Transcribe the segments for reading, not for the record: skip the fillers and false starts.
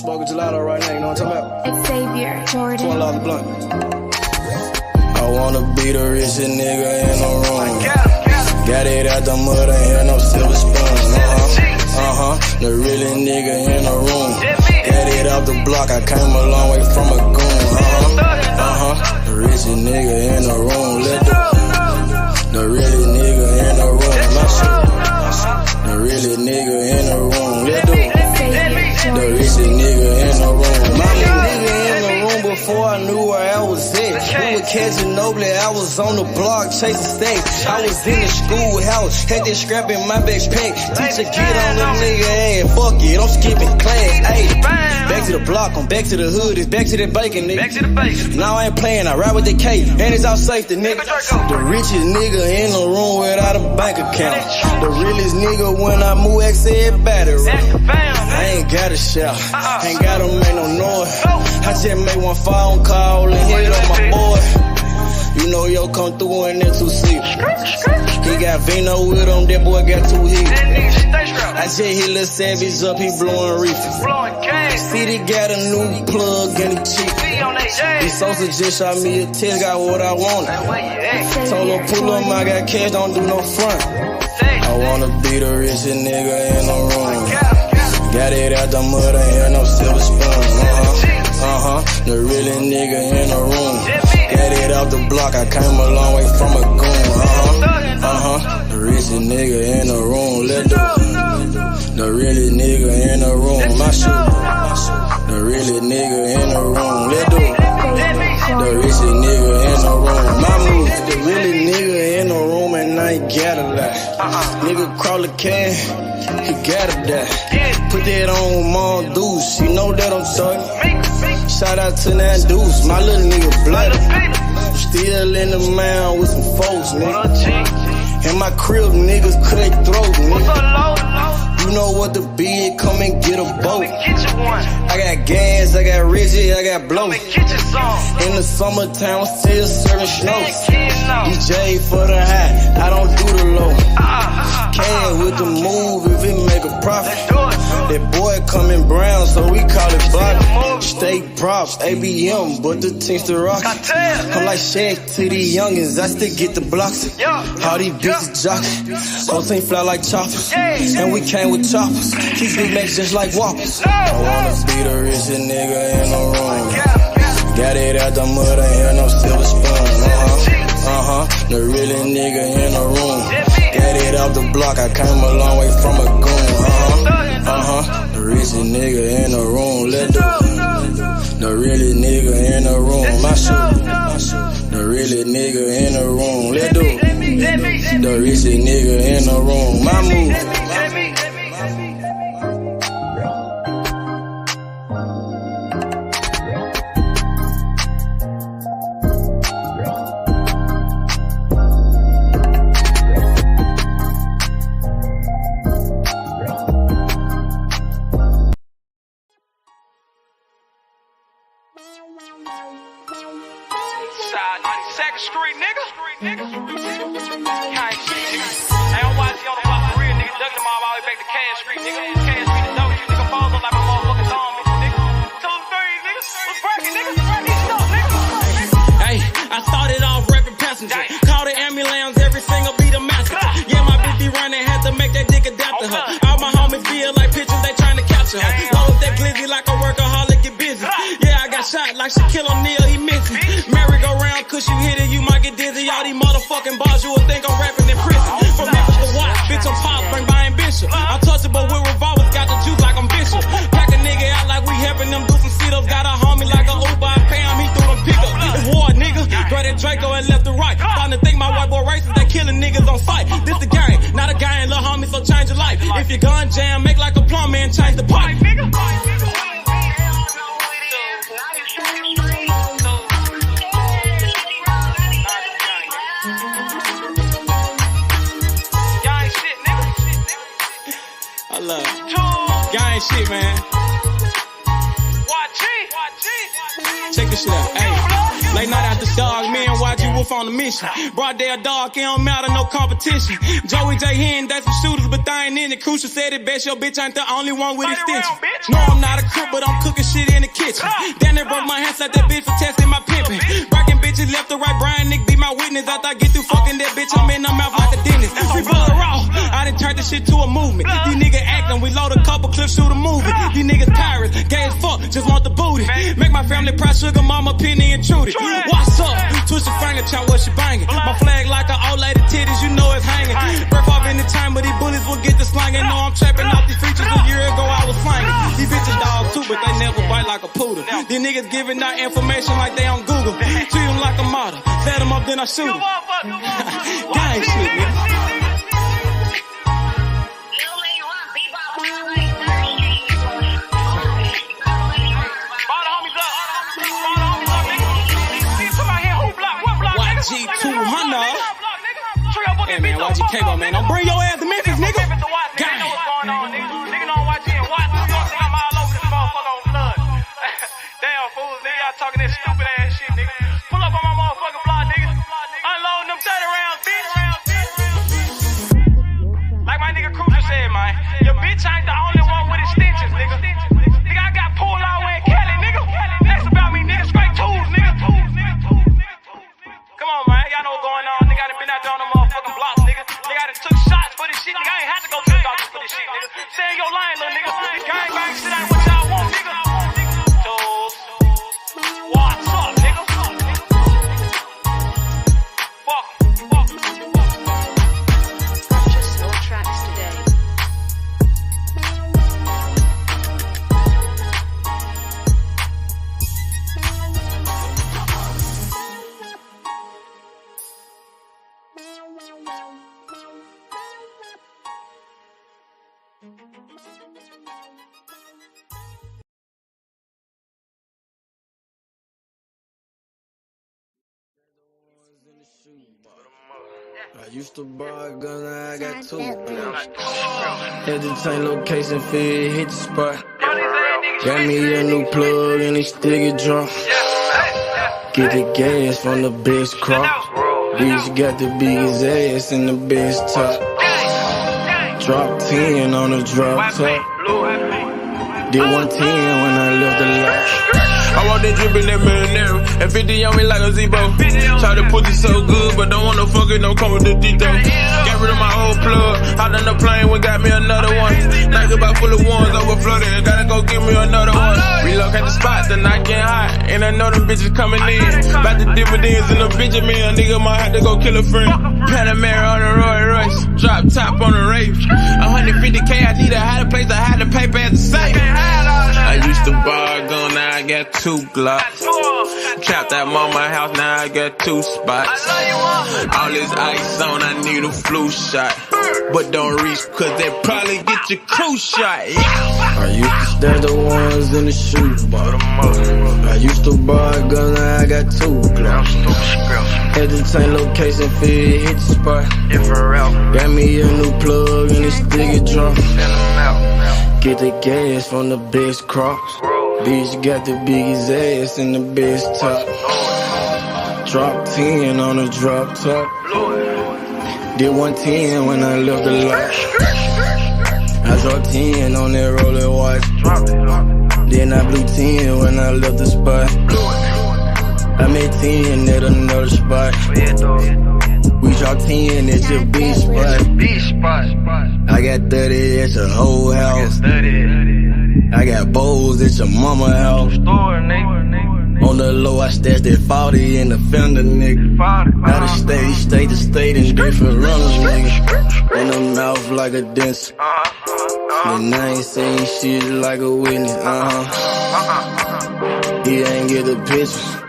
Smoking gelato right now, you know what I'm talking about? Xavier, Jordan. $20 a blunt. I wanna be the richest nigga in the room. Got it out the mud, ain't had no silver spoon. The realest nigga in the room. Got it off the block, I came a long way from a goon. The richest nigga in the room. The realest nigga in the room. My shit. The realest nigga in the room. The richest nigga in the room. My nigga in the room before I knew where I was at. We were catching Noble, I was on the block chasing stacks. I was in the schoolhouse, had that scrap in my backpack. Teacher get on the nigga ass, fuck it, I'm skipping class. Ayy, back to the block, I'm back to the hood, it's back to the bacon, nigga. Back to the bacon. Now I ain't playing, I ride with the K, and it's all safety, nigga. The richest nigga in the room without a bank account. The realest nigga when I move, X said battery. I ain't gotta shout, ain't gotta make no noise. I just make one phone call and hit on my boy. You know yo come through in that 2-seat. He got Vino with him, that boy got 2 hits. I just hit Lil Savage up, he blowing reefers. City got a new plug and he cheap. This Sosa just shot me a test, got what I wanted. Told him pull up, I got cash, don't do no front. I wanna be the richest nigga in the room. Got it out the mud, ain't had no silver spoon. The realest nigga in the room. Got it off the block, I came a long way from a goon. The richest nigga in the room. The realest nigga in the room. My shit. The realest nigga in the room. The richest nigga in the room. My move. The realest nigga in the room and I ain't gotta lie. Nigga crawl a can, he gotta die. Put that on Mom Deuce, you know that I'm talking. Shout out to that Deuce, my little nigga bloody. Still in the mound with some folks, nigga. In my crib, niggas cut throat, nigga. You know what the bid, come and get a boat. I got gas, I got Reggie, I got blow. In the summertime, still serving snow. DJ for the high, I don't do the low. Can with the move if it make a profit. That boy coming brown, so we call it block. State props, ABM, but the team's the rock. I'm like Shaq to these youngins, I still get the blocks. All these bitches jocking, whole team fly like choppers. And we came with choppers, these big legs just like whoppers. I wanna be the richest nigga in the room. Got it out the mud, ain't had no silver spoon. The realest nigga in the room. Got it off the block, I came a long way from a goon. The richest nigga in the room. The realest nigga in the room. My shit. The realest nigga in the room. The richest nigga in the room. My move. If your gun jam, make like a plumber and change the pipe. I love it. Y'all ain't shit, man. Check this shit out. Hey. Late night after dark, me and YG Wolf on the mission. Broad day or dark, it don't matter, no competition. Joey J. Hen, that's some shooters, but they ain't in it. Crucial said it best, your bitch ain't the only one with extension. No, I'm not a cook, but I'm cooking shit in the kitchen. Then they broke my hands like that bitch for testing my pimping. Breaking bitches left to right, Brian Nick be my witness. After I get through fucking that bitch, I'm in her mouth like a dentist. Free blood raw, I done turned this shit to a movement. These niggas acting, we load a couple clips, shoot a movie. These niggas pirates, gay as fuck, just want the booty. Make my family proud, sugar mama, penny and Trudy. What's up? Twist your finger, chop what she banging. My flag like an old lady titties, you know it's hanging. Breath off in the time, but these bullets will get the slanging. No, I'm trapping off these features. A year ago I was slanging. These bitches dogs too, but they never bite like a poodle. These niggas giving out information like they on Google. Treat them like a model. Set them up, then I shoot them. Gang shit, nigga. Hey man, YG Cable, man. Don't bring your ass to Memphis, nigga. Gang. Nigga don't watch it and watch. I'm all over this motherfucker on blood. Damn fools, nigga. Y'all talking that stupid ass shit, nigga. Pull up on my motherfucking block, nigga. Unloading them 30 rounds, bitch. Like my nigga Cruz said, man. Your bitch ain't the only one with extensions, nigga. Nigga, I got pulled out in Cali, nigga. That's about me, nigga. Straight tools, nigga. Come on, man. Y'all know what's going on, nigga. I done been out there on the motherfucking block, nigga. Nigga, I done took shots for this shit, nigga. I ain't had to go to the doctor for this shit, nigga. Stay in your line, little nigga. Gang bang shit ain't what y'all want, nigga. Tools. What's up, nigga? Fuck. Purchase your tracks today. I used to buy a gun, now I got two. Had to change location, feel hit the spot. Got me a new plug and it still get drunk. Get the gas from the best crop. Bitch got the biggest ass and the best top. Drop 10 on the drop top. Did 110 when I left the lot. I want that drip in that marinara, and 50 on me like a Zebo. Try to pussy so good, but don't want no fucking, don't come with the detail. Got rid of my old plug, hopped on the plane, we got me another one. Night about full of ones, overflooded, gotta go get me another one. Relocate the spot, the night getting hot, and I know them bitches coming in. About the dividends in the Benjamin, a nigga might have to go kill a friend. Panamera on the Roy Royce, drop top on the Wraith. 150K, I need a higher place, I had to paper at the safe. I used to buy a gun, now I got 2 Glocks. Trapped at mama house, now I got 2 spots. All this ice on, I need a flu shot. But don't reach, cause they probably get your crew shot. Yeah. I used to stash the ones in the shoebox. I used to buy a gun, now I got 2 Glocks. Had to change location, feel hit the spot. Got me a new plug and it still get drunk. Get the gas from the best crops. Bitch got the biggest ass and the best top. Drop 10 on the drop top. Did 110 when I left the lot. I dropped 10 on that rolling watch. Then I blew 10 when I left the spot. I made 10 at another spot. We dropped 10 at your beach spot. I got 30 at your whole house. I got bowls at your mama house. On the low, I stashed that 40 in the fender, nigga. Out of state to state in different runners, nigga. In the mouth like a dentist. And I ain't saying shit like a witness, He ain't get the picture.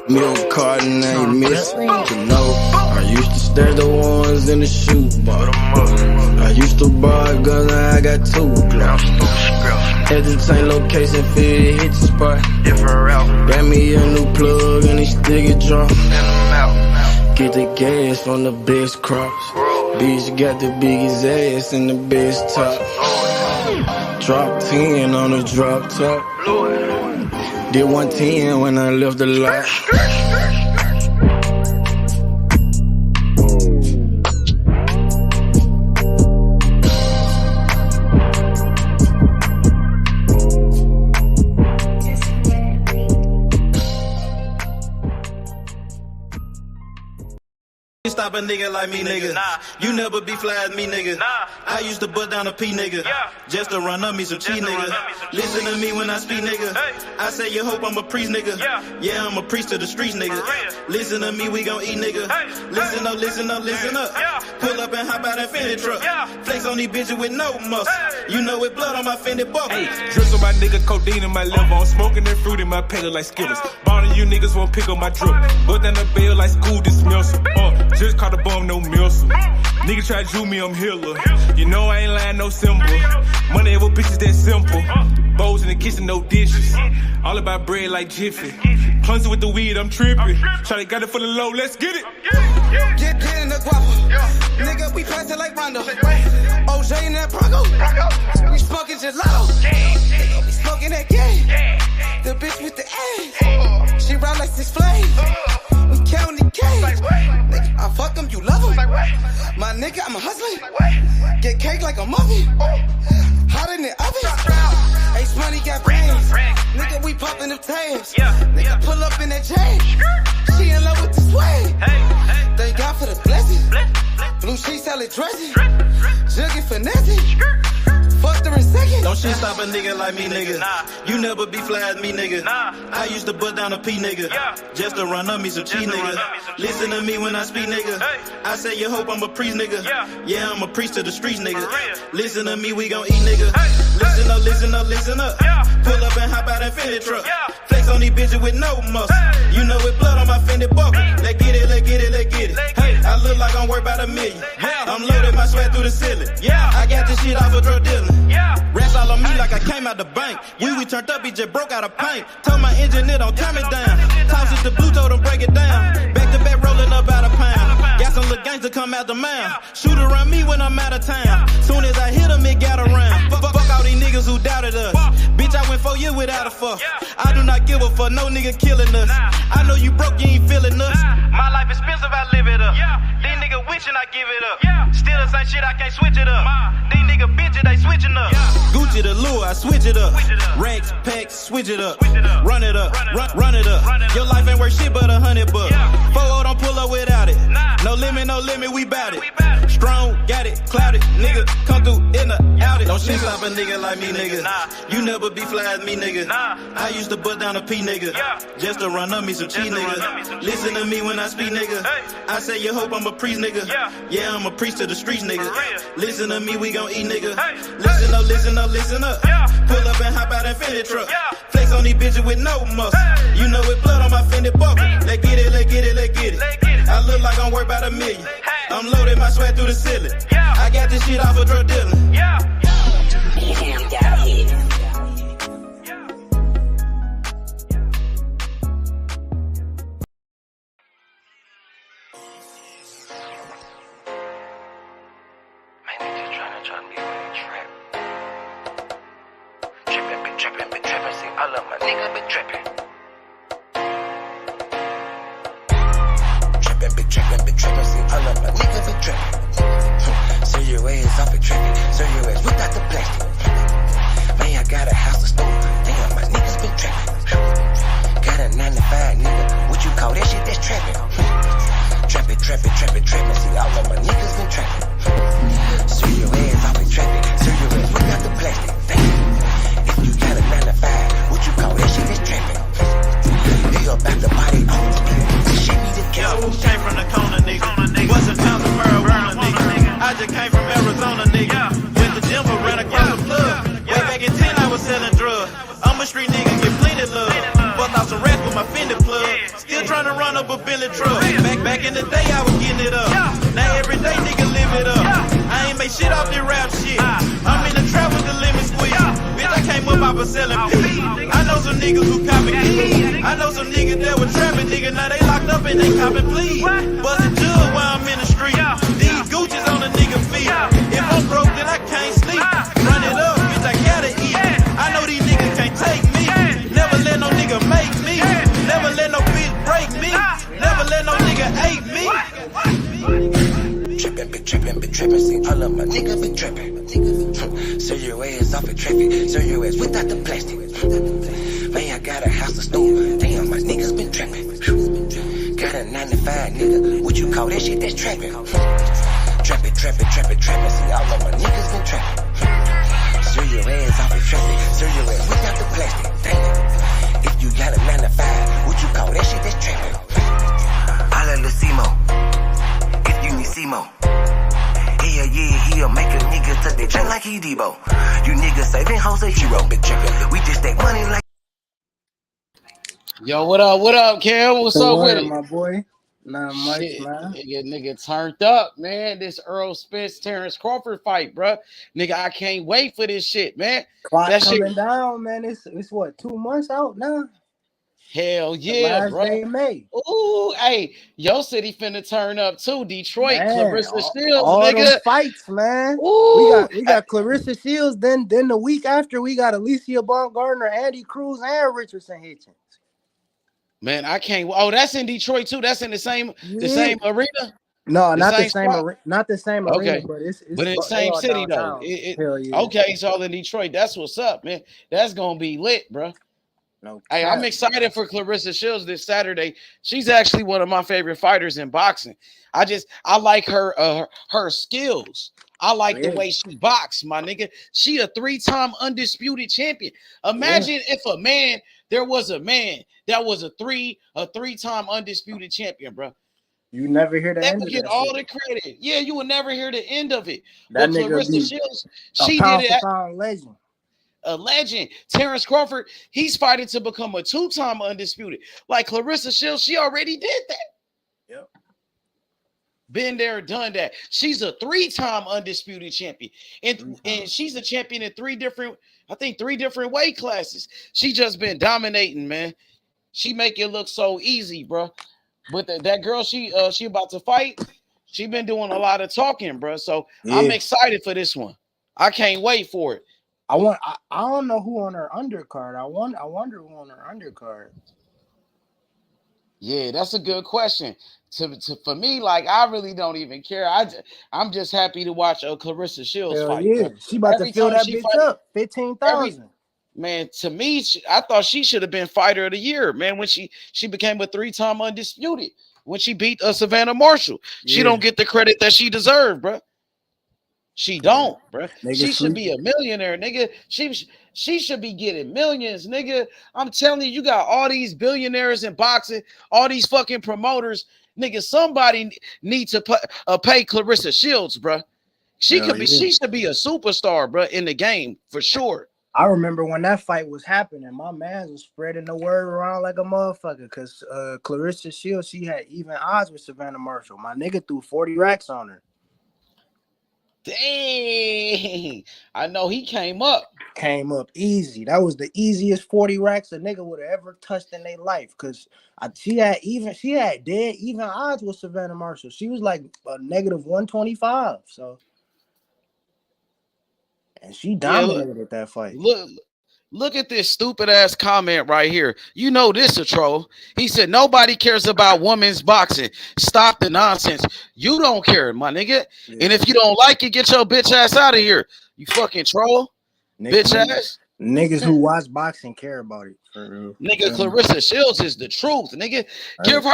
Milk carton ain't missing, you know. I used to stash the ones in the shoebox. I used to buy a gun, now I got 2 Glocks. Had to change location, feel hit the spot. Got me a new plug and it still get drunk. Get the gas from the best crops. Bitch got the biggest ass and the best top. Drop 10 on the drop top. Did 110 when I left the lot. Stop a nigga like me, nigga. Nah. You never be fly as me, nigga. Nah. I used to bust down a P, nigga. Yeah. Just to run up me some cheese, nigga. Listen to me when I speak, nigga. Hey. I say you hope I'm a priest, nigga. Yeah, I'm a priest to the streets, nigga. Listen to me, we gon' eat, nigga. Hey. Listen up, listen up, listen up. Yeah. Pull up and hop out that Fendi truck. Yeah. Flex on these bitches with no muscle. Hey. You know it blood on my Fendi buckle. Hey. Drips on my nigga, codeine in my liver. I'm smoking that fruit in my pedal like Skittles. Ballin' you niggas won't pick up my drip. But then the bill like school dismissal. Just caught a bum, no missile. Nigga try to do me, I'm healer. You know I ain't lying, no symbol. Money over bitches that simple. Bowls in the kitchen, no dishes. All about bread like Jiffy. Clumsy with the weed, I'm tripping. Try got it for the low, let's get it. Get in the guapo. Nigga, we pass it like Rondo. OJ in that Bronco. We smoking gelato. We smoking that game. The bitch with the ass. She ride like 6 Flames. We counting the K. Nigga, I fuck them, you love them. My nigga, I'm a hustler. Get cake like a muffin. Hot in the oven. Ace money got brains. Nigga, we popping them tabs. Nigga, pull up in that chain. She in love with the swag. Thank God for the blessing. Blue sheets, salad dressing. Juggy finessing. Fucked her in second. Don't shit stop a nigga like me, nigga. You never be fly as me, nigga. I used to bust down a P, nigga. Just to run up me some cheese, nigga. Listen to me when I speak, nigga. I say you hope I'm a priest, nigga. Yeah, I'm a priest to the streets, nigga. Listen to me, we gon' eat, nigga. Listen up, listen up, listen up. Pull up and hop out that Fendi truck. Flex on these bitches with no muscle. You know it blood on my Fendi buckle. Let's get it, let's get it, let's get it. Hey, I look like I'm worth about $1 million. I'm loaded, my sweat through the ceiling. I got this shit off of drug dealing. Rats all on me like I came out the bank. We turned up, he just broke out of paint. Told my engineer don't turn me down. Toss it to blue, told him break it down. Back to back rolling up out of pound. Got some little gangster come out the mouth. Shoot around me when I'm out of town. Soon as I hit him, it got around. Fuck all these niggas who doubted us. Bitch, I went 4 years without a fuck. I do not give a fuck, no nigga killing us. I know you broke, you ain't feeling us. My life expensive, I live it up. These niggas wishing I give it up. Still the same shit, I can't switch it up. These niggas bitches, they switching up. Gucci the lure, I switch it up. Racks, packs, switch it up. Run it up, run it up. Your life ain't worth shit but $100 bucks. 4-0 don't pull up without it. No limit, we bout it. Strong, got it, clouded. Nigga, come through in the outed. Don't shit stop a nigga like me, nigga. You never be fly as me, nigga. I used to bust down a P, nigga. Just to run up me some cheese, nigga. Listen to me when I speak, nigga. I say you hope I'm a priest, nigga. Yeah, I'm a priest to the streets, nigga. Listen to me, we gon' eat, nigga. Listen up, listen up, listen up. Pull up and hop out that Fendi truck. Flex on these bitches with no muscle. You know it blood on my Fendi buckle. Let's get it, let's get it, let's get it. I look like I'm worth about $1 million. I'm loaded, my sweat through the ceiling. I got this shit off of drug dealing. I love my nigga, been trippin'. Trippin', see, I love my nigga, been trippin'. So your ass off and trippin', so your ass without the plastic. Man, I got a house to store, damn, my niggas been trippin'. Got a 9 to 5, nigga, what you call that shit, that's trappin'. Trappin', see, all of my niggas been trappin'. So your ass off and trappin', so your ass without the plastic. If you got a 9 to 5, what you call that shit, that's trappin'. They about the body on the shit need to Yo, came from the corner, nigga. Wasn't pounds of marijuana, nigga. I just came from Arizona, nigga. Went to Denver, ran across the plug. Way back in 10, I was selling drugs. I'm a street nigga, get plenty love. Bust out some rats with my Fendi plug. Still trying to run up a Billy truck. Back in the day, I was getting it up. Now every day, nigga, live it up. I ain't make shit off this rap shit. I'm in the trap with the lemon squeeze. Bitch, I came up off of selling peas. I know some niggas who copy keys. I know some niggas that were trapping, nigga. Now they locked up and they copping please. Bustin' jug while I'm in the street. These Gucci's on the nigga feet. If I'm broke, then I can't sleep. Run it up, bitch, I gotta eat. I know these niggas can't take me. Never let no nigga my niggas been trapping. Serve your ass off in traffic. Serve your ass without the plastic. Man, I got a house, a store. Damn, my niggas been trapping. Got a 9 to 5, nigga. What you call that shit? That's trapping. Trapping. See, all of my niggas been trapping. Serve your ass off in traffic. Serve your ass without the plastic. Damn. If you got a 9 to 5, what you call that shit? That's trapping. Holla Lucimo. If you need Simo. He'll make a nigga touch that junk like he Debo. You niggas saving hoes a hero, big checker. We just take money like. Yo, what up, Cam? What's up with it? My boy? Not much, Shit, man. nigga turned up, man. This Errol Spence, Terence Crawford fight, bro. Nigga, I can't wait for this shit, man. Clock that coming shit down, man. It's what, 2 months out now? Hell yeah, last bro. day of May. Ooh, hey, your city finna turn up too. Detroit, Man, Clarissa Shields, all nigga. them fights, man. Ooh, We got Clarissa Shields. Then the week after, we got Alicia Baumgartner, Andy Cruz, and Richardson Hitchens. Man, I can't. Oh, that's in Detroit too. That's in the same arena. No, not the same Okay. arena, but it's But in the same all city downtown. though. Hell yeah. Okay, it's all in Detroit. That's what's up, man. That's gonna be lit, bro. No Hey, cap. I'm excited for Clarissa Shields this Saturday. She's actually one of my favorite fighters in boxing. I like her skills. I like the way she boxed, my nigga. She a 3-time undisputed champion. Imagine if there was a man that was a 3-time undisputed champion, bro. You never hear the That end would of get that all shit. the credit. Yeah, you would never hear the end of it. That But nigga Clarissa be Shields, a she pound did for it. pound legend. A legend. Terence Crawford, he's fighting to become a 2-time undisputed. Like Clarissa Shields, she already did that. Yep. Been there, done that. She's a 3-time undisputed champion. And she's a champion in 3 different weight classes. She just been dominating, man. She make it look so easy, bro. But that girl she about to fight, she been doing a lot of talking, bro. So I'm excited for this one. I can't wait for it. I don't know who on her undercard. I wonder who on her undercard. Yeah, that's a good question. For me, like I really don't even care. I'm just happy to watch Clarissa Shields Hell fight. Yeah, bro. she about Every to fill time that she bitch fight, up. 15,000. Man, to me, I thought she should have been fighter of the year, man. When she became a 3-time undisputed when she beat Savannah Marshall. She don't get the credit that she deserved, bro. She don't, bro. She should be a millionaire, nigga. She should be getting millions, nigga. I'm telling you, you got all these billionaires in boxing, all these fucking promoters, nigga. Somebody need to pay Clarissa Shields, bro. She should be a superstar, bro, in the game for sure. I remember when that fight was happening, my man was spreading the word around like a motherfucker because Clarissa Shields, she had even odds with Savannah Marshall. My nigga threw 40 racks on her. Dang, I know he came up Easy. That was the easiest 40 racks a nigga would have ever touched in their life. Cause she had dead even odds with Savannah Marshall. She was like a negative 125. So, and she dominated that fight. Look at this stupid ass comment right here. You know this a troll. He said nobody cares about women's boxing. Stop the nonsense. You don't care, my nigga. Yeah. And if you don't like it, get your bitch ass out of here. You fucking troll. Bitch ass. Niggas who watch boxing care about it. Nigga, Clarissa Shields is the truth. Nigga, give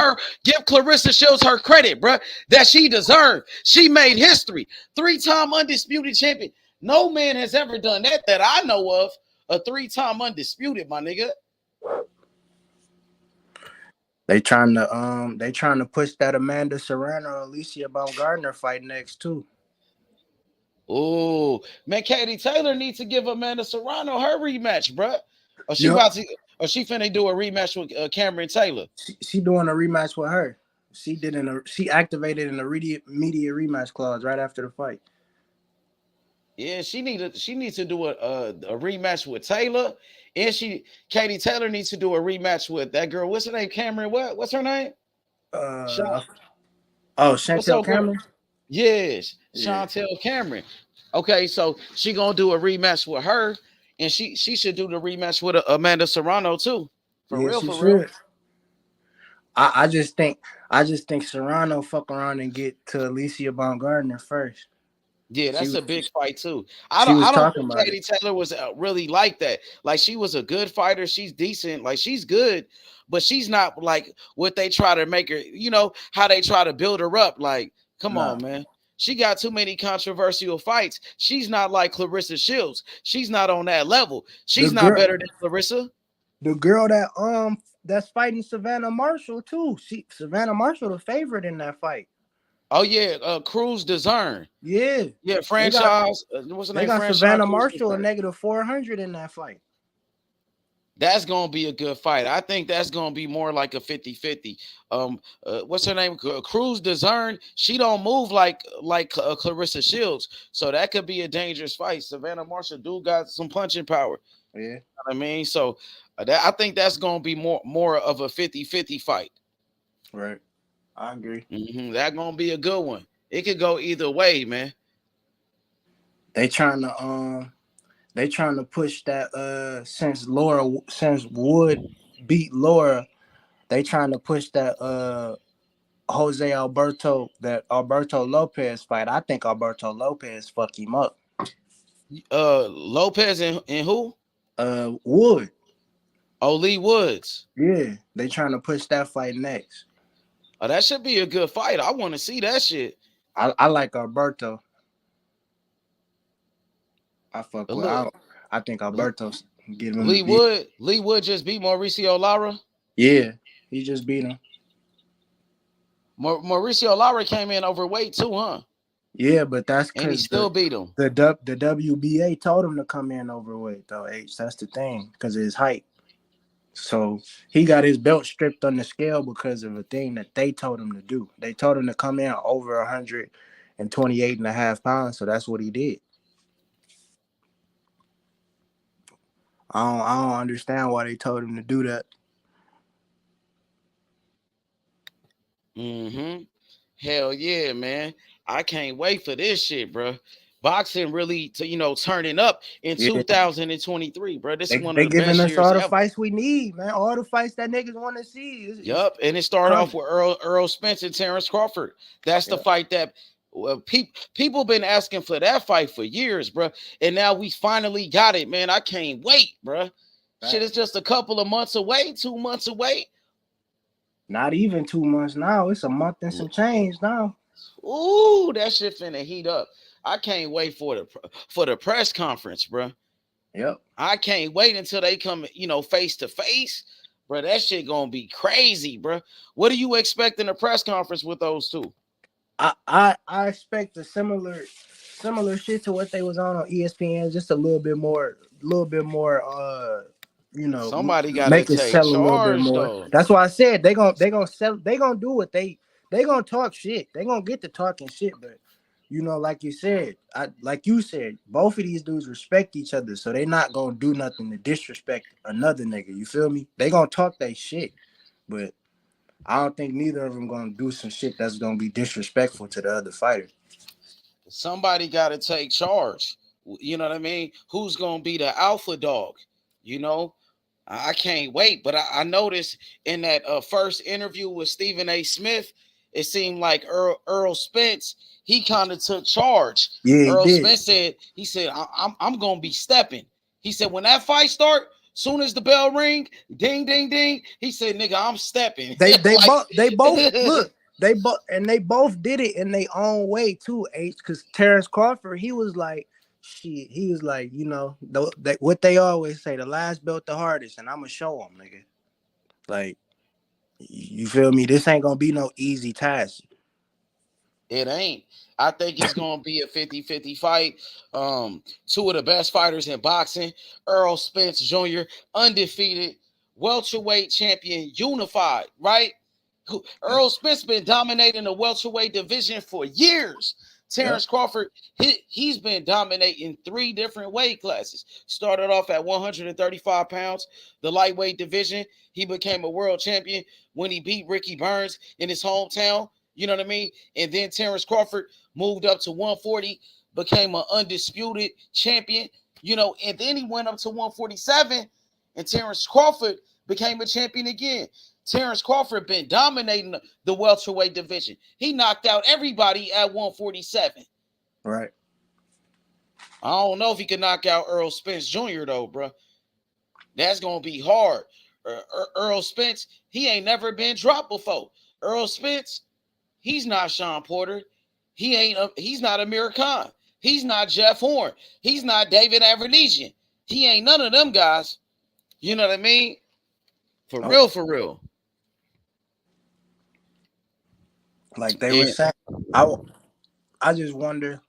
Clarissa Shields her credit, bro, that she deserved. She made history. 3-time undisputed champion. No man has ever done that I know of. A 3-time undisputed, my nigga. They trying to push that Amanda Serrano Alicia Baumgartner fight next too. Oh man, Katie Taylor needs to give Amanda Serrano her rematch, bro. Or she finna do a rematch with Cameron Taylor. She doing a rematch with her. She activated an immediate rematch clause right after the fight. Yeah, she needs to do a rematch with Taylor, and Katie Taylor needs to do a rematch with that girl. What's her name? Cameron. What's her name? Chantel Cameron. Yes, Chantel Cameron. Okay, so she gonna do a rematch with her, and she should do the rematch with Amanda Serrano too. For real. I just think Serrano fuck around and get to Alicia Baumgartner first. Yeah, She that's was a big fight too. she was I don't talking think about it. Katie Taylor was really like that. Like she was a good fighter. She's decent. Like she's good, but she's not like what they try to make her. You know how they try to build her up. Like, come Nah. on, man. She got too many controversial fights. She's not like Clarissa Shields. She's not on that level. The She's not girl better than Clarissa. the girl that's fighting Savannah Marshall too. Savannah Marshall the favorite in that fight. Oh yeah, Cruz Dezern. Yeah. Yeah, They got franchise. What's the they name? got Franchise Savannah Cruz Marshall a Dezern. negative 400 in that fight. That's gonna be a good fight. I think that's gonna be more like a 50-50. What's her name? Cruz Dezern. She don't move like Clarissa Shields, so that could be a dangerous fight. Savannah Marshall do got some punching power. Yeah. You know what I mean, so I think that's gonna be more of a 50-50 fight. Right. I agree. That's gonna be a good one. It could go either way, man. They trying to push that since Wood beat Laura, they trying to push that Alberto Lopez fight. I think Alberto Lopez fuck him up. Lopez and who? Wood. Oh, Lee Woods. Yeah, they trying to push that fight next. Oh, that should be a good fight. I want to see that shit. I like Alberto. I fuck with. I think Alberto's give him. Lee Wood just beat Mauricio Lara. Yeah, he just beat him. Mauricio Lara came in overweight too, huh? Yeah, but that's and he because still beat him. The WBA told him to come in overweight though. H. That's the thing because of his height. So he got his belt stripped on the scale because of a thing that they told him to do. They told him to come in over 128.5 pounds. So that's what he did. I don't understand why they told him to do that. Hell yeah, man. I can't wait for this shit, bro. Boxing really turning up in 2023, bro. This is one of the best years ever. They giving us all the fights we need, man. All the fights that niggas want to see. Yup, and it started off with Errol Spence and Terence Crawford. That's the fight that people been asking for that fight for years, bro. And now we finally got it, man. I can't wait, bro. Shit is just a couple of months away, 2 months away. Not even 2 months now. It's a month and some change now. Ooh, that shit finna heat up. I can't wait for the press conference, bro. Yep. I can't wait until they come, face to face, bro. That shit gonna be crazy, bro. What do you expect in a press conference with those two? I expect a similar shit to what they was on ESPN, just a little bit more. Somebody got make to it take sell a little bit charge, more. though. That's why I said they gonna sell. They gonna do what they gonna talk shit. They gonna get to talking shit, but like you said, both of these dudes respect each other, so they not gonna do nothing to disrespect another nigga. You feel me? They gonna talk that shit, but I don't think neither of them gonna do some shit that's gonna be disrespectful to the other fighter. Somebody got to take charge. You know what I mean? Who's gonna be the alpha dog? I can't wait. But I noticed in that first interview with Stephen A. Smith, it seemed like Errol Spence, he kind of took charge. Yeah, Errol Spence said, I'm gonna be stepping. He said, when that fight start, soon as the bell ring, ding, ding, ding, he said, nigga, I'm stepping. They both look. They both did it in their own way too, H. Because Terence Crawford, he was like, shit. He was like, what they always say, the last belt the hardest, and I'm gonna show them, nigga. Like, you feel me? This ain't gonna be no easy task. It ain't. I think it's gonna be a 50-50 fight. Two of the best fighters in boxing, Errol Spence Jr., undefeated, welterweight champion, unified, right? Errol Spence been dominating the welterweight division for years. Terence Crawford, he's been dominating 3 different weight classes. Started off at 135 pounds, the lightweight division. He became a world champion when he beat Ricky Burns in his hometown. You know what I mean? And then Terence Crawford moved up to 140, became an undisputed champion, and then he went up to 147, and Terence Crawford became a champion again. Terence Crawford been dominating the welterweight division. He knocked out everybody at 147. Right. I don't know if he can knock out Errol Spence Jr. though, bro. That's gonna be hard. Errol Spence, he ain't never been dropped before. Errol Spence, he's not Sean Porter. He's not Amir Khan. He's not Jeff Horn. He's not David Avenesian. He ain't none of them guys. You know what I mean? For real, for real. Like they were saying, I just wonder.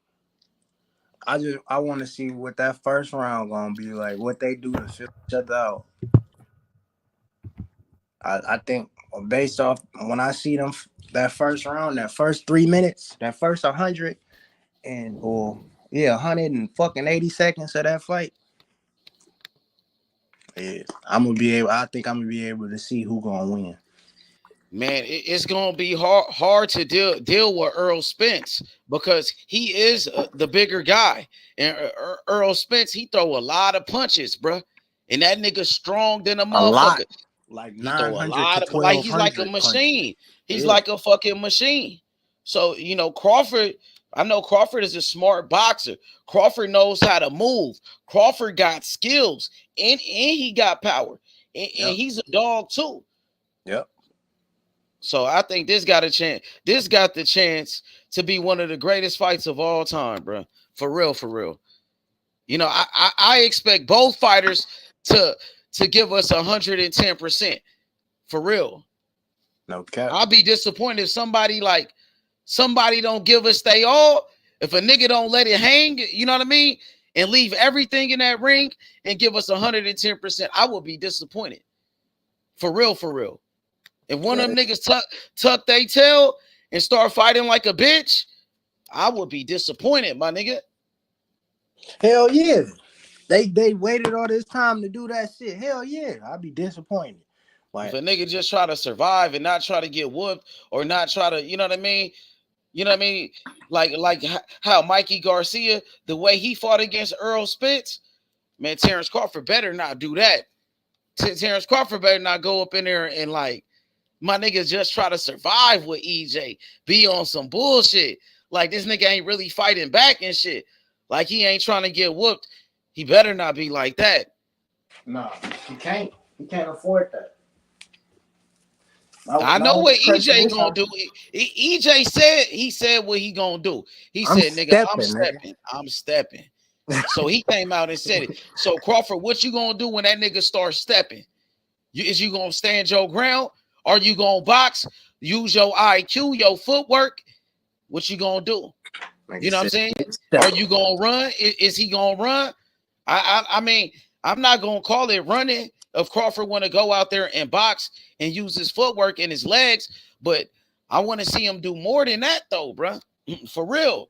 I want to see what that first round gonna be like. What they do to fill each other out. I think based off when I see them that first round, that first 3 minutes, that first 100 180 seconds of that fight. Yeah, I think I'm gonna be able to see who gonna win. Man, it's gonna be hard to deal with Errol Spence because he is the bigger guy, and Errol Spence he throw a lot of punches, bro, and that nigga strong than a motherfucker. Lot. Like 900 to 1200. He's like a machine. Punches. He's like a fucking machine. So Crawford. I know Crawford is a smart boxer. Crawford knows how to move. Crawford got skills and he got power, and he's a dog too. Yep. So I think this got a chance. This got the chance to be one of the greatest fights of all time, bro. For real, for real. I expect both fighters to give us 110%. For real. No cap. I'll be disappointed if somebody don't give us they all. If a nigga don't let it hang, you know what I mean, and leave everything in that ring and give us 110%, I will be disappointed. For real, for real. If one of them niggas tuck they tail and start fighting like a bitch, I would be disappointed, my nigga. Hell yeah. They waited all this time to do that shit. Hell yeah. I'd be disappointed. Like, if a nigga just try to survive and not try to get whooped or not try to, you know what I mean? You know what I mean? Like how Mikey Garcia, the way he fought against Errol Spence, man, Terence Crawford better not do that. Terence Crawford better not go up in there and my niggas just try to survive with EJ, be on some bullshit. Like this nigga ain't really fighting back and shit. Like he ain't trying to get whooped. He better not be like that. No, he can't. He can't afford that. I know what EJ gonna do. EJ said what he gonna do. He said, "Nigga, I'm stepping." So he came out and said it. So Crawford, what you gonna do when that nigga starts stepping? Is you gonna stand your ground? Are you gonna box? Use your IQ, your footwork? What you gonna do? You know what I'm saying? Are you gonna run? Is he gonna run? I mean, I'm not gonna call it running if Crawford want to go out there and box and use his footwork and his legs, but I want to see him do more than that though, bro. For real.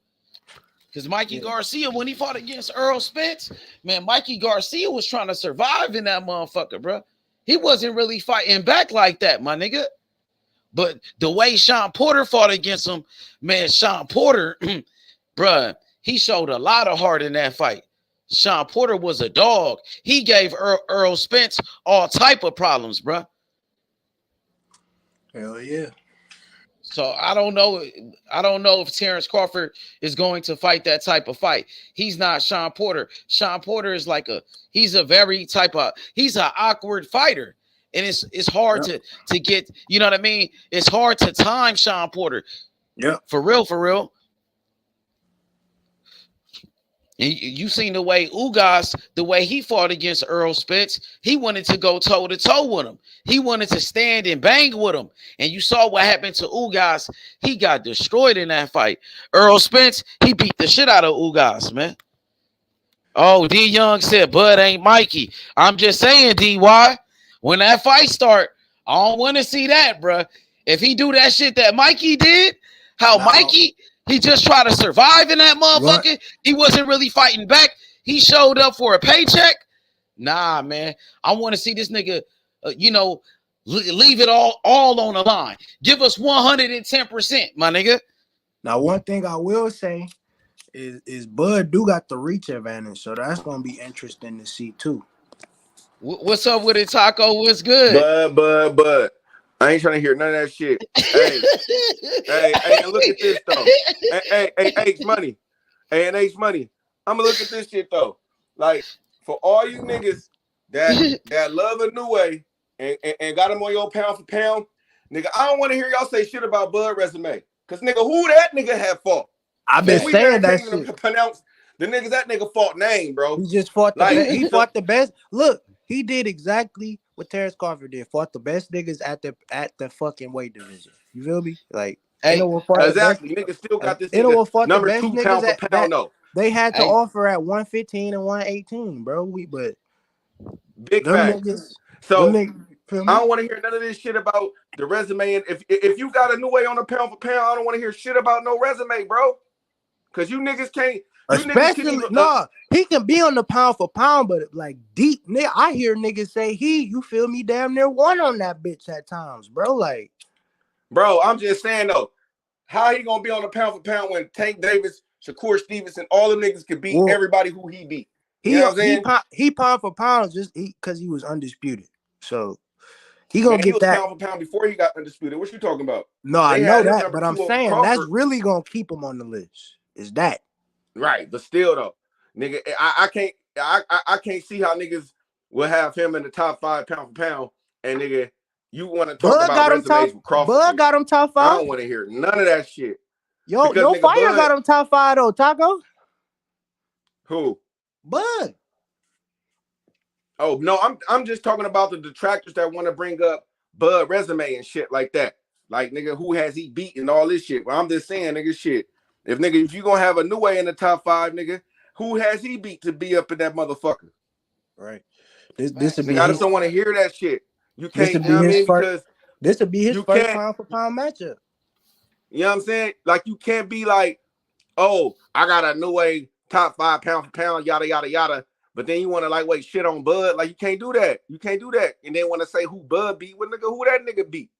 Because Mikey Garcia, when he fought against Errol Spence, man, Mikey Garcia was trying to survive in that motherfucker, bro. He wasn't really fighting back like that, my nigga. But the way Sean Porter fought against him, man, Sean Porter, bruh, he showed a lot of heart in that fight. Sean Porter was a dog. He gave Errol Spence all type of problems, bruh. Hell yeah. So I don't know if Terence Crawford is going to fight that type of fight. He's not Sean Porter. Sean Porter is he's an awkward fighter. And it's hard to get, you know what I mean? It's hard to time Sean Porter. Yeah. For real, for real. And you seen the way Ugas, the way he fought against Errol Spence, he wanted to go toe-to-toe with him. He wanted to stand and bang with him. And you saw what happened to Ugas. He got destroyed in that fight. Errol Spence, he beat the shit out of Ugas, man. Oh, D Young said, Bud ain't Mikey. I'm just saying, DY, when that fight start, I don't want to see that, bro. If he do that shit that Mikey did, Mikey... He just tried to survive in that motherfucker. What? He wasn't really fighting back. He showed up for a paycheck. Nah, man. I want to see this nigga, leave it all on the line. Give us 110%, my nigga. Now, one thing I will say is Bud do got the reach advantage, so that's going to be interesting to see, too. What's up with it, Taco? What's good? Bud. I ain't trying to hear none of that shit. Hey, look at this though. Hey, H Money. Hey, and H Money. I'ma look at this shit though. Like for all you niggas that love a new way and got him on your pound for pound, nigga, I don't want to hear y'all say shit about Bud resume. Cause nigga, who that nigga have fought? I've been saying that can't shit. even pronounce the niggas that nigga fought name, bro. He just fought the Like, best. He fought the best. Look, he did exactly what Terence Crawford did. Fought the best niggas at the fucking weight division. You feel me? Like, exactly. Niggas still got this nigga fought number the best 2 niggas pound for pound. No, they had to offer at 115 and 118, bro. But big them facts. niggas. So them niggas, feel me? I don't want to hear none of this shit about the resume. And if you got a new way on the pound for pound, I don't want to hear shit about no resume, bro. Cause you niggas can't. Especially he can be on the pound for pound, but like deep, nigga. I hear niggas say you feel me, damn near won on that bitch at times, bro. Like, bro, I'm just saying though, how he gonna be on the pound for pound when Tank Davis, Shakur Stevenson, all them niggas could beat everybody who he beat? You know what I'm saying? He pound for pound just because he was undisputed. So he gonna get that pound for pound before he got undisputed. What you talking about? No, I know that, but I'm saying that's really gonna keep him on the list. Is that right? But still though, nigga, I can't see how niggas will have him in the top 5 pound for pound. And nigga, you want to talk about resumes with Crawford? Bud got him top 5. I don't want to hear none of that shit. Yo, no fire got him top 5 though. Taco. Who? Bud. Oh no, I'm just talking about the detractors that want to bring up Bud resume and shit like that. Like nigga, who has he beat and all this shit? Well, I'm just saying, nigga, shit. If you gonna have a new way in the top 5, nigga, who has he beat to be up in that motherfucker? Right. This would be. I just don't want to hear that shit. You can't. You know what I mean? Because this would be his first pound for pound matchup. You know what I'm saying? Like you can't be like, oh, I got a new way top 5 pound for pound, yada yada yada. But then you want to lightweight shit on Bud. Like you can't do that. You can't do that. And then want to say who Bud beat. What nigga? Who that nigga beat?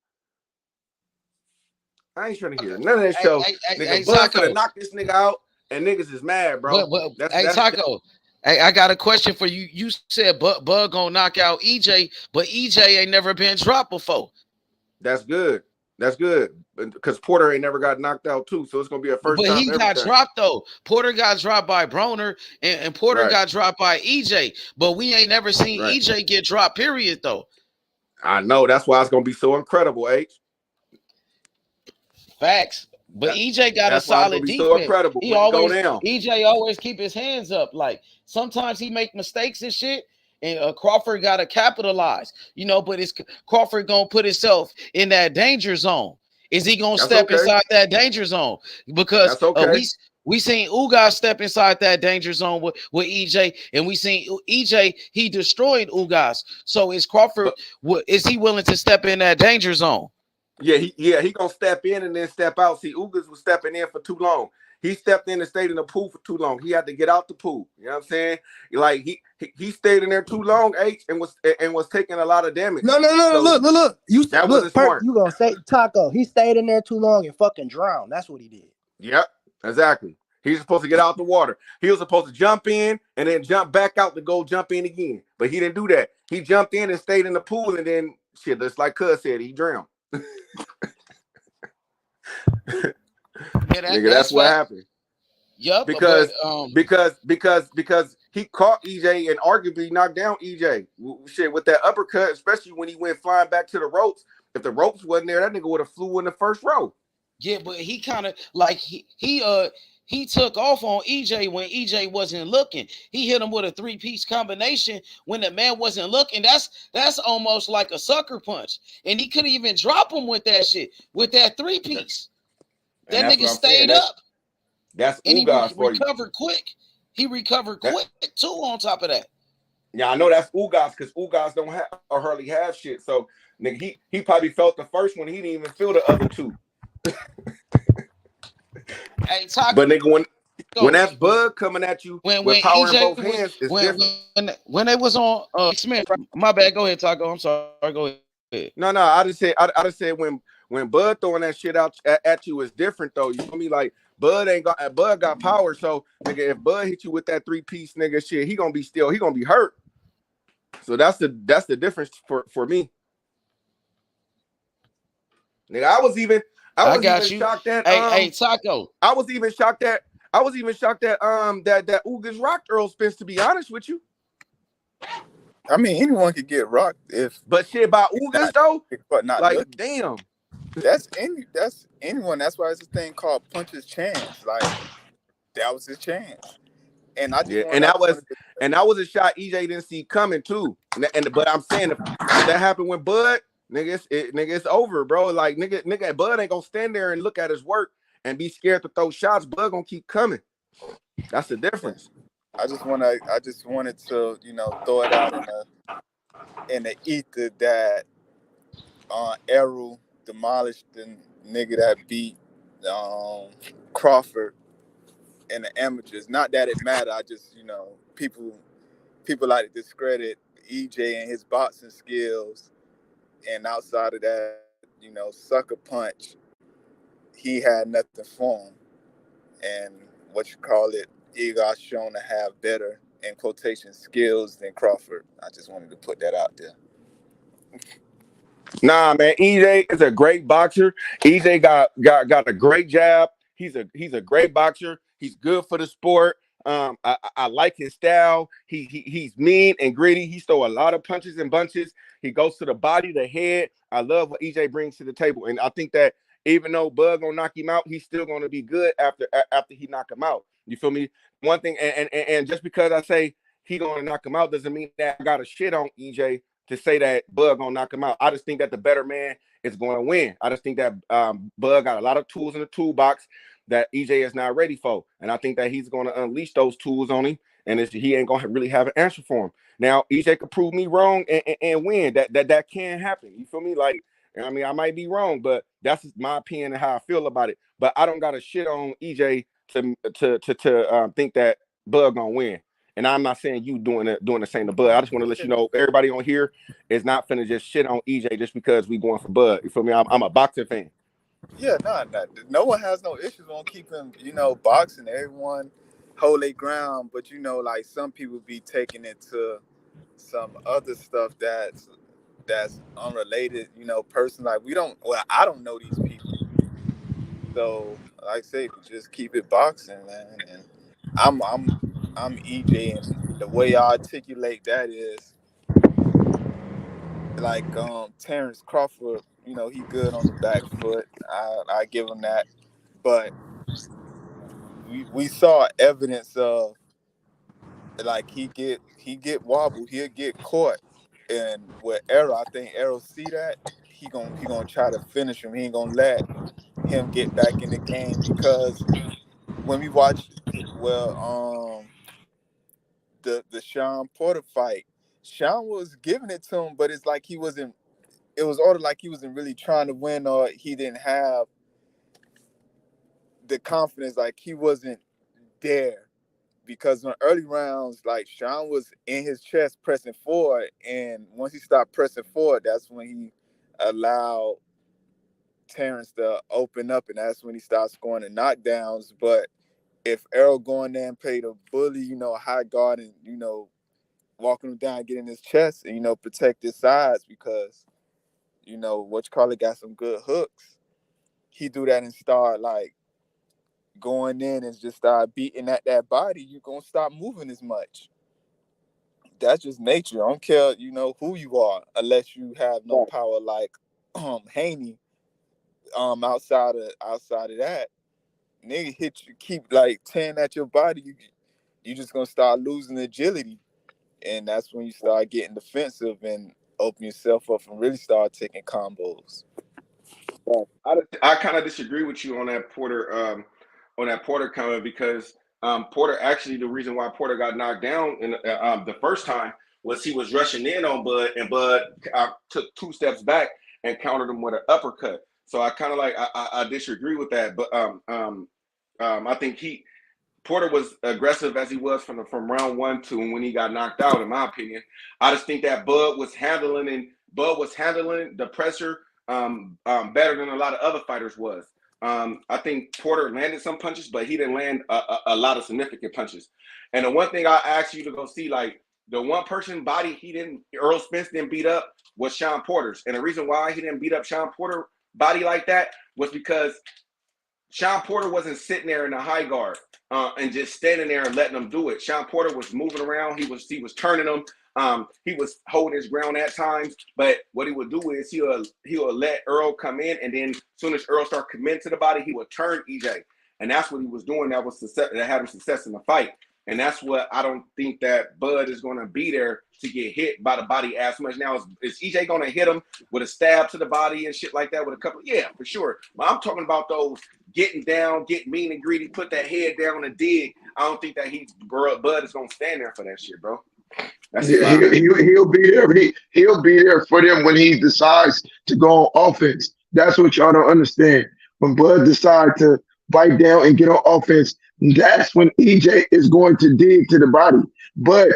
I ain't trying to hear none of that show. Nigga, Bud finna knock this nigga out, and niggas is mad, bro. That's Taco. I got a question for you. You said Bud gonna knock out EJ, but EJ ain't never been dropped before. That's good. That's good. Because Porter ain't never got knocked out too, so it's gonna be a first time. But he got dropped though. Porter got dropped by Broner, and Porter got dropped by EJ. But we ain't never seen EJ get dropped. Period, though. I know. That's why it's gonna be so incredible, H. Facts. But EJ got a solid defense. So incredible. He always EJ always keep his hands up. Like sometimes he make mistakes and shit. And Crawford got to capitalize, you know, but it's Crawford going to put himself in that danger zone. Is he going to step inside that danger zone? Because we seen Ugas step inside that danger zone with EJ, and we seen EJ, he destroyed Ugas. So is Crawford, is he willing to step in that danger zone? Yeah, he going to step in and then step out. See, Ugas was stepping in for too long. He stepped in and stayed in the pool for too long. He had to get out the pool. You know what I'm saying? Like he stayed in there too long, H, and was taking a lot of damage. No. Look. That wasn't smart. You gonna say Taco? He stayed in there too long and fucking drowned. That's what he did. Yep, exactly. He's supposed to get out the water. He was supposed to jump in and then jump back out to go jump in again. But he didn't do that. He jumped in and stayed in the pool, and then shit, just like Cuz said, he drowned. Nigga, that's what happened. Yep. Because he caught EJ and arguably knocked down EJ. Shit, with that uppercut, especially when he went flying back to the ropes. If the ropes wasn't there, that nigga would have flew in the first row. Yeah, but he kind of like he took off on EJ when EJ wasn't looking. He hit him with a 3-piece combination when the man wasn't looking. That's almost like a sucker punch. And he couldn't even drop him with that shit, with that 3-piece. That nigga stayed up. That's and Ugas for you. He recovered quick. He recovered quick too. On top of that, yeah, I know that's Ugas because Ugas don't have or hardly have shit. So nigga, he probably felt the first one. He didn't even feel the other two. Hey, Taco, but nigga, when that's Bud coming at you with power in both hands, it's different. When they was on Smith, my bad. Go ahead, Taco. I'm sorry. Go ahead. No, I just said when Bud throwing that shit out at you is different though. You know me like. Bud got power, so nigga, if Bud hit you with that 3-piece nigga shit, he gonna be hurt. So that's the difference for me. Nigga, I was even shocked that hey Taco. I was even shocked that I was even shocked that that Ugas rocked Errol Spence, to be honest with you. I mean, anyone could get rocked but shit by Ugas though, but not like looking. damn. That's anyone. That's why it's a thing called puncher's chance. Like that was his chance. And I just and that was a shot EJ didn't see coming too. But I'm saying if that happened with Bud, nigga, it's over, bro. Like nigga, Bud ain't gonna stand there and look at his work and be scared to throw shots. Bud gonna keep coming. That's the difference. I just wanted to, throw it out in the ether that Errol demolished the nigga that beat Crawford in the amateurs. Not that it mattered. I just, people like to discredit EJ and his boxing skills. And outside of that, sucker punch, he had nothing for him. And he got shown to have better, in quotation, skills than Crawford. I just wanted to put that out there. Nah, man, EJ is a great boxer. EJ got a great jab. He's a great boxer. He's good for the sport. I like his style. He's mean and gritty. He throws a lot of punches and bunches. He goes to the body, the head. I love what EJ brings to the table, and I think that even though Bud gonna knock him out, he's still gonna be good after he knock him out. You feel me? One thing, and just because I say he gonna knock him out doesn't mean that I got a shit on EJ to say that Bud gonna knock him out. I just think that the better man is going to win. I just think that Bud got a lot of tools in the toolbox that EJ is not ready for, and I think that he's going to unleash those tools on him, and he ain't gonna really have an answer for him. Now EJ could prove me wrong and win. That can happen. You feel me? Like, I mean, I might be wrong, but that's my opinion and how I feel about it. But I don't got to shit on EJ to think that Bud gonna win. And I'm not saying you doing the same to Bud. I just want to let you know everybody on here is not finna just shit on EJ just because we going for Bud. You feel me? I'm a boxing fan. Yeah, no one has no issues on keeping, boxing. Everyone hold their ground, but like some people be taking it to some other stuff that's unrelated, person. Like I don't know these people. So like I say, just keep it boxing, man. And I'm EJ, and the way I articulate that is like Terence Crawford, he good on the back foot. I give him that. But we saw evidence of like he get wobbled, he'll get caught. And with Errol, I think Errol see that, he gonna try to finish him. He ain't gonna let him get back in the game, because when we watch the Sean Porter fight, Sean was giving it to him, but it's like it was ordered like he wasn't really trying to win, or he didn't have the confidence, like he wasn't there. Because in early rounds, like Sean was in his chest pressing forward, and once he stopped pressing forward, that's when he allowed Terence to open up, and that's when he started scoring the knockdowns. But if Errol going there and played a bully, high guard, and walking him down, getting his chest, and protect his sides, because got some good hooks. He do that and start like going in and just start beating at that body, you're gonna stop moving as much. That's just nature. I don't care, who you are, unless you have no power like Haney. Outside of that, nigga hit you, keep like tearing at your body, you just gonna start losing agility, and that's when you start getting defensive and open yourself up and really start taking combos. I kind of disagree with you on that Porter comment, because Porter, actually the reason why Porter got knocked down in the first time was he was rushing in on Bud, and Bud took 2 steps back and countered him with an uppercut. So I kind of like I disagree with that, but I think Porter was aggressive as he was from round 1 to when he got knocked out. In my opinion, I just think that Bud was handling the pressure better than a lot of other fighters was. I think Porter landed some punches, but he didn't land a lot of significant punches. And the one thing I asked you to go see, like the one person body Errol Spence didn't beat up was Sean Porter's. And the reason why he didn't beat up Sean Porter body like that was because Sean Porter wasn't sitting there in a high guard. and just standing there and letting them do it. Sean Porter was moving around. He was turning them. He was holding his ground at times. But what he would do is he'll let Errol come in, and then as soon as Errol started committing to the body, he would turn EJ. And that's what he was doing. That was success, that had him success in the fight. And that's what I don't think that Bud is going to be there to get hit by the body as much. Now, is EJ going to hit him with a stab to the body and shit like that with a couple? Yeah, for sure. But I'm talking about those getting down, getting mean and greedy, put that head down and dig. I don't think that Bud is going to stand there for that shit, bro. He'll be there. He'll be there for them when he decides to go on offense. That's what y'all don't understand. When Bud decides to bite down and get on offense, that's when EJ is going to dig to the body. But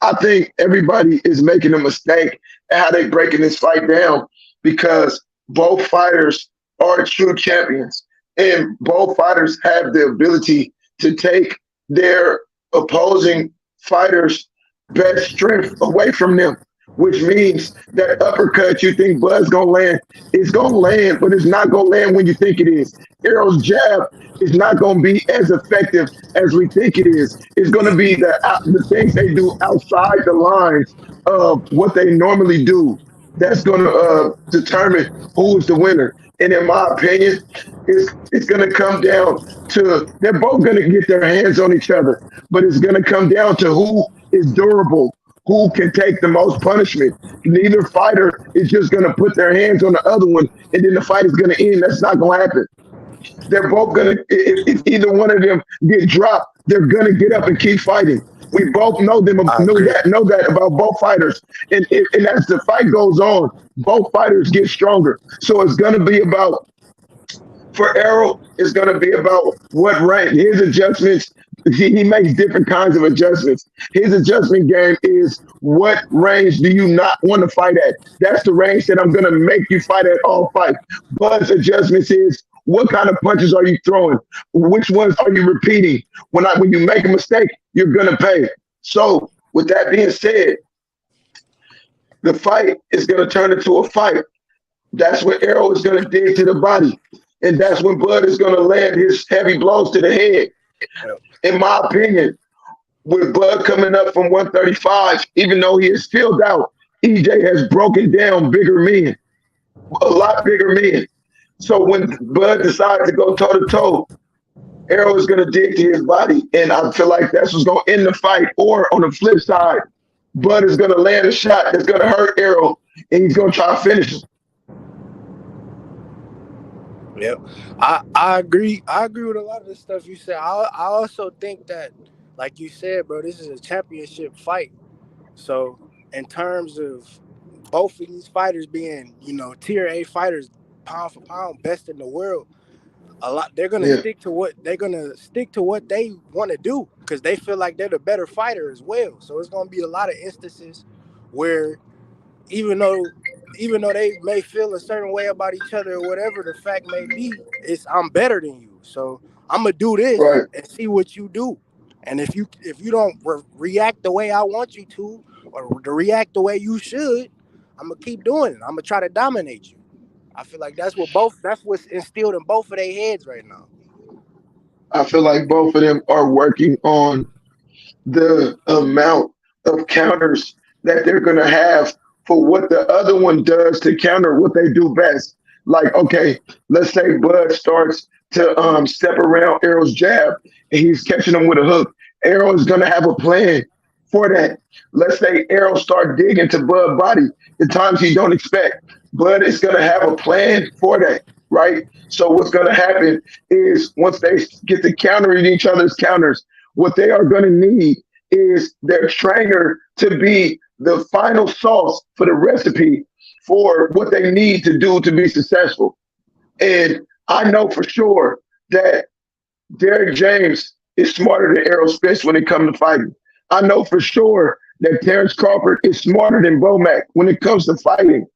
I think everybody is making a mistake at how they breaking this fight down, because both fighters are true champions, and both fighters have the ability to take their opposing fighters' best strength away from them, which means that uppercut you think Bud's going to land, it's going to land, but it's not going to land when you think it is. Errol's jab is not going to be as effective as we think it is. It's going to be the things they do outside the lines of what they normally do. That's going to determine who is the winner. And in my opinion, it's going to come down to, they're both going to get their hands on each other, but it's going to come down to who is durable, who can take the most punishment. Neither fighter is just going to put their hands on the other one and then the fight is going to end. That's not going to happen. They're both going to, if either one of them get dropped, they're going to get up and keep fighting. We both know that about both fighters. And as the fight goes on, both fighters get stronger. So it's going to be about, for Errol, it's going to be about what rank, his adjustments. He makes different kinds of adjustments. His adjustment game is, what range do you not want to fight at? That's the range that I'm going to make you fight at all fights. Bud's adjustments is, what kind of punches are you throwing? Which ones are you repeating? When you make a mistake, you're going to pay. So with that being said, the fight is going to turn into a fight. That's when Errol is going to dig to the body. And that's when Bud is going to land his heavy blows to the head. In my opinion, with Bud coming up from 135, even though he is filled out, EJ has broken down bigger men, a lot bigger men. So when Bud decides to go toe-to-toe, Errol is going to dig to his body. And I feel like that's what's going to end the fight. Or on the flip side, Bud is going to land a shot that's going to hurt Errol, and he's going to try to finish him. Yep, I agree. I agree with a lot of the stuff you said. I also think that, like you said, bro, this is a championship fight. So in terms of both of these fighters being, tier A fighters, pound for pound, best in the world, they're gonna stick to what they want to do, because they feel like they're the better fighter as well. So it's gonna be a lot of instances where, even though they may feel a certain way about each other or whatever the fact may be, I'm better than you. So I'm gonna do this and see what you do. And if you don't react the way I want you to, or to react the way you should, I'm gonna keep doing it. I'm gonna try to dominate you. I feel like that's what's instilled in both of their heads right now. I feel like both of them are working on the amount of counters that they're going to have for what the other one does to counter what they do best. Like, okay, let's say Bud starts to step around Errol's jab and he's catching him with a hook. Errol is going to have a plan for that. Let's say Errol start digging to Bud's body at times he don't expect. Bud is going to have a plan for that, right? So what's going to happen is, once they get to countering each other's counters, what they are going to need is their trainer to be the final sauce for the recipe for what they need to do to be successful. And I know for sure that Derrick James is smarter than Errol Spence when it comes to fighting. I know for sure that Terence Crawford is smarter than Bomac when it comes to fighting.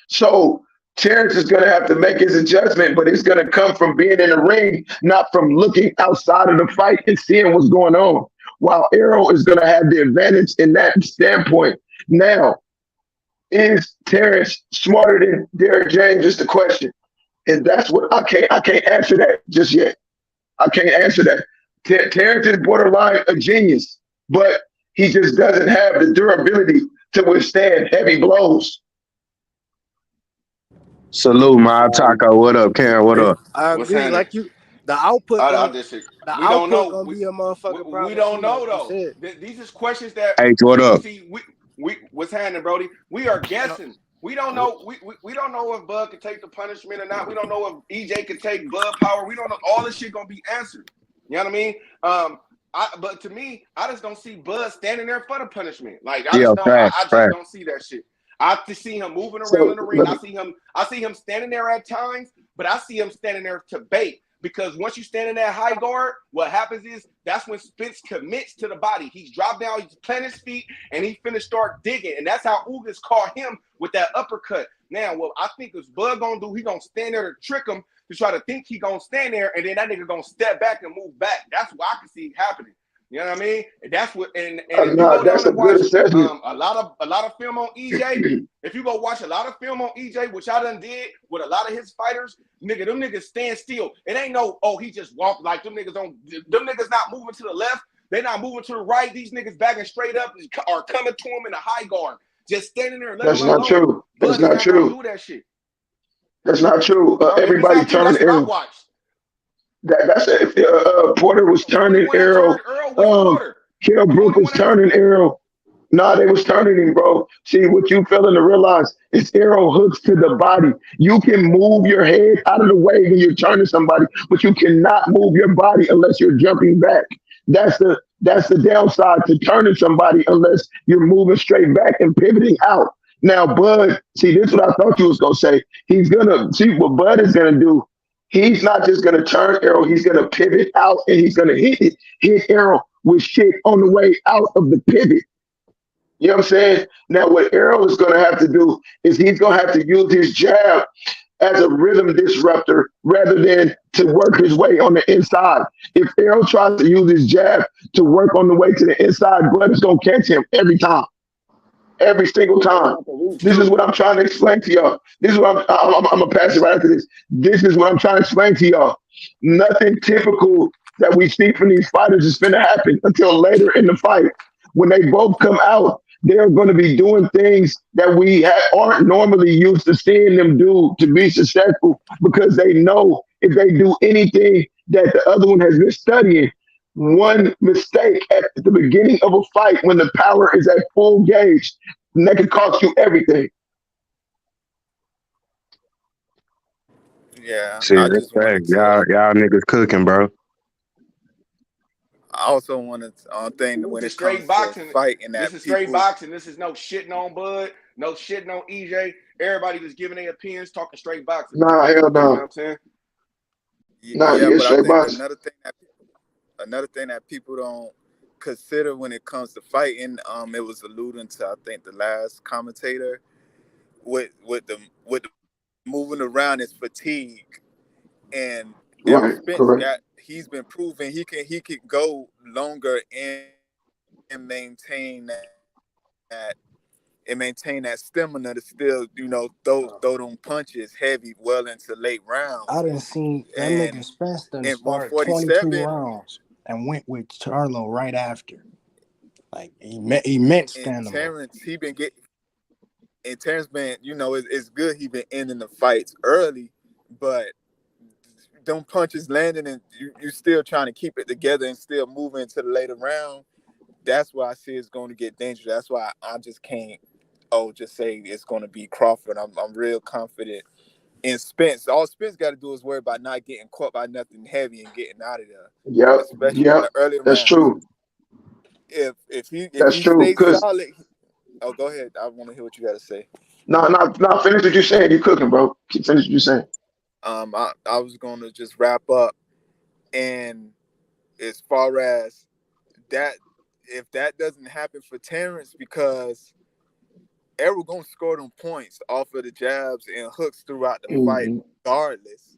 So Terence is going to have to make his adjustment, but it's going to come from being in the ring, not from looking outside of the fight and seeing what's going on. While Errol is going to have the advantage in that standpoint. Now, is Terence smarter than Derrick James is the question. And that's what I can't answer that just yet. I can't answer that. Terrence is borderline a genius, but he just doesn't have the durability to withstand heavy blows. Salute, my taco. What up, Karen? What up? I What's agree. happening? Like you, the output I gonna just the we don't output know. gonna be a motherfucking We problem don't too, know like you though. said. These is questions that H, what up? see. We what's happening, Brody? We are guessing. We don't know. We don't know if Bud could take the punishment or not. We don't know if EJ could take Bud power. We don't know. All this shit gonna be answered. You know what I mean? But to me, I just don't see Bud standing there for the punishment. Like I Yeah, just don't. I facts, just facts. don't see that shit. I just see him moving around So in the ring. let I me, see him standing there at times, but I see him standing there to bait. Because once you stand in that high guard, what happens is that's when Spence commits to the body. He's dropped down, he's planted his feet, and he finna start digging. And that's how Ugas caught him with that uppercut. Now, what I think is Bud gonna do, he gonna stand there to trick him to try to think he gonna stand there, and then that nigga gonna step back and move back. That's what I can see happening. You know what I mean? And that's what. And if you nah, go that's down a and good watch assessment. a lot of film on EJ, if you go watch a lot of film on EJ, which I done did with a lot of his fighters, nigga, them niggas stand still. It ain't no, oh, he just walked like them niggas don't. Them niggas not moving to the left. They not moving to the right. These niggas backing straight up are coming to him in a high guard, just standing there and let him That's run not low. true. Bud That's is not not gonna true. do that shit. That's not true. If it's Everybody not true, turning that's what I arrow. watched. That's if Porter was The only turning one that arrow. turned Earl was Porter. Kell The Brook only was one that turning arrow. Nah, they was turning him, bro. See, what you failing to realize is arrow hooks to the body. You can move your head out of the way when you're turning somebody, but you cannot move your body unless you're jumping back. That's the downside to turning somebody unless you're moving straight back and pivoting out. Now, Bud, see, this is what I thought you was gonna say. He's gonna see what Bud is gonna do. He's not just gonna turn arrow, he's gonna pivot out and he's gonna hit arrow with shit on the way out of the pivot. You know what I'm saying? Now, what Errol is going to have to do is he's going to have to use his jab as a rhythm disruptor rather than to work his way on the inside. If Errol tries to use his jab to work on the way to the inside, Bud is going to catch him every time, every single time. This is what I'm trying to explain to y'all. This is what I'm going to pass it right after this. This is what I'm trying to explain to y'all. Nothing typical that we see from these fighters is going to happen until later in the fight. When they both come out, they're going to be doing things that we aren't normally used to seeing them do to be successful because they know if they do anything that the other one has been studying, one mistake at the beginning of a fight when the power is at full gauge, and that can cost you everything. Yeah, See, I that's just fact. wanted to. Y'all niggas cooking, bro. I also wanted to think when This is it straight comes to boxing. fighting This that is straight people. boxing. This is no shitting on Bud, no shitting on EJ. Everybody just giving their opinions, talking straight boxing. Nah, hell You know what no. I'm saying? Nah, Yeah, yeah, but I straight think box. another thing that people don't consider when it comes to fighting, it was alluding to I think the last commentator with the moving around is fatigue, and Errol Right, Spence correct. he's been proven he can go longer and that maintain that stamina to still throw them punches heavy well into late I rounds. done seen that nigga And Spence done in start 22 147 rounds and went with Charlo right after. Like he meant and stamina. Terrence been it's good he been ending the fights early, but them punches landing and you still trying to keep it together and still moving into the later round. That's why I see it's going to get dangerous. That's why I just can't just say it's going to be Crawford. I'm real confident in Spence. All Spence got to do is worry about not getting caught by nothing heavy and getting out of there, Yep, especially in yep. the early That's rounds. true. If That's he true. stays Because solid, go ahead. I want to hear what you got to say. no, finish what you're saying. You're cooking, bro. Finish what you're saying. I was going to just wrap up, and as far as that, if that doesn't happen for Terrence, because Errol gonna score them points off of the jabs and hooks throughout the fight, Hmm. regardless.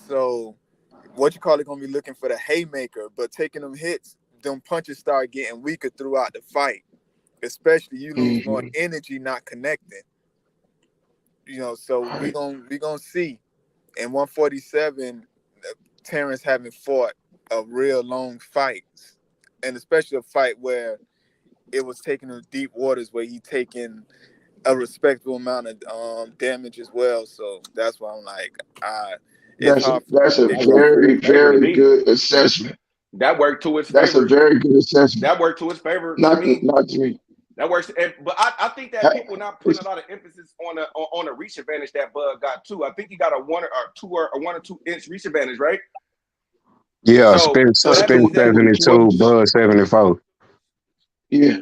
So, what you call it gonna be looking for the haymaker, but taking them hits, them punches start getting weaker throughout the fight. Especially you lose more Hmm. energy not connecting. So we Right. gonna see. In 147, Terrence haven't fought a real long fight, and especially a fight where it was taking in deep waters, where he taking a respectable amount of damage as well. So that's why I'm like, it's That's a, hard for me that's to a pick That worked him. to his very, favor to very me. good assessment. That worked to his That's a favor. very good assessment. That worked to his favor to Not me. not to me. That works, but I think that people not putting a lot of emphasis on a reach advantage that Bud got too. I think he got a 1 or 2 inch reach advantage, right? Yeah, So that spin means that 72, Bud 74. Yeah.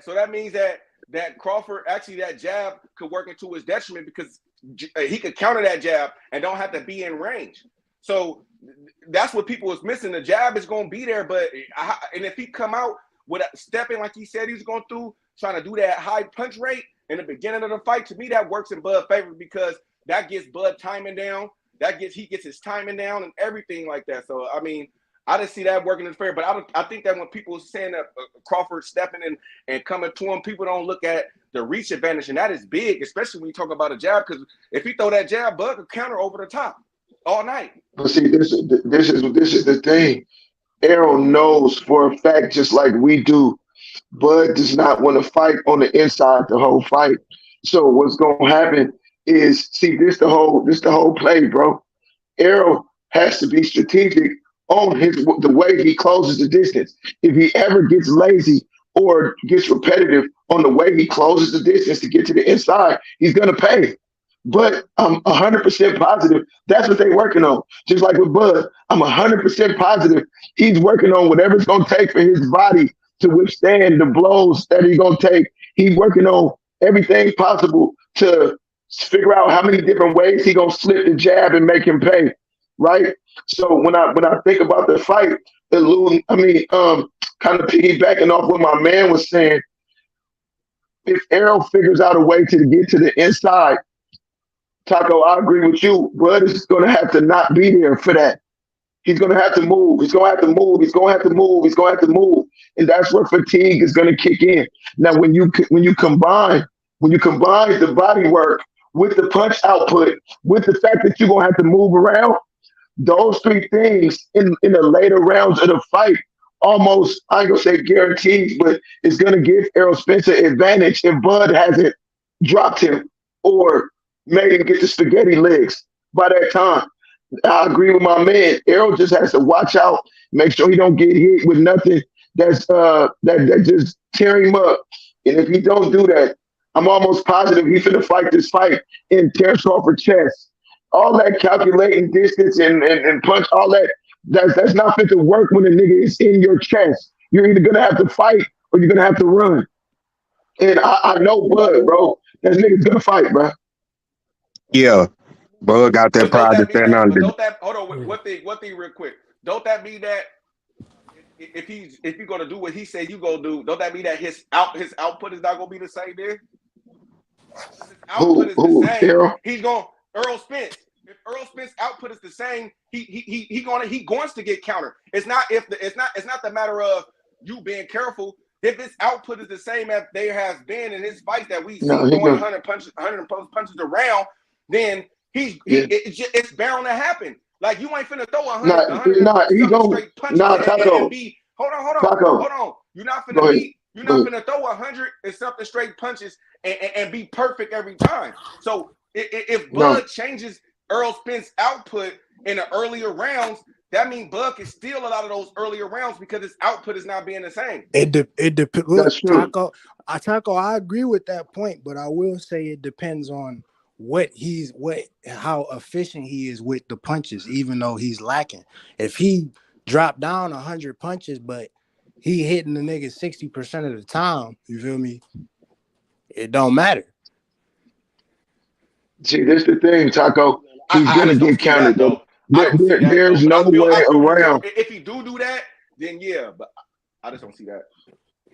that means that Crawford actually that jab could work into his detriment because he could counter that jab and don't have to be in range. So that's what people is missing. The jab is going to be there, and if he come out with stepping like he said he's going through, trying to do that high punch rate in the beginning of the fight, to me that works in Bud's favor because that gets Bud timing down. He gets his timing down and everything like that. So I mean, I didn't see that working in his favor. But I think that when people are saying that Crawford stepping in and coming to him, people don't look at the reach advantage, and that is big, especially when you talk about a jab. Because if he throw that jab, Bud could counter over the top all night. But see, this is the thing. Errol knows for a fact, just like we do, Bud does not want to fight on the inside the whole fight. So what's gonna happen is, see, this the whole play, bro. Errol has to be strategic on the way he closes the distance. If he ever gets lazy or gets repetitive on the way he closes the distance to get to the inside, he's gonna pay. But I'm 100% positive that's what they're working on. Just like with Bud, I'm 100% positive he's working on whatever it's gonna take for his body to withstand the blows that he's gonna take. He's working on everything possible to figure out how many different ways he gonna slip the jab and make him pay. Right. So when I think about the fight, kind of piggybacking off what my man was saying, if Errol figures out a way to get to the inside, Taco, I agree with you. Bud is going to have to not be there for that. He's going to have to move. He's going to have to move. He's going to have to move. He's going to have to move, and that's where fatigue is going to kick in. Now, when you combine the body work with the punch output, with the fact that you're going to have to move around, those three things in the later rounds of the fight almost, I ain't gonna say guaranteed, but it's gonna give Errol Spence an advantage if Bud hasn't dropped him or made him get the spaghetti legs by that time. I agree with my man. Errol just has to watch out, make sure he don't get hit with nothing that's that just tear him up. And if he don't do that, I'm almost positive he's gonna fight this fight in Terence Crawford chest. All that calculating distance and punch, all that's not fit to work when a nigga is in your chest. You're either gonna have to fight or you're gonna have to run. And I know Bud, bro. That nigga's gonna fight, bro. Yeah. Bud got that pride to stand under. Hold on, one thing real quick. Don't that mean that if you're gonna do what he said you gonna do, don't that mean that his output is not gonna be the same there? His output is the same. Errol? He's going Errol Spence. If Errol Spence output is the same, he going to get counter. It's not the matter of you being careful. If his output is the same as there has been in his fights that we see throwing 100 punches around, then it's bound to happen. Like you ain't finna throw 100 straight punches and be hold on. You're not finna throw 100 and something straight punches and be perfect every time. So if Bud changes Errol Spence output in the earlier rounds, that means Bud can steal a lot of those earlier rounds because his output is not being the same. It depends. Taco, I agree with that point, but I will say it depends on how efficient he is with the punches, even though he's lacking. If he dropped down 100 punches, but he hitting the nigga 60% of the time, you feel me? It don't matter. See, that's the thing, Taco. He's gonna get counted though. There's no way around. If he do that, then yeah, but I just don't see that.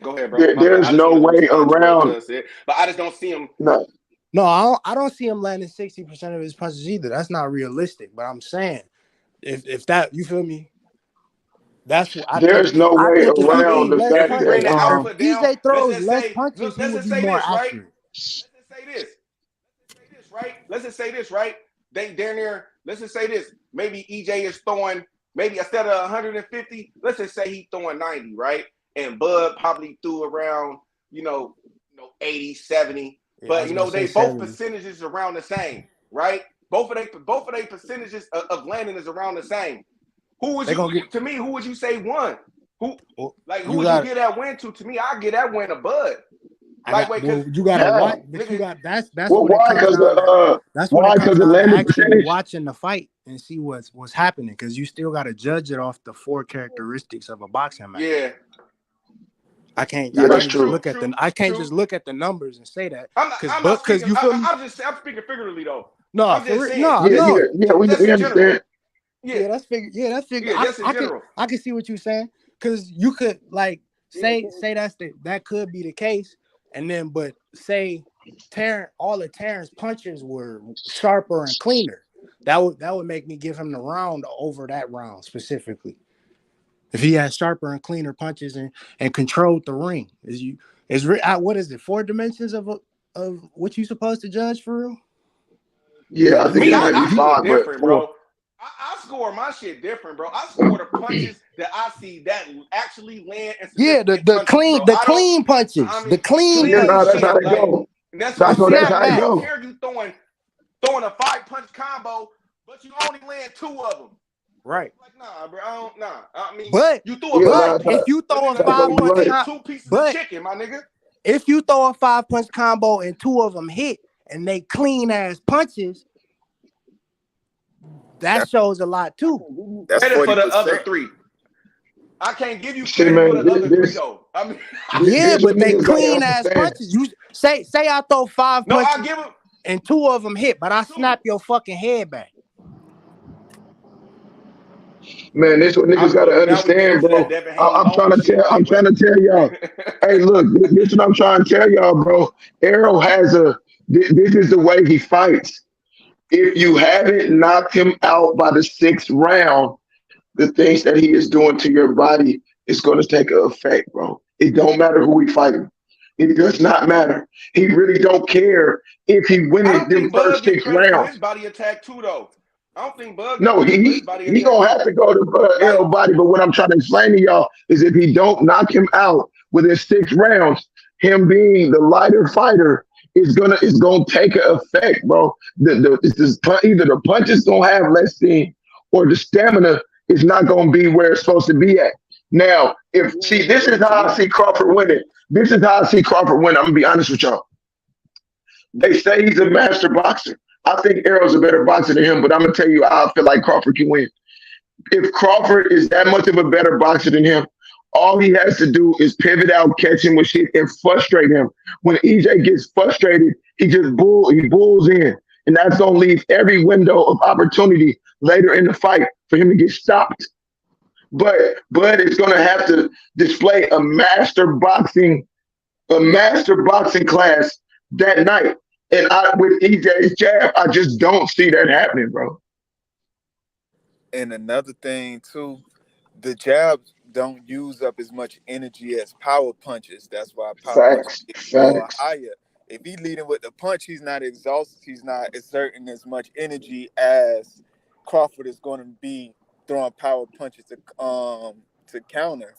Go ahead, bro. There's no way around. But I just don't see him. No, I don't see him landing 60% of his punches either. That's not realistic. But I'm saying, if that, you feel me? That's what I There's no way around the fact that DJ throws less punches, he would be more accurate. Let's just say this, right? They down there. Let's just say this. Maybe EJ is throwing maybe instead of 150, let's just say he throwing 90, right? And Bud probably threw around, 80, 70. Yeah, I But was gonna they say both 70. percentages around the same, right? Both of they percentages of landing is around the same. Who would to me? Who would you say won? Who would you get that win to? To me, I get that win to Bud. You gotta watch, but you got that's well, when it why? comes Because down to that's when it comes the down to landing actually percentage. watching the fight and see what's happening, because you still got to judge it off the 4 characteristics of a boxing match. Yeah. I can't that's just true. look at just look at the numbers and say that. I'm You feel me? I'm speaking figuratively though. No, I'm just saying. We understand. Yeah, that's figure. Yeah, that's figure. Yeah, just in general. I can see what you're saying, because you could say that could be the case, and then but say all of Terrence punches were sharper and cleaner. That would make me give him the round over that round specifically. If he had sharper and cleaner punches and controlled the ring, what is it? 4 dimensions of what you supposed to judge for real? Yeah, I think it might be 5, different, bro. I score my shit different, bro. I score the punches that I see that actually land. Yeah, the clean punches. The clean punches. No, that's how it goes. That's how it goes. Here you throwing a 5-punch combo, but you only land 2 of them. Right. Like, nah, bro. I mean, but you threw a if you throw a 5-punch combo, 2 pieces of chicken, my nigga. If you throw a 5-punch combo and 2 of them hit and they clean ass punches, that shows a lot too. That's for the other 3. I can't give you credit for the other 3 though. I mean, but they clean ass punches. You say I throw 5 punches, I give him, and 2 of them hit, but I snap your fucking head back. Man, this what niggas gotta understand, bro. I'm trying to tell y'all. Hey, look, this is what I'm trying to tell y'all, bro. Errol has this is the way he fights. If you haven't knocked him out by the 6th round, the things that he is doing to your body is going to take an effect, bro. It don't matter who he fighting. It does not matter. He really don't care if he wins them first 6 rounds. His body attack too, though. I don't think Bud. No, he gonna have to go to Errol body. But what I'm trying to explain to y'all is if he don't knock him out within 6 rounds, him being the lighter fighter is gonna take an effect, bro. Either the punch is gonna have less steam, or the stamina is not gonna be where it's supposed to be at. Now, this is how I see Crawford winning. This is how I see Crawford winning. I'm gonna be honest with y'all. They say he's a master boxer. I think Errol's a better boxer than him, but I'm gonna tell you how I feel like Crawford can win. If Crawford is that much of a better boxer than him, all he has to do is pivot out, catch him with shit, and frustrate him. When EJ gets frustrated, he bulls in, and that's gonna leave every window of opportunity later in the fight for him to get stopped. But Bud is gonna have to display a master boxing class that night. And with EJ's jab, I just don't see that happening, bro. And another thing too, the jabs don't use up as much energy as power punches. That's why power punches get more higher. If he's leading with the punch, he's not exhausted. He's not exerting as much energy as Crawford is going to be throwing power punches to counter.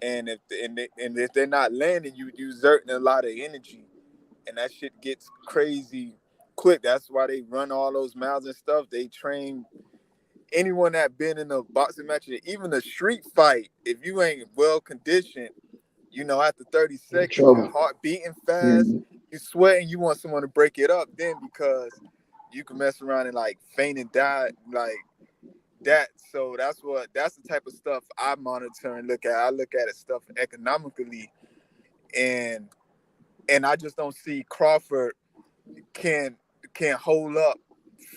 And if they're not landing, you exerting a lot of energy. And that shit gets crazy quick. That's why they run all those miles and stuff. They train anyone that been in a boxing match, even a street fight. If you ain't well conditioned, after 30 seconds, your heart beating fast, you sweating, you want someone to break it up then, because you can mess around and faint and die like that. So that's the type of stuff I monitor and look at. I look at it stuff economically, and I just don't see Crawford can hold up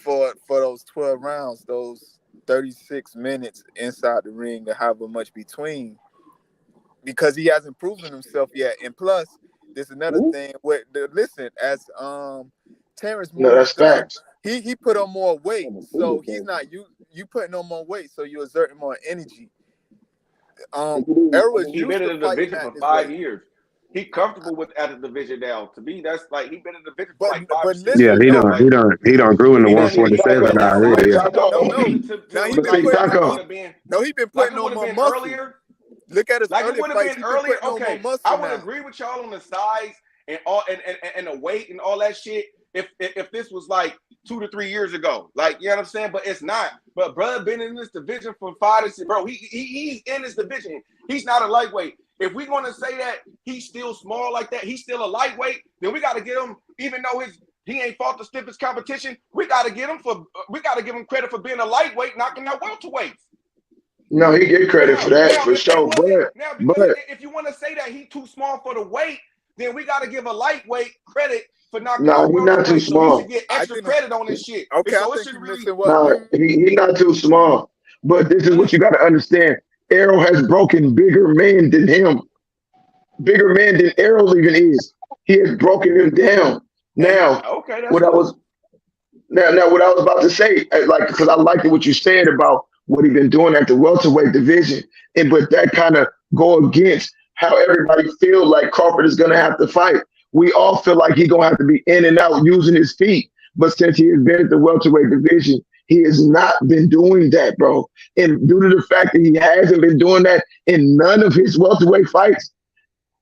for those 12 rounds, those 36 minutes inside the ring, or however much between, because he hasn't proven himself yet. And plus, there's another thing. As Terrence Morrell, he put on more weight, so he's not you putting on more weight, so you're exerting more energy. Errol is used to fighting for 5 years. he comfortable with at the division now. To me, that's like he been in the division for But like 5 or but 6 Yeah, listen years now. though. he done grew in the He doesn't need to get 147 but No, that's already. like Yeah. that's no, like no. to Now he to been like putting like it would on. have been No, he been like putting it would on have more been muscle. earlier. Look at his Like it early would have fights. been He been earlier. putting on more Okay, muscle I would now. agree with y'all on the size and all and the weight and all that shit. If this was like 2 to 3 years ago, like you know what I'm saying, but it's not. But brother been in this division for 5 to 6. Bro, he's in this division. He's not a lightweight. If we're gonna say that he's still small like that, he's still a lightweight, then we got to get him. Even though he ain't fought the stiffest competition, we got to give him credit for being a lightweight, knocking out welterweights. No, he get credit for that for sure. But If you want to say that he's too small for the weight, then we got to give a lightweight credit for knocking no, out he's not too welterweight. So he small. should get extra credit on this shit. Okay, So I it think should you really. missing what. No, he not too small. But this is what you got to understand. Errol has broken bigger men than him. Bigger man than Errol even is. He has broken him down. Now, Okay, that's what I cool. was now what I was about to say, like, because I liked what you said about what he been doing at the welterweight division, and but that kind of go against how everybody feel like Crawford is gonna have to fight. We all feel like he's gonna have to be in and out using his feet, but since he has been at the welterweight division, he has not been doing that, bro. And due to the fact that he hasn't been doing that in none of his welterweight fights,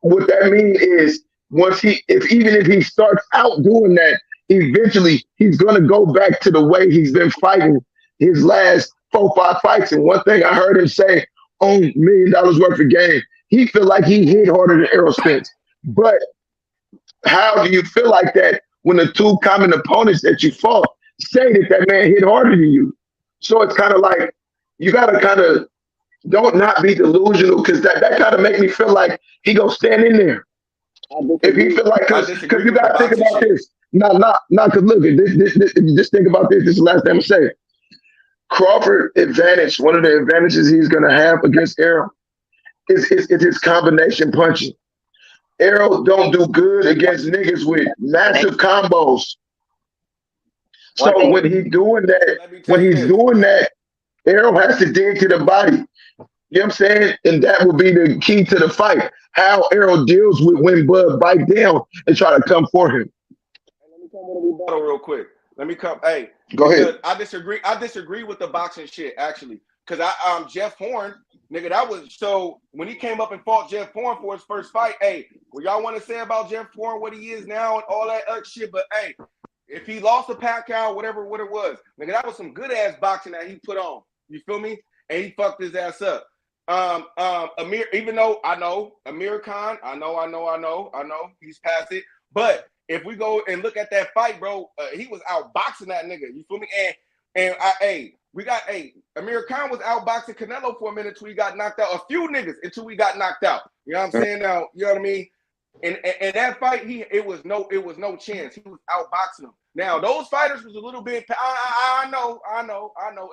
what that means is even if he starts out doing that, eventually he's gonna go back to the way he's been fighting his last 4, 5 fights. And one thing I heard him say on $1 million worth of game, he feel like he hit harder than Errol Spence. But how do you feel like that when the two common opponents that you fought say that man hit harder than you? So it's kind of like you gotta kind of don't not be delusional, because that kind of make me feel like he gonna stand in there. If he feel like, because you gotta think about this. Because look, just think about this. This is the last thing I'm gonna say. Crawford advantage, one of the advantages he's gonna have against Errol is his combination punching. Errol don't do good against niggas with massive combos. So when he's doing that, Errol has to dig to the body. You know what I'm saying? And that will be the key to the fight. How Errol deals with when Bud bite down and try to come for him. Let me come with a rebuttal real quick. Hey, go ahead. I disagree with the boxing shit, actually. Because Jeff Horn, nigga, that was so when he came up and fought Jeff Horn for his first fight. Hey, what y'all want to say about Jeff Horn, what he is now, and all that other shit? But hey, if he lost to Pacquiao, what it was, nigga, that was some good ass boxing that he put on. You feel me? And he fucked his ass up. Amir, even though I know Amir Khan, I know he's past it. But if we go and look at that fight, bro, he was outboxing that nigga. You feel me? Amir Khan was outboxing Canelo for a minute until he got knocked out. A few niggas until we got knocked out. You know what I'm saying? Now, you know what I mean? And that fight, it was no chance. He was outboxing him. Now, those fighters was a little bit. I know.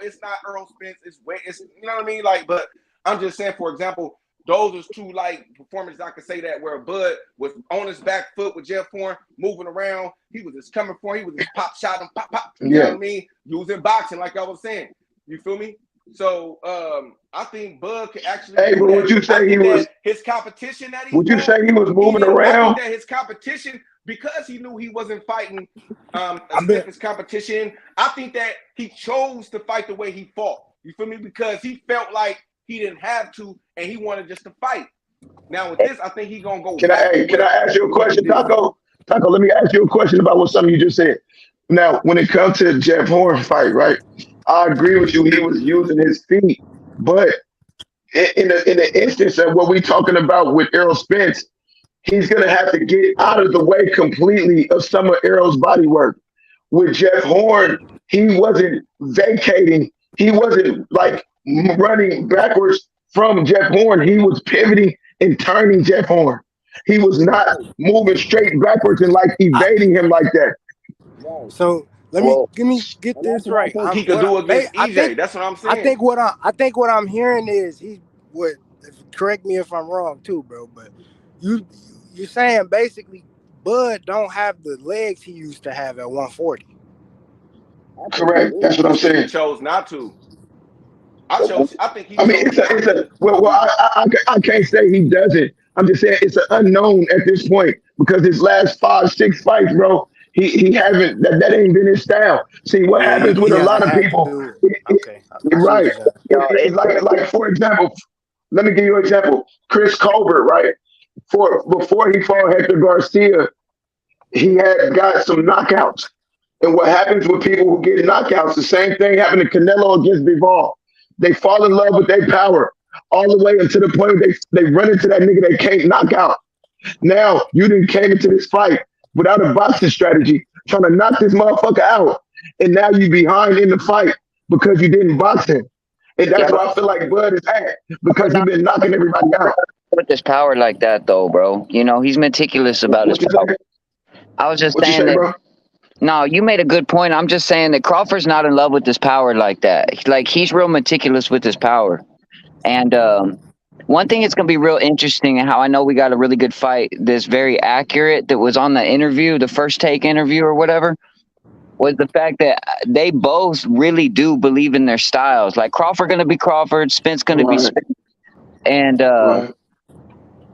It's not Errol Spence. It's you know what I mean? Like, but I'm just saying, for example, those are two like performances I could say that where Bud was on his back foot with Jeff Horn, moving around. He was just coming for him. He was just pop shot him, pop. You know what I mean? Using boxing, like I was saying. You feel me? So I think Bud could actually. Hey, but would you say he was his competition that he? Would you say he was moving around? I think that his competition, because he knew he wasn't fighting his competition. I think that he chose to fight the way he fought. You feel me? Because he felt like he didn't have to, and he wanted just to fight. Now with this, I think he's gonna go. Can I ask you a question, Taco? Taco, let me ask you a question about what something you just said. Now, when it comes to the Jeff Horn fight, right? I agree with you. He was using his feet, but in the instance of what we're talking about with Errol Spence, he's gonna have to get out of the way completely of some of Errol's body work. With Jeff Horn, he wasn't vacating. He wasn't like running backwards from Jeff Horn. He was pivoting and turning Jeff Horn. He was not moving straight backwards and like evading him like that. So let me get this right. He could do against EJ. That's what I'm saying. I think what I'm hearing is correct me if I'm wrong too, bro. But you're saying basically Bud don't have the legs he used to have at 140. Correct. That's what I'm saying. He chose not to. I think he. I mean, I can't say he doesn't, I'm just saying it's an unknown at this point because his last 5, 6 fights, bro, he haven't that ain't been his style. See what Yeah, happens he with a lot hasn't of had to people. do it. Okay, I see what Right. you're saying. Yo, It's like for example, let me give you an example. Chris Colbert, right? Before he fought Hector Garcia, he had got some knockouts. And what happens with people who get knockouts, the same thing happened to Canelo against Bivol. They fall in love with their power all the way until the point they run into that nigga they can't knock out. Now, you didn't came into this fight without a boxing strategy, trying to knock this motherfucker out. And now you behind in the fight because you didn't box him. And Yeah, that's but where I feel like Bud is at we're because he's not been knocking everybody out. with his power like that, though, bro. You know, he's meticulous about his What you power. say? I was just What you saying say, that. bro? No, you made a good point. I'm just saying that Crawford's not in love with his power like that. Like, he's real meticulous with his power. And one thing that's going to be real interesting, and how I know we got a really good fight that's very accurate that was on the interview, the first take interview or whatever, was the fact that they both really do believe in their styles. Like, Crawford going to be Crawford, Spence going to be Right, Spence. And, right.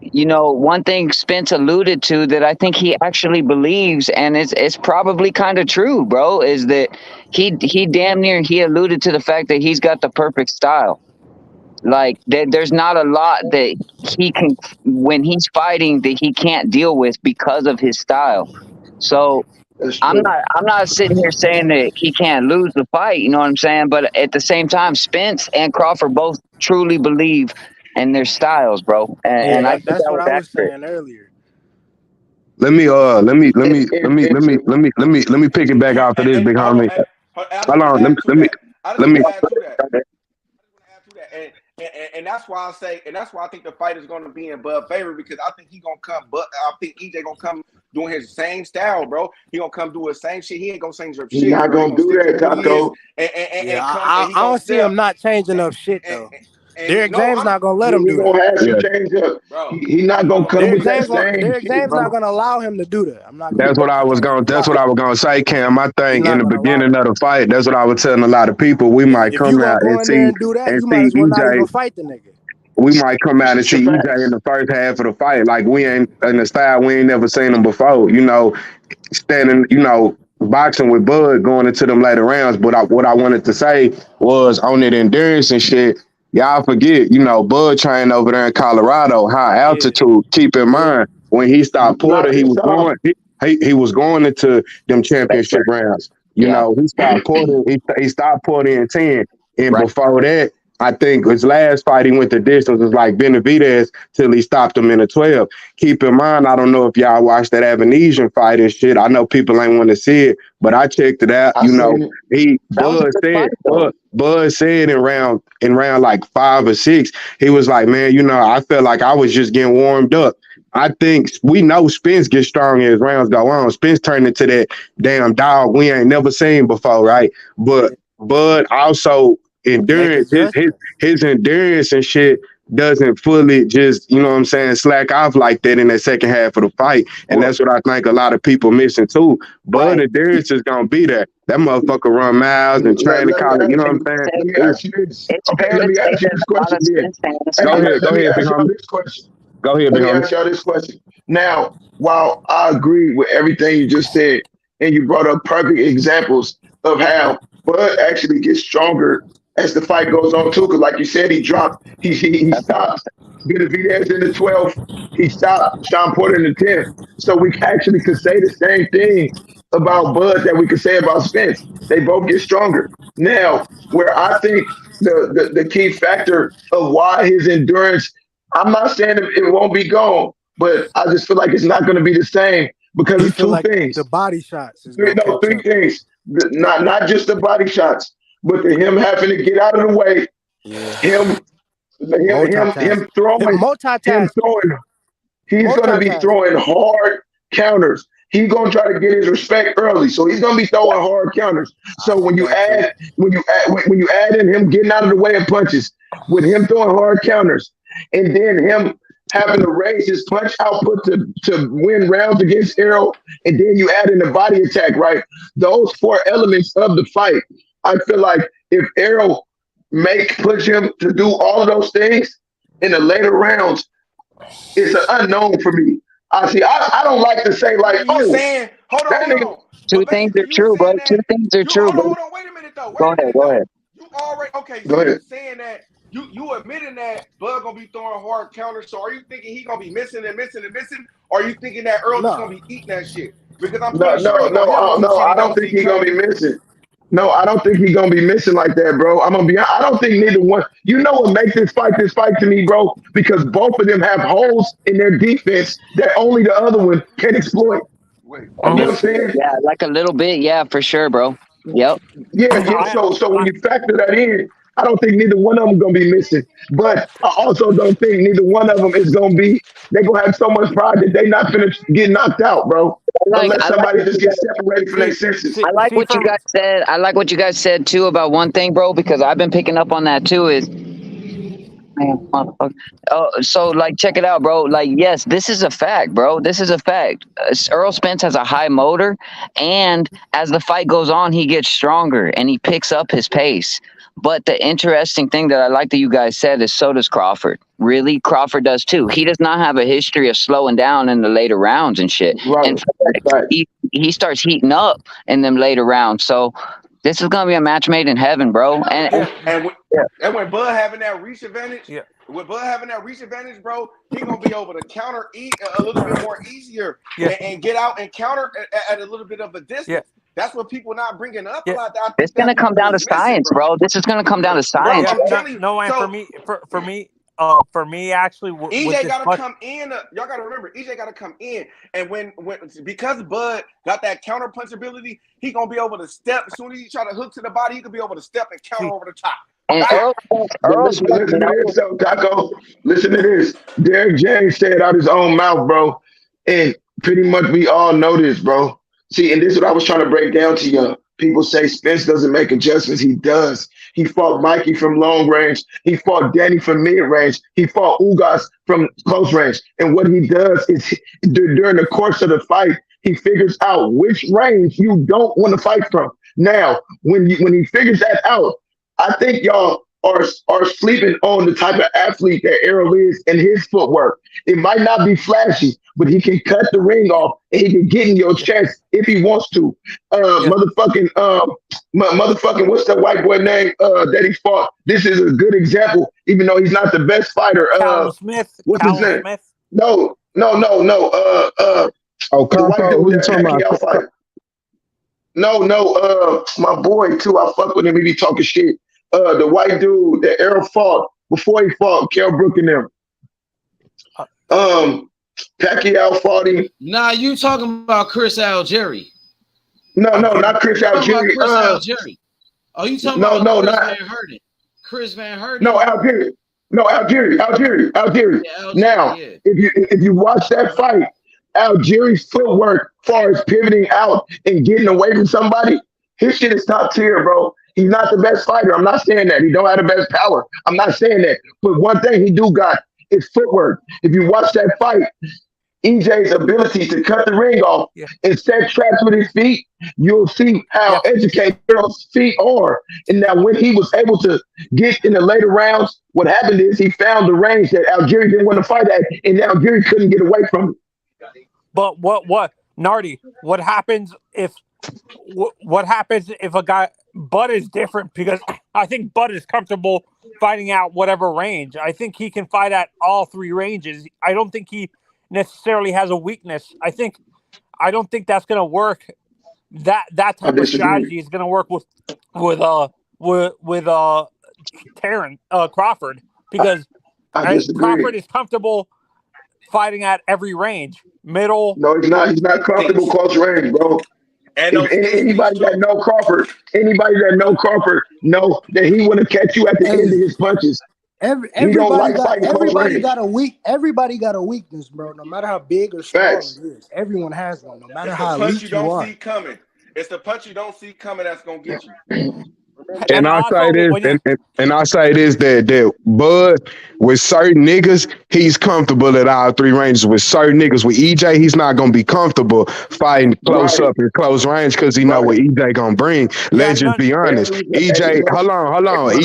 you know, one thing Spence alluded to that I think he actually believes, and it's probably kind of true, bro, is that he damn near, he alluded to the fact that he's got the perfect style. Like, there's not a lot that he can, when he's fighting, that he can't deal with because of his style. So That's I'm true. not sitting here saying that he can't lose the fight, you know what I'm saying? But at the same time, Spence and Crawford both truly believe in their styles, bro. And I Yeah, think that's that what was I was accurate. saying earlier. Let me And pick it back after this, big Hold on, homie. I just Hold want to on, add to that. I just let want me to add to that. And that's why I say, and that's why I think the fight is going to be in Bud favor because I think he's gonna come, but I think EJ gonna come doing his same style, bro. He gonna come do his same shit. He ain't gonna change up he's shit, not bro. He gonna gonna do stick to that, who he is Taco. Yeah, and come and he I gonna don't see him sell. not changing up shit And, though. and Derek no, James I'm not gonna let him He do gonna that. have some yeah. change up. bro. He not gonna come Derek with that James, same shit, Not bro. gonna allow him to do that. I'm not gonna That's lie. what I was gonna say, Cam. I He's think in not the gonna allow beginning that. of the fight, that's what I was telling a lot of people. We might If you come gonna out go in there and do that, and you might see as well not EJ. even fight the nigga. We might come out and see EJ in Facts. the first half of the fight. Like we ain't in the style we ain't never seen him before. You know, standing, boxing with Bud going into them later rounds. But what I wanted to say was on that endurance and shit. Y'all forget, Bud trained over there in Colorado, high Yeah, altitude. Keep in yeah. mind when he stopped Porter, Knocked he his was off. going. He was going into them championship rounds. Yeah, He stopped Porter. He stopped Porter in 10, and right. before that, I think his last fight he went the distance was like Benavidez till he stopped him in a 12. Keep in mind, I don't know if y'all watched that Avanesian fight and shit. I know people ain't want to see it, but I checked it out. I seen it. That was a good fight, though. Bud said in round like 5 or 6, he was like, man, I felt like I was just getting warmed up. I think we know Spence gets strong as rounds go on. Spence turned into that damn dog we ain't never seen before, right? But Yeah. Bud also Make endurance, adjustments. his endurance and shit doesn't fully just, slack off like that in that second half of the fight. And Well, that's what I think a lot of people missing too. Bud Right. endurance is gonna be there. That motherfucker run miles and train to let me college, you know what ask I'm you. saying? Let me It's, ask you this. it's Okay, fair let to me say ask you that this a lot question of then. Spence fans Hey, Go don't. ahead, let me big ask y'all homie. this question. Go ahead, Let big me homie. ask y'all this question. Now, while I agree with everything you just said, and you brought up perfect examples of how Bud actually gets stronger as the fight goes on too, because like you said, he stopped Benavidez in the 12th, he stopped Sean Porter in the 10th. So we actually could say the same thing about Bud that we could say about Spence. They both get stronger. Now, where I think the key factor of why his endurance, I'm not saying it won't be gone, but I just feel like it's not going to be the same because He of feel two like the things. body shots is Three, gonna no, catch three up. things. Not just the body shots, but him having to get out of the way, Yeah. him Multitask. him Multitasking. throwing. He's going to be Multitasking. throwing hard counters. He's going to try to get his respect early, so he's going to be throwing hard counters. I So see that too. when you add in him getting out of the way of punches, with him throwing hard counters, and then him having to raise his punch output to win rounds against Errol, and then you add in the body attack, right? Those four elements of the fight, I feel like if Errol push him to do all of those things in the later rounds, It's an unknown for me. I don't like to say like, You oh, saying, hold that on. nigga. Two But things are basically, you true, bro. saying Two that things are you true, bro. hold on. Wait a minute though. Go ahead. Go ahead. You already okay. Go So you ahead. saying that you admitting that Bud gonna be throwing hard counters. So are you thinking he gonna be missing and missing and missing? Or are you thinking that Earl just Nah. gonna be eating that shit? Because I'm No, pretty sure no, he gonna hit with some no. shit he I don't don't think see he's gonna coming. be missing. No, I don't think he's gonna be missing like that, bro. I'm gonna be. I don't think neither one. You know what makes this fight to me, bro? Because both of them have holes in their defense that only the other one can exploit. Wait, You know Yeah, what I'm saying? yeah, like a little bit. Yeah, for sure, bro. Yep. Yeah. So when you factor that in, I don't think neither one of them gonna be missing. But I also don't think neither one of them is gonna be. They gonna have so much pride that they not gonna get knocked out, bro. Unless I like somebody what just you gets guys, separated from their senses. I like what you guys said. I like what you guys said too about one thing, bro, because I've been picking up on that too. Is man, motherfucker. Oh, so like, check it out, bro. Like, yes, this is a fact, bro. This is a fact. Earl Spence has a high motor, and as the fight goes on, he gets stronger and he picks up his pace. But the interesting thing that I like that you guys said is so does Crawford. Really, Crawford does too. He does not have a history of slowing down in the later rounds and shit. Right. In fact, he starts heating up in them later rounds. So this is gonna be a match made in heaven, bro. And when Bud having that reach advantage, bro, he gonna be able to counter eat a little bit more easier and get out and counter at a little bit of a distance. That's what people not bringing up a lot. It's gonna come down to science, bro. This is gonna come down to science. Bro, I'm telling you. No, and So, for me, actually, EJ got to come in. Y'all got to remember, EJ got to come in, and when because Bud got that counter punch ability, he gonna be able to step as soon as he try to hook to the body. He could be able to step and counter over the top. And Listen to this, though, Taco. Listen to this. Derek James said out his own mouth, bro, and pretty much we all know this, bro. See, and this is what I was trying to break down to you. People say Spence doesn't make adjustments. He does. He fought Mikey from long range. He fought Danny from mid range. He fought Ugas from close range. And what he does is during the course of the fight, he figures out which range you don't want to fight from. Now, when he figures that out, I think y'all are sleeping on the type of athlete that Errol is and his footwork. It might not be flashy, but he can cut the ring off and he can get in your chest if he wants to. Motherfucking, what's the white boy name that he fought? This is a good example, even though he's not the best fighter. Callum Smith. What's his name? Smith. No. Oh, the white dude what you that talking Pacquiao about? fight. No, my boy too. I fuck with him. He be talking shit. The white dude that Errol fought before he fought Kell Brook and them. Pacquiao fought him. Nah, you talking about Chris Algieri? No, not Chris Algieri. Chris Algieri. Oh, you talking about Chris Van Herden? Chris Van Herden? No, Algieri. No, Algieri. Yeah, Now, yeah. if you watch that fight, Algieri's footwork, as far as pivoting out and getting away from somebody, his shit is top tier, bro. He's not the best fighter. I'm not saying that. He don't have the best power. I'm not saying that. But one thing he do got is footwork. If you watch that fight, EJ's ability to cut the ring off and set traps with his feet, you'll see how educated Errol's feet are. And now when he was able to get in the later rounds, what happened is he found the range that Algieri didn't want to fight at, and Algieri couldn't get away from it. But what Nardi? What happens if a guy Bud is different? Because I think Bud is comfortable fighting out whatever range. I think he can fight at all three ranges. I don't think he necessarily has a weakness. I don't think that's going to work. That type of strategy is going to work with Terence Crawford, because Crawford is comfortable fighting at every range. Middle. No, he's not. He's not comfortable close range, bro. And anybody that know Crawford know that he want to catch you at the end of his punches. Everybody got a weakness, bro. No matter how big or small it is, everyone has one. No matter how elite you are. It's the punch you don't see coming that's gonna get you. And I say also, this, when you, and I say this that Bud with certain niggas, he's comfortable at all three ranges. With certain niggas, with EJ, he's not gonna be comfortable fighting close Right, up and close range because he know right. what EJ gonna bring. yeah, Let's just no, be honest. Hey, EJ, bro. hold Hey, on. bro,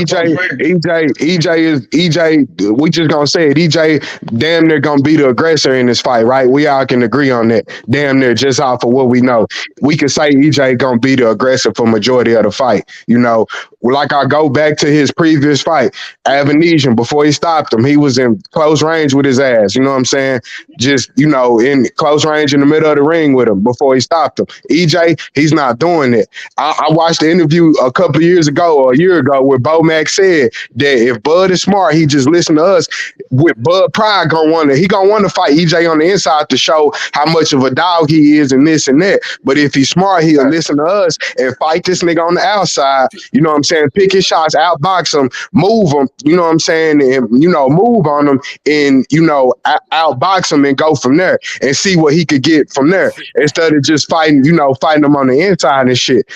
EJ is EJ. We just gonna say it. EJ damn near gonna be the aggressor in this fight, right? We all can agree on that. Damn near just off of what we know. We can say EJ gonna be the aggressor for majority of the fight. You know, like I go back to his previous fight, Avanesian, before he stopped him, he was in close range with his ass. You know what I'm saying? Just, you know, in close range in the middle of the ring with him before he stopped him. EJ, he's not doing it. I watched the interview a couple of years ago or a year ago where Bo Mack said that if Bud is smart, he just listen to us. With Bud Pride gonna want to fight EJ on the inside to show how much of a dog he is and this and that. But if he's smart, he'll listen to us and fight this nigga on the outside. You know what I'm saying? Pick his shots, outbox him, move him. You know what I'm saying? And move on him and outbox him and go from there and see what he could get from there instead of just fighting him on the inside and shit.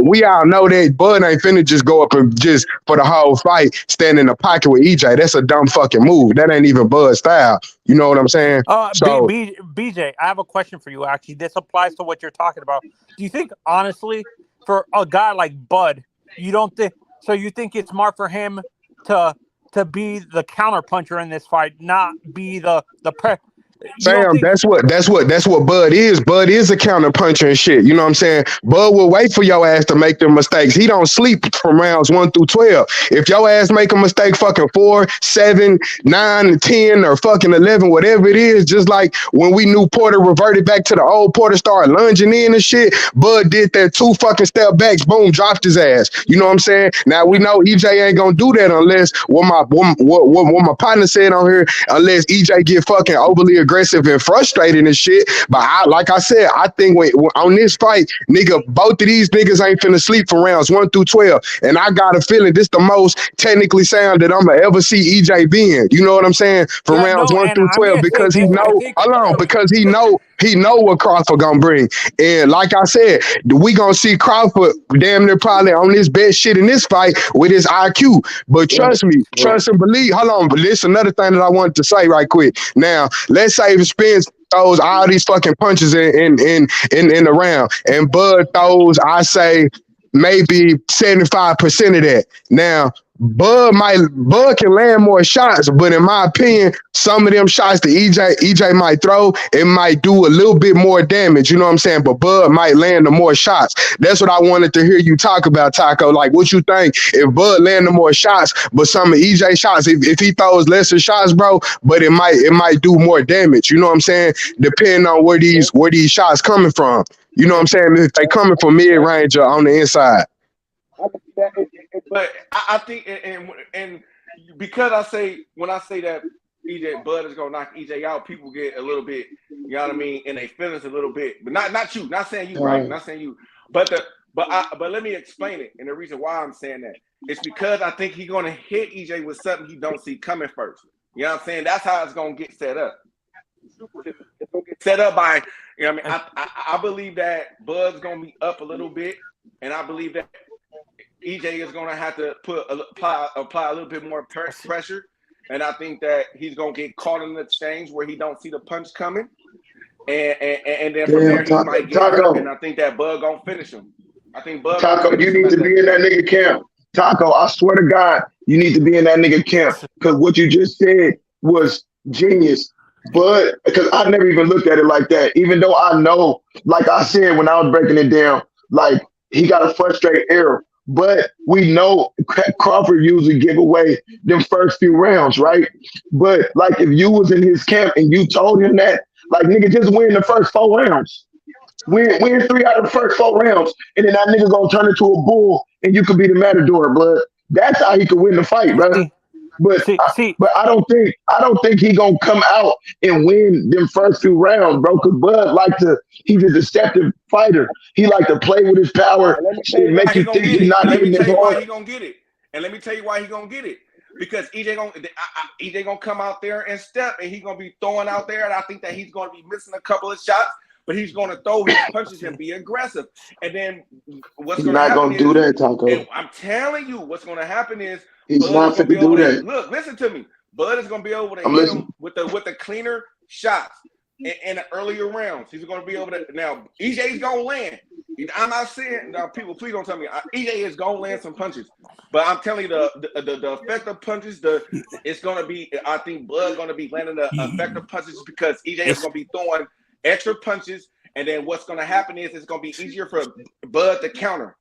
We all know that Bud ain't finna just go up and just for the whole fight stand in the pocket with EJ. That's a dumb fucking move. That ain't even Bud's style. You know what I'm saying? So BJ, I have a question for you. Actually, this applies to what you're talking about. Do you think, honestly, for a guy like Bud, you don't think? So you think it's smart for him to be the counter puncher in this fight, not be the pre? Fam, that's what Bud is. Bud is a counter puncher and shit. You know what I'm saying? Bud will wait for your ass to make them mistakes. He don't sleep from rounds 1 through 12. If your ass make a mistake fucking 4, 7, 9, 10, or fucking 11, whatever it is, just like when we knew Porter reverted back to the old Porter, started lunging in and shit, Bud did that 2 fucking step backs, boom, dropped his ass. You know what I'm saying? Now we know EJ ain't gonna do that unless what my partner said on here, unless EJ get fucking overly aggressive and frustrated and shit. But like I said, I think when on this fight, nigga, both of these niggas ain't finna sleep for rounds 1 through 12. And I got a feeling this the most technically sound that I'm gonna ever see EJ being. You know what I'm saying? For rounds 1 through 12, because he know, because he know what Crawford gonna bring. And like I said, we gonna see Crawford damn near probably on this best shit in this fight with his IQ. But trust me, trust and believe. Hold on, but listen, another thing that I wanted to say right quick. Now, let's say if Spence throws all these fucking punches in the round, and Bud throws, I say, maybe 75% of that. Now, Bud can land more shots, but in my opinion, some of them shots that EJ might throw, it might do a little bit more damage. You know what I'm saying? But Bud might land the more shots. That's what I wanted to hear you talk about, Taco. Like, what you think if Bud land the more shots, but some of EJ shots, if he throws lesser shots, bro, but it might do more damage. You know what I'm saying? Depending on where these shots coming from. You know what I'm saying? If they coming from mid range or on the inside. But I think, and because when I say that Bud is gonna knock EJ out, people get a little bit, you know what I mean, and they feelings a little bit. But not you, not saying you, right? Not saying you. But let me explain it. And the reason why I'm saying that is because I think he's gonna hit EJ with something he don't see coming first. You know what I'm saying? That's how it's gonna get set up. It's gonna get set up by, you know what I mean? I believe that Bud's gonna be up a little bit, and I believe that EJ is going to have to apply a little bit more pressure, and I think that he's going to get caught in the exchange where he don't see the punch coming, and then from there he might get hurt, and I think that Bud going to finish him. I think Bud. Taco, you need to be in that nigga camp. Taco, I swear to God, you need to be in that nigga camp because what you just said was genius. But because I never even looked at it like that, even though I know, like I said when I was breaking it down, like he got to frustrate Errol. But we know Crawford usually give away them first few rounds, right? But like if you was in his camp and you told him that, like nigga, just win the first 4 rounds. Win 3 out of the first 4 rounds, and then that nigga gonna turn into a bull and you could be the matador, blood. That's how he could win the fight, brother. But I don't think he gonna come out and win them first 2 rounds, bro. Cause Bud he's a deceptive fighter. He like to play with his power, make you think he's not getting it hard. He gonna get it, and let me tell you why he gonna get it. Because EJ gonna come out there and step, and he's gonna be throwing out there, and I think that he's gonna be missing a couple of shots. but he's going to throw his punches and be aggressive. And then what's He's going to not happen gonna do that, Taco. and I'm telling you, what's going to happen is He's Bud not is going fit to to be able do to that. look. Listen to me. Bud is going to be able to I'm hit listening. him with the cleaner shots in the earlier rounds. He's going to be able to. Now EJ's going to land. I'm not saying now. People, please don't tell me EJ is going to land some punches. But I'm telling you, the effective punches, it's gonna be. I think Bud gonna be landing the effective punches because EJ is gonna be throwing extra punches, and then what's gonna happen is it's gonna be easier for Bud to counter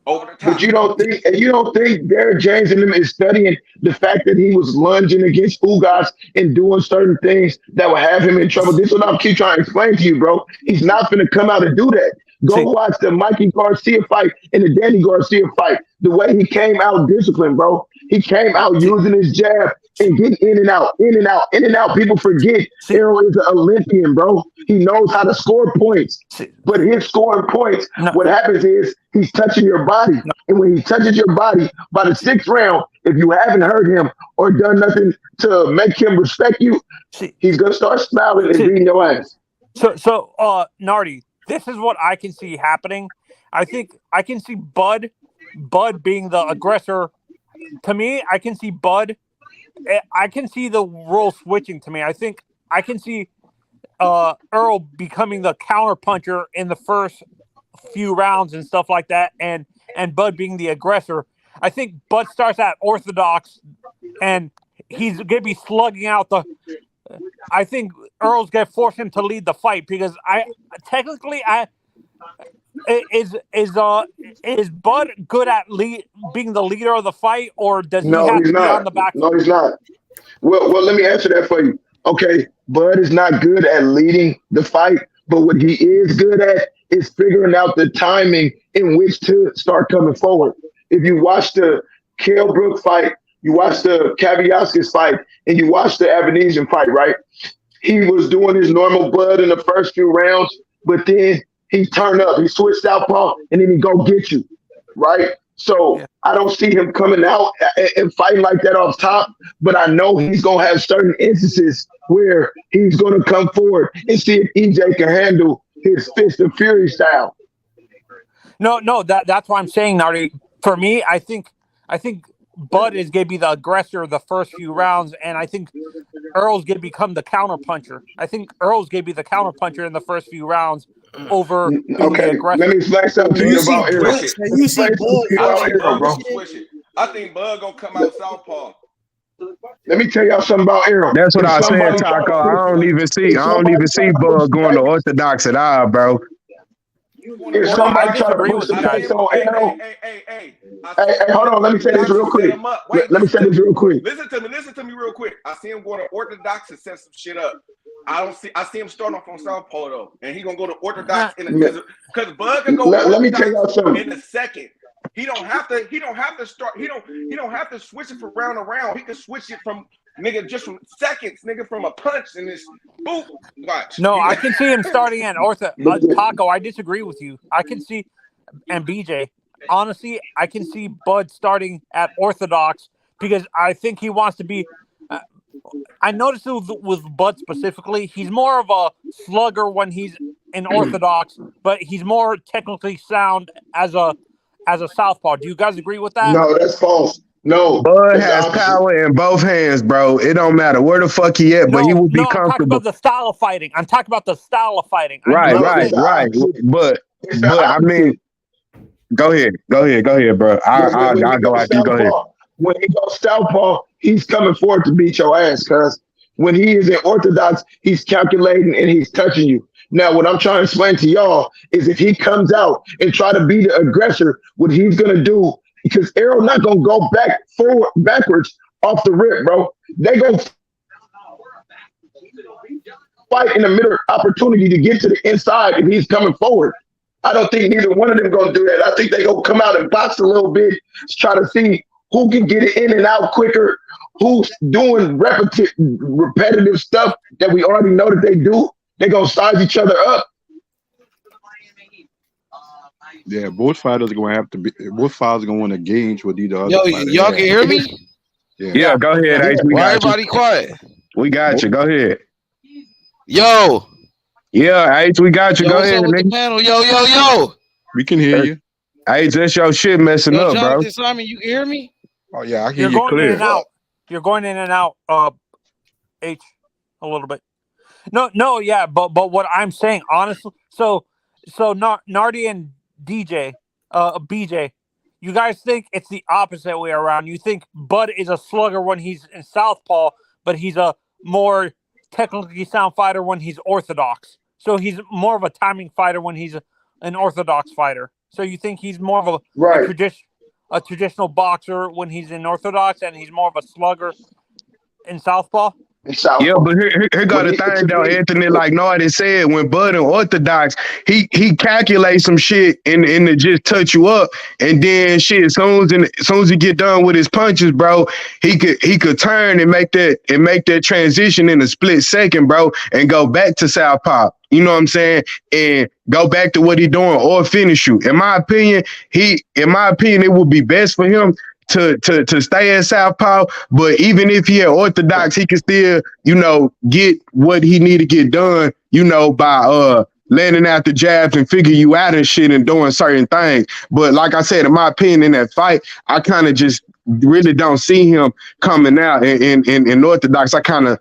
over the top. But you don't think Derrick James and him is studying the fact that he was lunging against Ugas and doing certain things that would have him in trouble. This is what I keep trying to explain to you, bro. He's not going to come out and do that. Go watch the Mikey Garcia fight and the Danny Garcia fight. The way he came out disciplined, bro. He came out using his jab and getting in and out, in and out, in and out. People forget Errol is an Olympian, bro. He knows how to score points. But his scoring points, what happens is he's touching your body. And when he touches your body, by the 6th round, if you haven't hurt him or done nothing to make him respect you, he's going to start smiling and beating your ass. So, Nardi, this is what I can see happening. I think I can see Bud being the aggressor. To me, I can see Bud. I can see the role switching to me. I think I can see Errol becoming the counter puncher in the first few rounds and stuff like that, and Bud being the aggressor. I think Bud starts at orthodox, and he's going to be slugging out the. I think Errol's going to force him to lead the fight because is Bud good at being the leader of the fight, or does he have to be on the back? No, he's not. Well, let me answer that for you. Okay, Bud is not good at leading the fight, but what he is good at is figuring out the timing in which to start coming forward. If you watch the Kell Brook fight, you watch the Kaviaskis fight, and you watch the Evanesian fight, right? He was doing his normal Bud in the first few rounds, but then he turned up, he switched southpaw, and then he go get you, right? So I don't see him coming out and fighting like that off top, but I know he's going to have certain instances where he's going to come forward and see if EJ can handle his Fist of Fury style. No, that's what I'm saying, Nardi. For me, I think Bud is going to be the aggressor the first few rounds, and I think Earl's going to become the counter puncher. I think Earl's going to be the counter puncher in the first few rounds over being the aggressor. Let me explain something to you about Errol. You see Bud, I think Bud gonna come out southpaw. Let me tell y'all something about Errol. That's what I said, Taco. I don't even see Bud going to orthodox at all, bro. If somebody try to push the face on Errol, hey, hold on. Let me say this real quick. Listen to me real quick. I see him going to orthodox and set some shit up. I see him starting off on southpaw though, and he gonna go to orthodox because Bud can go. Let me tell y'all something. In the second, he don't have to start. He don't have to switch it from round to round. He can switch it from just from seconds, from a punch and this boop. Watch. No, I can see him starting at Taco. I disagree with you. I can see, and BJ, honestly, I can see Bud starting at orthodox because I think he wants to be. I noticed with Bud specifically, he's more of a slugger when he's in orthodox, but he's more technically sound as a southpaw. Do you guys agree with that? No, that's false. No, Bud has power in both hands, bro. It don't matter where the fuck he at, but he will be comfortable. I'm talking about the style of fighting. Right. But I mean, go ahead, bro. I'll go after you. Go ahead. When he goes southpaw, he's coming forward to beat your ass, cuz when he is in orthodox, he's calculating and he's touching you. Now, what I'm trying to explain to y'all is if he comes out and try to be the aggressor, what he's gonna do, because Errol not gonna go backwards off the rip, bro. They gonna fight in the middle opportunity to get to the inside if he's coming forward. I don't think neither one of them gonna do that. I think they gonna come out and box a little bit, try to see who can get it in and out quicker, who's doing repetitive stuff that we already know that they do. They're going to size each other up. Yeah, both fighters are going to want to gauge with either other. Yo, y'all can hear me? Yeah, go ahead, Ace. Why everybody quiet? We got you. Go ahead. Yo, Yeah, H, we got you. Yo, Go what's ahead, up with the nigga. panel? Yo. We can hear you. H, that's your shit messing Yo, up, bro. Jonathan Simon, you can hear me? Oh yeah, I hear You're you going in clear. and out. You're going in and out. H, a little bit. No, yeah, but what I'm saying, honestly, so Nardi and DJ, BJ, you guys think it's the opposite way around. You think Bud is a slugger when he's in southpaw, but he's a more technically sound fighter when he's orthodox. So he's more of a timing fighter when he's an orthodox fighter. So you think he's more of a traditional boxer when he's in orthodox, and he's more of a slugger in southpaw? Yeah, but here got the thing though, Anthony. Like Nardi said, when Bud and Orthodox, he calculates some shit and to just touch you up, and then shit. As soon as he get done with his punches, bro, he could turn and make that transition in a split second, bro, and go back to southpaw. You know what I'm saying? And go back to what he doing or finish you. In my opinion, it would be best for him to stay at southpaw, but even if he had orthodox, he can still, get what he need to get done, by landing out the jabs and figure you out and shit and doing certain things. But like I said, in my opinion, in that fight, I kind of just really don't see him coming out in orthodox. I kind of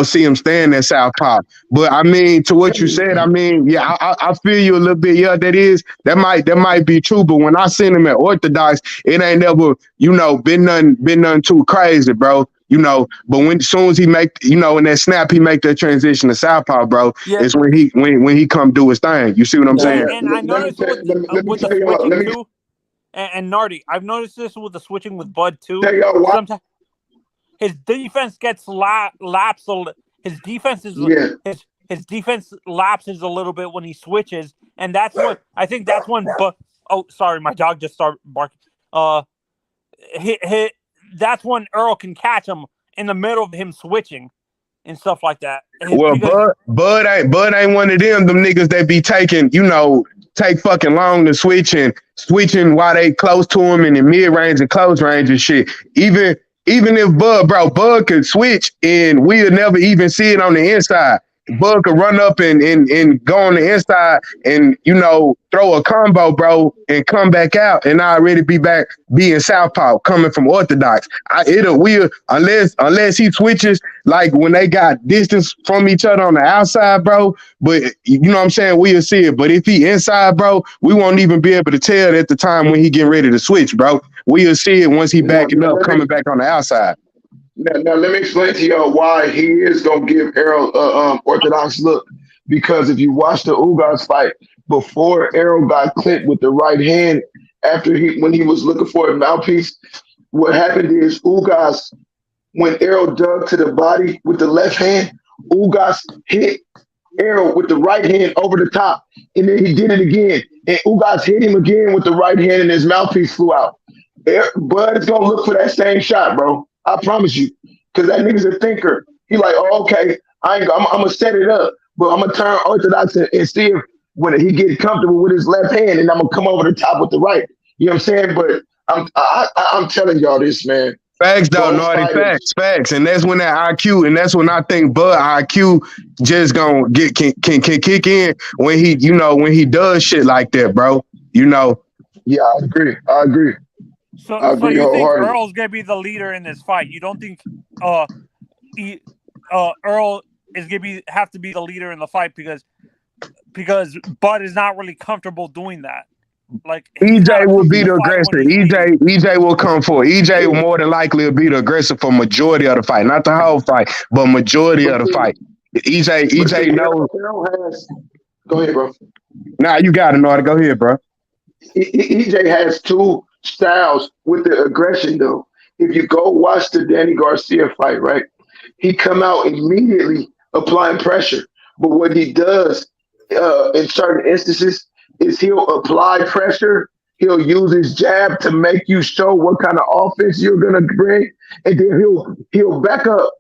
see him staying at southpaw. But I mean, to what you said, I mean, yeah, I feel you a little bit. Yeah, that might be true. But when I seen him at orthodox, it ain't never, been nothing too crazy, bro. But when as soon as he make, in that snap, he make that transition to southpaw, bro. Yeah. It's when he come do his thing. You see what I'm saying? And I noticed with the switching too, and Nardi, I've noticed this with the switching with Bud too. Sometimes his defense gets lapsed. His defense is his defense lapses a little bit when he switches, and that's what I think. That's when. Oh, sorry, my dog just started barking. That's when Errol can catch him in the middle of him switching and stuff like that. Well, Bud ain't one of them niggas that be taking, take fucking long to switching while they close to him in the mid range and close range and shit. Even if Bud could switch and we'll never even see it on the inside. Bud could run up and go on the inside and, throw a combo, bro, and come back out and already be back being southpaw coming from orthodox. Unless he switches like when they got distance from each other on the outside, bro. But you know what I'm saying? We'll see it. But if he inside, bro, we won't even be able to tell at the time when he getting ready to switch, bro. We'll see it once he backing up, coming back on the outside. Now let me explain to y'all why he is gonna give Errol orthodox look. Because if you watch the Ugas fight, before Errol got clipped with the right hand, when he was looking for a mouthpiece, what happened is Ugas, when Errol dug to the body with the left hand, Ugas hit Errol with the right hand over the top, and then he did it again, and Ugas hit him again with the right hand, and his mouthpiece flew out. Bud is gonna look for that same shot, bro. I promise you, because that nigga's a thinker. He like, oh, okay, I'm gonna set it up, but I'm gonna turn orthodox and see if when he gets comfortable with his left hand, and I'm gonna come over the top with the right. You know what I'm saying? But I'm telling y'all this, man. Facts, though, Nardi. Facts, and that's when that IQ, and that's when I think Bud IQ just gonna can kick in when he does shit like that, bro. Yeah, I agree. So you think Earl's gonna be the leader in this fight? You don't think Errol is gonna have to be the leader in the fight because Bud is not really comfortable doing that. Like EJ will be the aggressor. EJ will come forward. EJ will more than likely be the aggressor for majority of the fight, not the whole fight, but majority of the fight. EJ knows. Go ahead, bro. Nah, you got it, Nardi. Go ahead, bro. EJ has two styles with the aggression, though. If you go watch the Danny Garcia fight, right, he come out immediately applying pressure. But what he does in certain instances is he'll apply pressure. He'll use his jab to make you show what kind of offense you're gonna bring, and then he'll back up.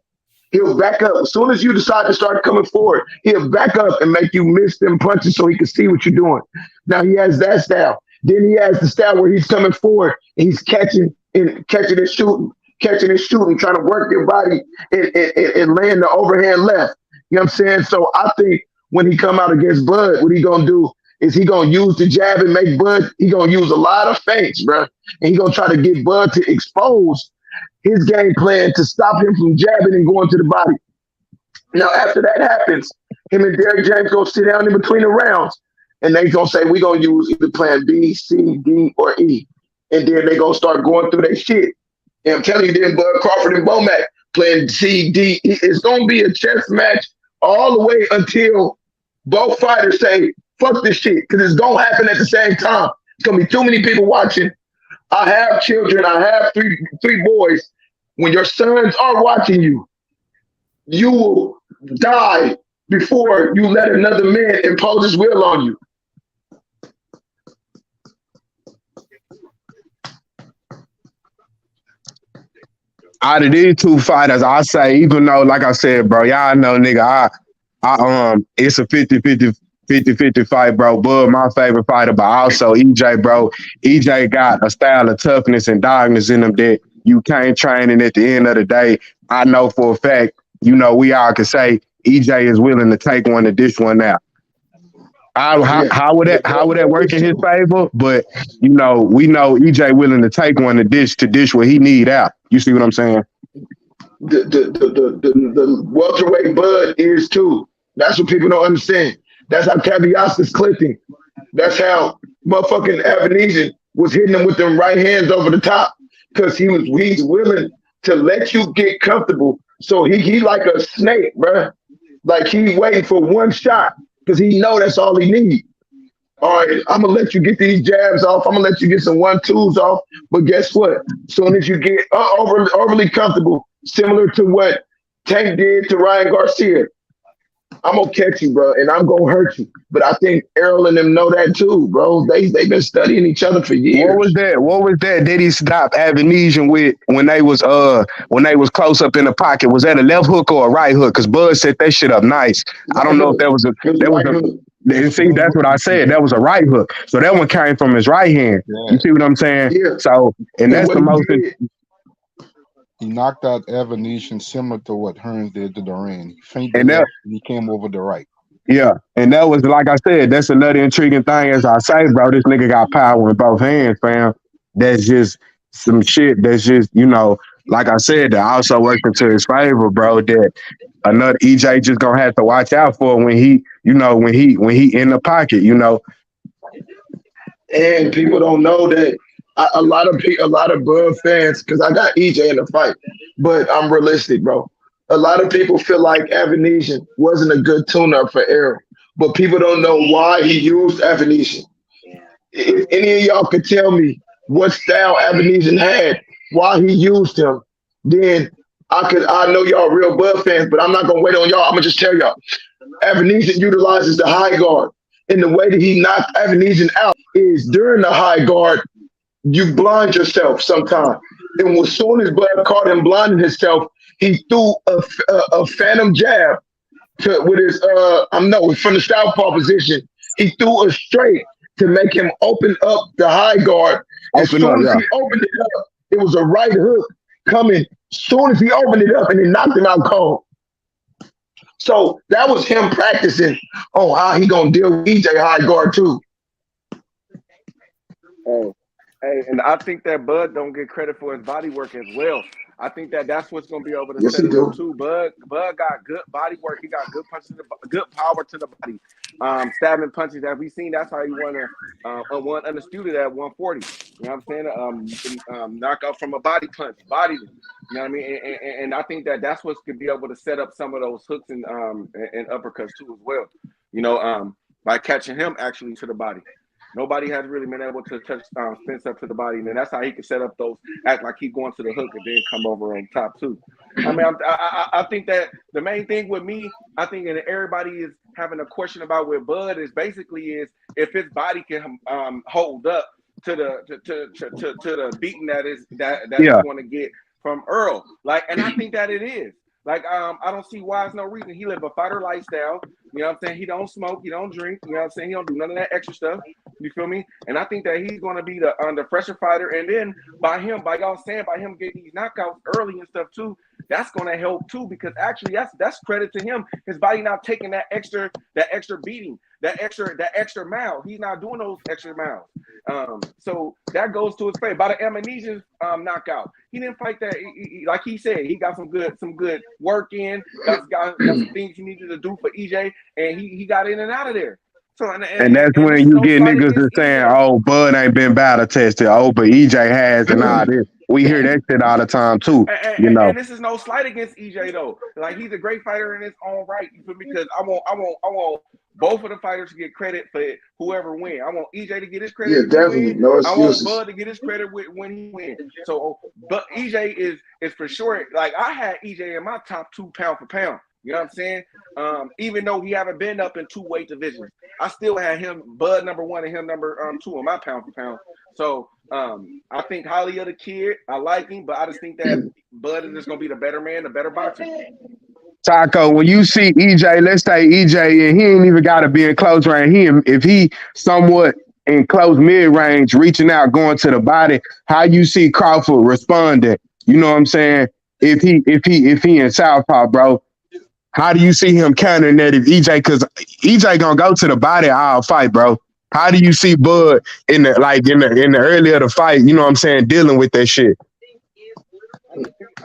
He'll back up. As soon as you decide to start coming forward, he'll back up and make you miss them punches so he can see what you're doing. Now he has that style. Then he has the style where he's coming forward and he's catching and shooting, trying to work your body and land the overhand left. You know what I'm saying? So I think when he come out against Bud, what he gonna do is he gonna use the jab and make Bud. He gonna use a lot of feints, bro, and he gonna try to get Bud to expose his game plan to stop him from jabbing and going to the body. Now, after that happens, him and Derrick James gonna sit down in between the rounds, and they gonna say we gonna use either plan B, C, D, or E, and then they gonna start going through their shit. And I'm telling you, then Bud Crawford and Bomac playing C, D, E. It's gonna be a chess match all the way until both fighters say fuck this shit, because it's gonna happen at the same time. It's gonna be too many people watching. I have children. I have three boys. When your sons are watching you, you will die before you let another man impose his will on you. Out of these two fighters, I say, even though, like I said, bro, y'all know, nigga, it's a 50-50 fight, bro. Bud, my favorite fighter, but also EJ, bro. EJ got a style of toughness and dogness in him that you can't train, and at the end of the day, I know for a fact, you know, we all can say EJ is willing to take one to dish one out. How would that work in his favor? But you know, we know EJ willing to take one to dish what he need out. You see what I'm saying? The welterweight Bud is too. That's what people don't understand. That's how Caviasca's clicking. That's how motherfucking Benavidez was hitting him with them right hands over the top, because he's willing to let you get comfortable. So he like a snake, bro. Like he waiting for one shot because he know that's all he need. All right, I'm gonna let you get these jabs off. I'm gonna let you get some 1-2s off. But guess what? As soon as you get overly comfortable, similar to what Tank did to Ryan Garcia, I'm gonna catch you, bro, and I'm gonna hurt you. But I think Errol and them know that too, bro. They've been studying each other for years. What was that? Did he stop Benavidez with when they was close up in the pocket? Was that a left hook or a right hook? Because Bud set that shit up nice. I don't know if that was a see, that's what I said. That was a right hook. So that one came from his right hand. Yeah. You see what I'm saying? Yeah. So and that's the most. He knocked out Benavidez similar to what Hearns did to Duran. He fainted and he came over the right. Yeah, and that was, like I said, that's another intriguing thing. As I say, bro, this nigga got power in both hands, fam. That's just some shit that's just, you know, like I said, that also working to his favor, bro, that another EJ just gonna have to watch out for when he, you know, when he in the pocket, you know. And people don't know that a lot of Bud fans, because I got EJ in the fight, but I'm realistic, bro. A lot of people feel like Benavidez wasn't a good tune-up for Errol, but people don't know why he used Benavidez. If any of y'all could tell me what style Benavidez had, why he used him, then I know y'all real Bud fans, but I'm not gonna wait on y'all. I'm gonna just tell y'all. Benavidez utilizes the high guard, and the way that he knocked Benavidez out is during the high guard, you blind yourself sometimes. And as soon as Bud caught him blinding himself, he threw a phantom jab with his from the southpaw position. He threw a straight to make him open up the high guard. As soon as he opened it up, it was a right hook coming. As soon as he opened it up, and it knocked him out cold. So that was him practicing on how he gonna deal with EJ high guard too. Hey, and I think that Bud don't get credit for his body work as well. I think that's what's going to be over the set too. Bud got good body work. He got good punches, good power to the body. Stabbing punches that we've seen. That's how he won undisputed at 140. You know what I'm saying? Knockout from a body punch, body. You know what I mean? And I think that's what's going to be able to set up some of those hooks and uppercuts too as well. You know, by catching him actually to the body. Nobody has really been able to touch Spence up to the body, and then that's how he can set up those, act like he's going to the hook and then come over on top too. I mean, I think that the main thing with me, I think that everybody is having a question about where Bud is basically is if his body can hold up to the beating that he's going to get from Errol. Like, and I think that it is. Like, I don't see why there's no reason. He live a fighter lifestyle. You know what I'm saying? He don't smoke. He don't drink. You know what I'm saying? He don't do none of that extra stuff. You feel me? And I think that he's going to be the fresher fighter. And then by him getting these knockouts early and stuff too, that's going to help too, because actually that's credit to him. His body not taking that extra beating, that extra mile. He's not doing those extra miles. So that goes to his favor. By the Amnesia's knockout, he didn't fight that. Like he said, he got some good work in. Got some things he needed to do for EJ, and he got in and out of there. So and that's when you get niggas that saying, "Oh, Bud ain't been battle tested. Oh, but EJ has," and all this. We hear that shit all the time too. And this is no slight against EJ though. Like, he's a great fighter in his own right. You feel me? Because I want both of the fighters to get credit for whoever win. I want EJ to get his credit. Yeah, definitely. No excuses. I want Bud to get his credit when he wins. So, but EJ is for sure. Like, I had EJ in my top 2 pound for pound. You know what I'm saying? Even though he haven't been up in 2 weight divisions, I still had him, Bud number 1 and him number 2 in my pound for pound. So I think highly of the kid. I like him, but I just think that Bud is just gonna be the better man, the better boxer. Taco, when you see EJ, let's say EJ, and he ain't even got to be in close range. If he somewhat in close mid range, reaching out, going to the body, how you see Crawford responding? You know what I'm saying? If he in southpaw, bro. How do you see him countering that if EJ, because EJ gonna go to the body all fight, bro? How do you see Bud in the early of the fight, you know what I'm saying, dealing with that shit?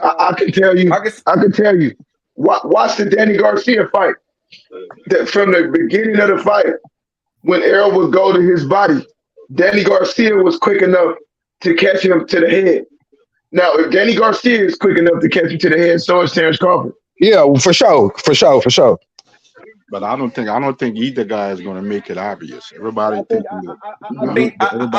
I can tell you. Watch the Danny Garcia fight. From the beginning of the fight, when Errol would go to his body, Danny Garcia was quick enough to catch him to the head. Now, if Danny Garcia is quick enough to catch him to the head, so is Terence Crawford. Yeah, for sure. But I don't think either guy is going to make it obvious. Everybody I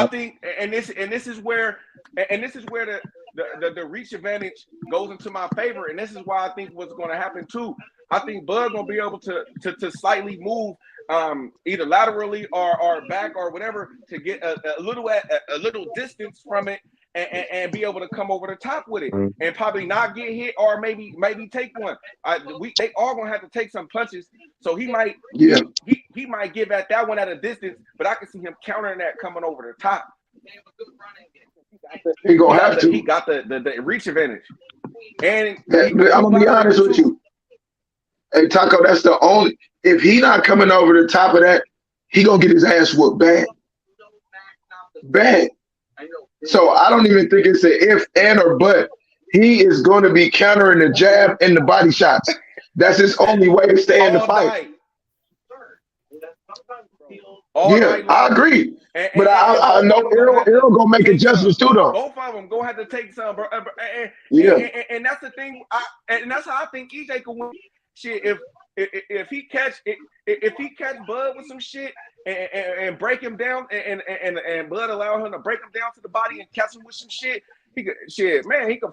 think, and this is where the reach advantage goes into my favor, and this is why I think what's going to happen too. I think Bud gonna be able to slightly move either laterally or back or whatever to get a little distance from it. And be able to come over the top with it, and probably not get hit, or maybe take one. They all gonna have to take some punches, so he might he might give at that one at a distance, but I can see him countering that coming over the top. He gonna have to. He got the reach advantage, and I'm gonna be honest with you. Hey Taco, that's the only. If he not coming over the top of that, he gonna get his ass whooped bad. So I don't even think it's an if, and, or but. He is going to be countering the jab and the body shots. That's his only way to stay in the fight. I agree. But I know Errol gonna make adjustments too, though. Both of them gonna have to take some, bro. And that's the thing. And that's how I think EJ can win. Shit, if he catch Bud with some shit and break him down, and Bud allow him to break him down to the body and catch him with some shit, he could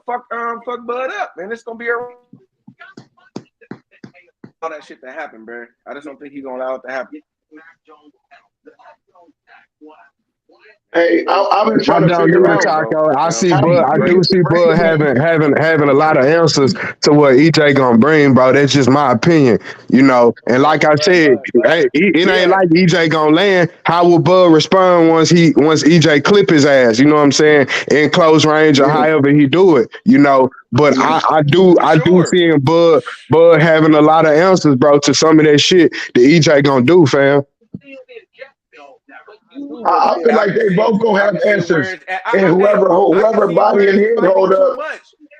fuck Bud up, and it's gonna be all that shit to happen, bro. I just don't think he's gonna allow it to happen. Hey, I've been trying to figure out. I do see Bud having a lot of answers to what EJ gonna bring, bro. That's just my opinion, you know. And like I said, it ain't like EJ gonna land. How will Bud respond once EJ clip his ass? You know what I'm saying? In close range or however he do it, you know. But I do see him Bud having a lot of answers, bro, to some of that shit that EJ gonna do, fam. I feel like they both gonna have answers, and whoever body and head hold up.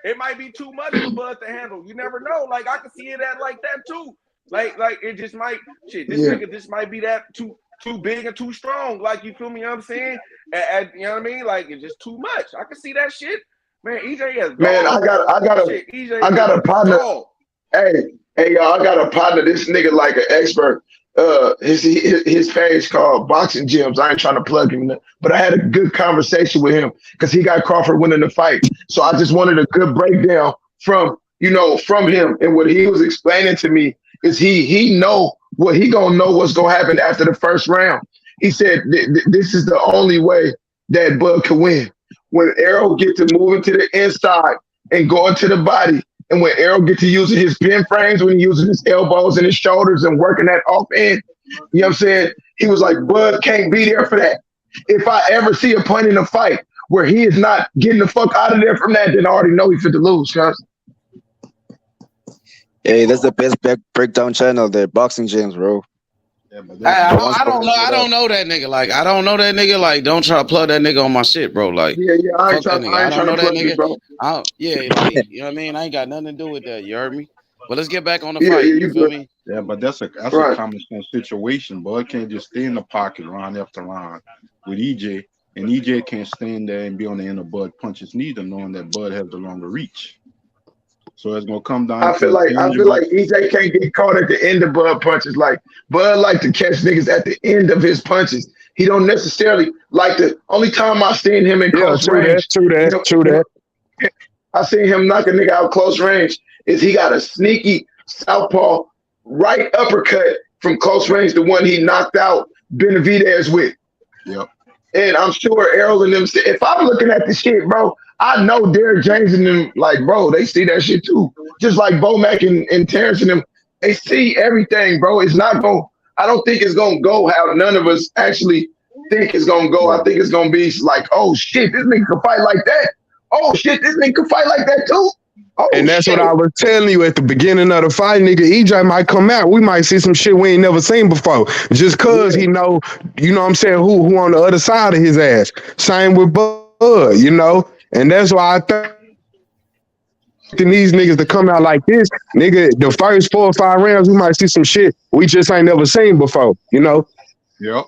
It might be too much for Bud to handle. You never know. Like, I can see it at like that too. Like it just might. Shit, this nigga just might be that too big and too strong. Like, you feel me? You know what I'm saying? You know what I mean? Like, it's just too much. I can see that shit. Man, EJ has. Man, I got a partner. Hey, y'all, I got a partner. This nigga like an expert. His page called Boxing Gyms. I ain't trying to plug him, but I had a good conversation with him because he got Crawford winning the fight. So I just wanted a good breakdown from him, and what he was explaining to me is he know what he gonna know what's gonna happen after the first round. He said this is the only way that Bud can win. When Errol get to moving to the inside and going to the body. And when Errol get to using his pin frames, when he uses his elbows and his shoulders and working that off end, you know what I'm saying? He was like, Bud can't be there for that. If I ever see a point in a fight where he is not getting the fuck out of there from that, then I already know he's fit to lose, cuz. Hey, that's the best breakdown channel, the Boxing Gyms, bro. Yeah, but I, that's I The don't ones I for don't know. I don't know that nigga. Like I don't know that nigga. Like don't try to plug that nigga on my shit, bro. Like Yeah, I ain't fuck that trying. nigga. I I ain't don't trying to know that plug you, nigga. bro. Yeah, like you know what I mean. I ain't got nothing to do with that. You heard me? But let's get back on the Yeah, fight. You you feel good. me? yeah, but that's a Right. common sense situation. Bud can't just stay in the pocket round after round with EJ, and EJ can't stand there and be on the end of Bud punches neither, knowing that Bud has the longer reach. So it's gonna come down I feel to like tangible. EJ can't get caught at the end of Bud punches. Like Bud like to catch niggas at the end of his punches. He don't necessarily like the only time I seen him in Yeah, close range. true that. I seen him knock a nigga out close range. Is he got a sneaky southpaw right uppercut from close range, the one he knocked out Benavidez with. Yep. And I'm sure Errol and them. If I'm looking at the shit, bro, I know Derrick James and them, like, bro, they see that shit too. Just like Bomac and Terrence and them, they see everything, bro. It's not going. I don't think it's gonna go how none of us actually think it's gonna go. I think it's gonna be like, oh shit, this nigga can fight like that. Oh shit, this nigga can fight like that too. Oh And that's what shit. I was telling you at the beginning of the fight, nigga. EJ might come out. We might see some shit we ain't never seen before. Just cause Yeah. he know, you know what I'm saying, who on the other side of his ass. Same with Bud, you know? And that's why I think these niggas to come out like this, nigga, the first 4 or 5 rounds, we might see some shit we just ain't never seen before, you know? Yep.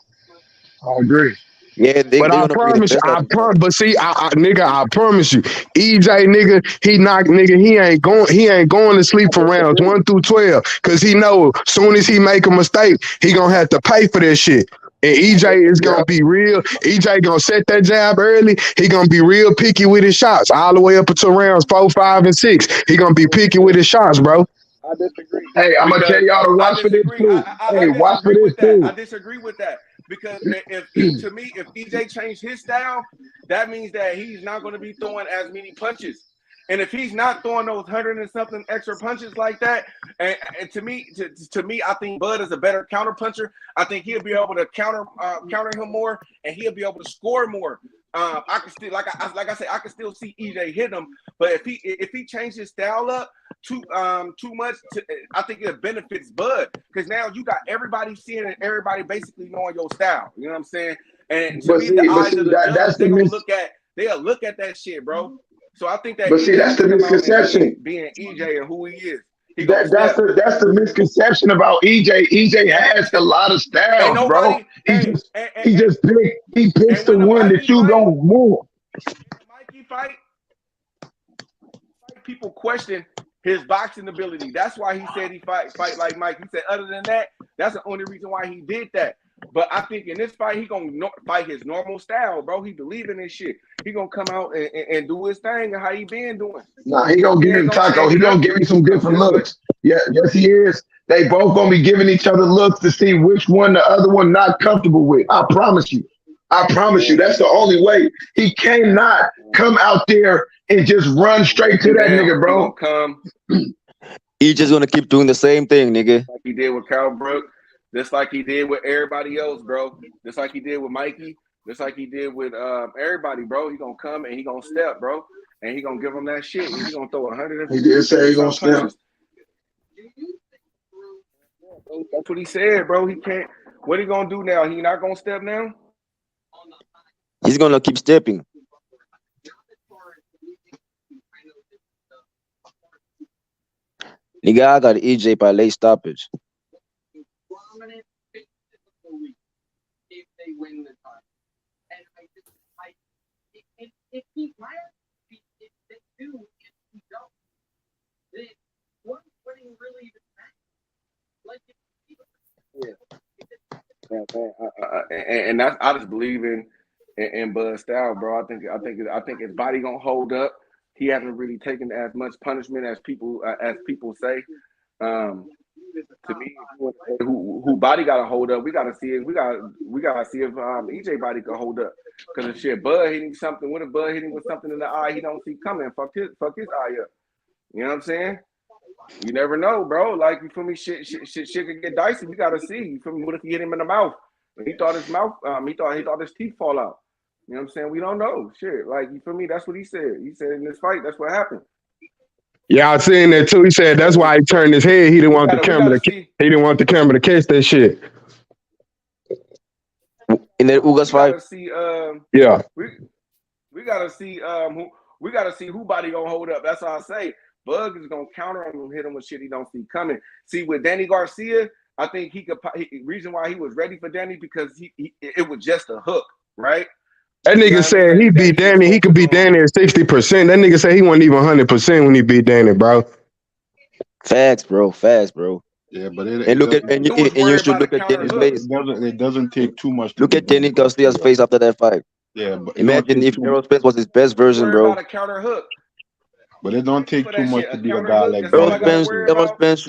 I agree. Yeah, they're But I gonna bring the promise you, best out of each other. but see, nigga, I promise you, EJ, nigga, he ain't going to sleep from rounds 1 through 12, cause he know soon as he make a mistake, he gonna have to pay for that shit. And EJ is Yeah. gonna be real. EJ gonna set that jab early. He gonna be real picky with his shots, all the way up until rounds 4, 5, and 6. He gonna be picky with his shots, bro. I disagree Hey, I'm gonna tell because y'all to I watch for this disagree. too. I Hey, watch for disagree this with that. I too. disagree with that because to me, if EJ changed his style, that means that he's not going to be throwing as many punches. And if he's not throwing those 100 and something extra punches like that, and to me, I think Bud is a better counter puncher. I think he'll be able to counter him more, and he'll be able to score more. I can still, like I said, I can still see EJ hit him, but if he changed his style up too much, I think it benefits Bud because now you got everybody seeing and everybody basically knowing your style. You know what I'm saying? And to me, the eyes of the judge, they'll look at that shit, bro. So I think that But see, EJ that's the can come out misconception. and being EJ and who he is. He gonna That's step. the misconception about EJ. EJ has a lot of Ain't styles, bro. nobody. Hey, He picks and the when the one that Mikey you fight, don't want. people question his boxing ability. That's why he said he fight like Mike. He said other than that, that's the only reason why he did that. But I think in this fight, he gonna fight his normal style, bro. He believe in this shit. He gonna come out and do his thing and how he been doing. Nah, he gonna He give ain't him gonna Taco. change He gonna nothing. give me some different Guess what? looks. Yeah, yes, he is. They both gonna be giving each other looks to see which one the other one not comfortable with. I promise you. I promise you. That's the only way. He cannot come out there and just run straight to that nigga, He bro. gonna come He's just gonna keep doing the same thing, nigga. like he did with Carl Brook, just like he did with everybody else, bro. Just like he did with Mikey, just like he did with everybody, bro. He gonna come and he gonna step, bro, and he gonna give him that shit. And he gonna throw 150. He did say he gonna step. punches. That's what he said, bro. He can't. What he gonna do now? He not gonna step now? He's gonna keep stepping. Nigga, I got EJ by late stoppage. And that's I just believe in Bud's style, bro. I think his body gonna hold up. He hasn't really taken as much punishment as people say. To me, who body got to hold up? We got to see it. We got to see if EJ body can hold up. Because if shit, Bud hitting something, what if Bud hitting with something in the eye he don't see coming? Fuck his eye up. You know what I'm saying? You never know, bro. Like, you feel me? Shit could get dicey. You got to see. You feel me? What if he hit him in the mouth? He thought his mouth. He thought his teeth fall out. You know what I'm saying? We don't know. Shit. Like, you feel me? That's what he said. He said in this fight, that's what happened. Yeah, I seen that too. He said that's why he turned his head. He didn't want the We camera gotta to. see. He didn't want the camera to catch that shit. In the Ugas We fight. gotta see. Yeah. We gotta see. We gotta see who body gonna hold up. That's all I say. Bug is gonna counter him and hit him with shit he don't see coming. See, with Danny Garcia, I think he could. Reason why he was ready for Danny because it was just a hook, right? That You know nigga what I'm said saying? he beat Danny was Danny. He could focused beat on. Danny at 60%. That nigga said he wasn't even 100% when he beat Danny, bro. Facts, bro. Facts, bro. Yeah, but And look at He was and you worried should about a look at counter Danny's hook. face. it doesn't take too much to Look beat at Danny Danny Garcia's Garcia. face after that fight. Yeah, but it don't Imagine take if too. Errol Spence was his best He version, worried bro. about a counter hook. But it don't take For too that much shit, to a beat a counter guy hook. like That's all Errol I Danny gotta Spence, worry Garcia. Errol about. Spence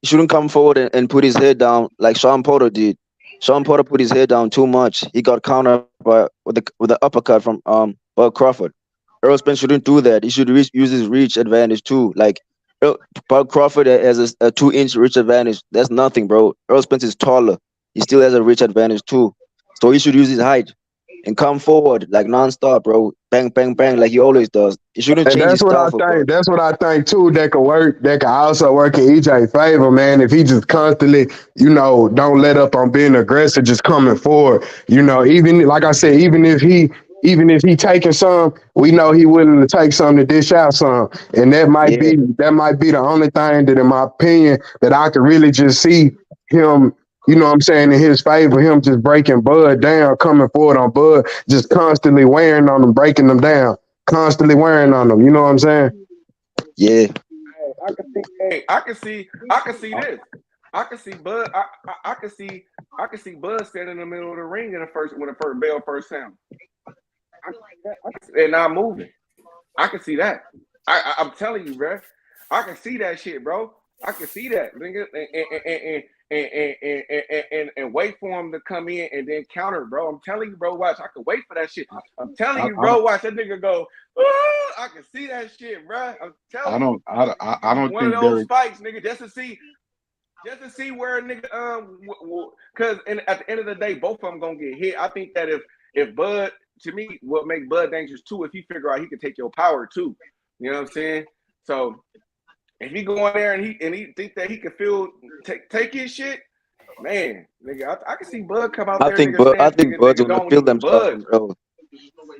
shouldn't come forward and put his head down like Sean Porter did. Sean Porter put his head down too much. He got countered with the uppercut from Bud Crawford. Errol Spence shouldn't do that. He should use his reach advantage too. Like Bud Crawford has a 2-inch reach advantage. That's nothing, bro. Errol Spence is taller. He still has a reach advantage too. So he should use his height and come forward like nonstop, bro. Bang, bang, bang, like he always does. He shouldn't And change his that's what style I for think. Bud. That's what I think too. That could work. That could also work in EJ favor, man. If he just constantly, don't let up on being aggressive, just coming forward. Even like I said, even if he taking some, we know he willing to take some to dish out some, and that might Yeah, be the only thing that, in my opinion, that I could really just see him. You know what I'm saying, in his favor, him just breaking Bud down, coming forward on Bud, just constantly wearing on them, breaking them down, constantly wearing on them. You know what I'm saying? yeah. I can see this. I can see Bud. I can see Bud standing in the middle of the ring when the first bell first sound, and not moving. I can see that. I'm telling you, bro. I can see that shit, bro. I can see that, nigga, and wait for him to come in and then counter, bro. I'm telling you, bro. Watch, I can wait for that shit. I'm telling you, bro. Watch that nigga go. I can see that shit, bro. I'm telling you. I don't One of think those Derek. fights, nigga, just to see where a nigga because at the end of the day, both of them gonna get hit. I think that if Bud, to me, what make Bud dangerous too, if he figure out he can take your power too. You know what I'm saying? So if he go in there and he think that he can take his shit, man, nigga, I can see Bud come out there, nigga, I stand, think Bud's nigga gonna don't feel even them shots budge. from Errol.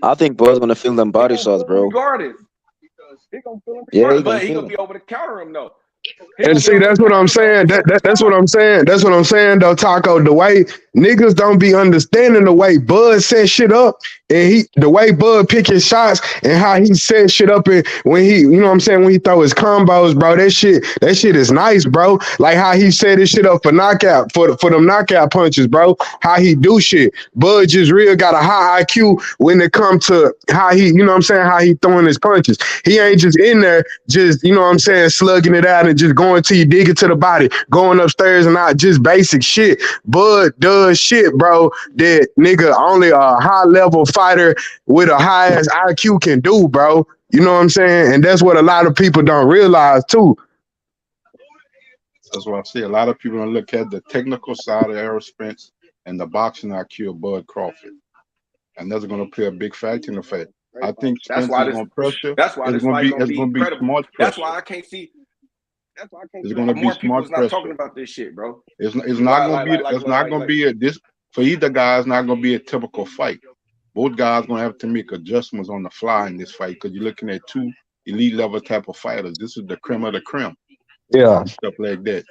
I think Bud's gonna feel them He body gonna shots, feel him bro. regardless. He gonna feel him Yeah, regardless, he gonna but he feel gonna them. be able to counter him though. He And gonna be see, able to that's what I'm counter him though. saying. He gonna be That's what stopped. I'm saying. That's what I'm saying, though, Taco. The way niggas don't be understanding the way Bud set shit up, and the way Bud pick his shots and how he set shit up, and when when he throw his combos, bro, that shit is nice, bro. Like how he set his shit up for knockout, for them knockout punches, bro. How he do shit. Bud just real got a high IQ when it comes to how how he throwing his punches. He ain't just in there just, slugging it out and just going till you dig it to the body, going upstairs and out, just basic shit. Bud does shit, bro, that nigga only a high level fighter with a high ass IQ can do, bro. You know what I'm saying? And that's what a lot of people don't realize too. That's why I say a lot of people don't look at the technical side of Errol Spence and the boxing IQ of Bud Crawford, and that's going to play a big factor in the fight. I think That's Spence why is going to pressure. That's why It's this going fight to be gonna be incredible. smart That's pressure. why I can't see. It's going to be More people smart is not talking pressure. about this shit, bro. It's not going to be. It's not going to Like be this for either guy. It's not going to be a typical fight. Both guys going to have to make adjustments on the fly in this fight because you're looking at two elite level type of fighters. This is the creme of the creme. Yeah. Stuff like that.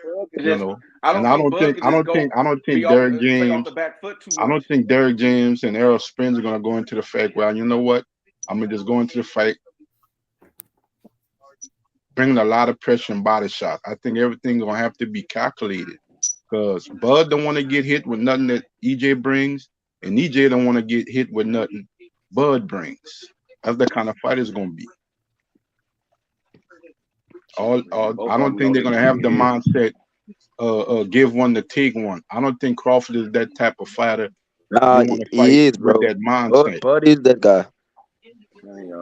I don't think Derek straight off James. the back foot too I much. don't think Derek James and Errol Spence are going to go into the fight. Well, you know what? I'm going to just go into the fight, bringing a lot of pressure and body shots. I think everything's going to have to be calculated because Bud don't want to get hit with nothing that EJ brings, and EJ don't want to get hit with nothing Bud brings. That's the kind of fight it's going to be. I don't think they're going to have the mindset give one to take one. I don't think Crawford is that type of fighter. Nah, You want to he fight is, with bro. that mindset. Bud is that guy.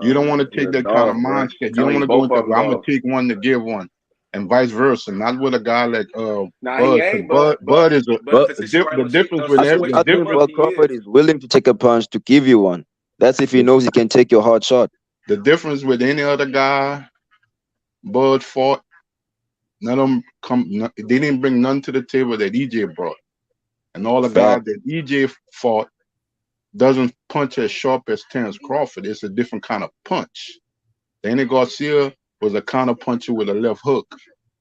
You don't want to take that kind of mindset. You don't want to go into, I'm going to take one to give one, and vice versa. Not with a guy like Bud. Bud is the difference with I think Bud Crawford is willing to take a punch to give you one. That's if he knows he can take your hard shot. The difference with any other guy Bud fought. None of them they didn't bring none to the table that EJ brought. And all the guys Fact. that EJ fought doesn't punch as sharp as Terence Crawford. It's a different kind of punch. Danny Garcia was a counter puncher with a left hook.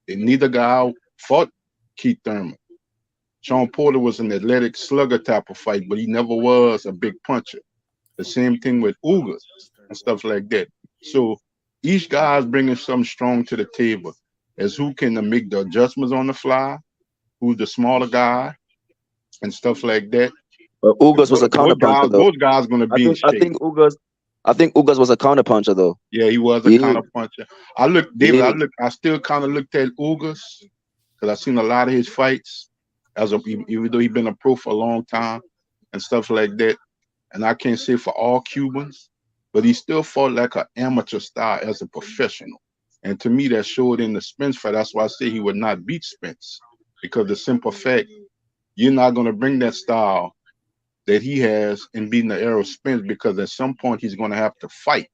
And neither guy fought Keith Thurman. Sean Porter was an athletic slugger type of fight, but he never was a big puncher. The same thing with Ugas and stuff like that. So each guy is bringing something strong to the table as who can make the adjustments on the fly, who's the smaller guy, and stuff like that. But Ugas was a counter puncher though. Those guys going to be in shape. I think Ugas was a counter puncher though. Yeah, he was a counter puncher. I still kind of looked at Ugas because I've seen a lot of his fights even though he's been a pro for a long time and stuff like that. And I can't say for all Cubans, but he still fought like an amateur style as a professional. And to me, that showed in the Spence fight. That's why I say he would not beat Spence, because the simple fact, you're not going to bring that style that he has in beating the Errol Spence, because at some point he's going to have to fight.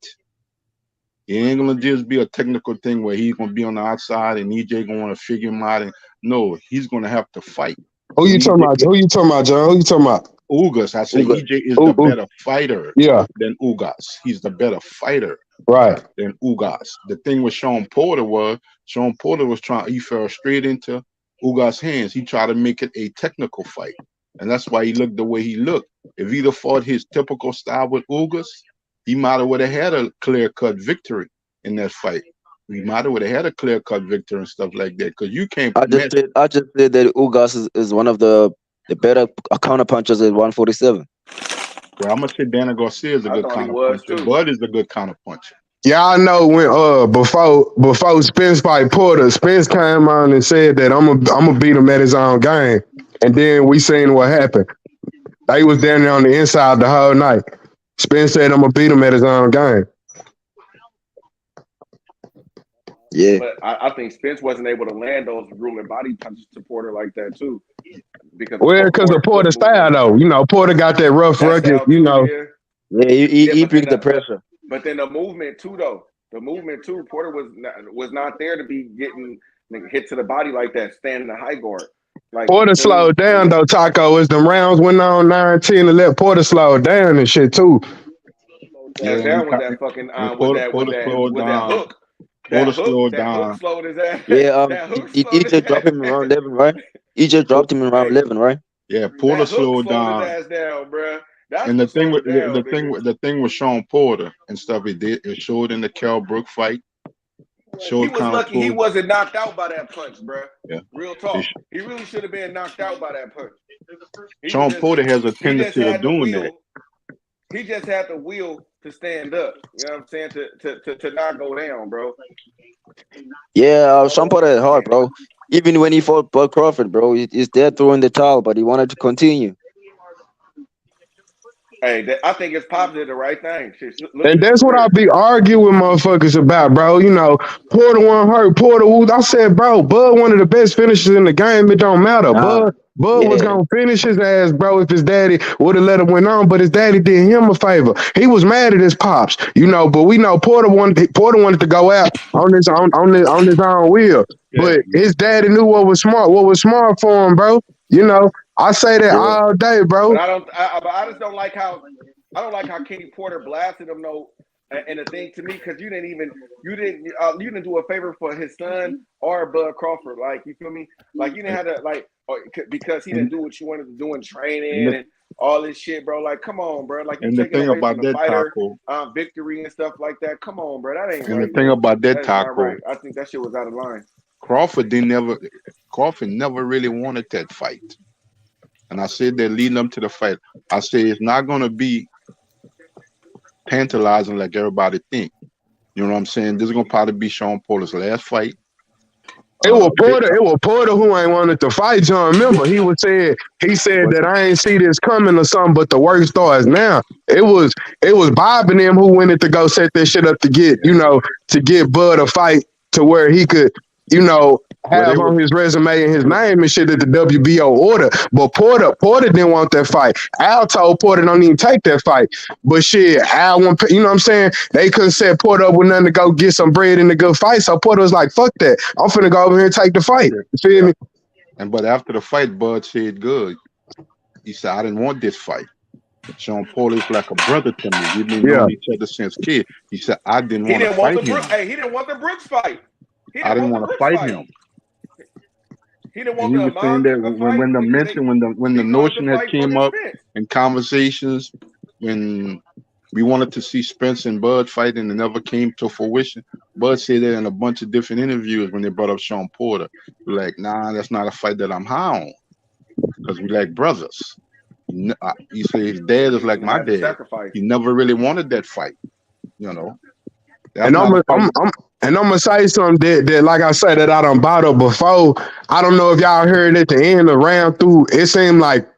It ain't going to just be a technical thing where he's going to be on the outside and EJ going to want to figure him out. And no, he's going to have to fight. Who you talking about, John? Who you talking about? Ugas. I say EJ is the better fighter than Ugas. He's the better fighter than Ugas. The thing with Sean Porter was he fell straight into Ugas' hands. He tried to make it a technical fight. And that's why he looked the way he looked. If he'd have fought his typical style with Ugas, he might have had a clear-cut victory in that fight. He might have had a clear-cut victory and stuff like that. Because you can't. I just said that Ugas is one of the better counter punchers at 147. Well, I'm gonna say Danny Garcia is a good counter puncher. Bud is a good counter puncher. Yeah, I know when before Spence fight Porter, Spence came on and said that I'm gonna beat him at his own game, and then we seen what happened. They was down there on the inside the whole night. Spence said I'm gonna beat him at his own game. Yeah, but I think Spence wasn't able to land those ruling body punches to Porter like that too, because of Porter's style though. You know, Porter got that rough, rugged. You know, he brings the pressure. But then the movement too, Porter was not there to be getting hit to the body like that, standing the high guard. Like Porter slowed down though, Taco. As the rounds went on 9-10 and let Porter slow down and shit too. Yeah, down with that fucking with that hook. Porter slowed down. Hook slowed his ass. Yeah, he just dropped him in round 11, right? He just dropped him in round 11, right? Yeah, Porter slowed down. His ass down, bro. And the thing with Sean Porter and stuff, it showed in the Kell Brook fight. He was lucky he wasn't knocked out by that punch, bro. Yeah. Real talk. He really should have been knocked out by that punch. Sean Porter has a tendency of doing that. He just had the will to stand up. You know what I'm saying? To not go down, bro. Yeah, Sean Porter had hard, bro. Even when he fought Bud Crawford, bro, he's there throwing the towel, but he wanted to continue. Hey, I think it's probably the right thing. And that's what I be arguing with motherfuckers about, bro. You know, Porter wasn't hurt. Porter, I said, bro, Bud one of the best finishers in the game. It don't matter. Bud was gonna finish his ass, bro, if his daddy would have let him win on. But his daddy did him a favor. He was mad at his pops, you know. But we know Porter wanted to go out on his own will. Yeah. But his daddy knew what was smart for him, bro. You know. I say that all day, bro. But I just don't like how Kenny Porter blasted him though. And the thing to me, because you didn't do a favor for his son or Bud Crawford. Like, you feel me? Like, you didn't have to because he didn't do what you wanted to do in training and all this shit, bro. Like, come on, bro. Like, you taking away from the fighter victory and stuff like that. Come on, bro. That ain't right. And the thing about that, Taco, right. I think that shit was out of line. Crawford never really wanted that fight. And I said that leading up to the fight, I said it's not going to be tantalizing like everybody think. You know what I'm saying? This is going to probably be Sean Porter's last fight. It was Porter who ain't wanted to fight John. Remember, he said that I ain't see this coming or something, but the work starts now. It was Bob and them who went to go set that shit up to get Bud a fight to where he could, Well, they have were on his resume and his name and shit that the WBO order. But Porter didn't want that fight. Al told Porter don't even take that fight. But shit, Al want, you know what I'm saying? They couldn't set Porter up with nothing to go get some bread in a good fight. So Porter was like, fuck that. I'm finna go over here and take the fight. You feel me? but after the fight, Bud said good. He said, I didn't want this fight. Sean Porter is like a brother to me. We've been knowing each other since kid. He said, I didn't want to fight him. Hey, he didn't want the Brooks fight. I didn't want to fight him. He didn't And want he was saying that when the notion had came up in conversations, when we wanted to see Spence and Bud fight and it never came to fruition, Bud said that in a bunch of different interviews when they brought up Sean Porter. We're like, nah, that's not a fight that I'm high on because we like brothers. He said his dad is like my dad. He never really wanted that fight, you know. And I'm gonna say something that like I said that I done bought up before. I don't know if y'all heard at the end of round through. It seemed like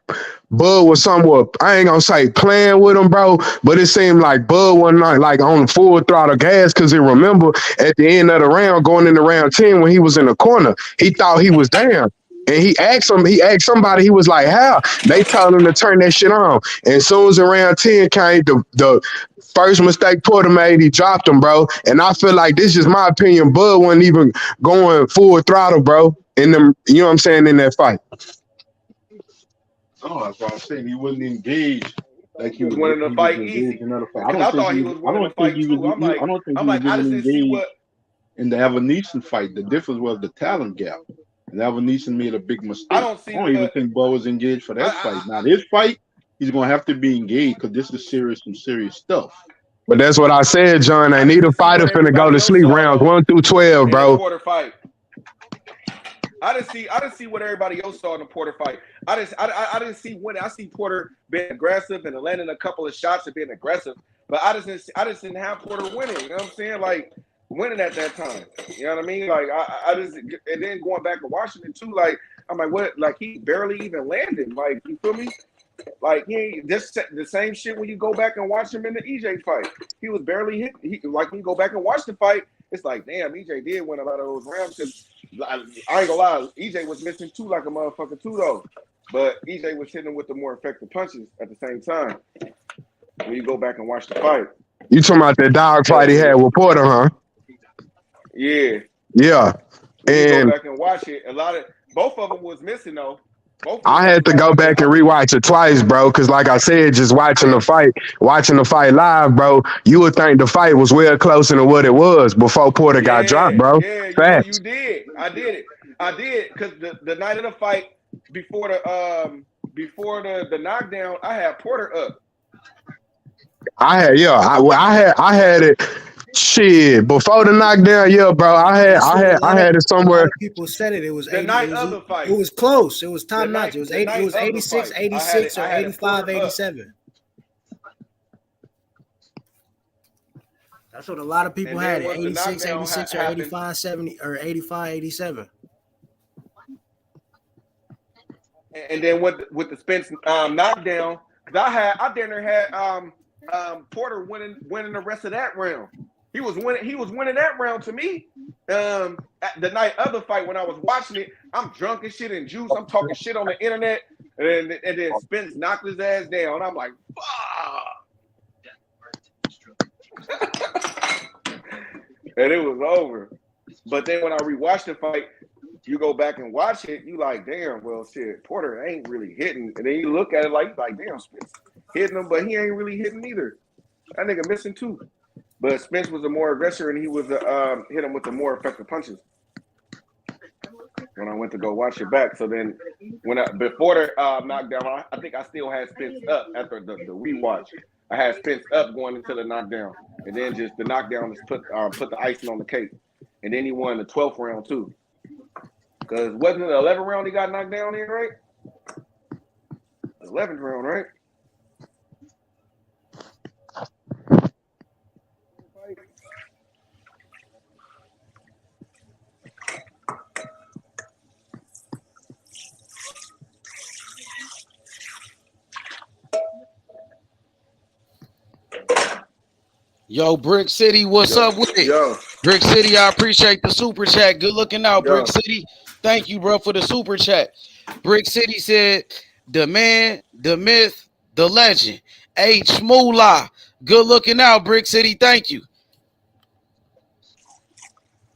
Bud was somewhat, I ain't gonna say playing with him, bro, but it seemed like Bud wasn't like on full throttle gas because he remember at the end of the round, going into round 10 when he was in the corner, he thought he was down. And he asked somebody, he was like, how? They told him to turn that shit on. And as soon as around 10 came, the first mistake Porter made, he dropped him, bro. And I feel like this is my opinion. Bud wasn't even going full throttle, bro, in them, you know what I'm saying, in that fight. Oh, that's what I'm saying. He wasn't engaged like he was winning the fight easy. I thought he was winning the fight too. I don't think he was engaged in the Evanescence fight. The difference was the talent gap. And Evanescence made a big mistake. I don't even think Bud was engaged for that fight. Now, this fight, he's going to have to be engaged because this is some serious stuff. But that's what I said, John. They need a fighter finna go to sleep rounds 1 through 12, bro. Porter fight. I didn't see what everybody else saw in the Porter fight. I didn't see winning. I see Porter being aggressive and landing a couple of shots and being aggressive. But I just didn't have Porter winning. You know what I'm saying? Like, winning at that time. You know what I mean? Like I just, and then going back to Washington too, like I'm like, what? Like he barely even landed. Like, you feel me? Like this the same shit when you go back and watch him in the EJ fight. He was barely hit. Like when you go back and watch the fight, it's like, damn, EJ did win a lot of those rounds. Cause I ain't gonna lie, EJ was missing too like a motherfucker too though. But EJ was hitting him with the more effective punches at the same time. When you go back and watch the fight. You talking about that dog fight he had with Porter, huh? Yeah. Yeah. And go back and watch it. Both of them was missing though. I had to go back and rewatch it twice, bro, because like I said, just watching the fight live, bro, you would think the fight was well closer than what it was before Porter got dropped, bro. Yeah, you did. I did because the night of the fight before the knockdown, I had Porter up. I had it. Shit, before the knockdown, yeah, bro. I had it somewhere. People said it. It was the night of the fight. It was close. It was top notch. It was 86, 86, or 85, 87. That's what a lot of people had it. 86, 86, or 85, 70, or 85, 87. And then with the Spence knockdown, because I damn near had Porter winning the rest of that round. He was winning that round to me. At the night of the fight when I was watching it, I'm drunk and shit and juice. I'm talking shit on the internet, and then Spence knocked his ass down. I'm like, fuck. And it was over. But then when I rewatched the fight, you go back and watch it, you like, damn, well, shit, Porter ain't really hitting. And then you look at it like damn, Spence hitting him, but he ain't really hitting either. That nigga missing too. But Spence was a more aggressor, and he was hit him with the more effective punches. When I went to go watch it back, so then before the knockdown, I think I still had Spence up after the rewatch. I had Spence up going into the knockdown, and then just the knockdown just put the icing on the cake, and then he won the 12th round too. Because wasn't it the 11th round he got knocked down in, right? The 11th round, right? Yo, Brick City, what's up with it? Yo, Brick City, I appreciate the super chat. Good looking out, Yeah. Brick City. Thank you, bro, for the super chat. Brick City said, the man, the myth, the legend. H. Moolah. Good looking out, Brick City. Thank you.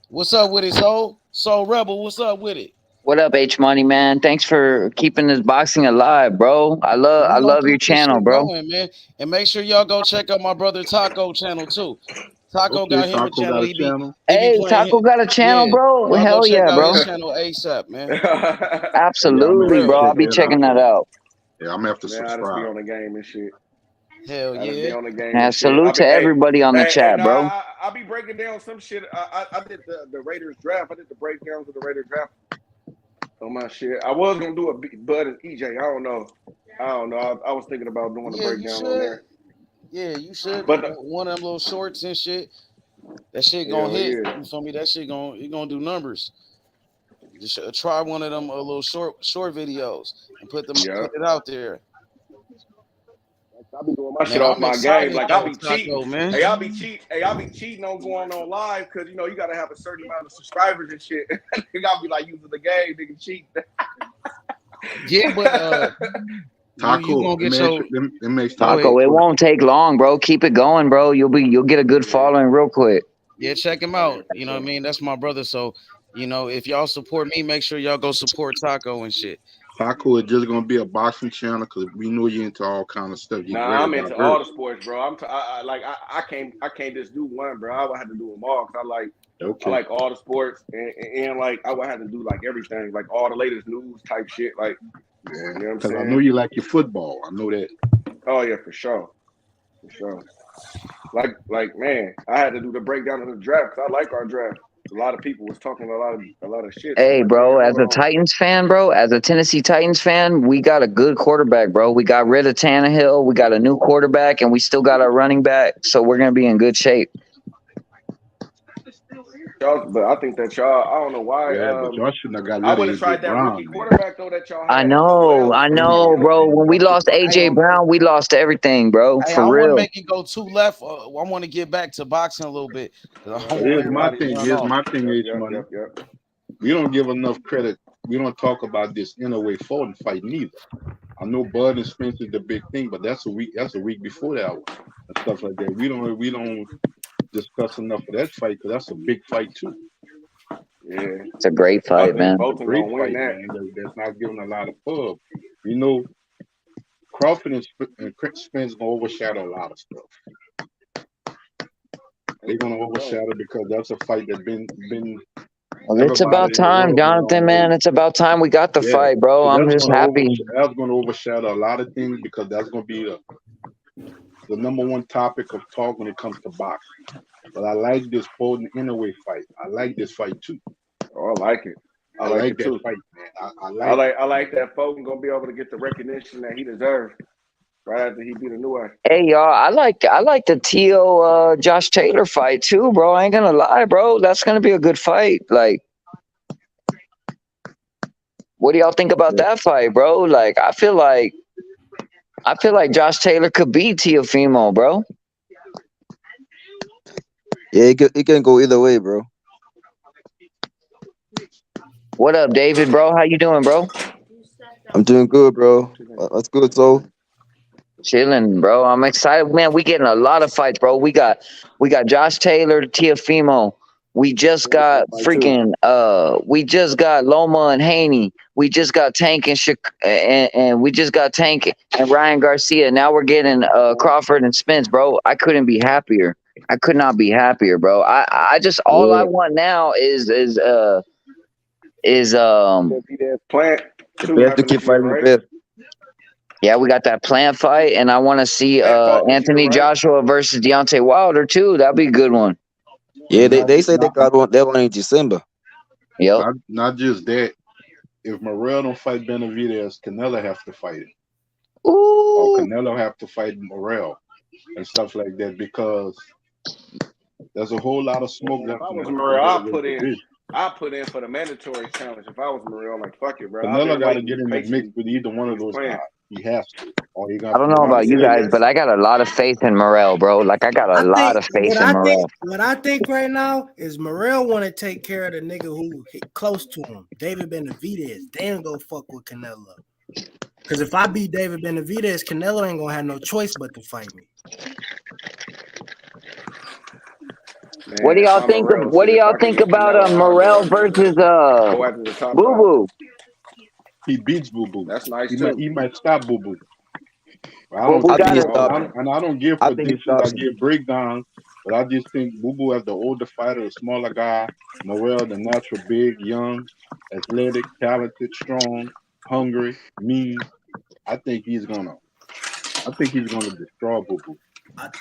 What's up with it, Soul Rebel? What's up with it? What up, H Money, man? Thanks for keeping this boxing alive, bro. I We gonna love your keep this channel, shit bro. going, man. And make sure y'all go check out my brother Taco channel too. Taco Okay, got him a Taco channel. got a He be channel. Hey, playing. Taco got a channel, Yeah, bro. y'all go Hell check yeah, out bro. his channel ASAP, man. Yeah, I'm gonna Absolutely, have to bro. I'll check be that checking out. that out. Yeah, I'm gonna have to Man, I just be subscribe. on the game and shit. Hell I just be yeah. on the game Yeah, and shit. salute to everybody on the chat, bro. I be breaking down some shit. I did the Raiders draft. I did the breakdowns of the Raiders draft on my shit. I was gonna do a Bud and EJ. I don't know. I was thinking about doing a Yeah, you breakdown on should. there. Yeah, you should. But One of them little shorts and shit. That shit gonna hell hit. yeah. You feel me? That shit gonna do numbers. Just try one of them little short videos and put it out there. I be doing my Man, shit off I'm my game. excited Like I though, be cheating. Taco, man. Hey, I be cheating on going on live because you gotta have a certain amount of subscribers and shit. You gotta be like using the game, nigga cheat. Yeah, but Taco, you gonna get your it makes Taco, it won't take long, bro. Keep it going, bro. You'll get a good following real quick. Yeah, check him out. You know what I mean? That's my brother. So, if y'all support me, make sure y'all go support Taco and shit. Taco is just gonna be a boxing channel because we know you're into all kind of stuff. You're Nah, I'm into all the sports, bro. I can't just do one, bro. I would have to do them all because I like all the sports and like I would have to do like everything, like all the latest news type shit. Like, Yeah, you know what I'm because I saying? know you like your football. I know that. Oh yeah, for sure. Like man, I had to do the breakdown of the draft because I like our draft. A lot of people was talking a lot of shit. Hey, Like, bro, man, as a Titans fan, bro, as a Tennessee Titans fan, we got a good quarterback, bro. We got rid of Tannehill. We got a new quarterback, and we still got our running back. So we're going to be in good shape. But I think that y'all, I don't know why. Yeah, but y'all shouldn't have got rid I of would have tried AJ that Brown, rookie man. quarterback though that y'all had. I know, bro. When we lost A.J. Brown, we lost everything, bro. Hey, For I want to real. make it go two left. I want to get back to boxing a little bit. I don't want Here's my everybody thing. to run off. H-Money. We don't give enough credit. We don't talk about this Inouye Fulton fight neither. I know Bud and Spence is the big thing, but that's a week before that one and stuff like that. We don't discuss enough of that fight because that's a big fight too. Yeah, it's a great fight, man. It's a great fight, man. That's not giving a lot of pub. Crawford and Spence gonna overshadow a lot of stuff. They're gonna overshadow because that's a fight that's been. Well, it's about time, Jonathan, man. It's about time we got the fight, bro. I'm just happy. That's going to overshadow a lot of things because that's going to be the number one topic of talk when it comes to boxing. But I like this Fulton Inouye fight. I like this fight too. Oh, I like it. I like that too. fight, man. I like that Fulton gonna be able to get the recognition that he deserves right after he beat Inouye. Hey, y'all, I like the Tio Josh Taylor fight too, bro. I ain't gonna lie, bro. That's gonna be a good fight. Like, what do y'all think about that fight, bro? Like, I feel like Josh Taylor could beat Teofimo, bro. Yeah, it can go either way, bro. What up, David, bro? How you doing, bro? I'm doing good, bro. That's good, so. Chilling, bro. I'm excited, man. We getting a lot of fights, bro. We got Josh Taylor, Teofimo. We just got freaking we just got Loma and Haney. We just got Tank and we just got Tank and Ryan Garcia. Now we're getting Crawford and Spence, bro. I couldn't be happier. I could not be happier, bro. I just all I want now is Plant to keep fighting the best. Yeah, we got that Plant fight, and I want to see Anthony Joshua versus Deontay Wilder too. That'd be a good one. Yeah, they say they got that one in December. Yep. Not just that. If Morrell don't fight Benavidez, Canelo have to fight it. Ooh. Or Canelo have to fight Morrell and stuff like that because there's a whole lot of smoke. If I was Morrell, I put in for the mandatory challenge. If I was Morrell, like fuck it, bro. Canelo got to get in the mix with either one of those guys. He has to, or he I got to don't be know one about of you the guys, best. but I got a lot of faith in Morrell, bro. Like I got a lot of faith in Morrell. What I think right now is Morrell want to take care of the nigga who hit close to him, David Benavidez. Then go fuck with Canelo. Because if I beat David Benavidez, Canelo ain't gonna have no choice but to fight me. What do Man, if y'all I'm think? Morrell What do shit, if y'all I can think get about Canelo, I'll go Morrell after versus go after the top Boo dog. Boo? He beats Boo Boo. That's nice He too. might stop Boo Boo. I Boo don't Boo I think, think got he it. stops him. I don't give I think he predictions. I stops him. give breakdowns, but I just think Boo Boo as the older fighter, the smaller guy, Morrell, the natural big, young, athletic, talented, strong, hungry, mean. I think he's gonna destroy Boo Boo.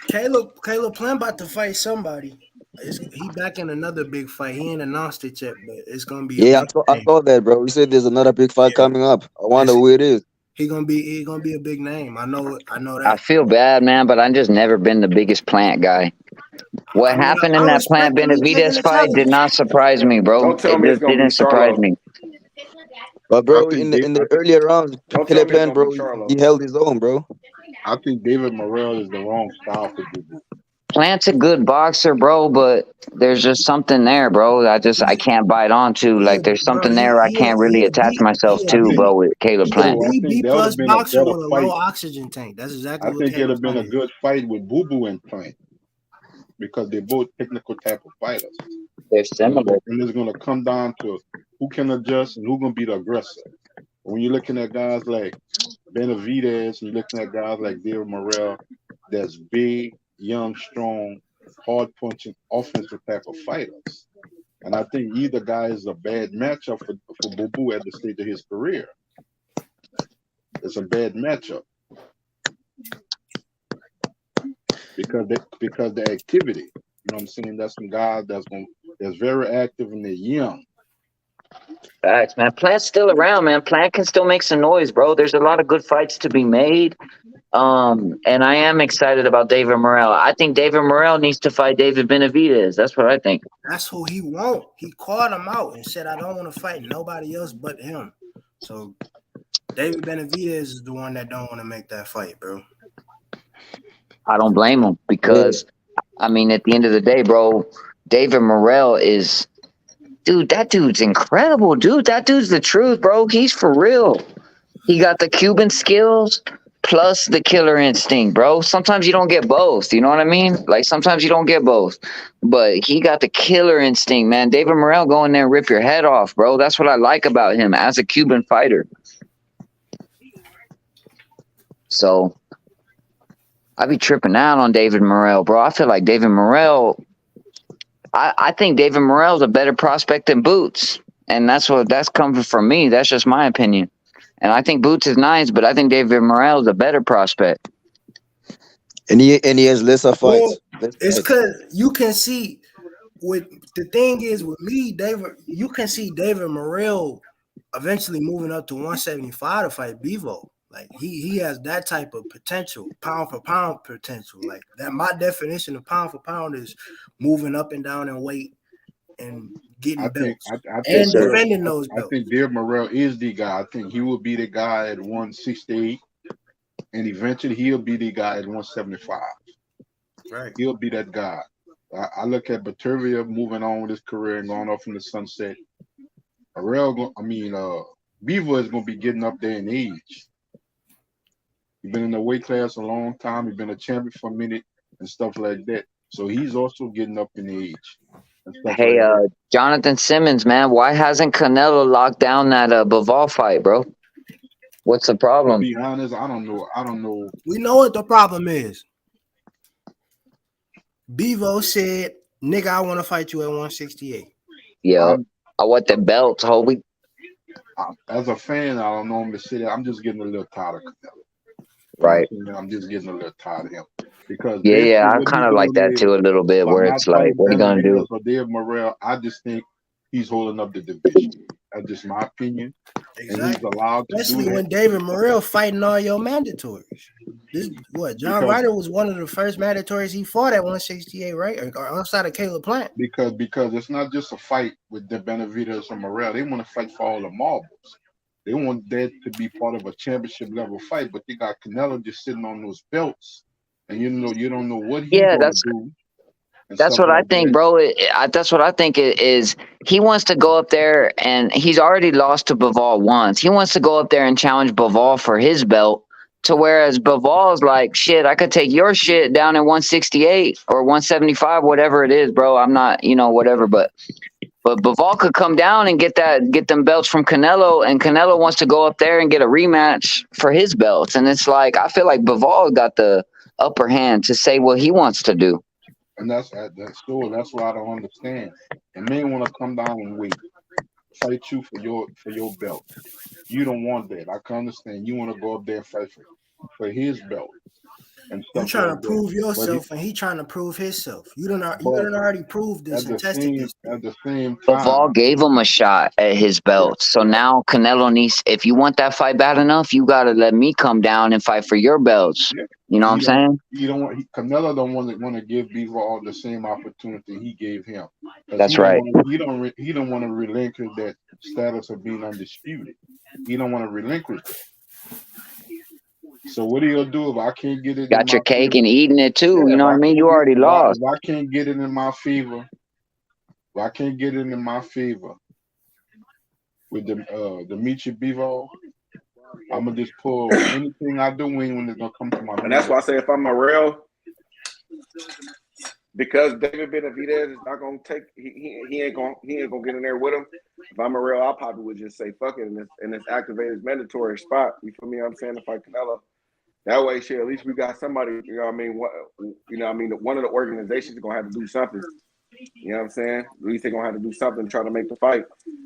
Caleb Plant about to fight somebody. He back in another big fight. He ain't announced it yet, but it's gonna be a Yeah, big I name. saw that, bro. He said there's another big fight coming up. I wonder It's, who it is. he gonna be a big name. I know I that. feel bad, man, but I've just never been the biggest Plant guy. What I mean, happened in I that Plant respect him. He taking Benavidez the fight did challenge. not surprise me, bro. Don't tell It me it's just gonna be didn't surprise Charlo. me. But I bro, think in the earlier rounds, Don't tell Caleb me it's Plant, gonna be bro, Charlo. he held his own, bro. I think David Morrell is the wrong style for Boo Boo. Plant's a good boxer, bro, but there's just something there, bro. I can't bite onto. Yeah, Like there's bro. something there I can't really attach myself to, bro, with Caleb Plant. I think B that would have plus been a boxer better with a low fight. oxygen tank. That's exactly I what think it'd Caleb have been a Plant is. good fight with Boo Boo and Plant because they're both technical type of fighters. They're similar. And it's going to come down to who can adjust and who going to be the aggressor. When you're looking at guys like Benavidez, and you're looking at guys like David Morrell, that's big, young, strong, hard punching, offensive type of fighters. And I think either guy is a bad matchup for Boo Boo at the stage of his career. It's a bad matchup because the activity. You know what I'm saying? That's some guys that's very active and they're young. Facts, man. Plant's still around, man. Plant can still make some noise, bro. There's a lot of good fights to be made. And I am excited about David Morrell. I think David Morrell needs to fight David Benavidez. That's what I think. That's who he want. He called him out and said, "I don't want to fight nobody else but him." So David Benavidez is the one that don't want to make that fight, bro. I don't blame him because, I mean, at the end of the day, bro, David Morrell is, dude, that dude's incredible, dude. That dude's the truth, bro. He's for real. He got the Cuban skills plus the killer instinct, bro. Sometimes you don't get both. You know what I mean? Like sometimes you don't get both. But he got the killer instinct, man. David Morrell go in there and rip your head off, bro. That's what I like about him as a Cuban fighter. So I be tripping out on David Morrell, bro. I feel like David Morrell, I think David Morrell's a better prospect than Boots. And that's coming from me. That's just my opinion. And I think Boots is nice, but I think David Morrell is a better prospect. And he has lesser fights. Well, it's because you can see with the thing is with me, David, you can see David Morrell eventually moving up to 175 to fight Bevo. Like he has that type of potential, pound for pound potential. Like that, my definition of pound for pound is moving up and down in weight and getting belts and defending those belts. I think David Morrell is the guy. I think he will be the guy at 168, and eventually he'll be the guy at 175. Right. He'll be that guy. I look at Batavia moving on with his career and going off in the sunset. Bevo is going to be getting up there in age. He's been in the weight class a long time. He's been a champion for a minute and stuff like that. So he's also getting up in age. Hey, Jonathan Simmons, man, why hasn't Canelo locked down that Bivol fight, bro? What's the problem? To be honest, I don't know. We know what the problem is. Bevo said, "Nigga, I want to fight you at 168." Yeah, I want the belts, Hobie. As a fan, I don't normally say that. I'm just getting a little tired of Canelo. Right. I'm just getting a little tired of him because yeah, I kind of like that too a little bit. Where it's like, what are you gonna do? For David Morrell, I just think he's holding up the division. That's just my opinion. Exactly. And he's allowed to Especially do that. when David Morrell fighting all your mandatories. John Ryder was one of the first mandatories he fought at 168, right? Or outside of Caleb Plant. Because it's not just a fight with the Benavidez or Morrell. They want to fight for all the marbles. They want that to be part of a championship level fight, but they got Canelo just sitting on those belts, and you don't know what he's Yeah, gonna do and that's stuff what I like think, that. bro. That's what I think it is. He wants to go up there, and he's already lost to Bivol once. He wants to go up there and challenge Bivol for his belt. To whereas Bivol's like, shit, I could take your shit down at 168 or 175, whatever it is, bro. I'm not, whatever, but Bivol could come down and get them belts from Canelo, and Canelo wants to go up there and get a rematch for his belts. And it's like, I feel like Bivol got the upper hand to say what he wants to do. And that's sure. That's what I don't understand. The man want to come down and wait, fight you for your belt. You don't want that. I can understand. You want to go up there and fight for his belt and You stuff trying like to prove that. yourself, and he trying to prove himself. You done already proved this and tested this. At the same time, Bivol gave him a shot at his belts. So now Canelo needs, if you want that fight bad enough, you got to let me come down and fight for your belts. You know what I'm saying? Canelo don't want to give Bivol the same opportunity he gave him. That's right. He don't want to relinquish that status of being undisputed. He don't want to relinquish it. So what are you gonna do if I can't get it? Got your cake and eating it too. You know what I mean? You already lost. If I can't get it in my favor, with the Dimitri Bivol, I'm gonna just pull anything I do when it's gonna come to my. And that's why I say if I'm Morrell, because David Benavidez is not gonna take, he ain't gonna get in there with him. If I'm Morrell, I probably would just say fuck it and this activated mandatory spot. You feel me? I'm saying, if I Canelo. That way, shit, at least we got somebody, you know what I mean? One of the organizations is going to have to do something. You know what I'm saying? At least they're going to have to do something to try to make the fight.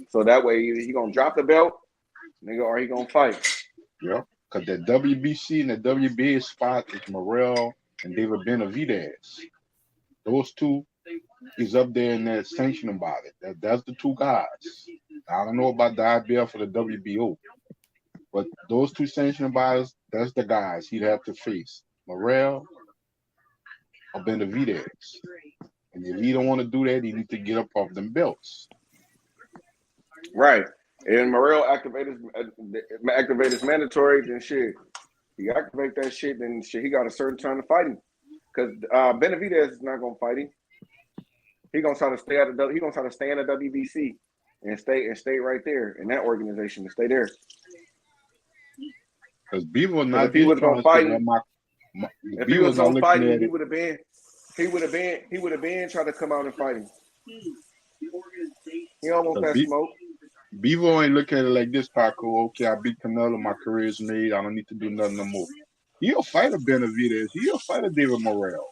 So that way, either he going to drop the belt, nigga, or he going to fight. Yeah, because the WBC and the WBA spot is Morrell and David Benavidez. Those two is up there in that sanctioning body. That's the two guys. I don't know about the IBF or the WBO. But those two sanctioning bodies, that's the guys he'd have to face. Morrell or Benavidez. And if he don't want to do that, he needs to get up off them belts. Right. And Morrell activate his mandatory, then shit. He activate that shit, then shit, he got a certain time to fight him. Because Benavidez is not gonna fight him. He gonna try to stay in the WBC and stay right there in that organization and stay there. Because Bivol not. If he was gonna fight him, if he was gonna fight him, he would have been trying to come out and fight him. He almost got smoked. Bivol ain't looking at it like this, Paco. Okay, I beat Canelo, my career is made. I don't need to do nothing no more. He'll fight a Benavidez. He'll fight a David Morrell.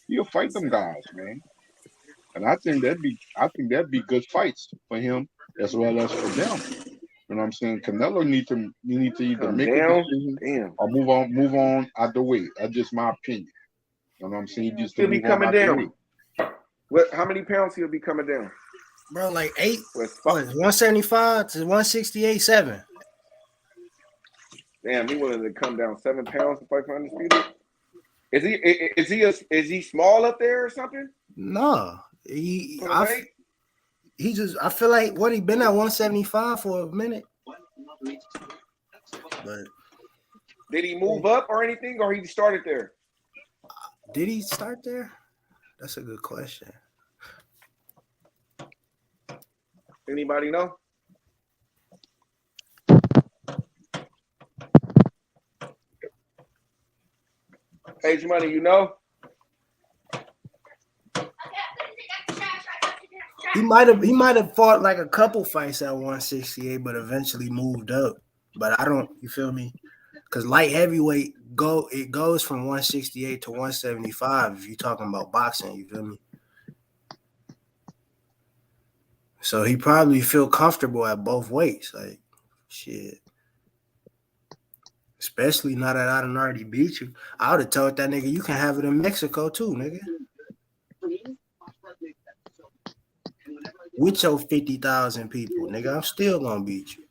He'll fight them guys, man. And I think that'd be good fights for him as well as for them. You know what I'm saying? Canelo need to either make a decision or move on out the way. That's just my opinion. You know what I'm saying? He'll be coming down. How many pounds he'll be coming down? Bro, like 175 to 168, 7. Damn, he willing to come down 7 pounds to fight for undisputed. Is he small up there or something? No, I feel like he been at 175 for a minute. But did he move up or anything, or he started there? Did he start there? That's a good question. Anybody know? Page Money, you know? He might have fought like a couple fights at 168, but eventually moved up. But you feel me? Because light heavyweight goes from 168 to 175 if you're talking about boxing, you feel me? So he probably feel comfortable at both weights. Like, shit. Especially now that I done already beat you. I would have told that nigga you can have it in Mexico too, nigga. With your 50,000 people, nigga, I'm still gonna beat you.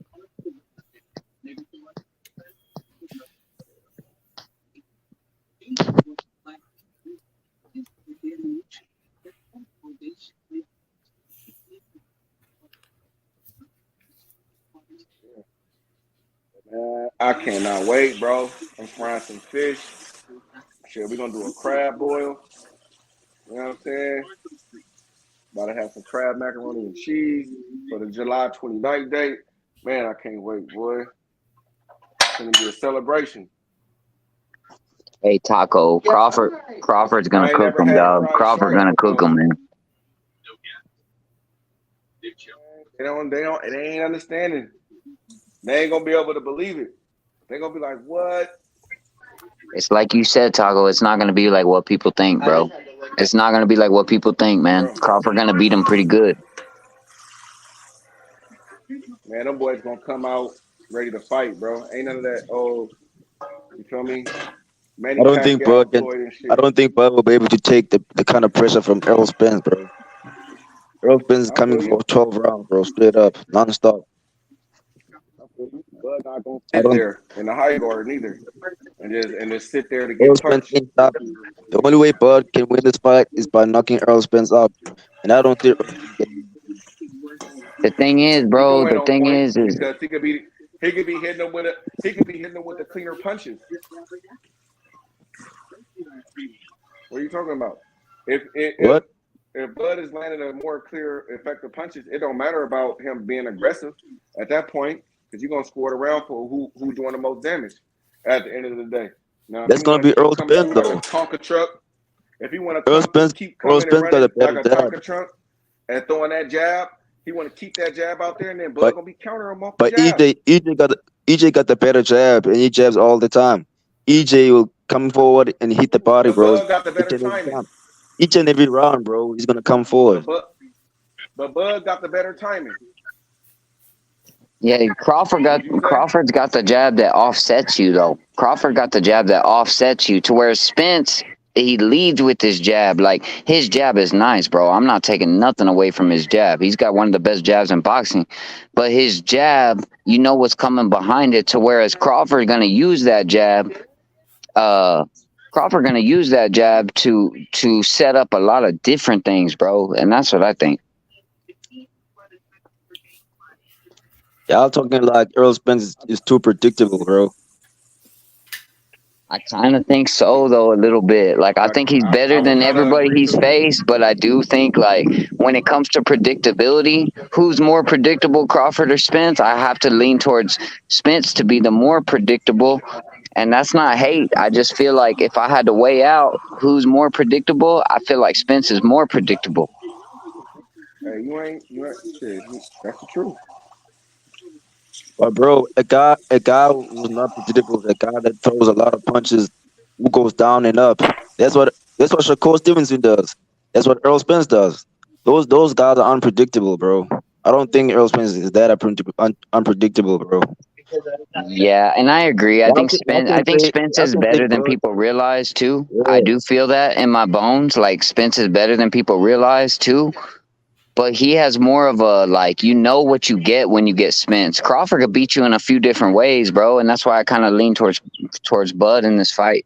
cannot wait, bro. I'm frying some fish. Shit, we gonna do a crab boil. You know what I'm saying? About to have some crab macaroni and cheese for the July 29th date. Man, I can't wait, boy. It's gonna be a celebration. Hey, Taco, Crawford's gonna I ain't cook never them, had dog. fried Crawford shrimp gonna cook before. them, man. They ain't understanding. They ain't gonna be able to believe it. They gonna be like, what? It's like you said, Taco. It's not gonna be like what people think, bro. It's not gonna be like what people think, man. Bro, Crawford gonna beat him pretty good. man, them boys gonna come out ready to fight, bro. Ain't none of that, oh, you feel me? Manny I don't think Pacquiao, Bud can. Floyd and I shit. don't think Bud will be able to take the kind of pressure from Errol Spence, bro. Errol Spence is I coming feel you. for 12 rounds, bro, straight up, non-stop. I feel you. Bud not gonna I sit don't. there in the high guard neither. And just sit there to Errol get Spence punched. can't stop you. The only way Bud can win this fight is by knocking Errol Spence up, and I don't think Errol Spence can. The thing is, He can bro. win The on thing points is because he could be hitting them with the cleaner punches. What are you talking about? If if if, What? if Bud is landing a more clear, effective punches, it don't matter about him being aggressive at that point because you're gonna score it around for who's doing the most damage at the end of the day. Now, if That's he gonna want to be keep Errol coming Spence, through like a though. Tonka truck, if he want to Errol Spence. keep Errol coming and Spence got running a like better a jab, Tonka truck and throwing that jab, he want to keep that jab out there, and then Bud but gonna be countering him off the but jab. EJ got the better jab, and he jabs all the time. EJ will come forward and hit the body, But bro. Bud got the Each better and every timing. time. Each and every round, bro, he's gonna come But forward. Bud, but Bud got the better timing. Yeah, What'd you say? Crawford's got the jab that offsets you though. Crawford got the jab that offsets you to where Spence he leads with his jab. Like his jab is nice, bro. I'm not taking nothing away from his jab. He's got one of the best jabs in boxing. But his jab, you know what's coming behind it to whereas Crawford gonna use that jab, Crawford gonna use that jab to set up a lot of different things, bro. And that's what I think. Y'all talking like Earl Spence is too predictable, bro. I kind of think so, though, a little bit. Like, I think he's I better would than kind of everybody agree he's too. faced, but I do think, like, when it comes to predictability, who's more predictable, Crawford or Spence? I have to lean towards Spence to be the more predictable. And that's not hate. I just feel like if I had to weigh out who's more predictable, I feel like Spence is more predictable. Hey, you ain't shit. That's the truth. But bro, a guy who's not predictable, is a guy that throws a lot of punches, who goes down and up. That's what Shakur Stevenson does. That's what Earl Spence does. Those guys are unpredictable, bro. I don't think Earl Spence is that unpredictable, bro. Yeah, and I agree. Y'all I can think say Spence y'all is can say better than Bud. people realize too. I Yeah. do feel that in my bones. Like Spence is better than people realize too. But he has more of a like you know what you get when you get Spence. Crawford could beat you in a few different ways, bro, and that's why I kind of lean towards Bud in this fight.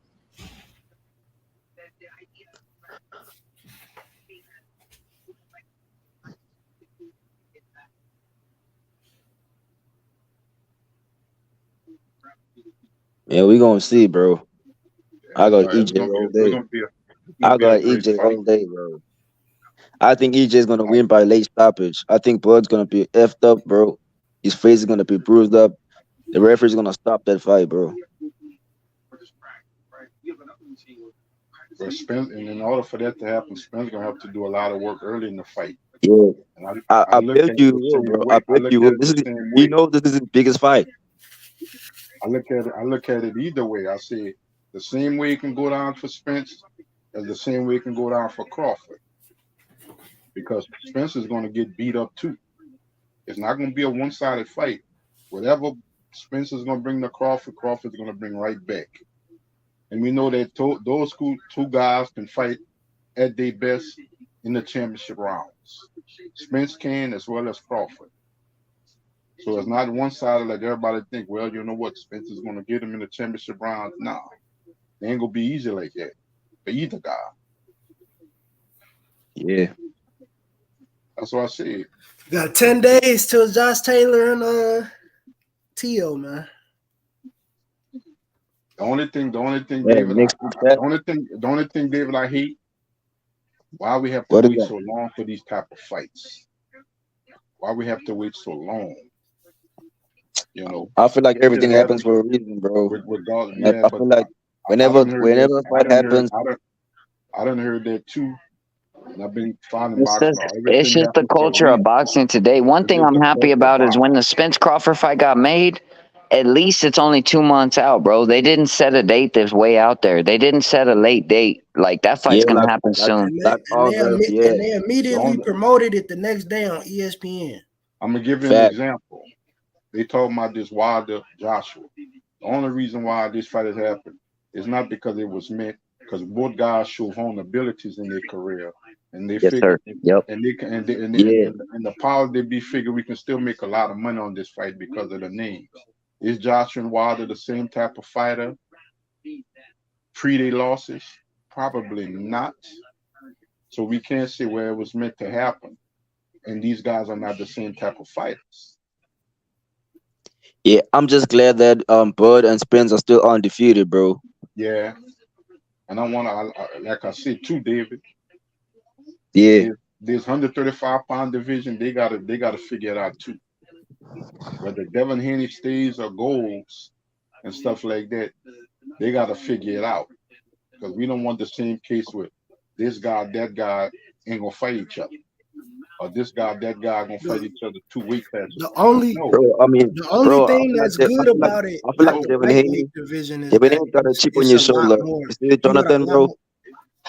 Yeah, we gonna see, bro. I got It's EJ gonna be all it's day. gonna be a it's gonna I be a got great EJ fight. all day, bro. I think EJ is gonna win by late stoppage. I think Bud's gonna be effed up, bro. His face is gonna be bruised up. The referee's gonna stop that fight, bro. But Spence, and in order for that to happen, Spence gonna have to do a lot of work early in the fight. Yeah, And I I look bet at it you the will, same bro. way. I I bet look you at will. it the same way. This is his biggest fight. I look at it either way. I say the same way it can go down for Spence as the same way it can go down for Crawford. Because Spence is gonna get beat up too. It's not gonna be a one-sided fight. Whatever Spence is gonna bring to Crawford, Crawford's gonna bring right back. And we know that those two guys can fight at their best in the championship rounds. Spence can as well as Crawford. So it's not one sided like everybody think, well, you know what, Spence is gonna get him in the championship rounds. Nah. It ain't gonna be easy like that for either guy. Yeah. That's what I said. Got 10 days till Josh Taylor and Tio, man. The only thing, Yeah, David, mixed with that. the only thing, David, I hate why we have to What is wait that? so long for these type of fights. Why we have to wait so long? You know, I feel like it just everything happens hasn't. for a reason, bro. With God, And yeah, I but feel like I whenever don't heard that. whenever a fight happens, I don't heard that too. And I've been following It's boxing. just it's Everything just the happens for a culture of reason. boxing today. One It's thing just I'm the happy culture of about is when boxing. the Spence Crawford fight got made, at least it's only 2 months out, bro. They didn't set a date that's way out there. They didn't set a late date. Like that fight's yeah, gonna happen soon. like August, yeah, and they The immediately only, promoted it the next day on ESPN. I'm gonna give you an fact. example. They talking about this Wilder Joshua. The only reason why this fight has happened is not because it was meant, because both guys show vulnerabilities in their career, and they Yes, figure, sir. Yep. and they can, Yeah, and the power they be figure we can still make a lot of money on this fight because of the names. Is Joshua and Wilder the same type of fighter pre their losses? Probably not. So we can't say where it was meant to happen. And these guys are not the same type of fighters. yeah. I'm just glad that Bud and Spence are still undefeated, bro. Yeah, and like I said too, David. Yeah, This 135-pound division, they gotta figure it out too. Whether Devin Haney stays or goes and stuff like that, they gotta figure it out because we don't want the same case with this guy, that guy ain't gonna fight each other, or this guy, that guy gonna fight The, each other 2 weight classes. the only No, bro. I mean, the only bro. thing that's good about it I feel like at no, the Devin lightweight Haney. division is Devin that Haney got a chip on it's your a lot shoulder. more. You see, You got a Jonathan, lot bro. more.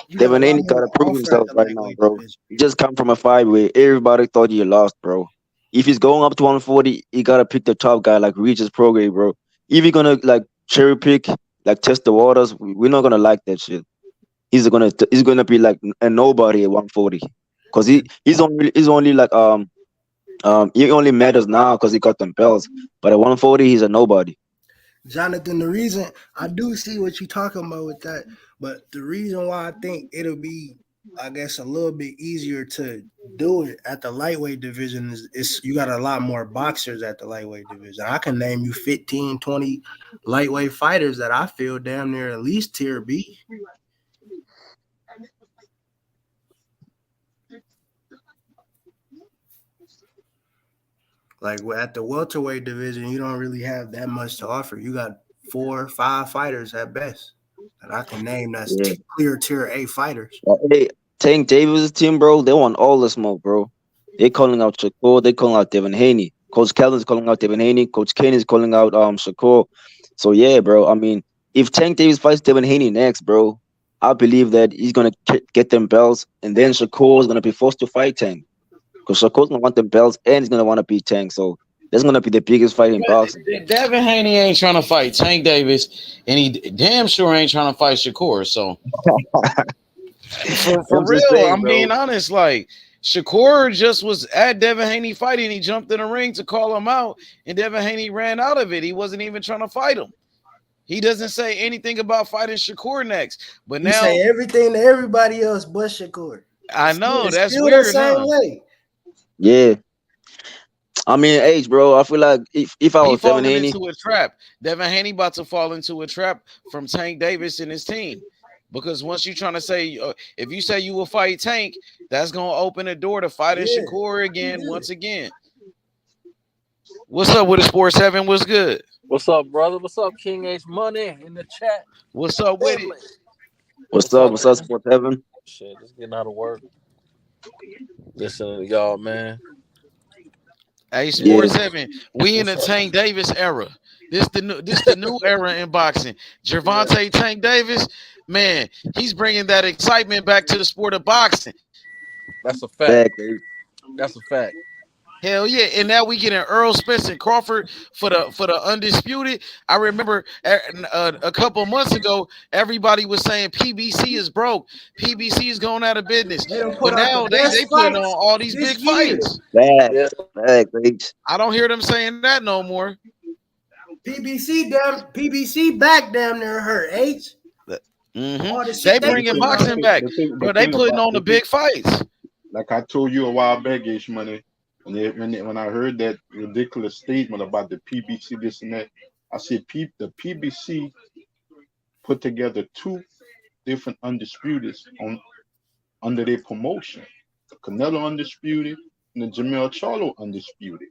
You got a Devin lot Haney more got to to prove offer at himself the right now, lightweight bro. division. He just come from a fight where everybody thought he lost, bro. If he's going up to 140, he gotta pick the top guy like Regis Prograde, bro. If he gonna like cherry pick, like test the waters, we're not gonna like that shit. He's gonna be like a nobody at 140, cause he's only like he only matters now because he got them belts. But at 140, he's a nobody. Jonathan, the reason I do see what you're talking about with that, but the reason why I think it'll be, I guess, a little bit easier to do it at the lightweight division is you got a lot more boxers at the lightweight division. I can name you 15, 20 lightweight fighters that I feel damn near at least tier B. Like at the welterweight division, you don't really have that much to offer. You got 4 or 5 fighters at best that I can name that's Yeah. clear tier A fighters. Hey, Tank Davis' team, bro, they want all the smoke, bro. They calling out Shakur, they calling out Devin Haney. Coach Kellen's calling out Devin Haney. Coach Kenny's calling out Shakur. So yeah, bro. I mean, if Tank Davis fights Devin Haney next, bro, I believe that he's gonna get them belts, and then Shakur is gonna be forced to fight Tank because Shakur's gonna want them belts, and he's gonna want to beat Tank. So that's gonna be the biggest fight in boxing. Devin Haney ain't trying to fight Tank Davis, and he damn sure ain't trying to fight Shakur. So for I'm just real, saying, I'm bro. being honest. Like Shakur just was at Devin Haney fighting. He jumped in the ring to call him out, and Devin Haney ran out of it. He wasn't even trying to fight him. He doesn't say anything about fighting Shakur next. But You now say everything to everybody else but Shakur. I know It's that's still weird, the same huh? way. Yeah, I mean, age, bro. I feel like if I He was Devin falling Haney, into a trap. Devin Haney about to fall into a trap from Tank Davis and his team. Because once you're trying to say, if you say you will fight Tank, that's going to open the door to fighting Yeah. Shakur again, once again. What's up with the Sports 7? What's good? What's up, brother? What's up, King H Money in the chat? What's up with it? what's up? What's up, Sports Heaven? Shit, just getting out of work. Listening to y'all, man. Hey, Yeah, Sports 7, we in the What's up? Tank Davis era. This the new era in boxing. Gervonta Tank Davis, man, he's bringing that excitement back to the sport of boxing. That's a fact. fact, age. That's a fact. Hell yeah! And now we getting Errol Spence and Crawford for the undisputed. I remember a couple months ago, everybody was saying PBC is broke. PBC is going out of business. They don't But put out now the they best putting on fights all these this big year. fights. Fact, Yeah. fact, age. I don't hear them saying that no more. PBC back damn near hurt. H. All the They shit they bringing putting on. boxing back, The bro. They thing putting about on the big fights. like I told you a while back, Ish Money, when I heard that ridiculous statement about the PBC, this and that, I said, the PBC put together two different undisputeds under their promotion. The Canelo undisputed and the Jamel Charlo undisputed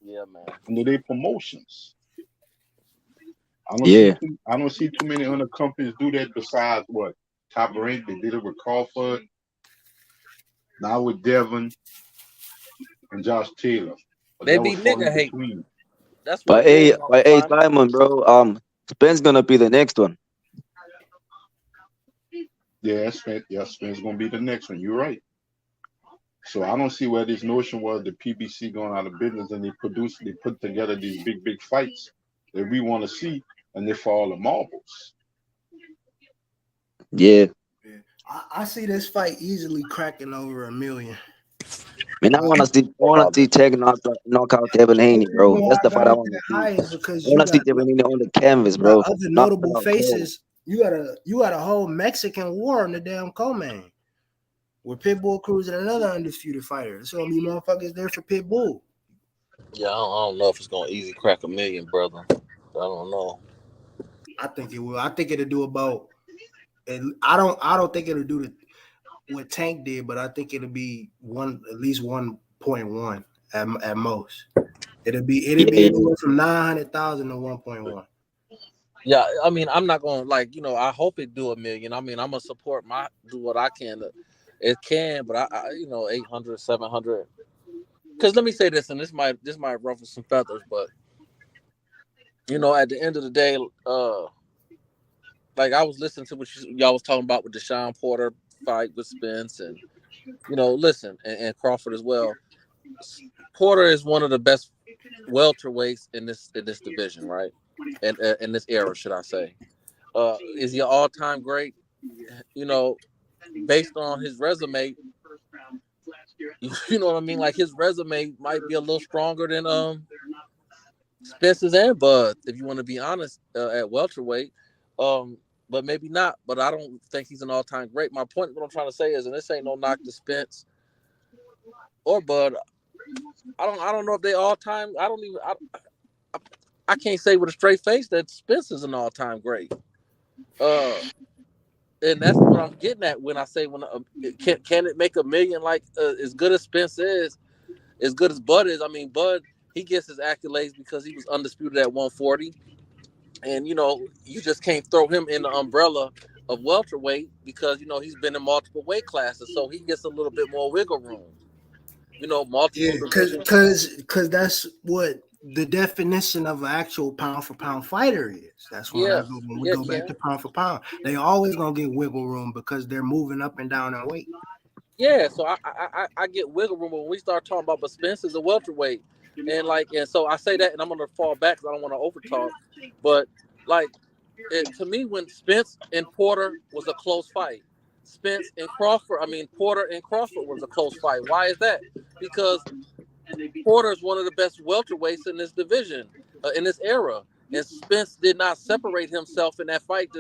Yeah, man. under their promotions. Yeah. I don't see too many other companies do that besides what? Top Rank, they did it with Crawford. Now with Devin and Josh Taylor. But They that be was far nigga in hate. between. That's what it is. But hey, Simon, bro, Spence gonna be the next one. Yeah, Spence gonna be the next one. You're right. So I don't see where this notion was the PBC going out of business and they put together these big fights that we want to see and they fall the marbles. Yeah. I see this fight easily cracking over 1 million. Man, I wanna see Tech knock out Devin Haney, bro. That's the fight I wanna see. High is because I wanna see Devin Haney on the canvas, you got bro. other Knock notable out faces. You got a whole Mexican war on the damn co-main with Pitbull Cruz and another undisputed fighter. It's gonna be motherfuckers there for Pitbull. Yeah, I don't know if it's gonna easy crack 1 million, brother. I don't know. I think it will. I think it'll do about. And I don't think it'll do what Tank did, but I think it'll be at least 1.1 at most. It'll be anywhere from 900,000 to 1.1. Yeah, I mean, I'm not gonna I hope it do 1 million. I mean, I'm gonna support do what I can. It can, but I 800, 700. Because let me say this, and this might ruffle some feathers, but at the end of the day, like I was listening to what y'all was talking about with the Sean Porter fight with Spence, and listen, and Crawford as well. Porter is one of the best welterweights in this division, right? And in this era, should I say? Is he an all-time great? Based on his resume, you know what I mean. Like his resume might be a little stronger than Spence's and Bud, if you want to be honest, at welterweight. But maybe not. But I don't think he's an all-time great. My point, what I'm trying to say is, and this ain't no knock to Spence or Bud. I don't know if they all-time. I can't say with a straight face that Spence is an all-time great. And that's what I'm getting at when I say can it make 1 million like as good as Spence is, as good as Bud is. I mean, Bud, he gets his accolades because he was undisputed at 140. And, you just can't throw him in the umbrella of welterweight because, he's been in multiple weight classes. So he gets a little bit more wiggle room. Multiple divisions. Because that's what the definition of an actual pound for pound fighter is. That's when we go back to pound for pound. They always gonna get wiggle room because they're moving up and down in weight. Yeah, so I get wiggle room when we start talking about, but Spence is a welterweight, and so I say that, and I'm gonna fall back because I don't want to overtalk, but to me, when Spence and Porter was a close fight, Porter and Crawford was a close fight. Why is that? Because Porter is one of the best welterweights in this division, in this era, and Spence did not separate himself in that fight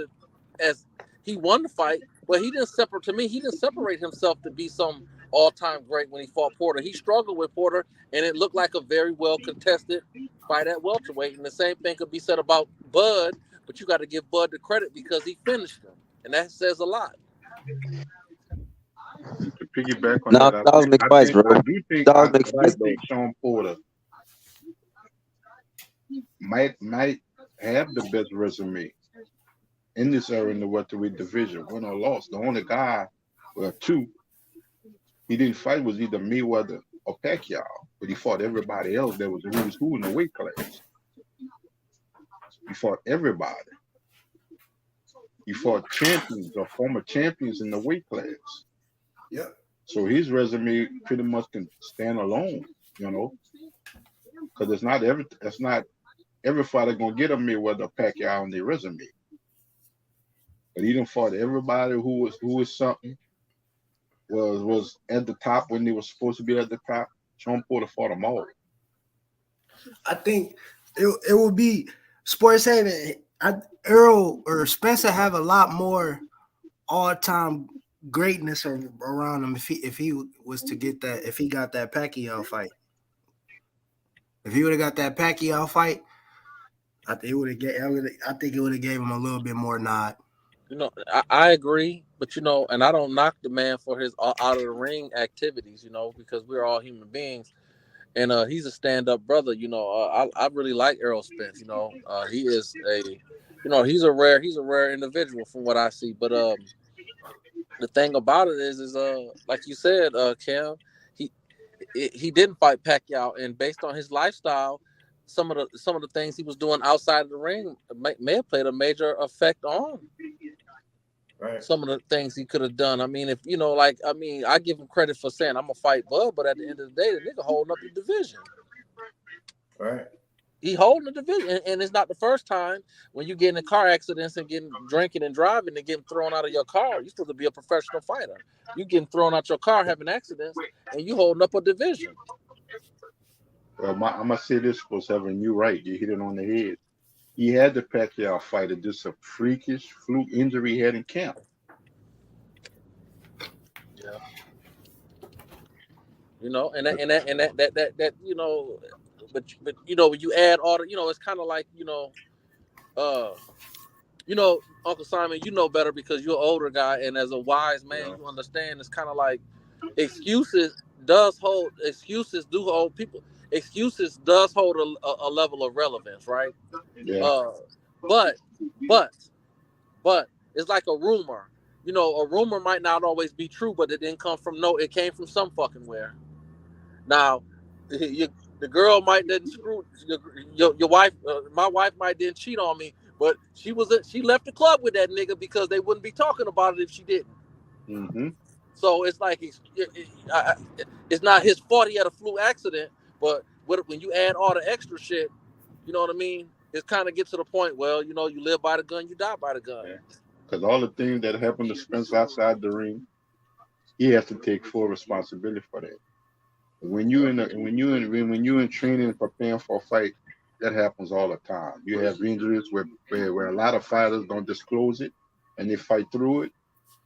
as he won the fight. But he didn't separate himself to be some all-time great when he fought Porter. He struggled with Porter, and it looked like a very well-contested fight at welterweight. And the same thing could be said about Bud, but you got to give Bud the credit because he finished him, and that says a lot. To piggyback on that, dogs make fights, bro. I do think Sean Porter might have the best resume in this era in the welterweight division. Win or lost. The only guy, two, he didn't fight was either Mayweather or Pacquiao, but he fought everybody else that was who's who in the weight class. He fought everybody. He fought champions or former champions in the weight class. Yeah. So his resume pretty much can stand alone, because it's not every fighter gonna get a Mayweather or Pacquiao on their resume. But he done fought everybody who was something, was at the top when they were supposed to be at the top. Sean Porter fought them all. I think it will be Sports Haven. Errol or Spencer have a lot more all-time greatness around him if he was to get that, if he got that Pacquiao fight. If he would have got that Pacquiao fight, I think it would have gave him a little bit more nod. I agree, but and I don't knock the man for his out of the ring activities, because we're all human beings, and he's a stand up brother. I really like Errol Spence. He is he's a rare individual from what I see. But the thing about it is like you said, Cam, he didn't fight Pacquiao, and based on his lifestyle, some of the things he was doing outside of the ring may have played a major effect on some of the things he could have done. I mean, if I give him credit for saying I'm gonna fight Bud, but at the end of the day, the nigga holding up the division. Right. He holding the division, and it's not the first time when you get in car accidents and getting drinking and driving and getting thrown out of your car. You're supposed to be a professional fighter. You getting thrown out your car, having accidents, and you holding up a division. Well, I'm gonna say this for Seven. You're right. You hit it on the head. He had the Pacquiao fight. It's just a freakish fluke injury he had in camp. Yeah. And that but when you add all the, it's kind of like Uncle Simon, better because you're an older guy, and as a wise man, you understand. It's kind of like excuses does hold a level of relevance, right? Yeah. But it's like a rumor. A rumor might not always be true, but it didn't come from it came from some fucking where. Now, the girl might didn't screw your wife. My wife might didn't cheat on me, but she left the club with that nigga because they wouldn't be talking about it if she didn't. Mm-hmm. So it's like it's not his fault he had a flu accident, but when you add all the extra shit, you know what I mean? It kind of gets to the point. Well, you live by the gun, you die by the gun. Because all the things that happened to Spence outside the ring, he has to take full responsibility for that. When you in training and preparing for a fight, that happens all the time. You have injuries where a lot of fighters don't disclose it and they fight through it.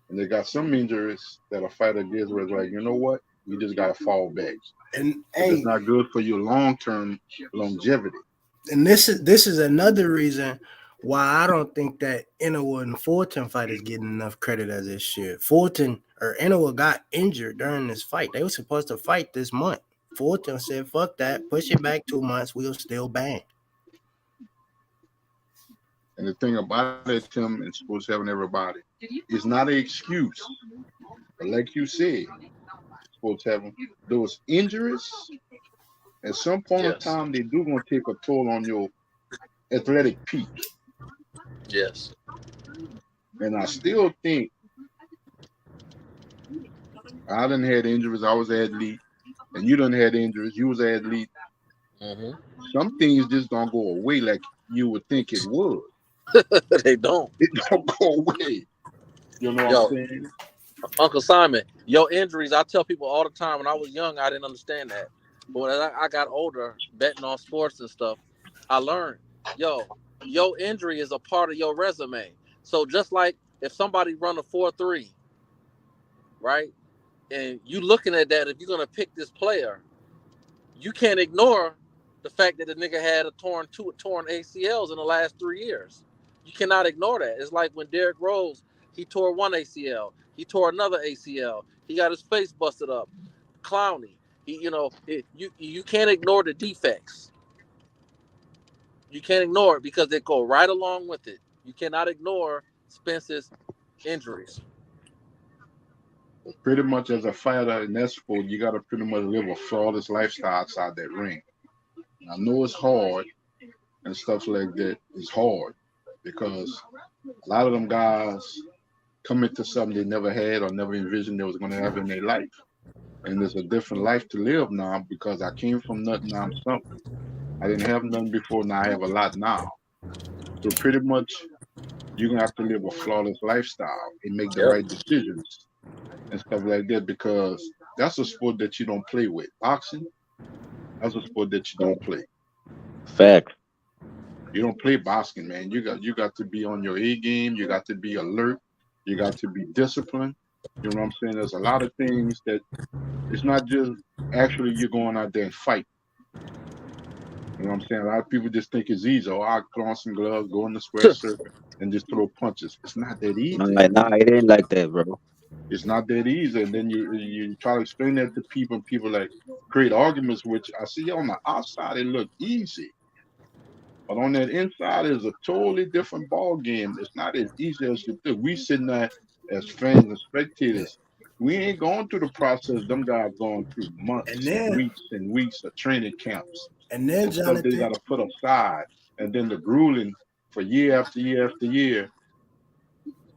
And they got some injuries that a fighter gets where it's like, you know what? You just gotta fall back. And it's not good for your long-term longevity. And this is another reason why I don't think that Inoue and Fulton fight is getting enough credit as it should. Inoue got injured during this fight. They were supposed to fight this month. Fulton said, fuck that, push it back 2 months, we'll still bang. And the thing about it, Tim, and Sports Heaven, everybody, it's not an excuse. But like you said, Sports Heaven, those injuries, at some point in time, they do going to take a toll on your athletic peak. Yes. And I still think I done had injuries. I was an athlete. And you done had injuries. You was an athlete. Mm-hmm. Some things just don't go away like you would think it would. They don't. It don't go away. You know what I'm saying? Uncle Simon, your injuries, I tell people all the time, when I was young, I didn't understand that. But when I got older, betting on sports and stuff, I learned, your injury is a part of your resume. So just like if somebody run a 4.3, right? And you looking at that, if you're going to pick this player, you can't ignore the fact that the nigga had torn ACLs in the last 3 years. You cannot ignore that. It's like when Derrick Rose, he tore one ACL. He tore another ACL. He got his face busted up. Clowney. You can't ignore the defects. You can't ignore it because they go right along with it. You cannot ignore Spence's injuries. Pretty much as a fighter in that sport, you got to pretty much live a flawless lifestyle outside that ring. I know it's hard and stuff like that. It's hard because a lot of them guys come into something they never had or never envisioned they was going to have in their life. And there's a different life to live now because I came from nothing, now I'm something. I didn't have nothing before, now I have a lot now. So pretty much you're going to have to live a flawless lifestyle and make the right decisions and stuff like that because that's a sport that you don't play with. Boxing, that's a sport that you don't play. Fact. You don't play boxing, man. You got to be on your A game. You got to be alert. You got to be disciplined. You know what I'm saying? There's a lot of things that it's not just actually you're going out there and fight. You know what I'm saying? A lot of people just think it's easy. Oh, I put on some gloves, go in the sweatshirt, and just throw punches. It's not that easy. Nah, it ain't like that, bro. It's not that easy. And then you try to explain that to people, and people like create arguments, which I see on the outside it look easy. But on that inside is a totally different ball game. It's not as easy as you think. We sitting there as fans and spectators. We ain't going through the process them guys going through And months then and weeks of training camps and stuff they Jonathan, got to put aside. And then the grueling for year after year after year,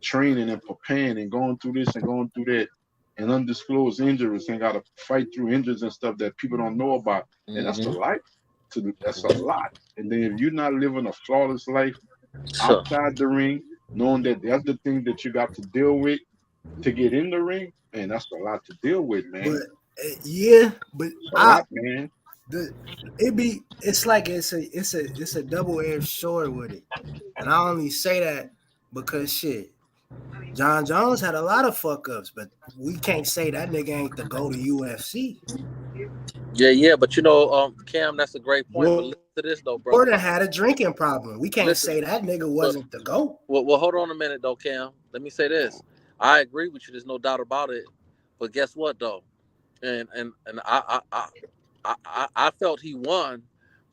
training and preparing and going through this and going through that and undisclosed injuries and got to fight through injuries and stuff that people don't know about. And that's a lot. That's a lot. And then if you're not living a flawless life outside the ring, knowing that the other thing that you got to deal with to get in the ring, man, that's a lot to deal with, man. but but it's a lot, man. It's like it's a double-edged sword with it, and I only say that because shit, John Jones had a lot of fuck ups, but we can't say that nigga ain't the go to UFC. Yeah, but Cam, that's a great point. But listen to this though, bro. Gordon had a drinking problem. We can't say that nigga wasn't the GOAT. Well, hold on a minute though, Cam. Let me say this. I agree with you. There's no doubt about it. But guess what though? And I felt he won,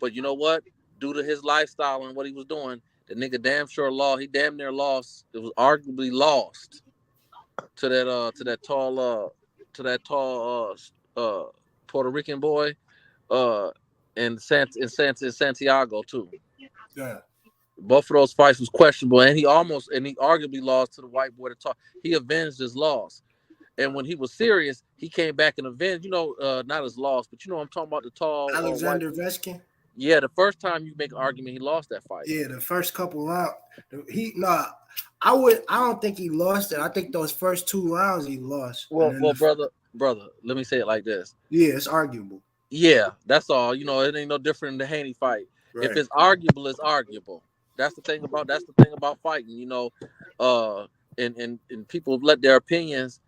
but you know what? Due to his lifestyle and what he was doing, the nigga damn sure lost. He damn near lost. It was arguably lost to that tall Puerto Rican boy in Santiago too. Yeah. Both of those fights was questionable, and he arguably lost to the white boy. He avenged his loss, and when he was serious, he came back and avenged. Not his loss, but I'm talking about the tall Alexander Veskin. Yeah, the first time you make an argument, he lost that fight. Yeah, the first couple rounds, I don't think he lost it. I think those first 2 rounds he lost. Well, brother, let me say it like this. Yeah, it's arguable. Yeah, that's all. It ain't no different than the Haney fight. Right. If it's arguable, it's arguable. That's the thing about fighting. And people let their opinions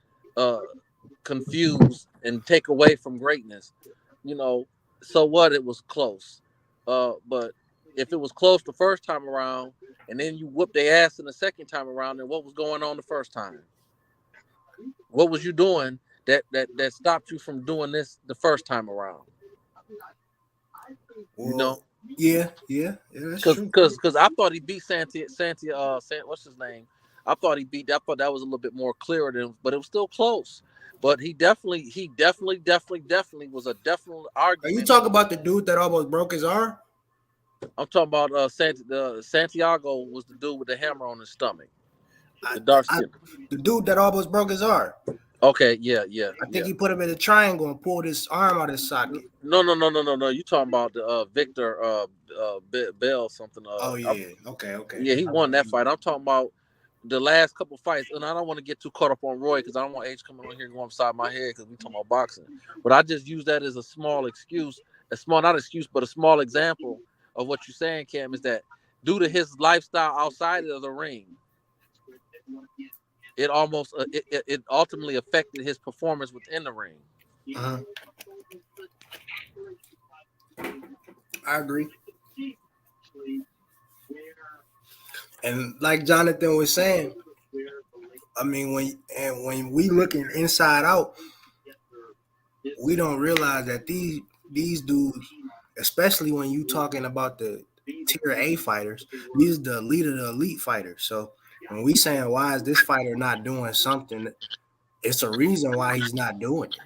confuse and take away from greatness. So what? It was close. But if it was close the first time around, and then you whoop their ass in the second time around, then what was going on the first time? What was you doing that stopped you from doing this the first time around? Well, yeah, that's true. Because I thought he beat what's his name? I thought that was a little bit more clearer but it was still close. But he definitely was a definite argument. Are you talking about the dude that almost broke his arm? I'm talking about Santiago was the dude with the hammer on his stomach. The dark skin. The dude that almost broke his arm. Okay, yeah. I think he put him in a triangle and pulled his arm out of his socket. No. You talking about the Victor Bell something? Okay. Yeah, he won that fight. I'm talking about the last couple fights, and I don't want to get too caught up on Roy because I don't want H coming on here and going upside my head because we talking about boxing. But I just use that as a small excuse, not excuse, but a small example of what you're saying, Cam, is that due to his lifestyle outside of the ring, it almost it ultimately affected his performance within the ring. Uh-huh. I agree. And like Jonathan was saying, I mean, when we looking inside out, we don't realize that these dudes, especially when you talking about the tier A fighters, these are the elite of the elite fighters. So when we saying why is this fighter not doing something, it's a reason why he's not doing it.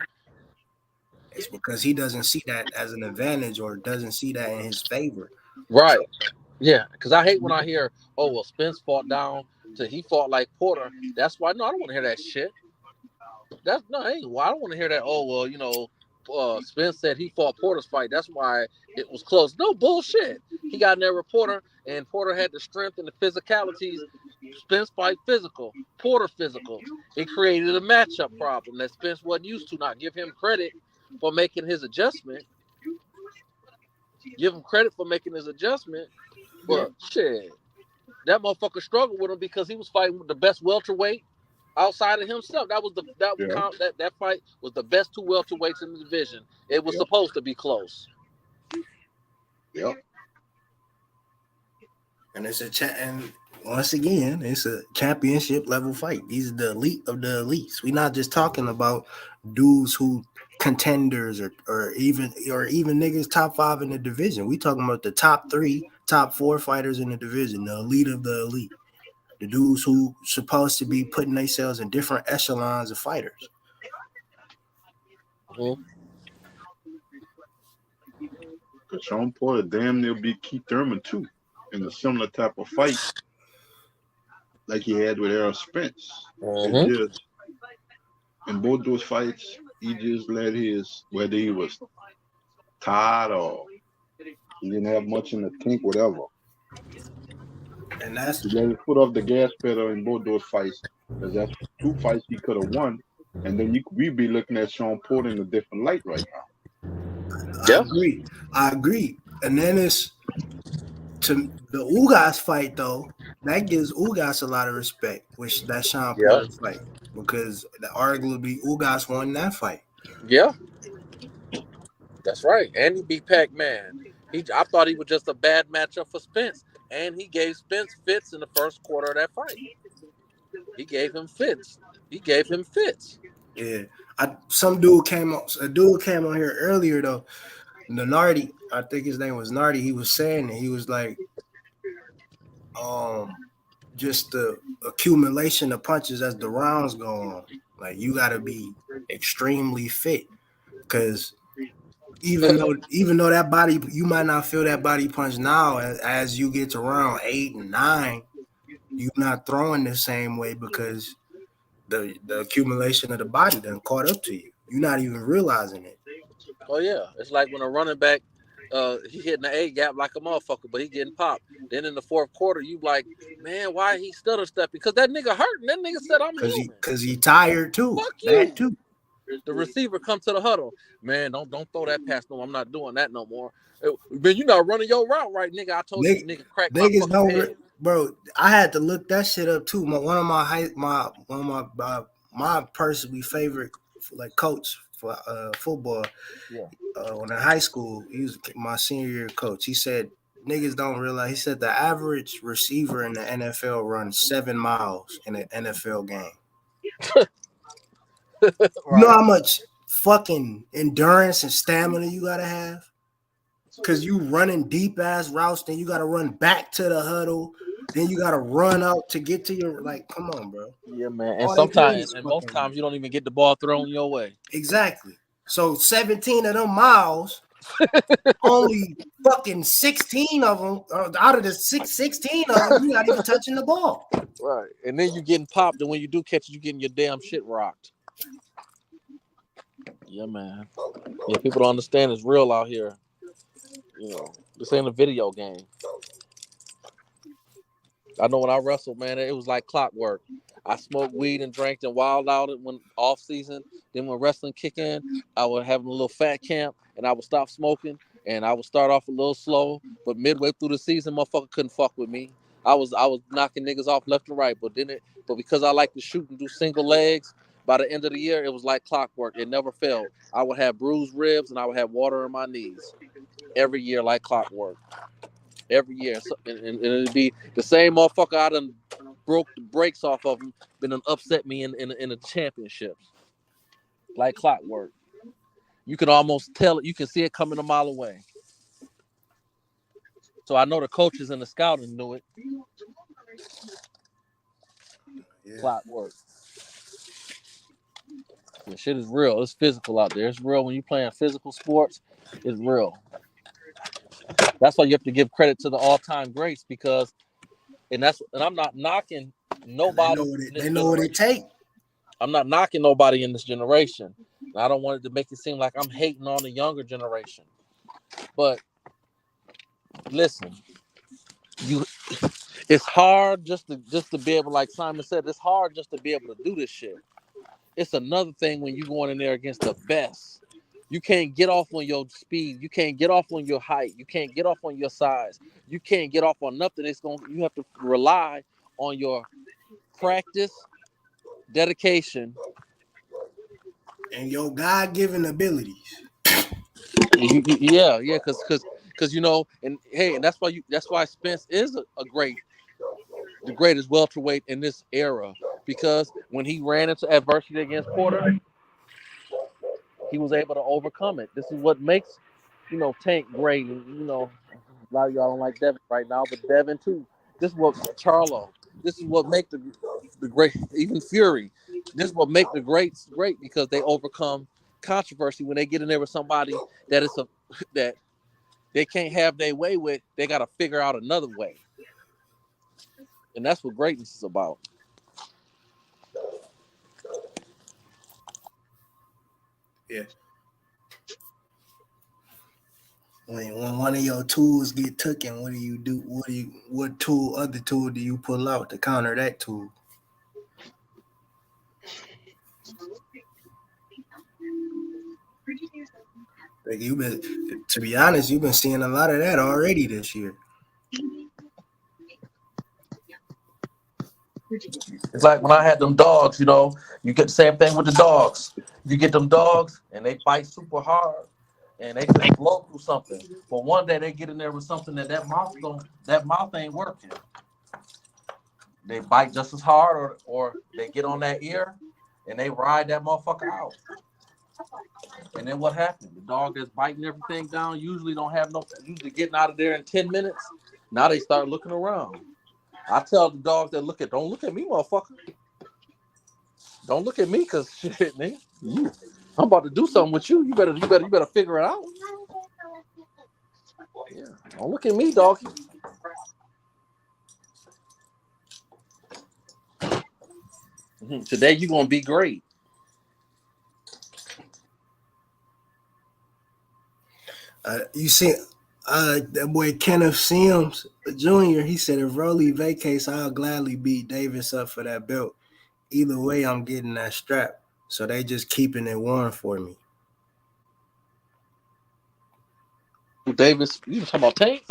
It's because he doesn't see that as an advantage or doesn't see that in his favor. Right. Yeah, because I hate when I hear, Spence fought down to he fought like Porter. That's why I don't want to hear that shit. I don't want to hear that. Spence said he fought Porter's fight. That's why it was close. No bullshit. He got in there with Porter, and Porter had the strength and the physicalities. Spence fight physical, Porter physical. It created a matchup problem that Spence wasn't used to. Not give him credit for making his adjustment. Give him credit for making his adjustment. But shit, that motherfucker struggled with him because he was fighting with the best welterweight outside of himself. That fight was the best 2 welterweights in the division. It was supposed to be close. Yep. And and once again, it's a championship level fight. These are the elite of the elites. We're not just talking about dudes who contenders or even niggas top 5 in the division. We talking about the top 3, top 4 fighters in the division, the elite of the elite. The dudes who supposed to be putting themselves in different echelons of fighters. Because Sean Porter damn near beat Keith Thurman too in a similar type of fight like he had with Errol Spence. It just, in both those fights, he just let whether he was tired or he didn't have much in the tank, whatever. And that's he let his foot off the gas pedal in both those fights, because that's 2 fights he could have won. And then we'd be looking at Sean Porter in a different light right now. I agree. And then it's to the Ugas fight though. That gives Ugas a lot of respect, which that Sean Porter fight, because arguably Ugas won that fight. Yeah, that's right. And he beat Pac-Man. I thought he was just a bad matchup for Spence, and he gave Spence fits in the first quarter of that fight. He gave him fits. Yeah, a dude came on here earlier though. Nardi, I think his name was Nardi. He was saying that he was like, just the accumulation of punches as the rounds go on. Like you got to be extremely fit, because even though that body, you might not feel that body punch now. As you get to round 8 and 9, you're not throwing the same way because the accumulation of the body done caught up to you. You're not even realizing it. Oh yeah, it's like when a running back, he hitting the A gap like a motherfucker, but he getting popped. Then in the fourth quarter, you like, man, why he stutter stepping? Because that nigga hurting. That nigga said I'm human. Because he tired too. Fuck you. Too. The receiver come to the huddle. Man, don't throw that pass. No, I'm not doing that no more. Man, you not running your route right, nigga. I told you, nigga, crack my fucking head. Bro, I had to look that shit up too. One of my personally favorite like coach for football. Yeah. When in high school, he was my senior year coach. He said niggas don't realize. He said the average receiver in the NFL runs 7 miles in an NFL game. Right. You know how much fucking endurance and stamina you gotta have? Because you running deep ass routes, then you gotta run back to the huddle, then you gotta run out to get to your come on, bro. Yeah, man. And sometimes, and most times, you don't even get the ball thrown your way. Exactly. So 17 of them miles, only fucking 16 of them, out of the 16 of them, you're not even touching the ball. Right. And then you're getting popped, and when you do catch it, you're getting your damn shit rocked. Yeah, man. Yeah, people don't understand it's real out here. You know, this ain't a video game. I know when I wrestled, man, it was like clockwork. I smoked weed and drank and wild out when off season. Then when wrestling kick in, I would have a little fat camp and I would stop smoking and I would start off a little slow. But midway through the season, motherfucker couldn't fuck with me. I was knocking niggas off left and right. But because I like to shoot and do single legs, by the end of the year, it was like clockwork. It never failed. I would have bruised ribs and I would have water in my knees. Every year like clockwork. Every year. So, and it'd be the same motherfucker I done broke the brakes off of him, been upset me in the championships. Like clockwork. You can almost tell it. You can see it coming a mile away. So I know the coaches and the scouting knew it. Yeah. Clockwork. Yeah, shit is real. It's physical out there. It's real when you're playing physical sports. It's real. That's why you have to give credit to the all-time greats because, and I'm not knocking nobody. They know what it takes. I'm not knocking nobody in this generation. I don't want it to make it seem like I'm hating on the younger generation. But listen, it's hard just to be able, like Simon said, it's hard just to be able to do this shit. It's another thing when you're going in there against the best. You can't get off on your speed. You can't get off on your height. You can't get off on your size. You can't get off on nothing. You have to rely on your practice, dedication, and your God-given abilities. Yeah, because because and that's why Spence is the greatest welterweight in this era, because when he ran into adversity against Porter, he was able to overcome it. This is what makes Tank great, and a lot of y'all don't like Devin right now, but Devin too. This is what Charlo. This is what make the great, even Fury. This is what make the greats great, because they overcome controversy when they get in there with somebody that that they can't have their way with. They got to figure out another way, and that's what greatness is about. Yeah. When one of your tools get taken, what do you do? What other tool do you pull out to counter that tool? Like to be honest, you've been seeing a lot of that already this year. It's like when I had them dogs, you get the same thing with the dogs. You get them dogs and they bite super hard and they can blow through something. But one day they get in there with something that mouth ain't working. They bite just as hard, or they get on that ear and they ride that motherfucker out. And then what happened? The dog that's biting everything down usually getting out of there in 10 minutes. Now they start looking around. I tell the dogs that don't look at me, motherfucker. Don't look at me, cause shit, nigga. I'm about to do something with you. You better figure it out. Yeah. Don't look at me, doggy. Today you gonna be great. You see, that boy Kenneth Sims Jr., he said, if Rolly vacates, I'll gladly beat Davis up for that belt. Either way, I'm getting that strap. So they just keeping it warm for me. Davis, you talking about Tank?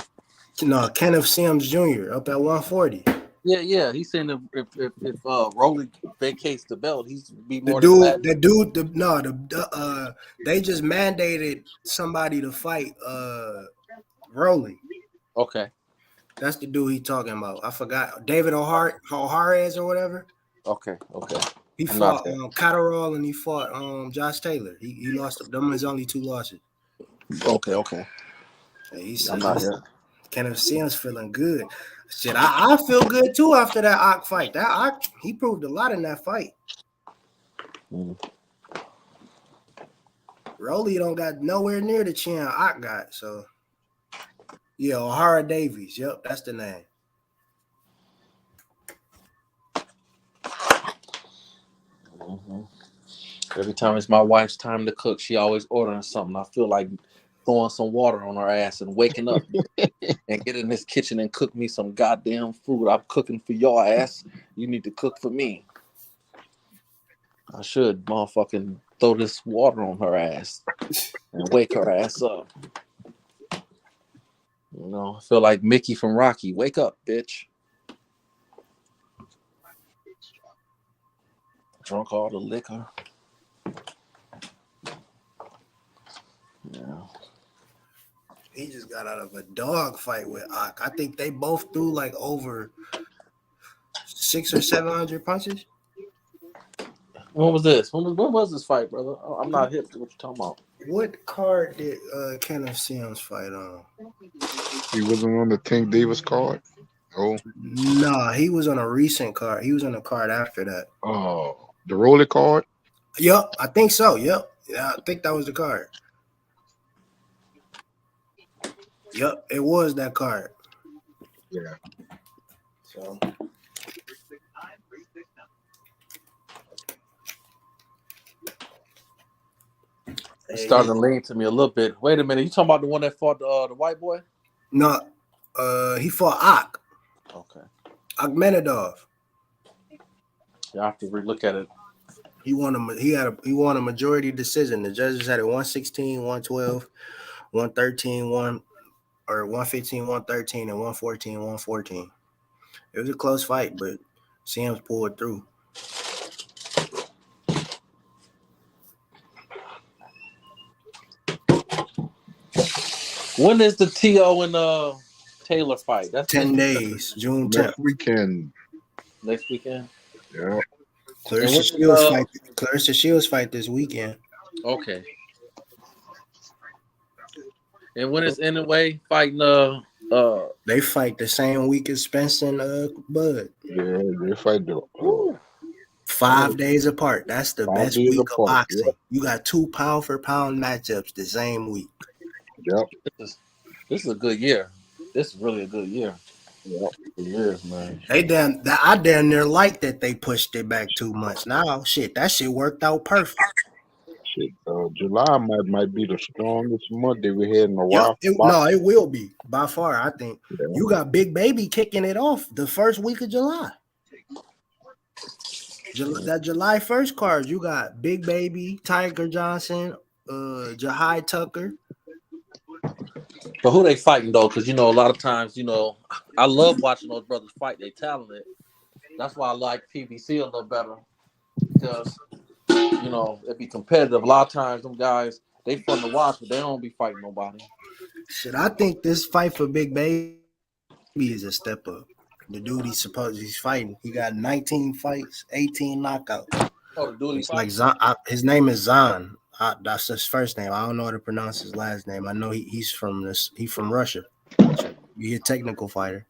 No, Kenneth Sims Jr. up at 140. Yeah. He's saying if Rolly vacates the belt, he's be more they just mandated somebody to fight Rolly. Okay. That's the dude he talking about. I forgot. David O'Harez or whatever. Okay. He fought Catterall and he fought Josh Taylor. He lost them. His only 2 losses. Okay. I'm not here. Kenneth Sims feeling good. Shit, I feel good too after that Ock fight. He proved a lot in that fight. Rolly don't got nowhere near the chin Ock got. So yeah, O'Hara Davies. Yep, that's the name. Every time it's my wife's time to cook, she always ordering something. I feel like throwing some water on her ass and waking up and get in this kitchen and cook me some goddamn food. I'm cooking for your ass. You need to cook for me. I should motherfucking throw this water on her ass and wake her ass up. I feel like Mickey from Rocky. Wake up, bitch. Drunk all the liquor. Yeah. He just got out of a dog fight with Ock. I think they both threw like over 600 or 700 punches. When was this? When was this fight, brother? I'm not hip to what you're talking about. What card did Kenneth Sims fight on? He wasn't on the Tank Davis card? Oh. Nah, he was on a recent card. He was on a card after that. Oh, the Rolly card? Yep, I think so. Yep. Yeah, I think that was the card. Yep, it was that card. Yeah. So It's starting to lean to me a little bit. Wait a minute, you talking about the one that fought the white boy? No, he fought Ock. Okay. Akhmedov. You have to relook at it. He won a majority decision. The judges had it 116, 112, 113, 115, 113, and 114, 114. It was a close fight, but Sims pulled through. When is the T.O. and Taylor fight? That's 10 next days, June 10th. Next weekend. next weekend. Yeah. And Clarissa when is Shields fight this weekend. okay. And when is Anyway fighting They fight the same week as Spence and Bud. Yeah, they fight the 5 days apart. That's the 5 best days week of apart. boxing. Yep. You got 2 pound for pound matchups the same week. Yep. this is a good year. This is really a good year. Yep. It is, man. I damn near like that they pushed it back 2 months. Now, shit, that shit worked out perfect. Shit. July might be the strongest month that we had in a Yup, while. it will be by far. I think Yeah. you got Big Baby kicking it off the first week of July. That July 1st card, you got Big Baby, Tiger Johnson, Jahai Tucker. But who they fighting though? Because a lot of times, I love watching those brothers fight. They talented. That's why I like PBC a little better because it be competitive. A lot of times, them guys they fun to watch, but they don't be fighting nobody. Shit, I think this fight for Big Baby is a step up. The dude he's fighting, he got 19 fights, 18 knockouts. Oh, the dude it's like Zan, his name is Zan. That's his first name. I don't know how to pronounce his last name. I know he's from Russia. He's a technical fighter.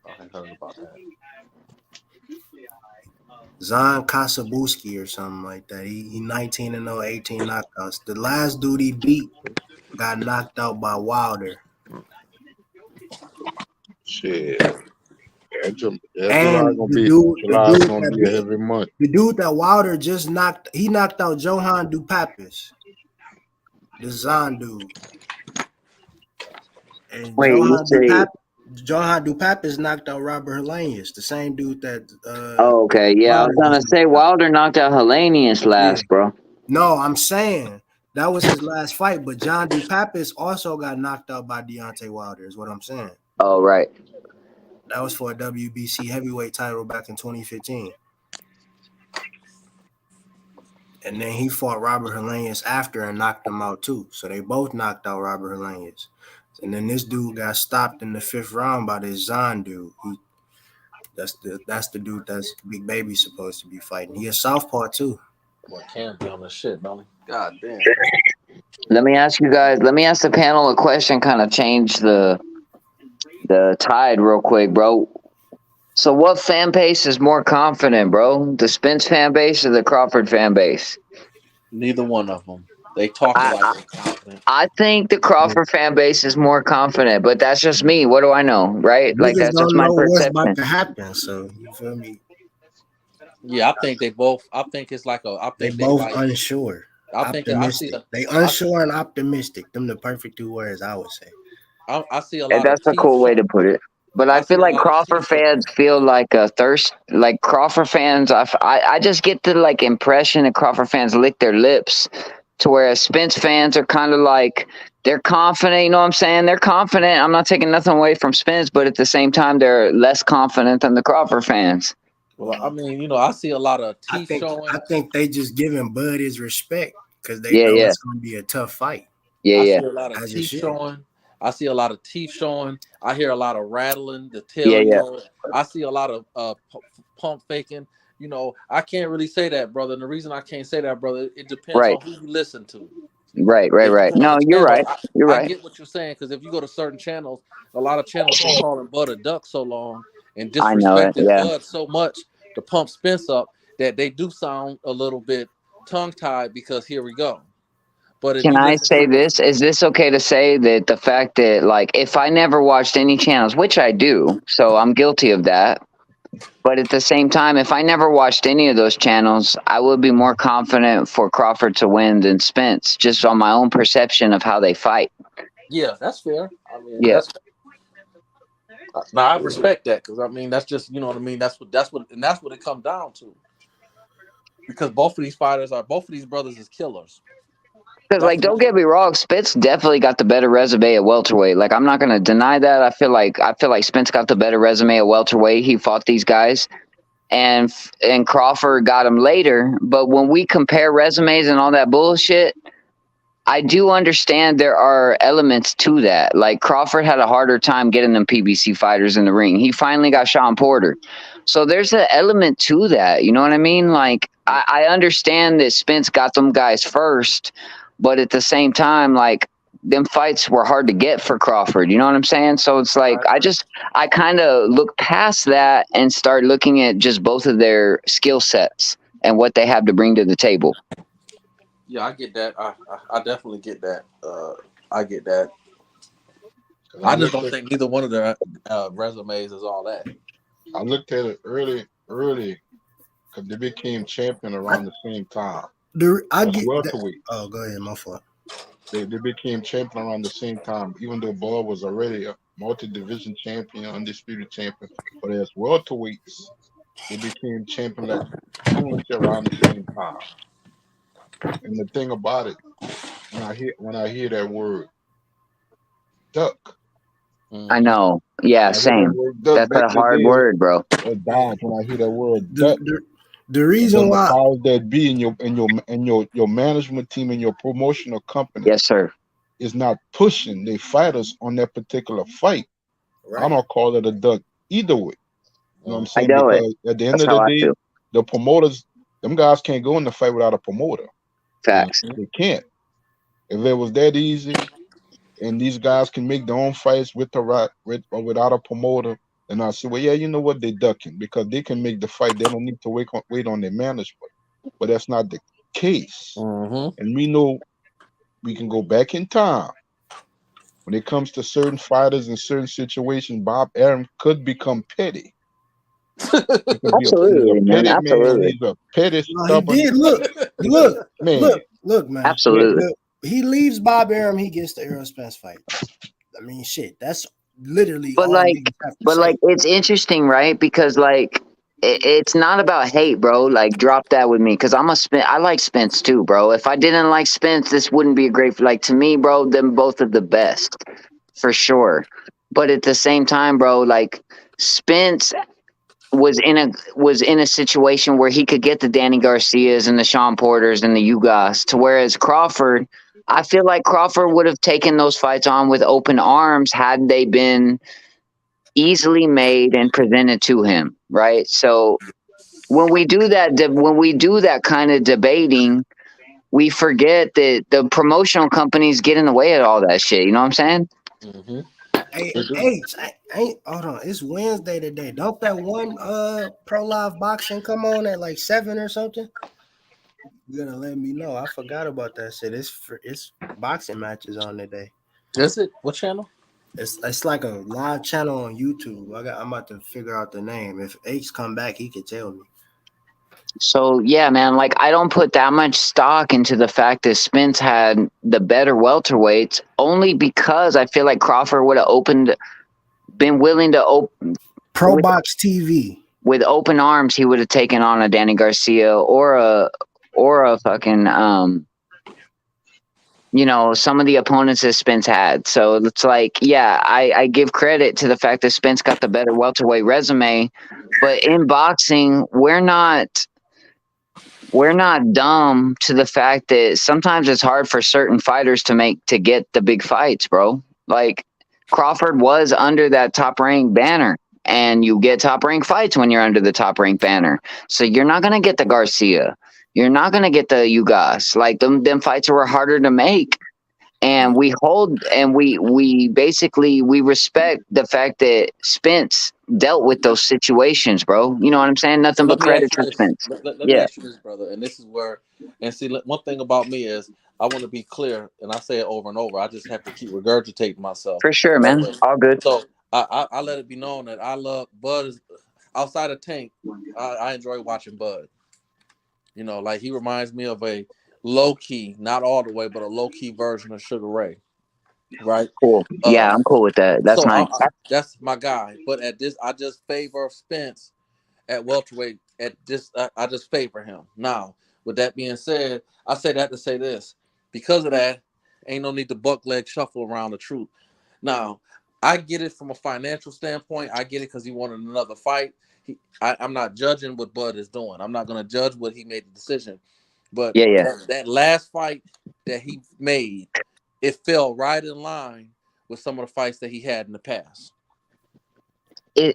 I haven't heard about that. Zan Kasabuski or something like that. He 19-0, 18 knockouts. The last dude he beat got knocked out by Wilder. Shit. And the gonna be every month. The dude that Wilder just knocked out Johan Dupapis. The Zan dude. And Johan Dupapis knocked out Robert Helenius, the same dude that okay, yeah. I was gonna say Wilder knocked out Helenius last, bro. No, I'm saying that was his last fight, but John Dupapis also got knocked out by Deontay Wilder, is what I'm saying. Oh, right. That was for a WBC heavyweight title back in 2015. And then he fought Robert Helenius after and knocked him out too. So they both knocked out Robert Helenius. And then this dude got stopped in the 5th round by this Zan dude. That's the dude that's Big Baby supposed to be fighting. He a southpaw too. Boy, can't be on this shit, Melly. God damn. Let me ask the panel a question, kind of change the tide real quick, bro. So what fan base is more confident, bro? The Spence fan base or the Crawford fan base? Neither one of them. They talk like they're confident. I think the Crawford fan base is more confident, but that's just me. What do I know, right? Like that's just my perception. What's about to happen, so you feel me? Yeah, I think they both. I think it's like they both unsure. I think they unsure and optimistic. Them the perfect 2 words I would say. I see a lot. And that's a cool way to put it. But I feel like Crawford fans feel like a thirst. Like Crawford fans, I just get the impression that Crawford fans lick their lips, to whereas Spence fans are kind of like they're confident. You know what I'm saying? They're confident. I'm not taking nothing away from Spence, but at the same time, they're less confident than the Crawford fans. Well, I mean, I see a lot of teeth showing. I think they just giving Bud his respect because they know it's going to be a tough fight. Yeah, I see a lot of teeth showing. I see a lot of teeth showing. I hear a lot of rattling. The tail. I see a lot of pump faking. I can't really say that, brother. And the reason I can't say that, brother, it depends on who you listen to. Right. No, you're right. I get what you're saying, because if you go to certain channels, a lot of channels been calling Bud a duck so long and disrespected Bud so much to pump Spence up that they do sound a little bit tongue-tied because here we go. But can I say this? Is this okay to say that the fact that, if I never watched any channels, which I do, so I'm guilty of that, but at the same time, if I never watched any of those channels, I would be more confident for Crawford to win than Spence, just on my own perception of how they fight. Yeah, that's fair. I mean, that's fair. Now I respect that, because that's just that's what it comes down to. Because both of these brothers is killers. Because don't get me wrong, Spence definitely got the better resume at welterweight. I'm not gonna deny that. I feel like Spence got the better resume at welterweight. He fought these guys, and Crawford got him later. But when we compare resumes and all that bullshit, I do understand there are elements to that. Like Crawford had a harder time getting them PBC fighters in the ring. He finally got Sean Porter. So there's an element to that. You know what I mean? Like I understand that Spence got them guys first, but at the same time, like them fights were hard to get for Crawford. You know what I'm saying? So it's like I kind of look past that and start looking at just both of their skill sets and what they have to bring to the table. Yeah, I get that. I definitely get that. I get that. I just don't think neither one of their resumes is all that. I looked at it early, because they became champion around the same time. I That's get welterweight. Oh, go ahead, my fault. They became champion around the same time, even though Bud was already a multi-division champion, undisputed champion. But as welterweights, they became champion like pretty much around the same time. And the thing about it, when I hear that word, duck. I know. Yeah, same. That's a hard word, bro. Or dodge when I hear that word duck. The reason why the powers that be in your management team and your promotional company, yes, sir, is not pushing their fighters on that particular fight. Right. I don't call it a duck either way. You know what I'm saying? I know because at the end of the day, the promoters, them guys can't go in the fight without a promoter. Facts. They can't. If it was that easy, and these guys can make their own fights with or without a promoter, and I say, well, yeah, you know what, they're ducking because they can make the fight. They don't need to wait on their management. But that's not the case. And we know we can go back in time. When it comes to certain fighters in certain situations, Bob Arum could become petty. Absolutely, man. Absolutely. He's a petty, stubborn. He did. Look, man. Look, man. Absolutely. He leaves Bob Arum, he gets the Errol Spence fight. I mean, shit, that's literally but all like niggas have to but say. like it's interesting, right? Because like it's not about hate, bro. Like drop that with me because I like Spence too, bro. If I didn't like Spence, this wouldn't be a great, like, to me, bro, them both are the best for sure. But at the same time, bro, like Spence was in a situation where he could get the Danny Garcias and the Sean Porters and the Ugas, to whereas Crawford, I feel like Crawford would have taken those fights on with open arms had they been easily made and presented to him, right? So when we do that kind of debating, we forget that the promotional companies get in the way of all that shit. You know what I'm saying? Hey, hold on. It's Wednesday today. Don't that one Pro Live Boxing come on at like 7 or something? You're gonna let me know. I forgot about that shit. It's boxing matches on today. Is it? What channel? It's like a live channel on YouTube. I'm about to figure out the name. If H come back, he could tell me. So yeah, man, like I don't put that much stock into the fact that Spence had the better welterweights, only because I feel like Crawford would have been willing to open Pro Box TV with open arms. He would have taken on a Danny Garcia or a fucking some of the opponents that Spence had. So it's like, yeah, I give credit to the fact that Spence got the better welterweight resume, but in boxing, we're not dumb to the fact that sometimes it's hard for certain fighters to get the big fights, bro. Like Crawford was under that Top Rank banner, and you get Top Rank fights when you're under the Top Rank banner. So you're not going to get the Garcia. You're not going to get the Ugas. Like them fights were harder to make. And we respect the fact that Spence dealt with those situations, bro. You know what I'm saying? Nothing but credit to Spence. Let me ask you this, brother. And this is where, and see, one thing about me is I want to be clear, and I say it over and over. I just have to keep regurgitating myself. For sure, man. All good. So I let it be known that I love Bud. Outside of Tank, I enjoy watching Bud. You know, like he reminds me of a low-key, not all the way, but a low-key version of Sugar Ray. Right? Cool. Yeah, I'm cool with that. That's so nice. That's my guy. But at this, I just favor Spence at welterweight. At this, I just favor him. Now, with that being said, I say that to say this. Because of that, ain't no need to buck leg shuffle around the truth. Now, I get it from a financial standpoint. I get it because he wanted another fight. I'm not judging what Bud is doing. I'm not going to judge what he made the decision. But Yeah. that last fight that he made, it fell right in line with some of the fights that he had in the past.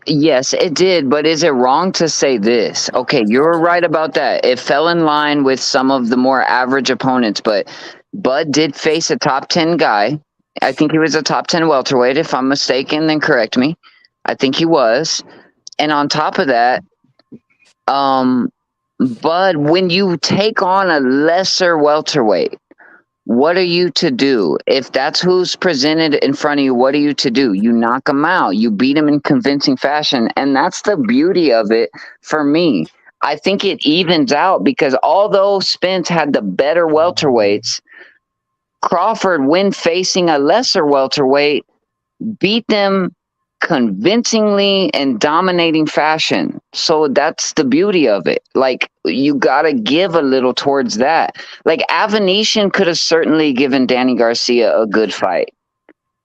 Yes, it did, but is it wrong to say this? Okay, you're right about that. It fell in line with some of the more average opponents, but Bud did face a top 10 guy. I think he was a top 10 welterweight. If I'm mistaken, then correct me. I think he was. And on top of that, Bud, when you take on a lesser welterweight, what are you to do? If that's who's presented in front of you, what are you to do? You knock them out. You beat them in convincing fashion. And that's the beauty of it for me. I think it evens out because although Spence had the better welterweights, Crawford, when facing a lesser welterweight, beat them convincingly in dominating fashion. So that's the beauty of it. Like, you gotta give a little towards that. Like, Avenetian could have certainly given Danny Garcia a good fight.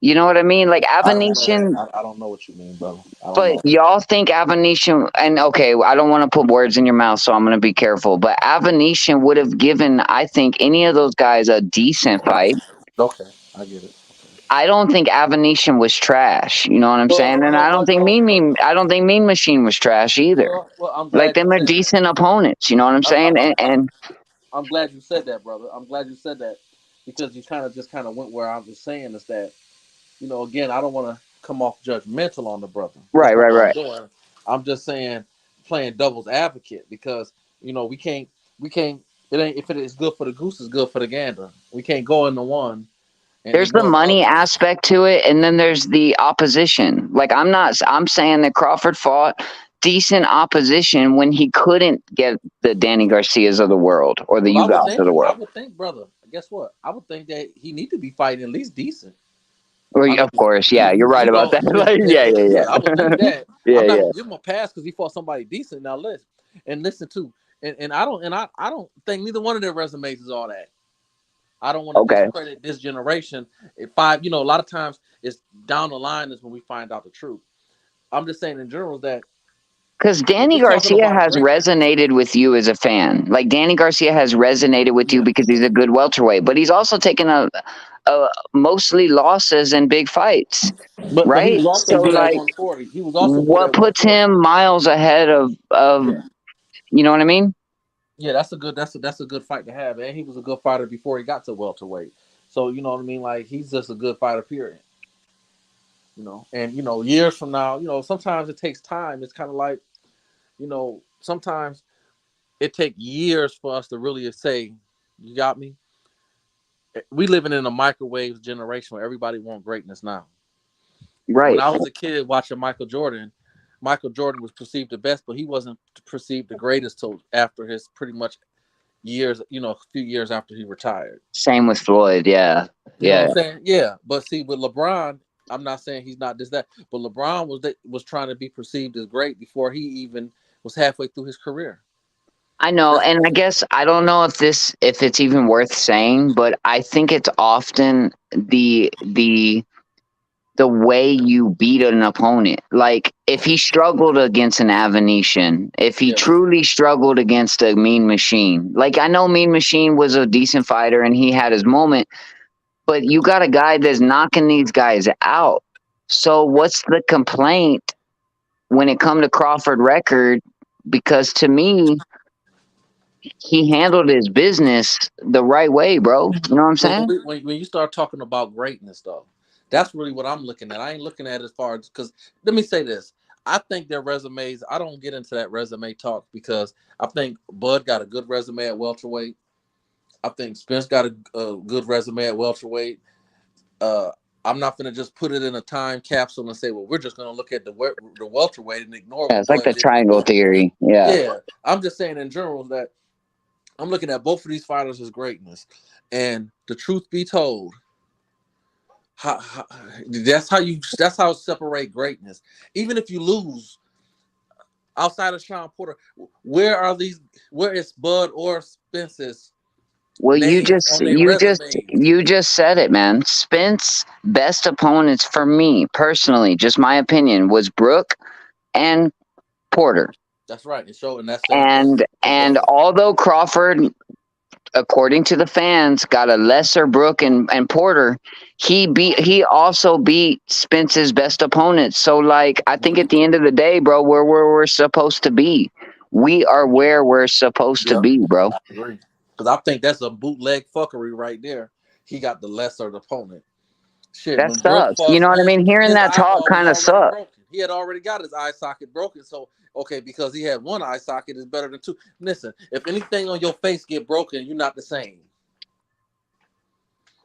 You know what I mean? Like, Avenetian. I don't know what you mean, brother. I don't But know. y'all think Avenetian, and okay, I don't want to put words in your mouth, so I'm going to be careful. But Avenetian would have given, I think, any of those guys a decent fight. Okay, I get it. I don't think Avenetian was trash. You know what I'm saying? And I don't think Mean Machine was trash either. Well, I'm Like, glad you them are said that. decent opponents. You know what I'm saying? And I'm glad you said that, brother. I'm glad you said that because you kind of went where I was saying is that, again, I don't want to come off judgmental on the brother. That's right. not what I'm doing. I'm just saying playing devil's advocate because we can't. It ain't if it is good for the goose, it's good for the gander. We can't go into one. And there's the ignore money other. aspect to it, and then there's the opposition. Like, I'm saying that Crawford fought decent opposition when he couldn't get the Danny Garcias of the world or the Well, Ugals of the I world. would think, brother. Guess what? I would think that he need to be fighting at least decent. Well, of course, yeah, you're right about that. Like, yeah. I would think that. Yeah, I'm not yeah. gonna give him a pass because he fought somebody decent. Now listen too, and I don't think neither one of their resumes is all that. I don't want to discredit this generation. A lot of times it's down the line is when we find out the truth. I'm just saying in general that because Danny Garcia has resonated with you as a fan. Like, Danny Garcia has resonated with you because he's a good welterweight, but he's also taken a mostly losses in big fights. But he right? was also So, good at like, 140. He was also good what at puts 140. him miles ahead of you know what I mean? Yeah, that's a good fight to have, and he was a good fighter before he got to welterweight. So you know what I mean. Like, he's just a good fighter, period. And years from now, sometimes it takes time. It's kind of like, sometimes it takes years for us to really say, "You got me." We living in a microwave generation where everybody wants greatness now. Right. When I was a kid watching Michael Jordan was perceived the best, but he wasn't perceived the greatest till after his pretty much years, a few years after he retired. Same with Floyd, yeah. You know what I'm saying? Yeah. But see, with LeBron, I'm not saying he's not that, but LeBron was trying to be perceived as great before he even was halfway through his career. I know, and I guess I don't know if it's even worth saying, but I think it's often the way you beat an opponent. Like, if he struggled against an Avenetian, if he truly struggled against a Mean Machine. Like, I know Mean Machine was a decent fighter and he had his moment, but you got a guy that's knocking these guys out. So what's the complaint when it come to Crawford record? Because to me, he handled his business the right way, bro. You know what I'm saying? When you start talking about greatness, though, that's really what I'm looking at. I ain't looking at it as far as, because let me say this. I think their resumes, I don't get into that resume talk because I think Bud got a good resume at welterweight. I think Spence got a good resume at welterweight. I'm not going to just put it in a time capsule and say, well, we're just going to look at the welterweight and ignore. Yeah, it's like the triangle theory. Yeah. I'm just saying in general that I'm looking at both of these fighters as greatness. And the truth be told, that's how separate greatness. Even if you lose outside of Sean Porter, where is Bud or Spence's? Well, you just said it, man. Spence best opponents for me personally, just my opinion, was Brook and Porter. That's right. And although Crawford according to the fans, got a lesser Brook and Porter. He also beat Spence's best opponents. So like, I think at the end of the day, bro, we're supposed to be. We are where we're supposed to be, bro. I agree. Because I think that's a bootleg fuckery right there. He got the lesser opponent. Shit, That when Brook sucks. fought You know what I Spence, mean? Hearing his that talk eyeball was kind of already sucks. broken. He had already got his eye socket broken. So, okay, because he had one eye socket is better than two. Listen, if anything on your face get broken, you're not the same.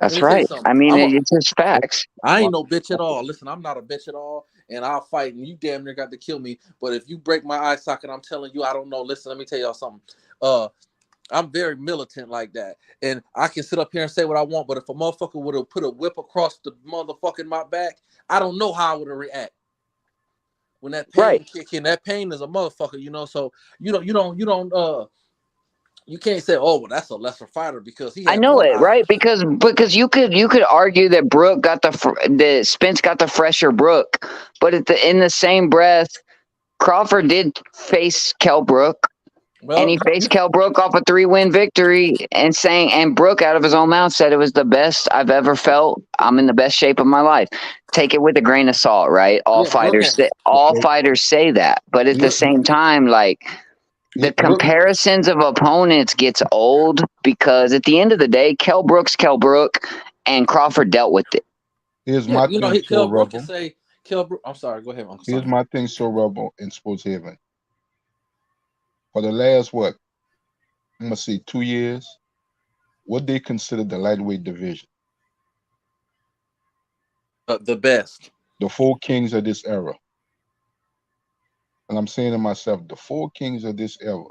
Let That's me tell you right. something. I mean, it's just facts. I ain't no bitch at all. Listen, I'm not a bitch at all, and I'll fight, and you damn near got to kill me. But if you break my eye socket, I'm telling you, I don't know. Listen, let me tell y'all something. I'm very militant like that, and I can sit up here and say what I want. But if a motherfucker would have put a whip across the motherfucking my back, I don't know how I would have react. When that pain kick in, that pain is a motherfucker, you know. So you can't say, oh, well, that's a lesser fighter because he had I know one it, eye. right? Because you could argue that Brook got that Spence got the fresher Brook, but in the same breath, Crawford did face Kell Brook, and he faced Kell Brook off a 3-win victory, and Brook out of his own mouth said it was the best I've ever felt. I'm in the best shape of my life. Take it with a grain of salt, right? All fighters say that, but at the same time, like, the comparisons of opponents gets old because at the end of the day, Kell Brook's Kell Brook, and Crawford dealt with it. Here's my thing, Kell so Brook can Rebel. say Kell Brook. I'm sorry, go ahead, Uncle Here's Sonny. my thing, so Rebel in Sports Haven. For the last I'm gonna say 2 years, what they consider the lightweight division. The best. The 4 kings of this era. And I'm saying to myself, the 4 kings of this era.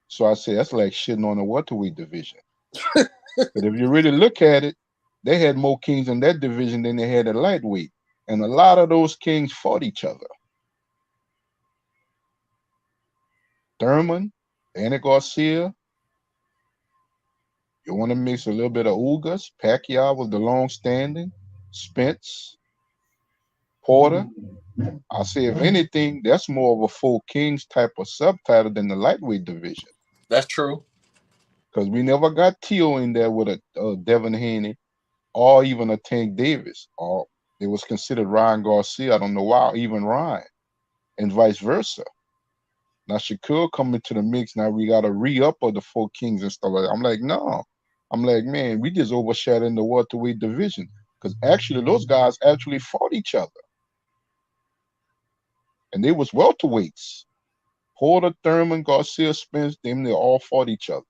So I say that's like shitting on the welterweight division. But if you really look at it, they had more kings in that division than they had at lightweight. And a lot of those kings fought each other. Thurman, Andy Garcia. You want to mix a little bit of Ugas. Pacquiao was the long-standing. Spence. Porter. I say, if anything, that's more of a 4 kings type of subtitle than the lightweight division. That's true. Because we never got Tio in there with a Devin Haney or even a Tank Davis. Or it was considered Ryan Garcia. I don't know why, even Ryan. And vice versa. Now Shakur coming to the mix. Now we got a re-up of the 4 kings and stuff like that. I'm like, no. I'm like, man, we just overshadowing the welterweight division. Because actually, those guys actually fought each other. And they was welterweights. Porter, Thurman, Garcia, Spence, they all fought each other.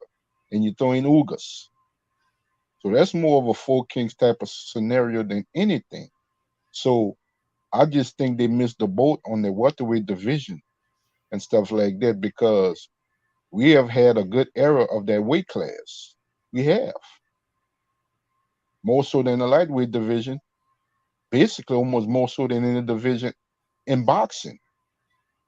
And you throw in Ugas. So that's more of a 4 kings type of scenario than anything. So I just think they missed the boat on the welterweight division and stuff like that because we have had a good era of that weight class. We have. More so than the lightweight division. Basically, almost more so than any division in boxing.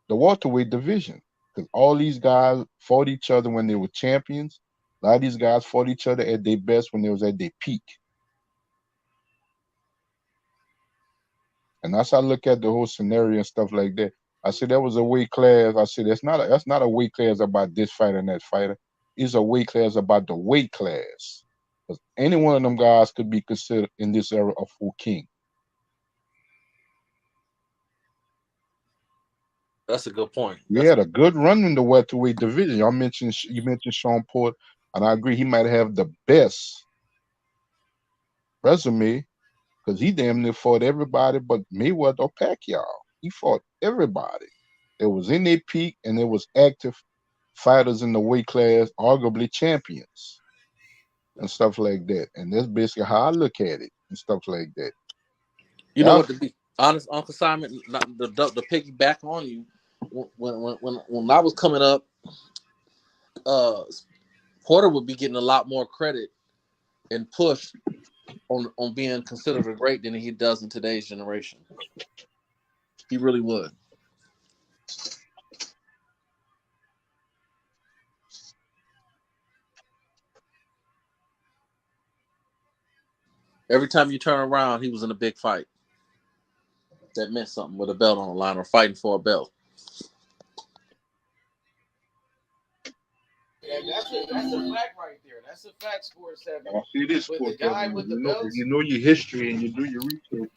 The welterweight division. Because all these guys fought each other when they were champions. A lot of these guys fought each other at their best when they was at their peak. And that's how I look at the whole scenario and stuff like that. I said that was a weight class. I said that's not a weight class about this fighter and that fighter. It's a weight class about the weight class. Because any one of them guys could be considered in this era a 4 king. That's a good point. We had a good run in the welterweight division. You mentioned Sean Porter, and I agree he might have the best resume because he damn near fought everybody but Mayweather or Pacquiao. He fought everybody. It was in their peak, and there was active fighters in the weight class, arguably champions and stuff like that. And that's basically how I look at it and stuff like that. You know what? To be honest, Uncle Simon, not the piggyback on you. When I was coming up, Porter would be getting a lot more credit and push on being considered a great than he does in today's generation. He really would. Every time you turn around, he was in a big fight. That meant something with a belt on the line or fighting for a belt. And that's a fact right there. That's a fact, Sports 7. I'll see this But for the guy Kevin. with the If belts, you know your history and you do your research,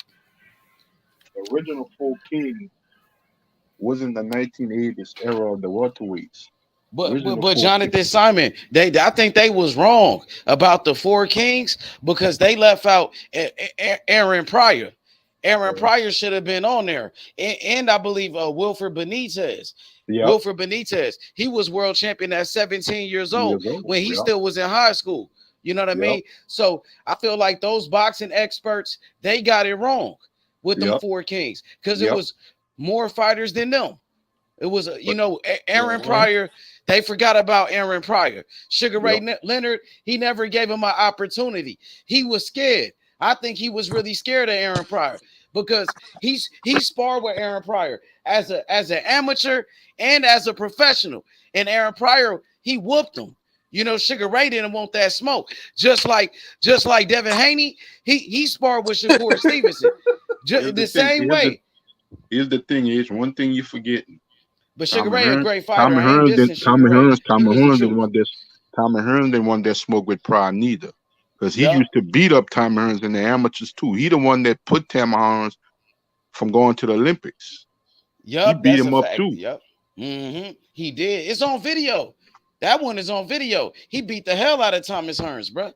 the original 4 King was in the 1980s era of the welterweights. Original but 4 King. Jonathan Simon, I think they was wrong about the four kings because they left out Aaron Pryor. Aaron Pryor should have been on there, and I believe Wilfred Benitez. Yep. Wilfred Benitez, he was world champion at 17 years old when he still was in high school. You know what I mean? So I feel like those boxing experts, they got it wrong with them four kings because it was more fighters than them. It was, Aaron Pryor. They forgot about Aaron Pryor. Sugar Ray Leonard, he never gave him an opportunity. He was scared. I think he was really scared of Aaron Pryor because he sparred with Aaron Pryor as an amateur and as a professional. And Aaron Pryor, he whooped him. Sugar Ray didn't want that smoke. Just like Devin Haney, he sparred with Shakur Stevenson. The same way. Here's the thing: is one thing you forgetting. But Sugar Ray a great fighter. Tommy Hearns didn't want that smoke with Pryor neither. Because he used to beat up Tommy Hearns in the amateurs too. He the one that put Tommy Hearns from going to the Olympics. Yep, he beat him up fact. too. Yep. He did. It's on video. That one is on video. He beat the hell out of Thomas Hearns, bro.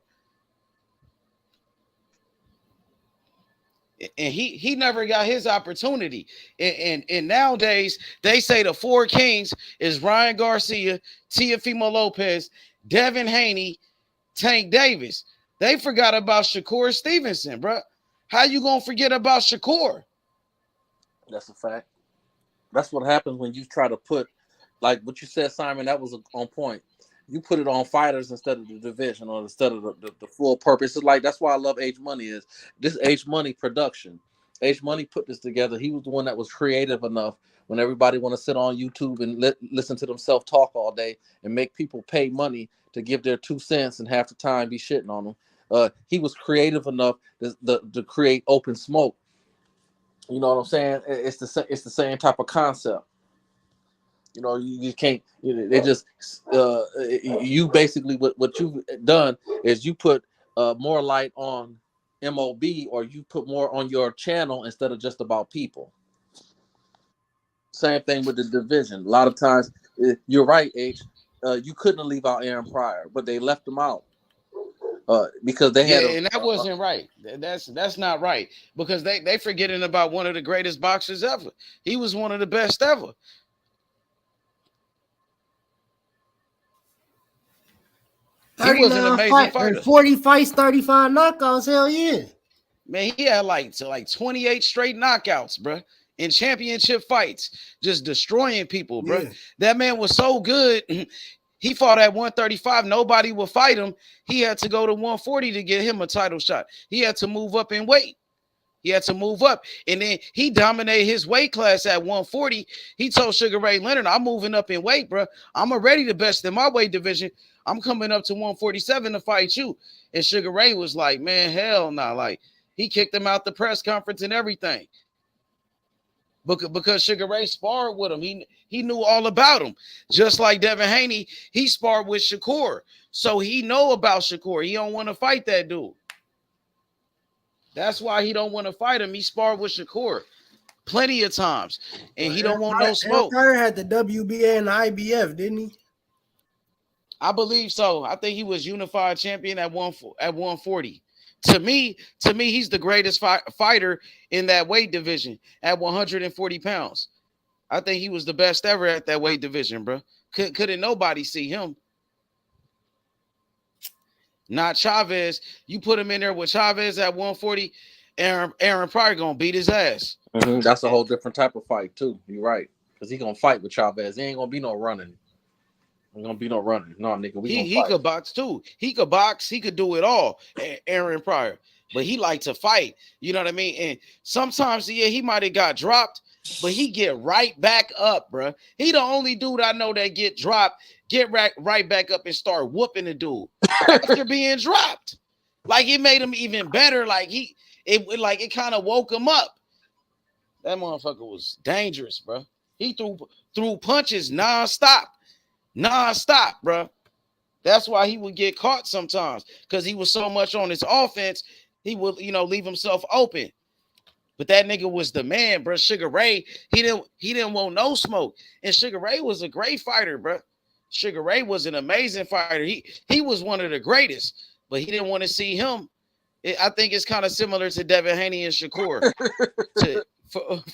And he never got his opportunity. And nowadays they say the four kings is Ryan Garcia, Teofimo Lopez, Devin Haney, Tank Davis. They forgot about Shakur Stevenson, bro. How you gonna forget about Shakur? That's a fact. That's what happens when you try to put, like what you said, Simon. That was on point. You put it on fighters instead of the division or instead of the full purpose. It's like that's why I love H Money is this H Money production. H Money put this together. He was the one that was creative enough when everybody want to sit on YouTube and listen to themselves talk all day and make people pay money to give their 2 cents and half the time be shitting on them. He was creative enough to create Open Smoke. You know what I'm saying? It's the same type of concept. You can't. They just you basically what you've done is you put more light on MOB or you put more on your channel instead of just about people. Same thing with the division. A lot of times, you're right, H. You couldn't leave out Aaron Pryor, but they left him out because they had. And that wasn't right. That's not right because they forgetting about one of the greatest boxers ever. He was one of the best ever. He was an amazing fighter. 40 fights, 35 knockouts. Hell yeah. Man, he had like 28 straight knockouts, bro, in championship fights, just destroying people, bro. Yeah. That man was so good. He fought at 135. Nobody would fight him. He had to go to 140 to get him a title shot. He had to move up in weight. He had to move up. And then he dominated his weight class at 140. He told Sugar Ray Leonard, I'm moving up in weight, bro. I'm already the best in my weight division. I'm coming up to 147 to fight you. And Sugar Ray was like, man, hell no. Like, he kicked him out the press conference and everything. Because Sugar Ray sparred with him. He knew all about him. Just like Devin Haney, he sparred with Shakur. So he know about Shakur. He don't want to fight that dude. That's why he don't want to fight him. He sparred with Shakur plenty of times. And he don't want no smoke. Pryor had the WBA and the IBF, didn't he? I believe so. I think he was unified champion at 140. To me, he's the greatest fighter in that weight division at 140 pounds. I think he was the best ever at that weight division, bro. Couldn't nobody see him. Not Chavez. You put him in there with Chavez at 140, Aaron Pryor gonna beat his ass. Mm-hmm. That's a whole different type of fight too. You're right, because he gonna fight with Chavez. He ain't gonna be no running. Ain't gonna be no running. No, nigga. He could box too. He could box. He could do it all. Aaron Pryor, but he liked to fight. You know what I mean? And sometimes, yeah, he might have got dropped, but he get right back up, bro. He the only dude I know that get dropped, get right back up and start whooping the dude after being dropped. Like it made him even better. Like it kind of woke him up. That motherfucker was dangerous, bro. He threw punches nonstop, bro. That's why he would get caught sometimes because he was so much on his offense, he would, leave himself open. But that nigga was the man, bro. Sugar Ray, he didn't want no smoke. And Sugar Ray was a great fighter, bro. Sugar Ray was an amazing fighter. He was one of the greatest, but he didn't want to see him. I think it's kind of similar to Devin Haney and Shakur.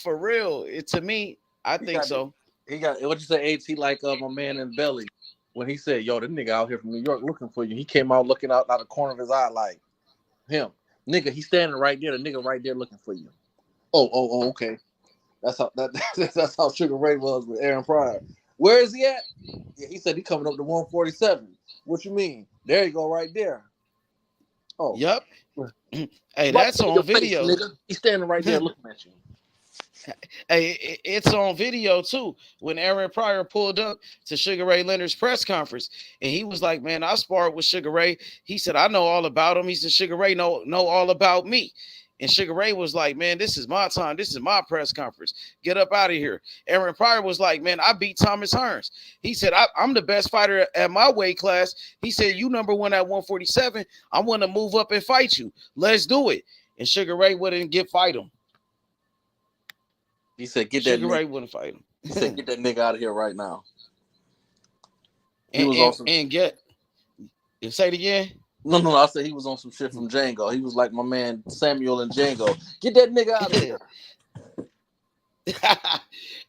For real, to me, I think so. He got what you say, H. He like my man in Belly when he said, "Yo, this nigga out here from New York looking for you." He came out looking out the corner of his eye like him, nigga. He's standing right there. The nigga right there looking for you. Oh, okay. That's how Sugar Ray was with Aaron Pryor. Where is he at? Yeah, he said he coming up to 147. What you mean? There you go, right there. Oh, yep. Hey, that's on video. Face, nigga. He's standing right there looking at you. Hey, it's on video too. When Aaron Pryor pulled up to Sugar Ray Leonard's press conference, and he was like, "Man, I sparred with Sugar Ray." He said, "I know all about him." He said, "Sugar Ray know all about me." And Sugar Ray was like, "Man, this is my time. This is my press conference. Get up out of here." Aaron Pryor was like, "Man, I beat Thomas Hearns." He said, I'm the best fighter at my weight class." He said, "You number one at 147. I want to move up and fight you. Let's do it." And Sugar Ray wouldn't fight him. He said, "Get that Sugar Ray nigga." wouldn't fight him. He said, "Get that nigga out of here right now." He And, was and, awesome. and get say it again. No. I said he was on some shit from Django. He was like my man Samuel and Django. Get that nigga out of here.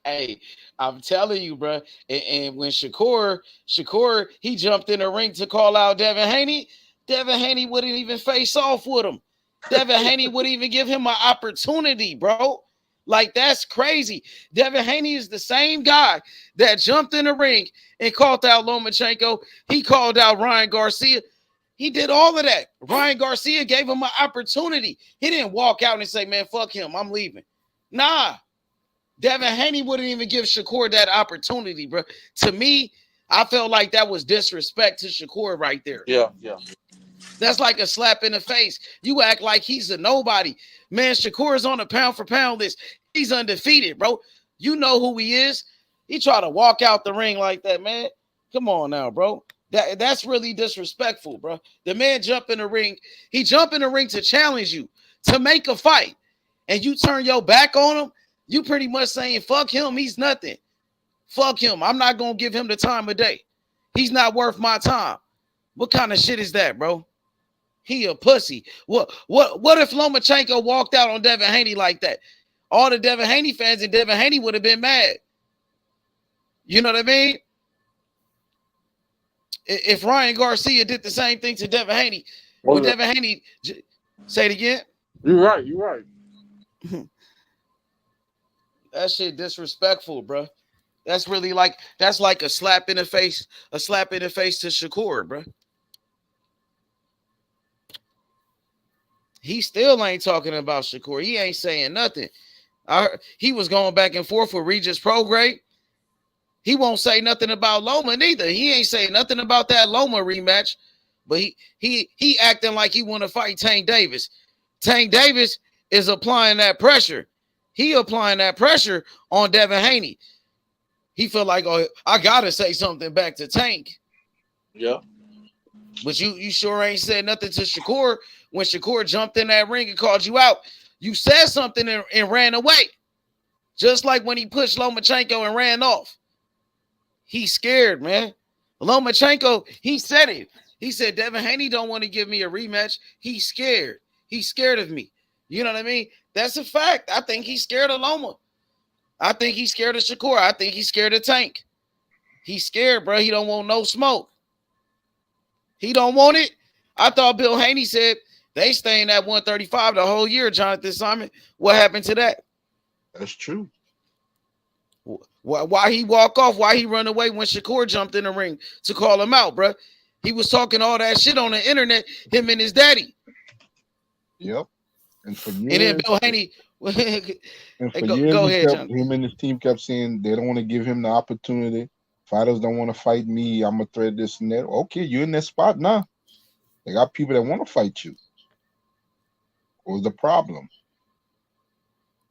Hey, I'm telling you, bro. And when Shakur, he jumped in the ring to call out Devin Haney. Devin Haney wouldn't even face off with him. Devin Haney wouldn't even give him an opportunity, bro. Like, that's crazy. Devin Haney is the same guy that jumped in the ring and called out Lomachenko. He called out Ryan Garcia. He did all of that. Ryan Garcia gave him an opportunity. He didn't walk out and say, "Man, fuck him, I'm leaving." Nah. Devin Haney wouldn't even give Shakur that opportunity, bro. To me, I felt like that was disrespect to Shakur right there. Yeah. That's like a slap in the face. You act like he's a nobody. Man, Shakur is on a pound for pound list. He's undefeated, bro. You know who he is. He tried to walk out the ring like that, man. Come on now, bro. That's really disrespectful, bro. The man jumped in the ring. He jumped in the ring to challenge you, to make a fight. And you turn your back on him, you pretty much saying, fuck him, he's nothing. Fuck him. I'm not going to give him the time of day. He's not worth my time. What kind of shit is that, bro? He a pussy. What if Lomachenko walked out on Devin Haney like that? All the Devin Haney fans and Devin Haney would have been mad. You know what I mean? If Ryan Garcia did the same thing to Devin Haney, would Devin Haney say it again? You're right. That shit disrespectful, bro. That's like a slap in the face to Shakur, bro. He still ain't talking about Shakur. He ain't saying nothing. He was going back and forth with Regis Prograis. He won't say nothing about Loma neither. He ain't saying nothing about that Loma rematch, but he acting like he want to fight Tank Davis. Tank Davis is applying that pressure. He applying that pressure on Devin Haney. He feel like, oh, I gotta say something back to Tank. Yeah. But you sure ain't said nothing to Shakur. When Shakur jumped in that ring and called you out, you said something and ran away. Just like when he pushed Lomachenko and ran off. He's scared, man. Lomachenko, he said it. He said, Devin Haney don't want to give me a rematch. He's scared. He's scared of me. You know what I mean? That's a fact. I think he's scared of Loma. I think he's scared of Shakur. I think he's scared of Tank. He's scared, bro. He don't want no smoke. He don't want it. I thought Bill Haney said they staying at 135 the whole year, Jonathan Simon. What happened to that? That's true. Why he walk off? Why he run away when Shakur jumped in the ring to call him out, bro? He was talking all that shit on the internet, him and his daddy. Yep. And for years, and then Bill Haney. and for years, go ahead, John. Him and his team kept saying they don't want to give him the opportunity. Fighters don't want to fight me. I'm gonna thread this and that. Okay, you're in that spot now. They got people that want to fight you. What was the problem?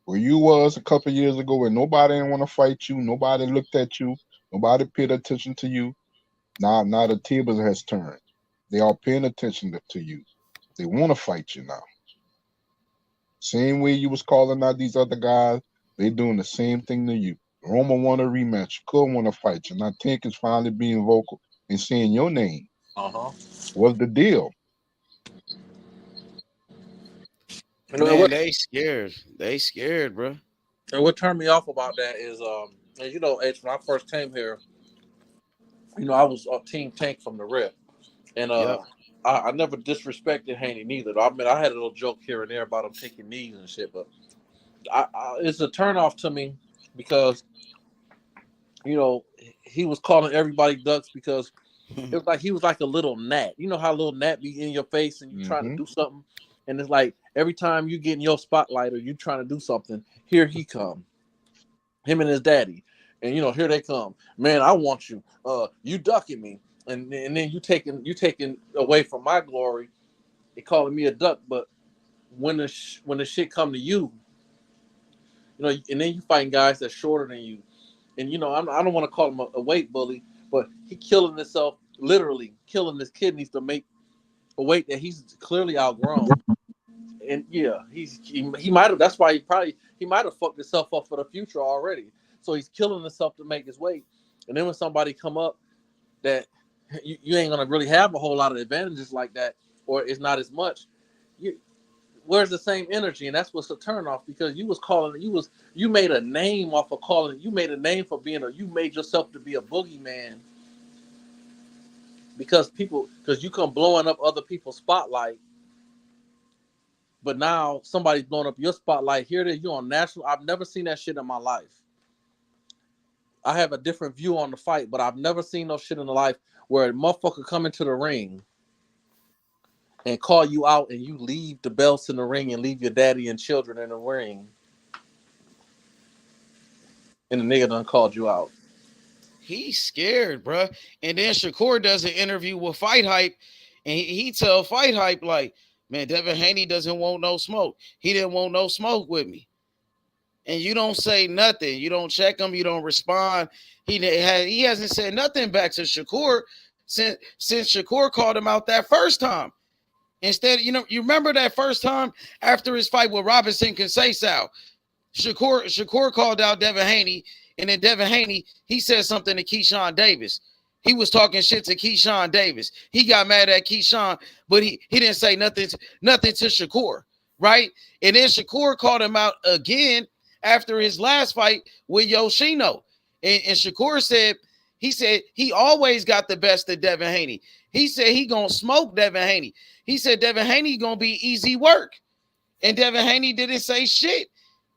Where you was a couple of years ago, where nobody didn't want to fight you, nobody looked at you, nobody paid attention to you. Now the tables has turned. They are paying attention to you. They want to fight you now. Same way you was calling out these other guys, they doing the same thing to you. Roma want a rematch. Could want to fight you. Now Tank is finally being vocal and saying your name. What's the deal? Man, they scared. They scared, bro. And what turned me off about that is, and you know, H, when I first came here, you know, I was Team Tank from the rip, and I never disrespected Haney neither. I mean, I had a little joke here and there about him taking knees and shit, but it's a turnoff to me because, you know, he was calling everybody ducks because it was like he was like a little gnat. You know how a little gnat be in your face and you trying to do something, and it's like every time you get in your spotlight or you trying to do something, here he come, him and his daddy, and you know here they come. Man, I want you. You ducking me, and then you taking away from my glory. They calling me a duck, but when the shit come to you, you know, and then you fighting guys that's shorter than you, and you know I don't want to call him a weight bully, but he killing himself, literally killing his kidneys to make a weight that he's clearly outgrown. And yeah, he might have. That's why he might have fucked himself up for the future already. So he's killing himself to make his weight. And then when somebody come up that you ain't gonna really have a whole lot of advantages like that, or it's not as much. Where's the same energy? And that's what's a turnoff because you made a name off of calling. You made a name for you made yourself to be a boogeyman because you come blowing up other people's spotlight. But now somebody's blowing up your spotlight. Here it is. You're on national. I've never seen that shit in my life. I have a different view on the fight, but I've never seen no shit in the life where a motherfucker come into the ring and call you out and you leave the belts in the ring and leave your daddy and children in the ring. And the nigga done called you out. He's scared, bro. And then Shakur does an interview with Fight Hype, and he tell Fight Hype like, man, Devin Haney doesn't want no smoke. He didn't want no smoke with me. And you don't say nothing. You don't check him. You don't respond. He hasn't said nothing back to Shakur since Shakur called him out that first time. Instead, you remember that first time after his fight with Robinson Conceição, Shakur called out Devin Haney, and then Devin Haney, he said something to Keyshawn Davis. He was talking shit to Keyshawn Davis. He got mad at Keyshawn, but he didn't say nothing to Shakur, right? And then Shakur called him out again after his last fight with Yoshino. And Shakur said he always got the best of Devin Haney. He said he gonna smoke Devin Haney. He said Devin Haney gonna be easy work. And Devin Haney didn't say shit.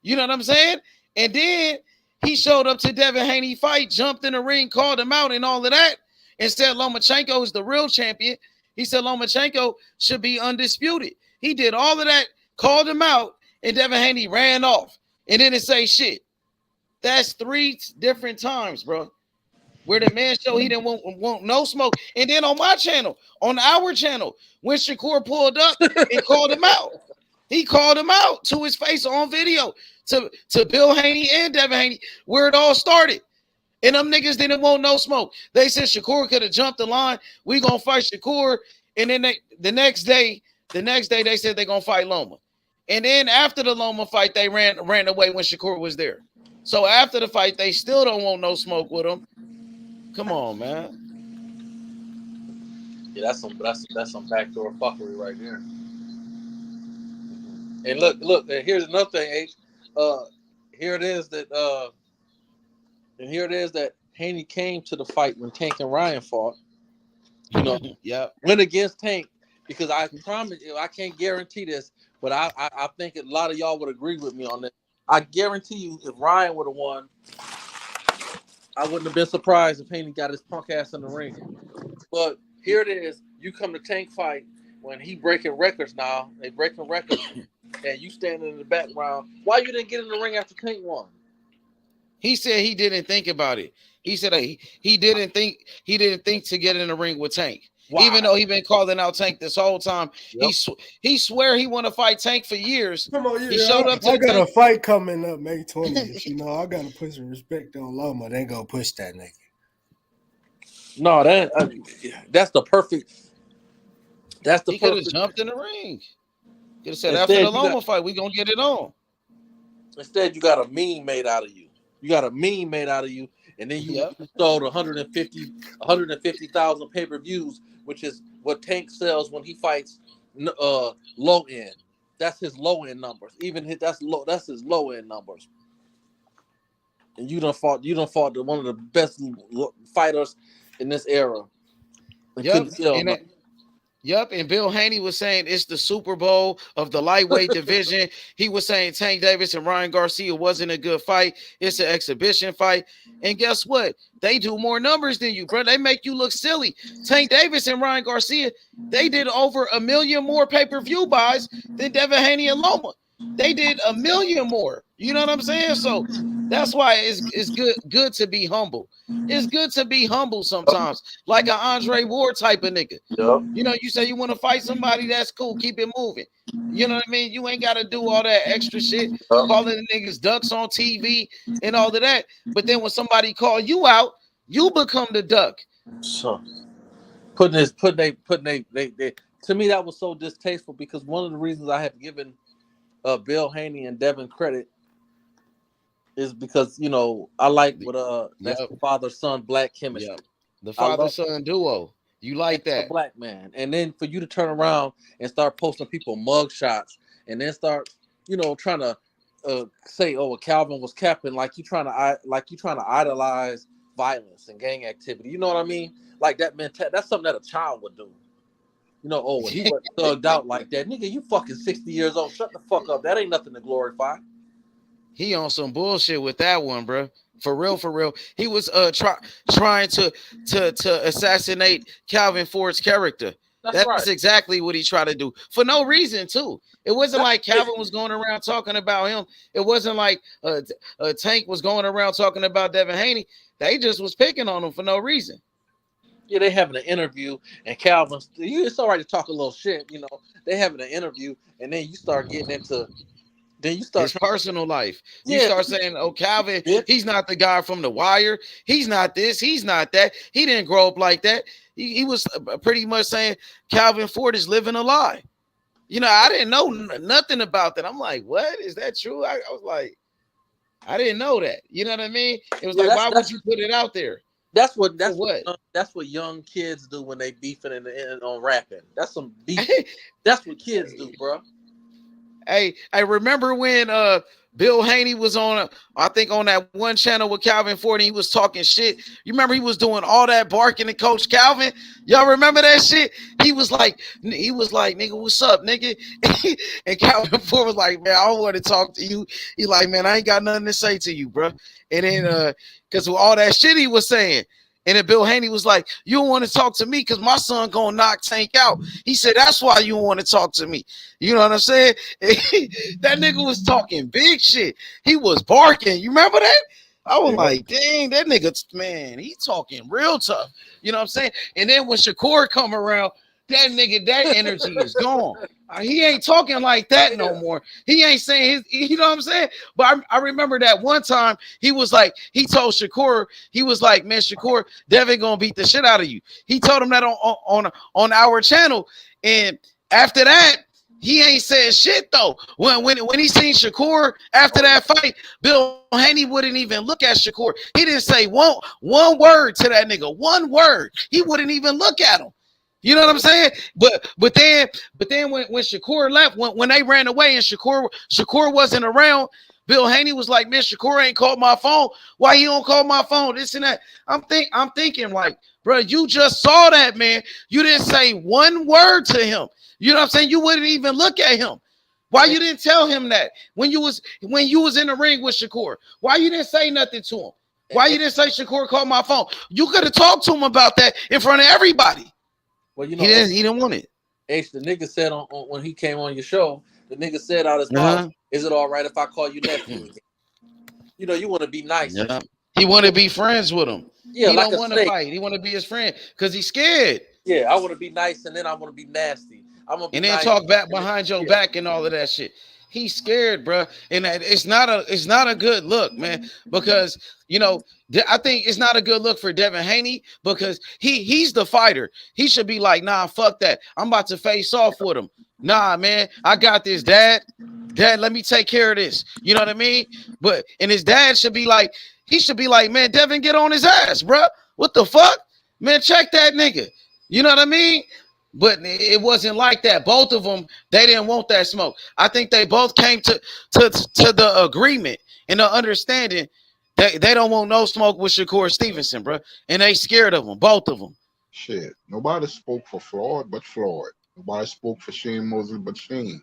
You know what I'm saying? And then he showed up to Devin Haney fight, jumped in the ring, called him out and all of that, and said Lomachenko is the real champion. He said Lomachenko should be undisputed. He did all of that, called him out, and Devin Haney ran off and didn't say shit. That's 3 different times, bro, where the man showed he didn't want no smoke. And then on my channel, on our channel, when Shakur pulled up and called him out, he called him out to his face on video to Bill Haney and Devin Haney, where it all started. And them niggas didn't want no smoke. They said Shakur could have jumped the line. We gonna fight Shakur. And then the next day they said they gonna fight Loma. And then after the Loma fight, they ran away when Shakur was there. So after the fight, they still don't want no smoke with him. Come on, man. Yeah, that's some backdoor fuckery right there. And look, here's another thing, H. Here it is that Haney came to the fight when Tank and Ryan fought. You know, went against Tank because I promise you, I can't guarantee this, but I think a lot of y'all would agree with me on this. I guarantee you, if Ryan would have won, I wouldn't have been surprised if Haney got his punk ass in the ring. But here it is, you come to Tank fight when he breaking records now. They breaking records. And you standing in the background. Why you didn't get in the ring after Tank won? He said he didn't think about it. He said he didn't think to get in the ring with Tank. Wow. Even though he been calling out Tank this whole time. Yep. He swear he want to fight Tank for years. Come on, he showed up to I got a fight coming up May 20th. I got to put some respect on Loma. They gonna push that nigga. No, that's the perfect. That's the He could have perfect. jumped in the ring. Could have said after Instead, the Loma fight, we gonna get it on. Instead, you got a meme made out of you. You got a meme made out of you, and then you sold 150,000 pay-per-views, which is what Tank sells when he fights low end. That's his low end numbers. That's his low end numbers. And you done fought one of the best fighters in this era. And couldn't sell nothing. Yep, and Bill Haney was saying it's the Super Bowl of the lightweight division. He was saying Tank Davis and Ryan Garcia wasn't a good fight. It's an exhibition fight. And guess what? They do more numbers than you, bro. They make you look silly. Tank Davis and Ryan Garcia, they did over 1 million more pay-per-view buys than Devin Haney and Loma. They did 1 million more. You know what I'm saying? So that's why it's good to be humble. It's good to be humble sometimes, like an Andre Ward type of nigga. Yep. You know, you say you want to fight somebody, that's cool. Keep it moving. You know what I mean? You ain't got to do all that extra shit, calling the niggas ducks on TV and all of that. But then when somebody call you out, you become the duck. So to me, that was so distasteful because one of the reasons I have given Bill Haney and Devin credit is because, you know, I like what that's the father-son black chemistry. Yep. The father-son duo. You like that. Black man. And then for you to turn around and start posting people mug shots and then start, you know, trying to say, oh, Calvin was capping, like you trying to idolize violence and gang activity. You know what I mean? Like that that's something that a child would do. You know, oh, he wasn't thugged out like that. Nigga, you fucking 60 years old. Shut the fuck up. That ain't nothing to glorify. He on some bullshit with that one, bro. For real. He was trying to assassinate Calvin Ford's character. That's right. Exactly what he tried to do for no reason too. It wasn't like Calvin was going around talking about him. It wasn't like Tank was going around talking about Devin Haney. They just was picking on him for no reason. Yeah, they having an interview, and Calvin, it's all right to talk a little shit, you know. They having an interview, and then you start getting into, his personal life. You start saying, "Oh, Calvin, he's not the guy from The Wire. He's not this. He's not that. He didn't grow up like that." He was pretty much saying Calvin Ford is living a lie. You know, I didn't know nothing about that. I'm like, what? Is that true? I was like, I didn't know that. You know what I mean? It was like, why would you put it out there? That's what young kids do when they beefing on rapping. That's some beef. That's what kids do, bro. Hey, I remember when Bill Haney was on, I think on that one channel with Calvin Ford, and he was talking shit. You remember he was doing all that barking to Coach Calvin? Y'all remember that shit? He was like, nigga, what's up, nigga? And Calvin Ford was like, man, I don't want to talk to you. He like, man, I ain't got nothing to say to you, bro. And then because of all that shit he was saying. And then Bill Haney was like, you don't want to talk to me because my son gonna knock Tank out. He said, that's why you don't want to talk to me. You know what I'm saying? That nigga was talking big shit. He was barking. You remember that? I was like, dang, that nigga, man, he talking real tough. You know what I'm saying? And then when Shakur come around, that nigga, that energy is gone. He ain't talking like that no more. He ain't saying his, you know what I'm saying? But I remember that one time he was like, he told Shakur, he was like, man, Shakur, Devin gonna beat the shit out of you. He told him that on our channel. And after that, he ain't said shit though. When he seen Shakur after that fight, Bill Haney wouldn't even look at Shakur. He didn't say one word to that nigga. One word. He wouldn't even look at him. You know what I'm saying? But then when Shakur left, when they ran away and Shakur wasn't around, Bill Haney was like, man, Shakur ain't called my phone. Why he don't call my phone? This and that. I'm thinking like, bro, you just saw that, man. You didn't say one word to him. You know what I'm saying? You wouldn't even look at him. Why you didn't tell him that when you was in the ring with Shakur? Why you didn't say nothing to him? Why you didn't say Shakur called my phone? You could have talked to him about that in front of everybody. Well, you know, he didn't want it. H, the nigga said on when he came on your show, the nigga said out his mouth, is it all right if I call you nephew? You know, you want to be nice. Yeah. He want to be friends with him. Yeah, he like don't want to fight. He want to be his friend because he's scared. Yeah, I want to be nice and then I want to be nasty. I'm gonna be and then nice talk back behind your back and all of that shit. He's scared, bro, and it's not a good look, man. Because I think it's not a good look for Devin Haney because he's the fighter. He should be like, nah, fuck that. I'm about to face off with him. Nah, man, I got this, Dad. Dad, let me take care of this. You know what I mean? And his dad should be like, man, Devin, get on his ass, bro. What the fuck, man? Check that nigga. You know what I mean? But it wasn't like that. Both of them, they didn't want that smoke. I think they both came to the agreement and the understanding that they don't want no smoke with Shakur Stevenson, bro. And they scared of him, both of them. Shit. Nobody spoke for Floyd but Floyd. Nobody spoke for Shane Mosley but Shane.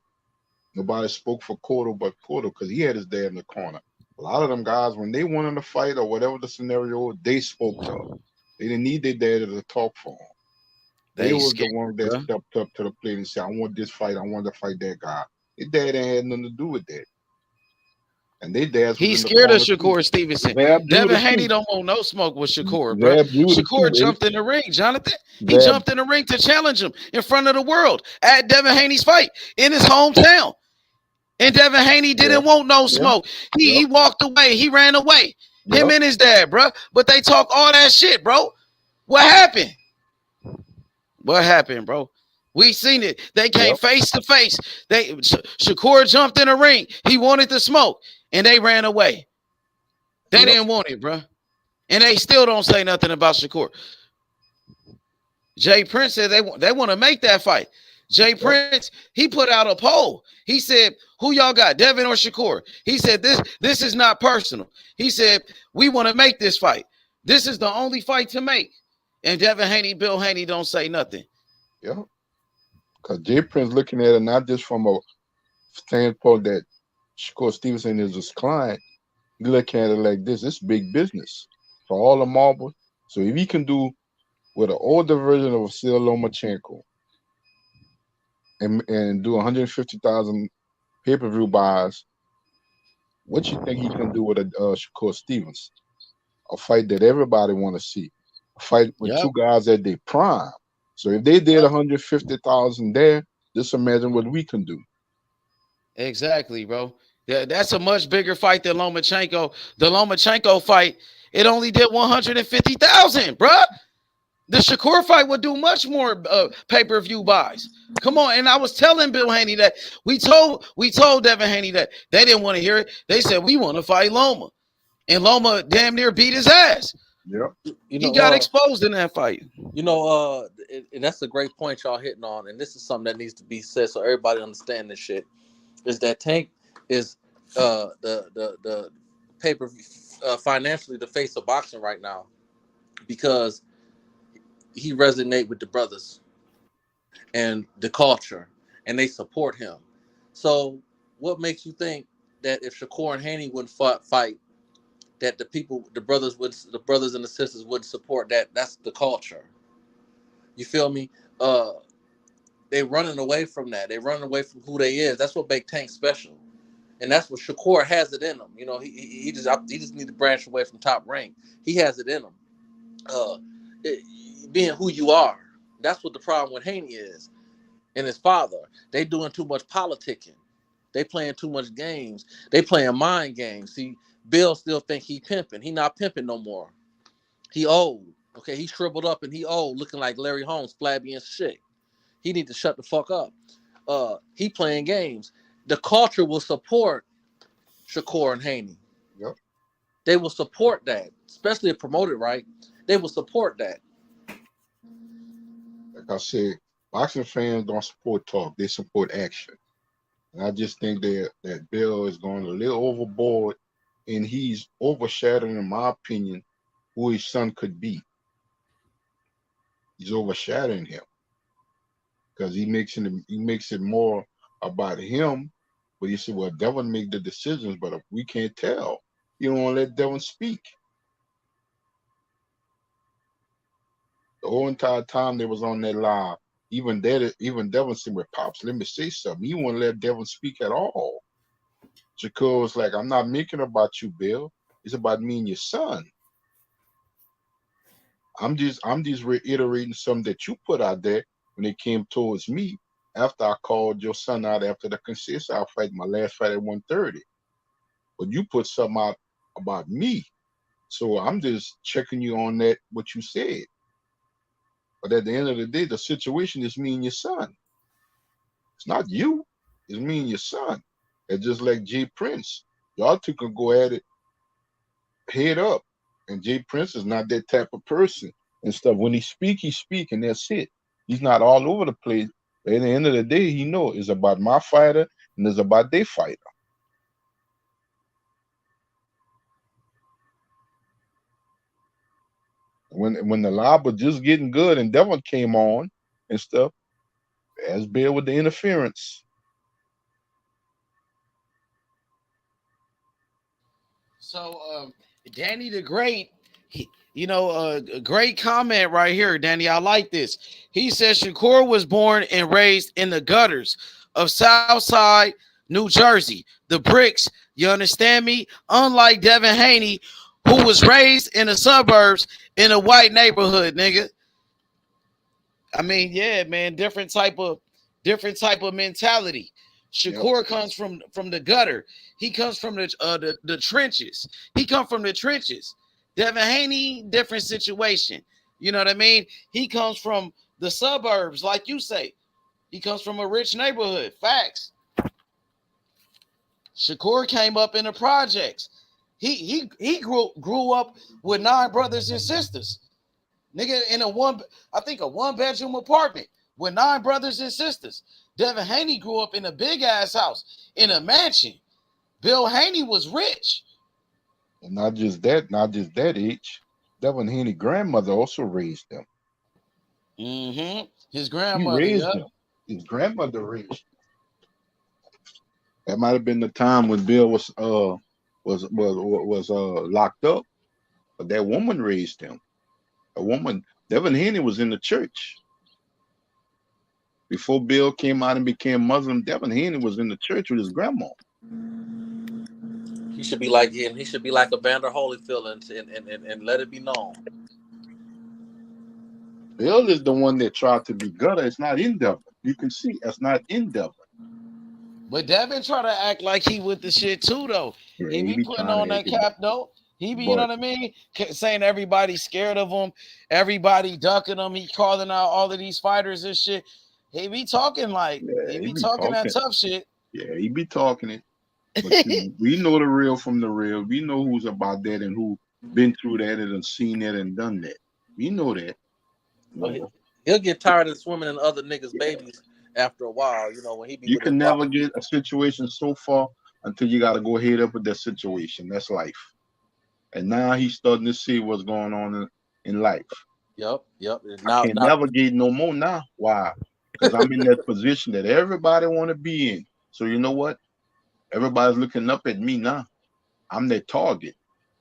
Nobody spoke for Cotto but Cotto because he had his dad in the corner. A lot of them guys, when they went in the fight or whatever the scenario, they spoke to. They didn't need their dad to talk for them. They was the one that stepped up to the plate and said, I want this fight. I want to fight that guy. His dad ain't had nothing to do with that. And they dads. He's scared of Shakur Stevenson. Devin Haney don't want no smoke with Shakur, bro. Shakur jumped in the ring, Jonathan. He jumped in the ring to challenge him in front of the world at Devin Haney's fight in his hometown. And Devin Haney didn't want no smoke. He walked away. He ran away. Him and his dad, bro. But they talk all that shit, bro. What happened? What happened, bro? We seen it. They came face to face. Shakur jumped in the ring. He wanted the smoke, and they ran away. They didn't want it, bro. And they still don't say nothing about Shakur. Jay Prince said they want to make that fight. Jay Prince, he put out a poll. He said, who y'all got, Devin or Shakur? He said, this is not personal. He said, we want to make this fight. This is the only fight to make. And Devin Haney, Bill Haney don't say nothing. Yeah. Because Jay Prince looking at it not just from a standpoint that Shakur Stevenson is his client. He looking at it like this. It's big business for all the marbles. So if he can do with an older version of Vasyl Lomachenko and do 150,000 pay-per-view buys, what you think he can do with a Shakur Stevenson? A fight that everybody want to see. A fight with two guys at their prime. So if they did 150,000 there, just imagine what we can do. Exactly, bro. Yeah, that's a much bigger fight than Lomachenko. The Lomachenko fight, it only did 150,000, bro. The Shakur fight would do much more pay-per-view buys. Come on, and I was telling Bill Haney that we told Devin Haney that they didn't want to hear it. They said we want to fight Loma, and Loma damn near beat his ass. Yeah, you know, he got exposed in that fight. You know, and that's a great point y'all hitting on, and this is something that needs to be said so everybody understand this shit. Is that Tank is the pay-per-view financially the face of boxing right now because he resonate with the brothers and the culture, and they support him. So, what makes you think that if Shakur and Haney wouldn't fight, that the brothers and the sisters would support that? That's the culture. You feel me? They running away from that. They running away from who they is. That's what make Tank special, and that's what Shakur has it in him. You know, he just need to branch away from Top Rank. He has it in him. Being who you are. That's what the problem with Haney is, and his father. They doing too much politicking. They playing too much games. They playing mind games. See, Bill still think he pimping. He not pimping no more. He old. Okay, he shriveled up and he old, looking like Larry Holmes, flabby and shit. He need to shut the fuck up. He playing games. The culture will support Shakur and Haney. Yep. They will support that, especially if promoted right. They will support that. Like I said, boxing fans don't support talk; they support action. And I just think that Bill is going a little overboard, and he's overshadowing, in my opinion, who his son could be. He's overshadowing him because he makes it more about him. But you say, well, Devin make the decisions, but if we can't tell, you don't want to let Devin speak. The whole entire time they was on that live, even Devin said, "Well, Pops, let me say something." He wouldn't let Devin speak at all. Shakur was like, "I'm not making it about you, Bill. It's about me and your son. I'm just reiterating something that you put out there when it came towards me, after I called your son out after the consistent fight, my last fight at 130. But you put something out about me. So I'm just checking you on that, what you said. But at the end of the day, the situation is me and your son. It's not you. It's me and your son. It's just like Jay Prince. Y'all two can go at it head up. And Jay Prince is not that type of person and stuff. When he speak, and that's it. He's not all over the place. But at the end of the day, he know it's about my fighter and it's about their fighter. When the lob was just getting good and Devon came on and stuff, as Bill with the interference. So Danny the Great, a great comment right here, Danny. I like this. He says Shakur was born and raised in the gutters of Southside, New Jersey, the bricks. You understand me? Unlike Devin Haney, who was raised in the suburbs in a white neighborhood, nigga. I mean, yeah, man, different type of mentality. Shakur comes from the gutter. He comes from the trenches. He comes from the trenches. Devin Haney, different situation. You know what I mean? He comes from the suburbs, like you say. He comes from a rich neighborhood. Facts. Shakur came up in the projects. He grew up with 9 brothers and sisters. Nigga, in a one-bedroom apartment with 9 brothers and sisters. Devin Haney grew up in a big-ass house, in a mansion. Bill Haney was rich. And not just that, H. Devin Haney's grandmother also raised them. Mm-hmm. His grandmother, He raised them. His grandmother raised them. That might have been the time when Bill was locked up, but that woman raised him. A woman. Devin Haney was in the church before Bill came out and became Muslim. Devin Haney was in the church with his grandma. He should be like He should be like a Vander Holyfield and let it be known. Bill is the one that tried to be gutter. It's not in Devin. You can see it's not in Devin. But Devin try to act like he with the shit too, though. Yeah, he be putting on that cap, though. He be, you know what I mean? Saying everybody's scared of him, everybody ducking him. He calling out all of these fighters and shit. He be talking like he be talking that tough shit. Yeah, he be talking it. But we know the real from the real. We know who's about that and who been through that and seen that and done that. We know that. Well, he'll get tired of swimming in other niggas' babies after a while. You know, when he be. You can navigate a situation so far until you got to go head up with that situation. That's life. And now he's starting to see what's going on in life. Yep. I can't navigate no more now. Why? Because I'm in that position that everybody want to be in. So you know what? Everybody's looking up at me now. I'm their target.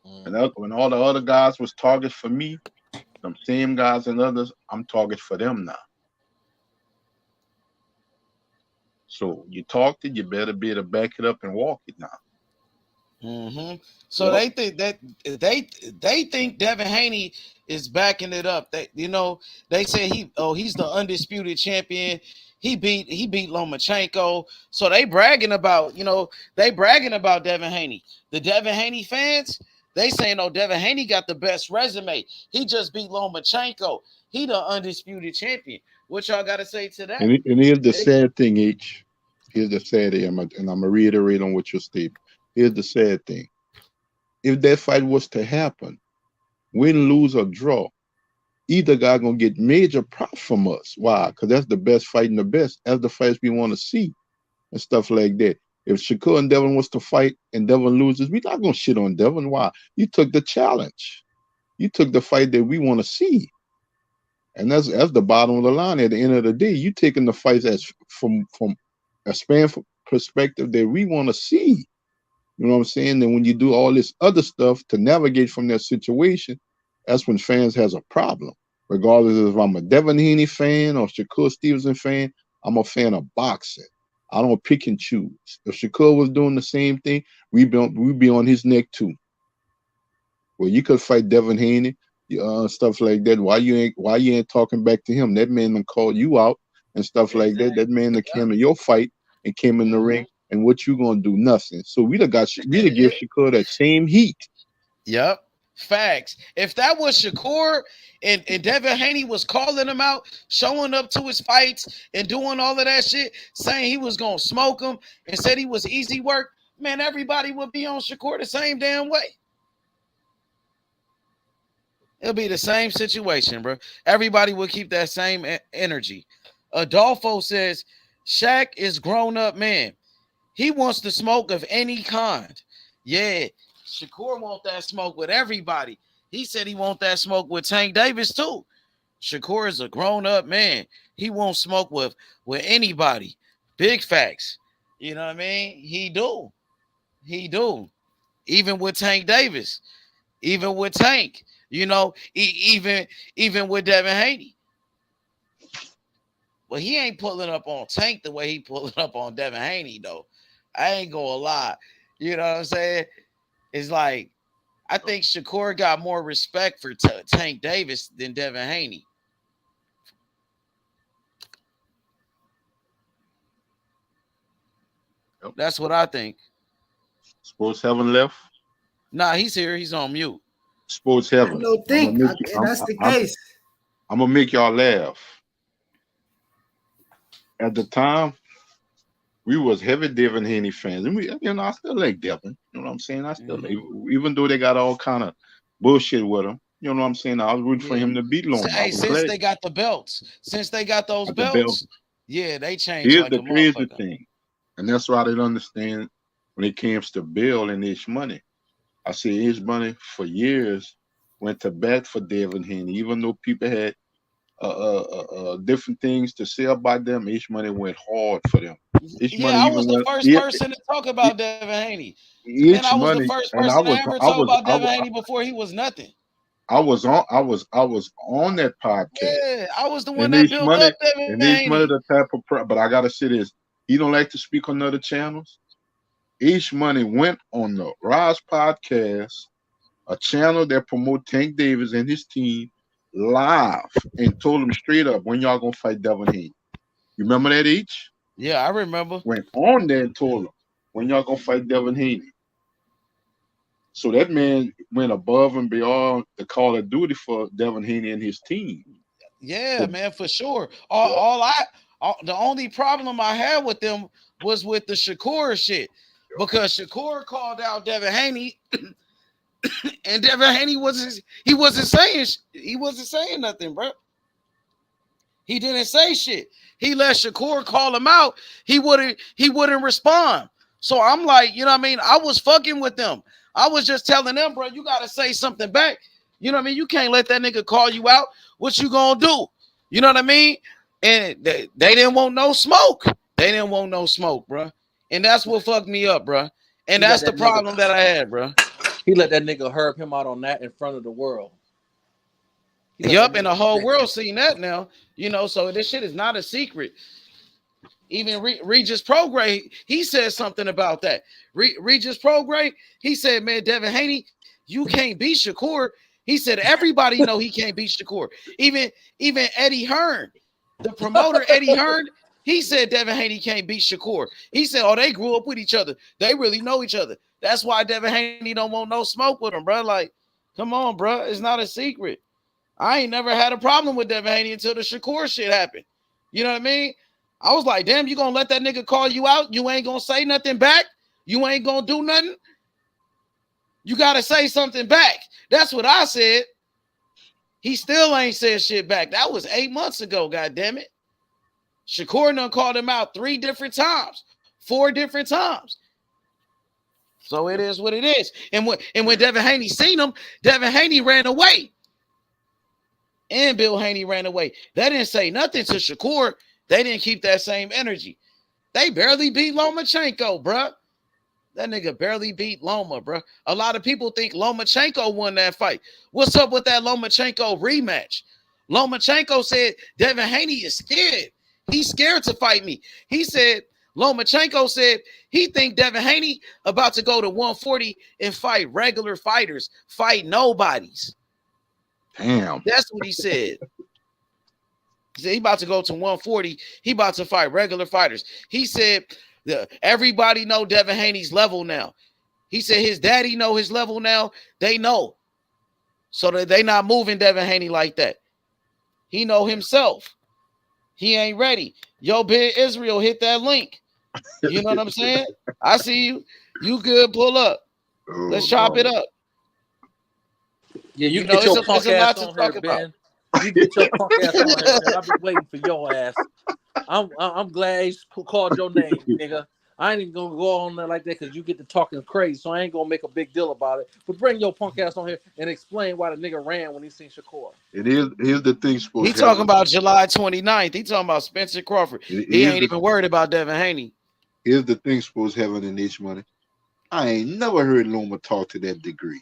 And when all the other guys was targets for me, some same guys and others, I'm target for them now. So you talked it, you better be able to back it up and walk it now. Mm-hmm. So they think that they think Devin Haney is backing it up. They say he's the undisputed champion. He beat Lomachenko. So they bragging about Devin Haney. The Devin Haney fans, they saying, Devin Haney got the best resume. He just beat Lomachenko. He the undisputed champion. What y'all got to say to that? And here's the sad thing, H. Here's the sad thing, and I'm going to reiterate on what your statement. Here's the sad thing. If that fight was to happen, win, lose, or draw, either guy going to get major prop from us. Why? Because that's the best fighting the best. That's the fights we want to see and stuff like that. If Shakur and Devin was to fight and Devin loses, we're not going to shit on Devin. Why? You took the challenge. You took the fight that we want to see. And that's the bottom of the line. At the end of the day, you taking the fights as from a span perspective that we want to see. You know what I'm saying? And when you do all this other stuff to navigate from that situation, that's when fans has a problem. Regardless if I'm a Devin Haney fan or Shakur Stevenson fan, I'm a fan of boxing. I don't pick and choose. If Shakur was doing the same thing, we'd be on his neck too. Well, you could fight Devin Haney, stuff like that. Why you ain't talking back to him? That man done called you out and stuff like that. That man that came to your fight and came in the ring, and what you gonna do? Nothing. So we'd have give Shakur that same heat. Yep. Facts. If that was Shakur and Devin Haney was calling him out, showing up to his fights and doing all of that shit, saying he was gonna smoke him and said he was easy work, man, everybody would be on Shakur the same damn way. It'll be the same situation, bro. Everybody will keep that same energy. Adolfo says Shaq is grown-up man. He wants the smoke of any kind. Yeah, Shakur want that smoke with everybody. He said he want that smoke with Tank Davis too. Shakur is a grown-up man. He won't smoke with anybody. Big facts. You know what I mean? He do. Even with Tank Davis. Even with Tank. You know, even with Devin Haney. But he ain't pulling up on Tank the way he pulling up on Devin Haney, though. I ain't gonna lie. You know what I'm saying? It's like, I think Shakur got more respect for Tank Davis than Devin Haney. Yep. That's what I think. Sports Heaven left? Nah, he's here. He's on mute. Sports Heaven. I don't think that's the case. I'm gonna make y'all laugh. At the time, we was heavy Devin Haney fans, and I still like Devin. You know what I'm saying? I still like, even though they got all kind of bullshit with him. You know what I'm saying? I was rooting for him to beat Loma. Hey, since they got the belts, since they got those belts, yeah, they changed. Here's like the crazy thing, and that's why I didn't understand when it came to Bill and Ish Money. I said Ish Money for years went to bat for Devin Haney, even though people had different things to say about them. Ish Money went hard for them. I was the first person to talk about Devin Haney. And I was the first person to ever talk about Devin Haney before he was nothing. I was on that podcast. Yeah, I was the one that built up Devin Haney. Ish Money the type of but I gotta say this. He don't like to speak on other channels. Ish Money went on the Rise podcast, a channel that promote Tank Davis and his team, live, and told him straight up, when y'all gonna fight Devin Haney? You remember that, H? Yeah, I remember. Went on there and told him, when y'all gonna fight Devin Haney? So that man went above and beyond the call of duty for Devin Haney and his team. Yeah, man, for sure. The only problem I had with them was with the Shakur shit, because Shakur called out Devin Haney, and Devin Haney wasn't saying nothing, bro. He didn't say shit. He let Shakur call him out. He wouldn't respond. So I'm like, you know what I mean? I was fucking with them. I was just telling them, bro, you got to say something back. You know what I mean? You can't let that nigga call you out. What you gonna do? You know what I mean? And they didn't want no smoke. They didn't want no smoke, bro. And that's what fucked me up, bro. And that's the problem that I had, bro. He let that nigga herb him out on that in front of the world. Yup, and the whole world seen that now. You know, so this shit is not a secret. Even Regis Prograis, he said something about that. Regis Prograis, he said, man, Devin Haney, you can't beat Shakur. He said everybody know he can't beat Shakur. Even Eddie Hearn, the promoter Eddie Hearn, he said Devin Haney can't beat Shakur. He said, oh, they grew up with each other. They really know each other. That's why Devin Haney don't want no smoke with him, bro. Like, come on, bro. It's not a secret. I ain't never had a problem with Devin Haney until the Shakur shit happened. You know what I mean? I was like, damn, you gonna let that nigga call you out? You ain't gonna say nothing back? You ain't gonna do nothing? You gotta say something back. That's what I said. He still ain't said shit back. That was 8 months ago, goddamn it. Shakur done called him out 3 different times, 4 different times. So it is what it is. And when Devin Haney seen him, Devin Haney ran away. And Bill Haney ran away. They didn't say nothing to Shakur. They didn't keep that same energy. They barely beat Lomachenko, bruh. That nigga barely beat Loma, bruh. A lot of people think Lomachenko won that fight. What's up with that Lomachenko rematch? Lomachenko said Devin Haney is scared. He's scared to fight me. He said, Lomachenko said he think Devin Haney about to go to 140 and fight regular fighters, fight nobodies. Damn. That's what he said. He said he about to go to 140. He about to fight regular fighters. He said everybody know Devin Haney's level now. He said his daddy know his level now. They know. So that they not moving Devin Haney like that. He know himself. He ain't ready. Yo, Big Israel, hit that link. You know what I'm saying? I see you. You good, pull up. Let's chop it up. Yeah, you know, get your it's punk a lot ass to on here, talk Ben. You get your punk ass on here, Ben. I've been waiting for your ass. I'm glad he called your name, nigga. I ain't even gonna go on there like that because you get to talking crazy, so I ain't gonna make a big deal about it. But bring your punk ass on here and explain why the nigga ran when he seen Shakur. Here's the thing, He sports. talking about July 29th. He talking about Spencer Crawford. He ain't even worried about Devin Haney. Here's the thing, sports heaven and H money. I ain't never heard Loma talk to that degree.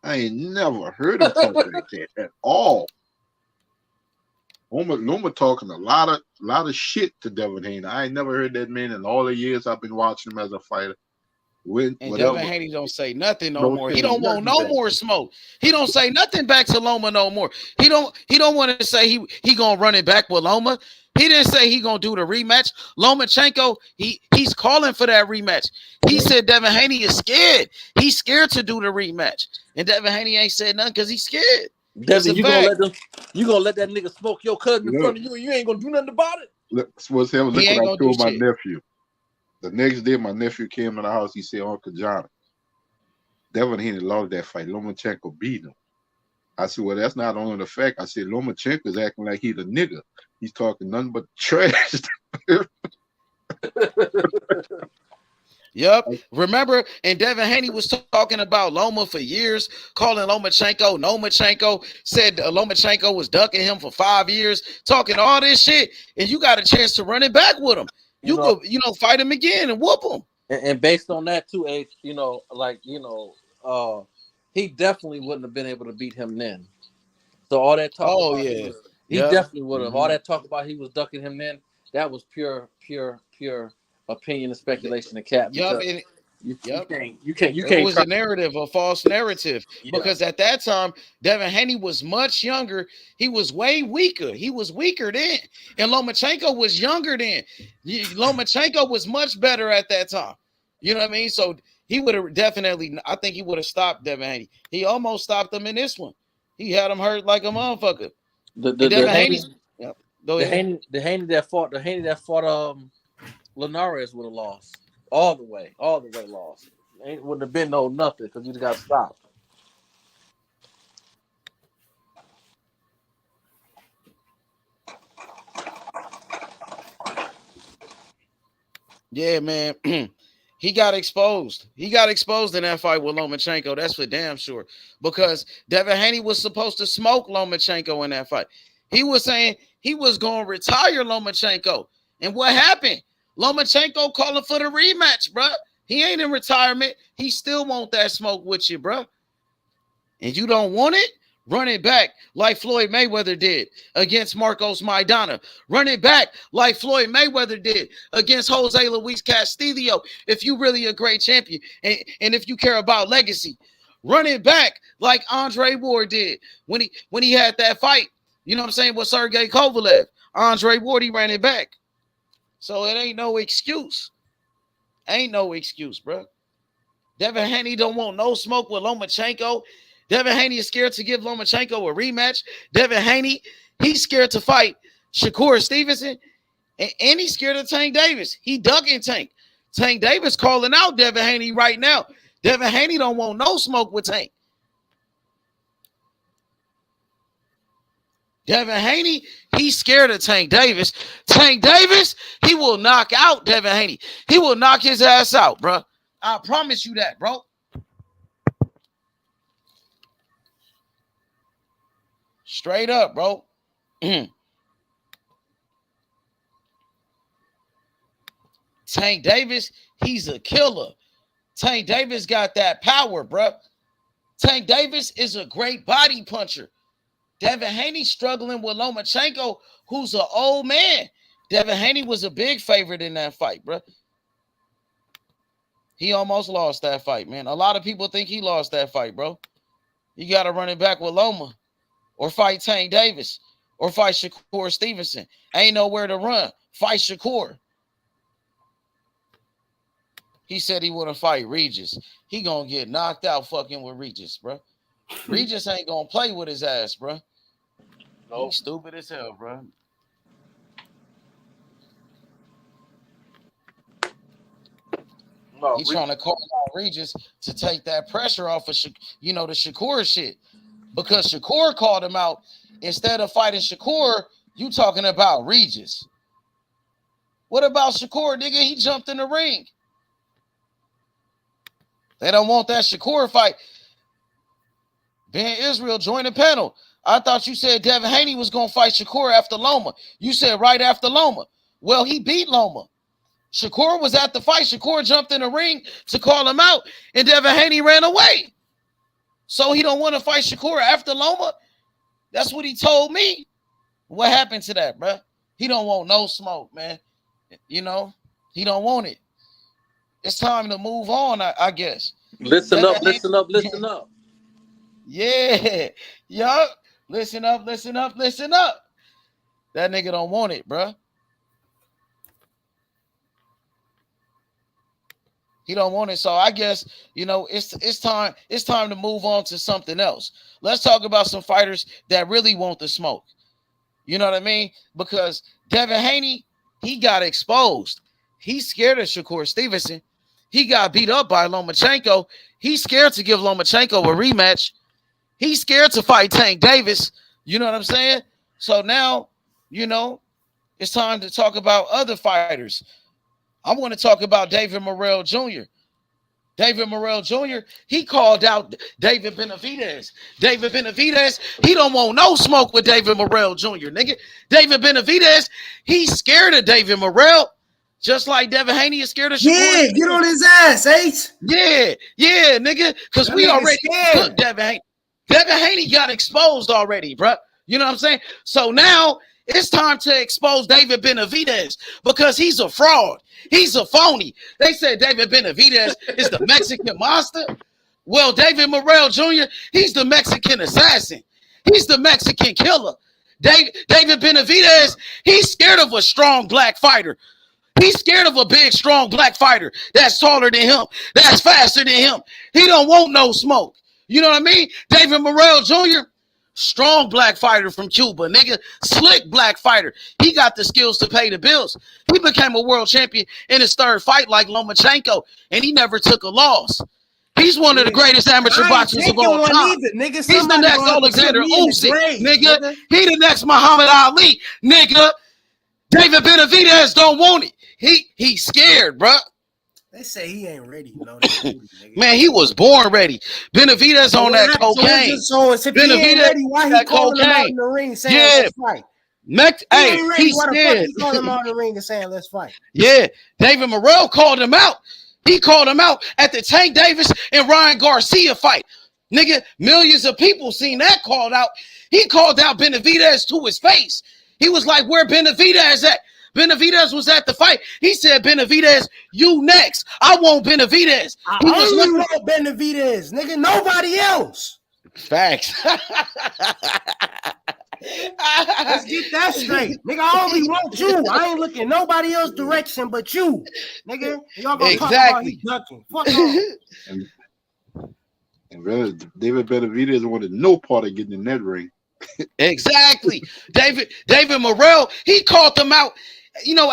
I ain't never heard him talk like that at all. Loma talking a lot of shit to Devin Haney. I ain't never heard that man in all the years I've been watching him as a fighter. And Whatever. Devin Haney don't say nothing no Don't more. say He don't want nothing no back. more smoke. He don't say nothing back to Loma no more. He don't want to say he gonna run it back with Loma. He didn't say he gonna do the rematch. Lomachenko, he's calling for that rematch. He said Devin Haney is scared. He's scared to do the rematch. And Devin Haney ain't said nothing because he's scared. Devin, you gonna let that nigga smoke your cousin in front of you and you ain't gonna do nothing about it? Look what I ain't gonna told do my shit. nephew. The next day, my nephew came in the house. He said, Uncle John, Devin Haney lost that fight. Lomachenko beat him. I said, well, that's not only the fact. I said, Lomachenko is acting like he's a nigga. He's talking nothing but trash. Yep. Remember, and Devin Haney was talking about Loma for years, calling Lomachenko Nomachenko, said Lomachenko was ducking him for 5 years, talking all this shit, and you got a chance to run it back with him. You could, fight him again and whoop him. And based on that too, H, he definitely wouldn't have been able to beat him then. So all that talk about he definitely would have. All that talk about he was ducking him then, that was pure opinion and speculation and cap. Yep. You can't. It was a narrative, a false narrative, because at that time, Devin Haney was much younger. He was way weaker. He was weaker then, and Lomachenko was younger then. Lomachenko was much better at that time. You know what I mean? So he would have definitely. I think he would have stopped Devin Haney. He almost stopped him in this one. He had him hurt like a motherfucker. The Haney that fought Linares would have lost all the way lost. It wouldn't have been no nothing because you just got stopped. Yeah, man. He got exposed. He got exposed in that fight with Lomachenko. That's for damn sure. Because Devin Haney was supposed to smoke Lomachenko in that fight. He was saying he was going to retire Lomachenko. And what happened? Lomachenko calling for the rematch, bro. He ain't in retirement. He still want that smoke with you, bro. And you don't want it? Run it back like Floyd Mayweather did against Marcos Maidana. Run it back like Floyd Mayweather did against Jose Luis Castillo. If you really a great champion and if you care about legacy, run it back like Andre Ward did when he had that fight. You know what I'm saying, with Sergey Kovalev. Andre Ward, he ran it back. So it ain't no excuse. Ain't no excuse, bro. Devin Haney don't want no smoke with Lomachenko. Devin Haney is scared to give Lomachenko a rematch. Devin Haney, he's scared to fight Shakur Stevenson. And he's scared of Tank Davis. He ducking Tank. Tank Davis calling out Devin Haney right now. Devin Haney don't want no smoke with Tank. Devin Haney, he's scared of Tank Davis. Tank Davis, he will knock out Devin Haney. He will knock his ass out, bro. I promise you that, bro. Straight up, bro. Tank Davis, he's a killer. Tank Davis got that power, bro. Tank Davis is a great body puncher. Devin Haney struggling with Lomachenko, who's an old man. Devin Haney was a big favorite in that fight, bro. He almost lost that fight, man. A lot of people think he lost that fight, bro. You got to run it back with Loma or fight Tank Davis. or fight Shakur Stevenson. Ain't nowhere to run. Fight Shakur. He said he want to fight Regis. He gonna get knocked out fucking with Regis, bro. Regis ain't gonna play with his ass, bro. Nope. He's stupid as hell, bro. No, He's trying to call out Regis to take that pressure off of, the Shakur shit. Because Shakur called him out. Instead of fighting Shakur, you talking about Regis. What about Shakur, nigga? He jumped in the ring. They don't want that Shakur fight. Ben Israel, join the panel. I thought you said Devin Haney was going to fight Shakur after Loma. You said right after Loma. Well, he beat Loma. Shakur was at the fight. Shakur jumped in the ring to call him out, and Devin Haney ran away. So he don't want to fight Shakur after Loma? That's what he told me. What happened to that, bro? He don't want no smoke, man. He don't want it. It's time to move on, I guess. Listen up. Yeah. Yup. Listen up. That nigga don't want it, bro. He don't want it. So I guess, it's time to move on to something else. Let's talk about some fighters that really want the smoke. You know what I mean? Because Devin Haney, he got exposed. He's scared of Shakur Stevenson. He got beat up by Lomachenko. He's scared to give Lomachenko a rematch. He's scared to fight Tank Davis. You know what I'm saying? So now, it's time to talk about other fighters. I want to talk about David Morrell Jr. David Morrell Jr., he called out David Benavidez. David Benavidez, he don't want no smoke with David Morrell Jr., nigga. David Benavidez, he's scared of David Morrell, just like Devin Haney is scared of Shakur. Yeah, get on his ass, Ace. Yeah, nigga, because we already took Devin Haney. Devin Haney got exposed already, bro. You know what I'm saying? So now it's time to expose David Benavidez because he's a fraud. He's a phony. They said David Benavidez is the Mexican monster. Well, David Morrell Jr., he's the Mexican assassin. He's the Mexican killer. David Benavidez, he's scared of a strong black fighter. He's scared of a big, strong black fighter that's taller than him, that's faster than him. He don't want no smoke. You know what I mean? David Morrell Jr., strong black fighter from Cuba, nigga. Slick black fighter. He got the skills to pay the bills. He became a world champion in his third fight like Lomachenko, and he never took a loss. He's one of the greatest amateur boxers of all time. He's the next Alexander Usyk, nigga. He the next Muhammad Ali, nigga. David Benavidez don't want it. He's scared, bro. They say he ain't ready. Man, he was born ready. Benavidez on that cocaine. So if he ain't ready, why he calling him out in the ring saying let's fight? He's why the scared. fuck he calling him out in the ring and saying let's fight? Yeah, David Morrell called him out. He called him out at the Tank Davis and Ryan Garcia fight. Nigga, millions of people seen that called out. He called out Benavidez to his face. He was like, where Benavidez at? Benavidez was at the fight. He said, Benavidez, you next. I want Benavidez. I only want Benavidez, nigga. Nobody else. Facts. Let's get that straight. Nigga, I only want you. I ain't looking nobody else direction but you. Nigga, y'all gonna talk about he ducking. Fuck off. And David Benavidez wanted no part of getting in that ring. Exactly. David Morrell, he called them out,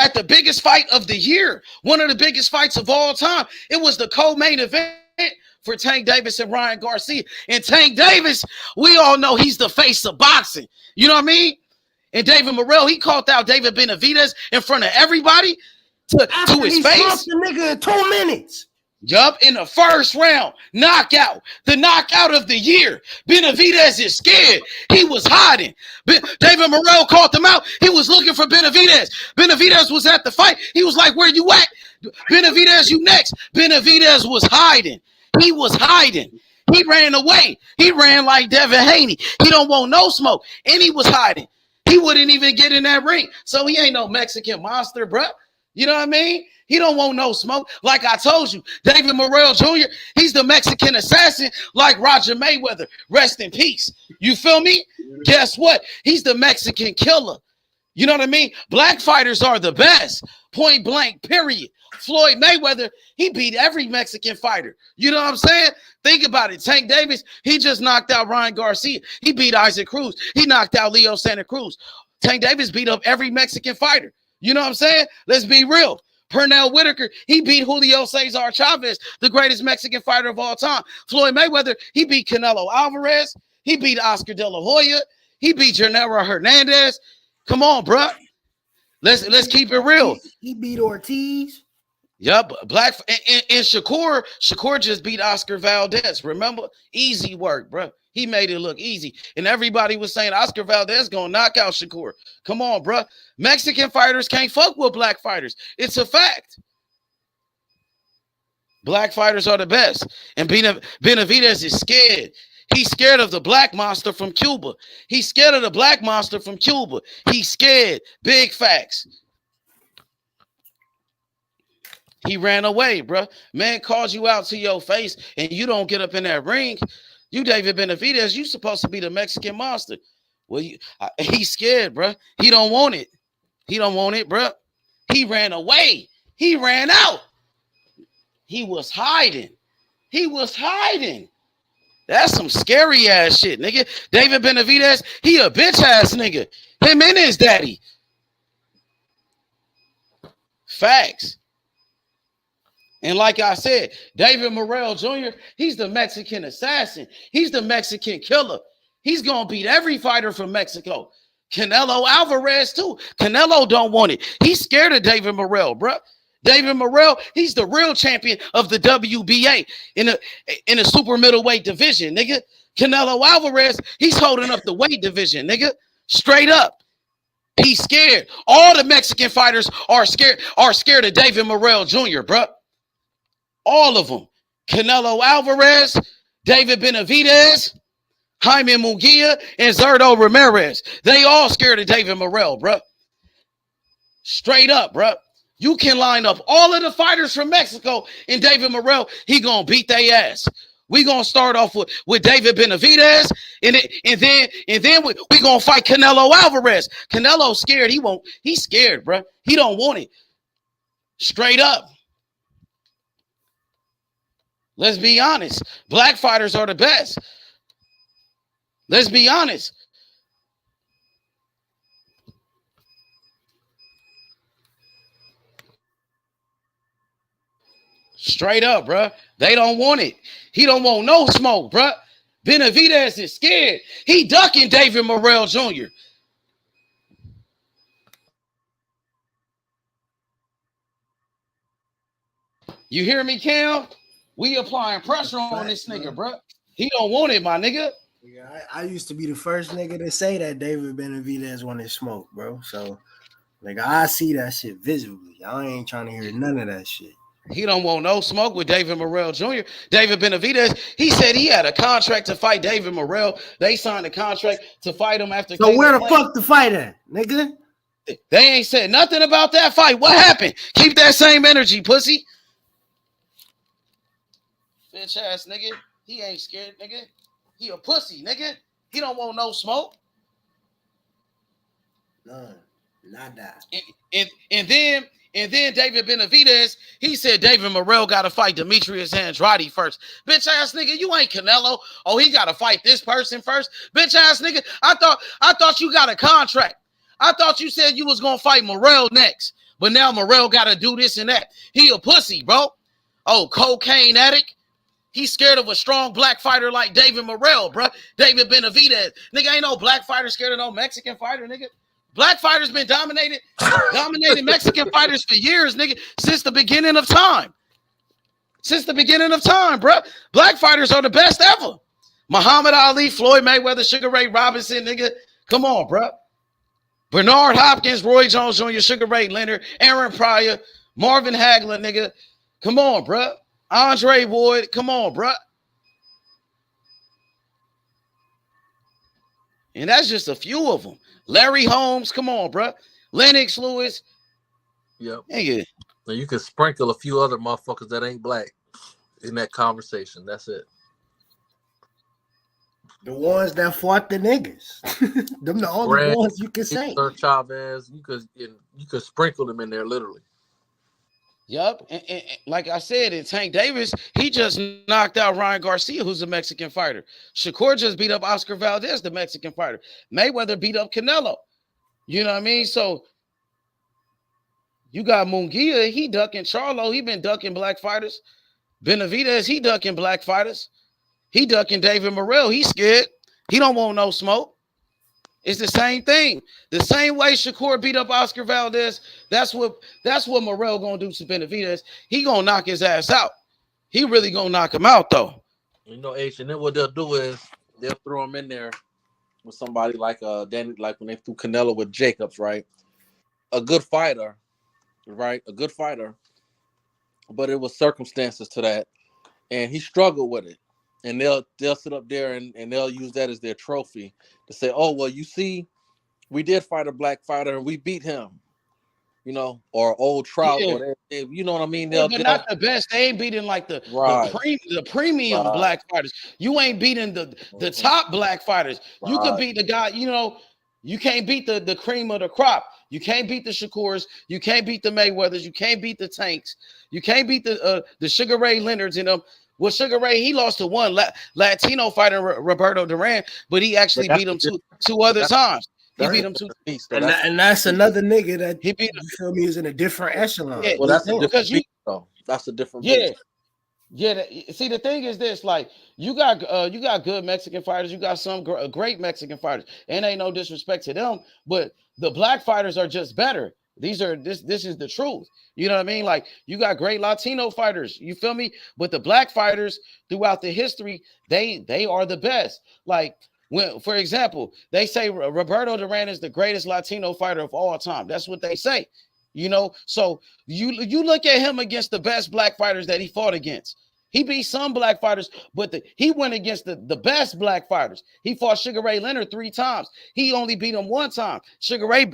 at the biggest fight of the year. One of the biggest fights of all time. It was the co-main event for Tank Davis and Ryan Garcia. And Tank Davis, we all know he's the face of boxing. You know what I mean? And David Morrell, he called out David Benavidez in front of everybody to his face. He the nigga in 2 minutes. Yup, in the first round, knockout, the knockout of the year. Benavidez is scared. He was hiding. David Morrell called him out. He was looking for Benavidez. Benavidez was at the fight. He was like, where you at? Benavidez, you next. Benavidez was hiding. He was hiding. He ran away. He ran like Devin Haney. He don't want no smoke. And he was hiding. He wouldn't even get in that ring. So he ain't no Mexican monster, bro. You know what I mean? He don't want no smoke. Like I told you, David Morrell Jr., he's the Mexican assassin like Roger Mayweather. Rest in peace. You feel me? Guess what? He's the Mexican killer. You know what I mean? Black fighters are the best. Point blank, period. Floyd Mayweather, he beat every Mexican fighter. You know what I'm saying? Think about it. Tank Davis, he just knocked out Ryan Garcia. He beat Isaac Cruz. He knocked out Leo Santa Cruz. Tank Davis beat up every Mexican fighter. You know what I'm saying? Let's be real. Pernell Whitaker, he beat Julio Cesar Chavez, the greatest Mexican fighter of all time. Floyd Mayweather, he beat Canelo Alvarez. He beat Oscar De La Hoya. He beat Gennaro Hernandez. Come on, bro. Let's keep it real. He beat Ortiz. Yep, Black and Shakur just beat Oscar Valdez. Remember, easy work, bro. He made it look easy, and everybody was saying Oscar Valdez gonna knock out Shakur. Come on, bro. Mexican fighters can't fuck with black fighters. It's a fact. Black fighters are the best, and Benavidez is scared. He's scared of the black monster from Cuba. He's scared of the black monster from Cuba. He's scared. Big facts. He ran away, bro. Man calls you out to your face and you don't get up in that ring. You, David Benavidez, you supposed to be the Mexican monster. Well, he's scared, bro. He don't want it. He don't want it, bro. He ran away. He ran out. He was hiding. He was hiding. That's some scary ass shit, nigga. David Benavidez, he a bitch ass nigga. Him and his daddy. Facts. And like I said, David Morrell Jr., he's the Mexican assassin. He's the Mexican killer. He's going to beat every fighter from Mexico. Canelo Alvarez, too. Canelo don't want it. He's scared of David Morrell, bro. David Morrell, he's the real champion of the WBA in a super middleweight division, nigga. Canelo Alvarez, he's holding up the weight division, nigga. Straight up. He's scared. All the Mexican fighters are scared of David Morrell Jr., bro. All of them. Canelo Alvarez, David Benavidez, Jaime Munguia, and Zurdo Ramirez. They all scared of David Morrell, bro. Straight up, bro. You can line up all of the fighters from Mexico and David Morrell, he gonna beat their ass. We gonna start off with David Benavidez, and then we gonna fight Canelo Alvarez. Canelo's scared. He's scared, bro. He don't want it. Straight up. Let's be honest. Black fighters are the best. Let's be honest. Straight up, bro. They don't want it. He don't want no smoke, bro. Benavidez is scared. He ducking David Morrell Jr. You hear me, Cam? We applying pressure on this nigga, bro. He don't want it, my nigga. Yeah, I used to be the first nigga to say that David Benavidez wanted smoke, bro. So, like, I see that shit visibly. I ain't trying to hear none of that shit. He don't want no smoke with David Morrell Jr. David Benavidez, he said he had a contract to fight David Morrell. They signed a contract to fight him after. So where the fuck the fight at, nigga? They ain't said nothing about that fight. What happened? Keep that same energy, pussy. Bitch ass nigga. He ain't scared, nigga. He a pussy, nigga. He don't want no smoke. None. Not that. And then David Benavidez, he said David Morrell got to fight Demetrius Andrade first. Bitch ass nigga, you ain't Canelo. Oh, he got to fight this person first. Bitch ass nigga, I thought you got a contract. I thought you said you was gonna fight Morrell next, but now Morrell got to do this and that. He a pussy, bro. Oh, cocaine addict. He's scared of a strong black fighter like David Morrell, bro. David Benavidez. Nigga, ain't no black fighter scared of no Mexican fighter, nigga. Black fighters been dominating Mexican fighters for years, nigga, since the beginning of time. Since the beginning of time, bro. Black fighters are the best ever. Muhammad Ali, Floyd Mayweather, Sugar Ray Robinson, nigga. Come on, bro. Bernard Hopkins, Roy Jones Jr., Sugar Ray Leonard, Aaron Pryor, Marvin Hagler, nigga. Come on, bro. Andre Ward, come on, bro. And that's just a few of them. Larry Holmes, come on, bro. Lennox Lewis. Yep. Nigga, Now you can sprinkle a few other motherfuckers that ain't black in that conversation. That's it. The ones that fought the niggas. Them the only Brand, ones you can say. Sir Chavez, you could sprinkle them in there literally. Yup. And like I said, in Tank Davis, he just knocked out Ryan Garcia, who's a Mexican fighter. Shakur just beat up Oscar Valdez, the Mexican fighter. Mayweather beat up Canelo. You know what I mean? So you got Munguia, he ducking Charlo, he been ducking black fighters. Benavidez, he ducking black fighters. He ducking David Morrell. He scared. He don't want no smoke. It's the same thing. The same way Shakur beat up Oscar Valdez, that's what Morrell gonna do to Benavidez. He gonna knock his ass out. He really gonna knock him out though. You know, H, and then what they'll do is they'll throw him in there with somebody like Danny, like when they threw Canelo with Jacobs, right? A good fighter, right? A good fighter, but it was circumstances to that, and he struggled with it. And they'll sit up there and they'll use that as their trophy to say, oh, well, you see, we did fight a black fighter and we beat him, you know, or old Trout, Yeah. or you know what I mean? Yeah, but not the best. They ain't beating like the premium black fighters. You ain't beating the top black fighters. You could beat the guy, you know, you can't beat the cream of the crop. You can't beat the Shakurs. You can't beat the Mayweathers. You can't beat the Tanks. You can't beat the Sugar Ray Leonards in them. Well, Sugar Ray, he lost to one Latino fighter, Roberto Duran, but he actually beat him two other times. He beat him two. And that's another nigga that he beat. You feel me? Is in a different echelon. Yeah, well, that's a different beat, though. That's a different beat. Yeah. See, the thing is this: like, you got good Mexican fighters. You got some great Mexican fighters, and ain't no disrespect to them, but the black fighters are just better. This is the truth. You know what I mean? Like, you got great Latino fighters. You feel me? But the black fighters throughout the history, they are the best. Like, when, for example, they say Roberto Duran is the greatest Latino fighter of all time. That's what they say. You know, so you look at him against the best black fighters that he fought against. He beat some black fighters, but he went against the best black fighters. He fought Sugar Ray Leonard 3 times. He only beat him 1 time. Sugar Ray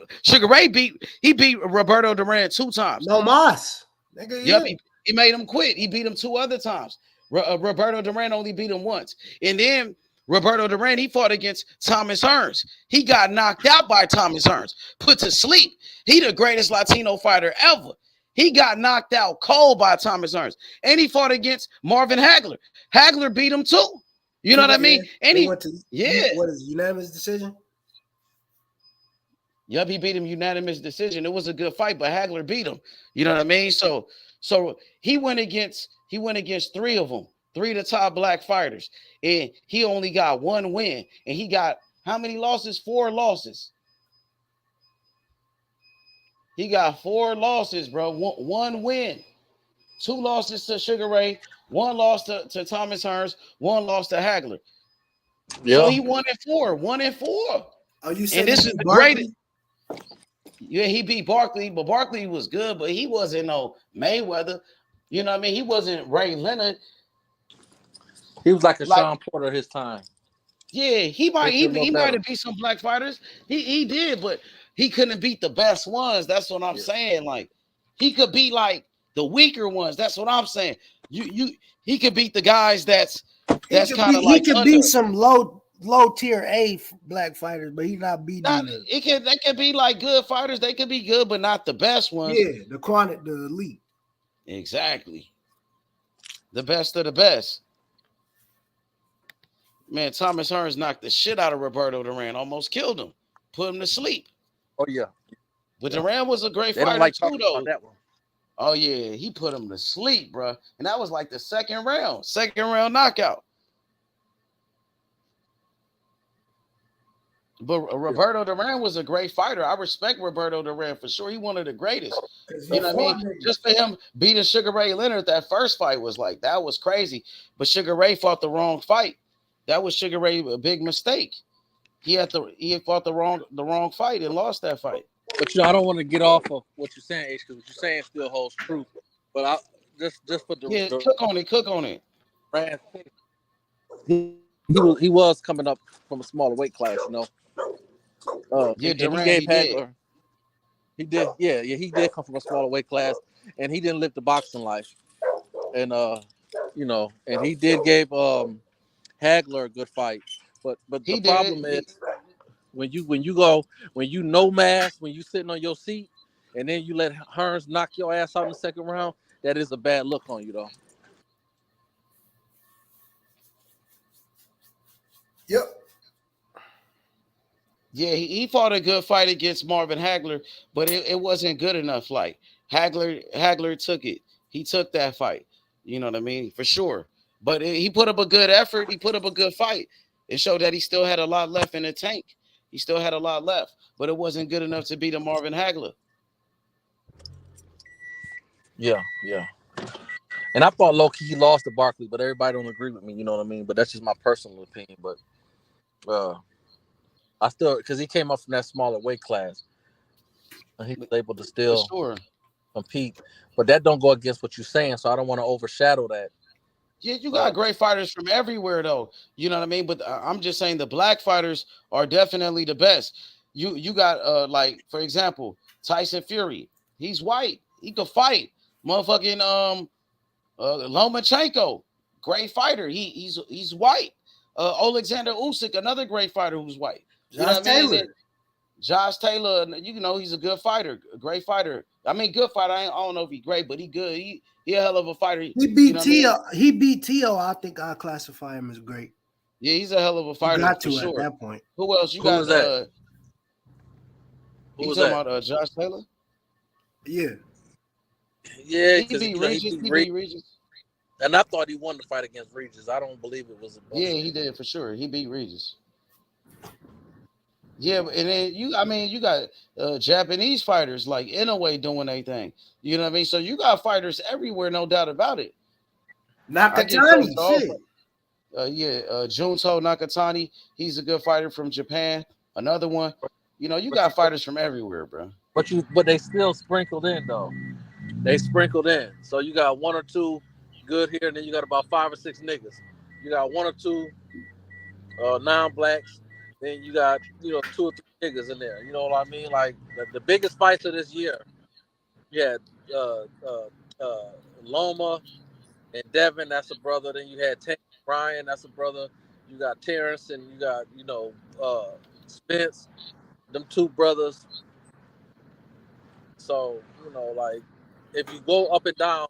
beat Roberto Duran 2 times. No mas. Yep, he made him quit. He beat him 2 other times. Roberto Duran only beat him once. And then Roberto Duran, he fought against Thomas Hearns. He got knocked out by Thomas Hearns, put to sleep. He the greatest Latino fighter ever. He got knocked out cold by Thomas Hearns. And he fought against Marvin Hagler. Hagler beat him too. You know what I mean? And what is unanimous decision? Yep, he beat him unanimous decision. It was a good fight, but Hagler beat him. You know what I mean? So he went against 3 of them, 3 of the top black fighters, and he only got 1 win. And he got how many losses? 4 losses. He got 4 losses, bro. 1 win, 2 losses to Sugar Ray, 1 loss to Thomas Hearns, 1 loss to Hagler. Yeah. So he 1-4, 1-4. Oh, you said this is the greatest. Yeah, he beat Barkley, but Barkley was good, but he wasn't no Mayweather. You know what I mean? He wasn't Ray Leonard. He was like a Sean Porter of his time. Yeah, he might have beat some black fighters. He did, but he couldn't beat the best ones. That's what I'm saying. Like, he could beat like the weaker ones. That's what I'm saying. He could beat the guys that's kind of like he could beat some low tier A black fighters, but he's not beating they could be like good fighters. They could be good, but not the best ones. Yeah, the elite. Exactly. The best of the best. Man, Thomas Hearns knocked the shit out of Roberto Duran, almost killed him, put him to sleep. Oh, yeah. But Duran was a great fighter too, though. Oh, yeah, he put him to sleep, bro. And that was like the second round knockout. But Roberto Duran was a great fighter. I respect Roberto Duran for sure. He one of the greatest. You know what I mean? Just for him beating Sugar Ray Leonard, that first fight was like, that was crazy. But Sugar Ray fought the wrong fight. That was Sugar Ray a big mistake. He had fought the wrong fight and lost that fight. But I don't want to get off of what you're saying, H, because what you're saying still holds true. But I just for the cook on it. He was coming up from a smaller weight class, you know. Duran, he gave Hagler. He did, he did come from a smaller weight class, and he didn't live the boxing life. And and he did give Hagler a good fight. But the He problem did. is when you no mask, when you sitting on your seat, and then you let Hearns knock your ass out in the second round, that is a bad look on you, though. Yep. Yeah, he fought a good fight against Marvin Hagler, but it wasn't good enough. Like Hagler took it. He took that fight. You know what I mean? For sure. But he put up a good effort. He put up a good fight. It showed that he still had a lot left in the tank. He still had a lot left, but it wasn't good enough to beat a Marvin Hagler. Yeah. And I thought low-key he lost to Barkley, but everybody don't agree with me, you know what I mean? But that's just my personal opinion. But I still, because he came up from that smaller weight class, and he was able to still compete. But that don't go against what you're saying, so I don't want to overshadow that. Yeah, you got great fighters from everywhere, though. You know what I mean? But I'm just saying the black fighters are definitely the best. You got like, for example, Tyson Fury. He's white. He could fight. Motherfucking Lomachenko, great fighter. He's white. Alexander Usyk, another great fighter who's white. You know what I mean? Josh Taylor, he's a good fighter, a great fighter. I mean, good fighter. I don't know if he's great, but he good. He a hell of a fighter. He beat Tio. He beat Tio. I think I classify him as great. Yeah, he's a hell of a fighter. You got to for sure. at that point. Who else? You Who got was that? Who was talking about Josh Taylor? Yeah. Yeah, he beat Regis. He beat Regis. And I thought he won the fight against Regis. I don't believe it was a bullshit. Yeah, he did for sure. He beat Regis. Yeah, and then you got Japanese fighters like Inoue doing their thing. You know what I mean? So you got fighters everywhere, no doubt about it. Nakatani, shit. Junto Nakatani, he's a good fighter from Japan. Another one. You got fighters from everywhere, bro. But they still sprinkled in though. They sprinkled in. So you got one or two good here, and then you got about 5 or 6 niggas. You got one or two non-blacks. Then you got 2 or 3 niggas in there. You know what I mean? Like the biggest fights of this year. Yeah, Loma and Devin, that's a brother. Then you had Brian, that's a brother. You got Terence, and you got Spence. Them 2 brothers. So like if you go up and down,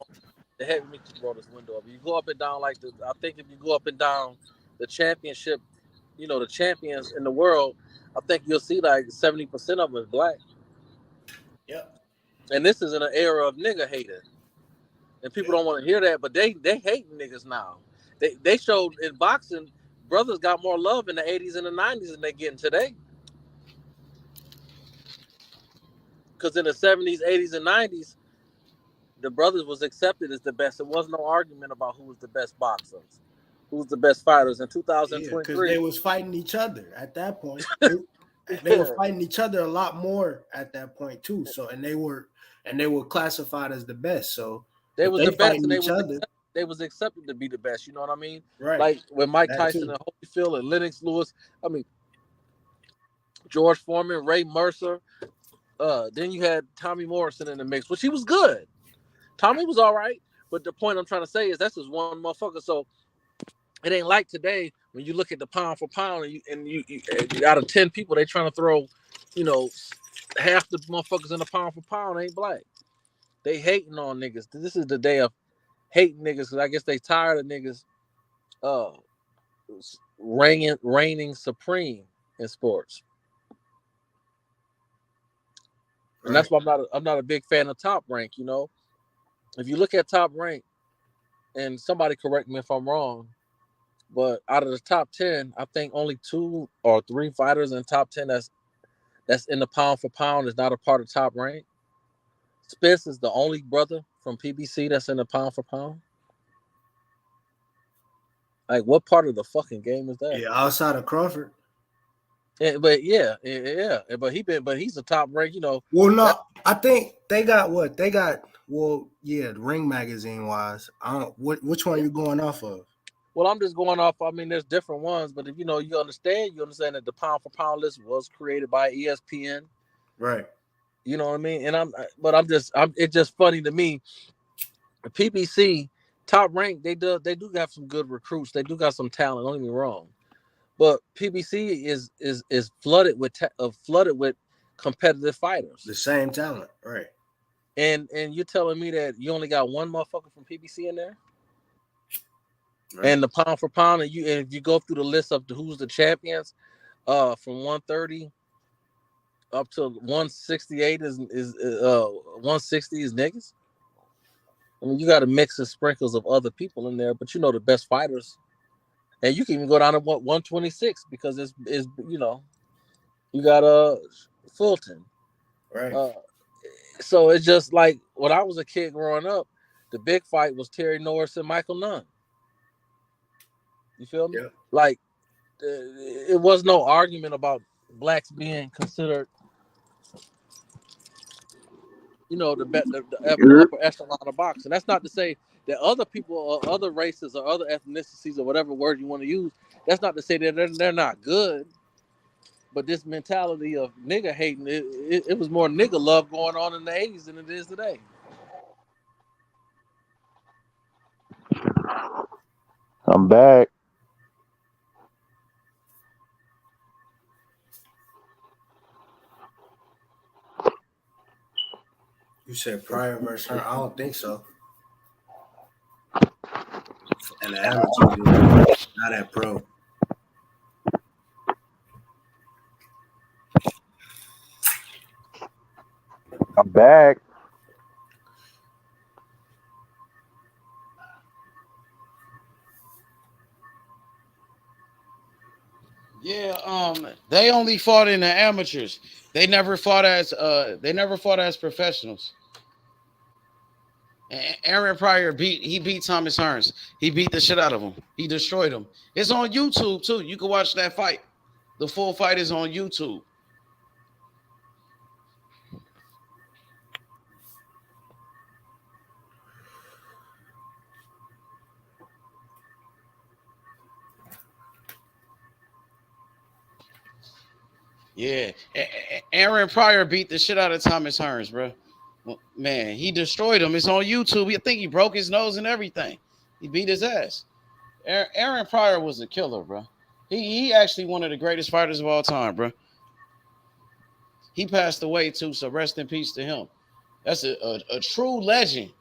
let me just roll this window up. If you go up and down I think if you go up and down the championship, the champions in the world, I think you'll see like 70% of them is black. Yep. And this is in an era of nigga hating. And people don't want to hear that, but they hate niggas now. They showed in boxing, brothers got more love in the 80s and the 90s than they getting today. Because in the 70s, 80s, and 90s, the brothers was accepted as the best. There was no argument about who was the best boxers, who was the best fighters. In 2023, because they was fighting each other at that point. They were fighting each other a lot more at that point too. So they were classified as the best. So they was the best, and they was accepted to be the best. You know what I mean? Right. Like when Mike Tyson and Holyfield and Lennox Lewis. I mean, George Foreman, Ray Mercer. Then you had Tommy Morrison in the mix, which he was good. Tommy was all right, but the point I'm trying to say is that's just one motherfucker. So it ain't like today when you look at the pound for pound, and you out of 10 people, they trying to throw, half the motherfuckers in the pound for pound ain't black. They hating on niggas. This is the day of hating niggas because I guess they tired of niggas reigning supreme in sports. And that's why I'm not a big fan of Top Rank, If you look at Top Rank, and somebody correct me if I'm wrong, but out of the top 10, I think only 2 or 3 fighters in top 10 that's in the pound for pound is not a part of Top Rank. Spence is the only brother from PBC that's in the pound for pound. Like, what part of the fucking game is that? Yeah, outside of Crawford. Yeah, but he's a top rank, Well, no, I think they got what they got. Well, yeah, Ring Magazine wise, I don't. Which one are you going off of? Well, I'm just going off. I mean, there's different ones, but if you understand that the pound for pound list was created by ESPN, right? You know what I mean? And it's just funny to me. The PBC top rank, they do have some good recruits. They do got some talent. Don't get me wrong, but PBC is flooded with flooded with competitive fighters. The same talent, right? And you're telling me that you only got one motherfucker from PBC in there? Right. And the pound for pound, and if you go through the list of who's the champions, from 130 up to 168 is 160 is niggas. I mean, you got a mix of sprinkles of other people in there, but you know the best fighters, and you can even go down to 126 because it's you know, you got Fulton, right? So it's just like when I was a kid growing up, the big fight was Terry Norris and Michael Nunn. You feel me? Yeah. Like it was no argument about blacks being considered, you know, the upper echelon of boxing. That's not to say that other people or other races or other ethnicities or whatever word you want to use, that's not to say that they're not good. But this mentality of nigga hating, it was more nigga love going on in the 80s than it is today. I'm back. You said Pryor versus her? I don't think so. And the amateur, not at pro. I'm back. Yeah, they only fought in the amateurs. They never fought as professionals. Aaron Pryor beat Thomas Hearns. He beat the shit out of him. He destroyed him. It's on YouTube too. You can watch that fight. The full fight is on YouTube. Yeah, Aaron Pryor beat the shit out of Thomas Hearns, bro. Man, he destroyed him. It's on YouTube. I think he broke his nose and everything. He beat his ass. Aaron Pryor was a killer, bro. He actually one of the greatest fighters of all time, bro. He passed away too, so rest in peace to him. That's a true legend.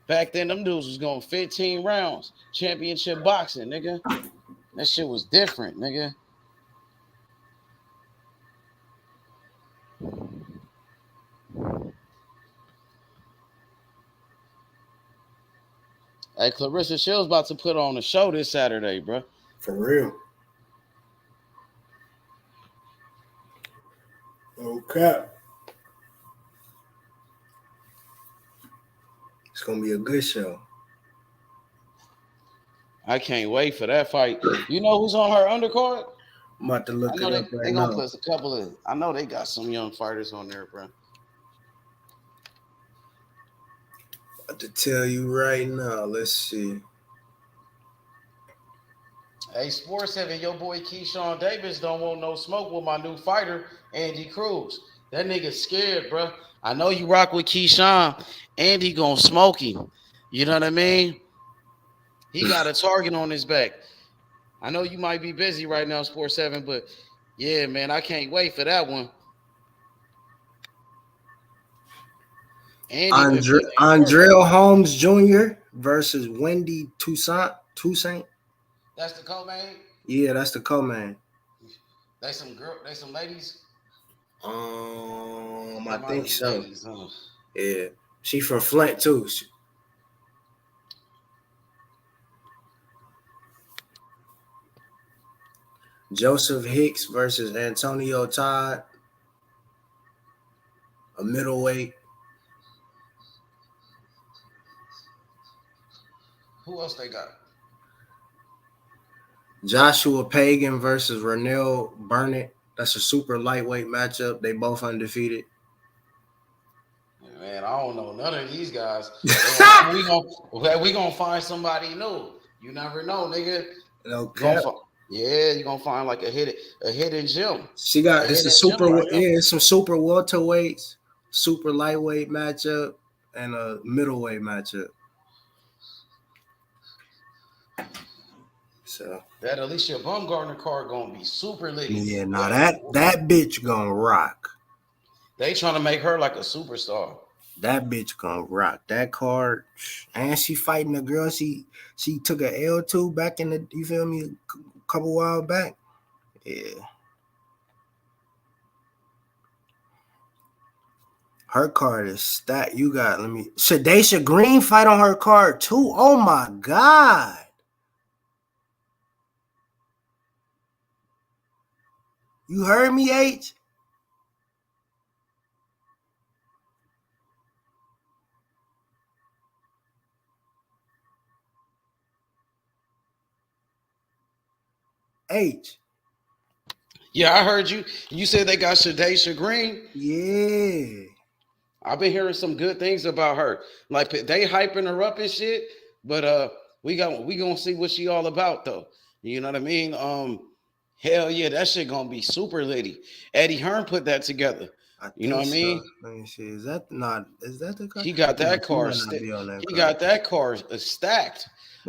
Back then, them dudes was going 15 rounds. Championship boxing, nigga. That shit was different, nigga. Hey, Clarissa Shields about to put on a show this Saturday, bro. For real. Okay. It's gonna be a good show. I can't wait for that fight. You know who's on her undercard? I'm about to look it up right they now. gonna put a couple of. I know they got some young fighters on there, bro. To tell you right now, let's see. Hey, Sports 7, your boy Keyshawn Davis don't want no smoke with my new fighter, Andy Cruz. That nigga scared, bro. I know you rock with Keyshawn. Andy gonna smoke him. You know what I mean? He got a target on his back. I know you might be busy right now, Sports 7, but yeah, man, I can't wait for that one. Andrell Holmes Jr. versus Wendy Toussaint. That's the co-main? Yeah, that's the co-main. They some ladies? I think so. Ladies, huh? Yeah. She from Flint too. Joseph Hicks versus Antonio Todd. A middleweight. Who else they got? Joshua Pagan versus Renell Burnett. That's a super lightweight matchup. They both undefeated. Man, I don't know none of these guys. we gonna find somebody new. You never know, nigga. Okay. Yeah, you're gonna find like a hidden gem. She got it's some super welterweights. super lightweight matchup and a middleweight matchup. So that Alicia Baumgartner card gonna be super lit. yeah, now that bitch gonna rock. They trying to make her like a superstar. That bitch gonna rock that card, and she fighting a girl. She took a L2 back in the, you feel me, a couple while back. Yeah, her card is stacked. You got Shadaysha Green fight on her card too. Oh my god. You heard me, H? H. Yeah, I heard you. You said they got Shadaysha Green. Yeah. I've been hearing some good things about her. Like they hyping her up and shit. But we gonna see what she all about though. You know what I mean? Hell yeah, that shit gonna be super litty. Eddie Hearn put that together. You know what I mean? Let me see. Is that the card? He got that card. He got that card stacked.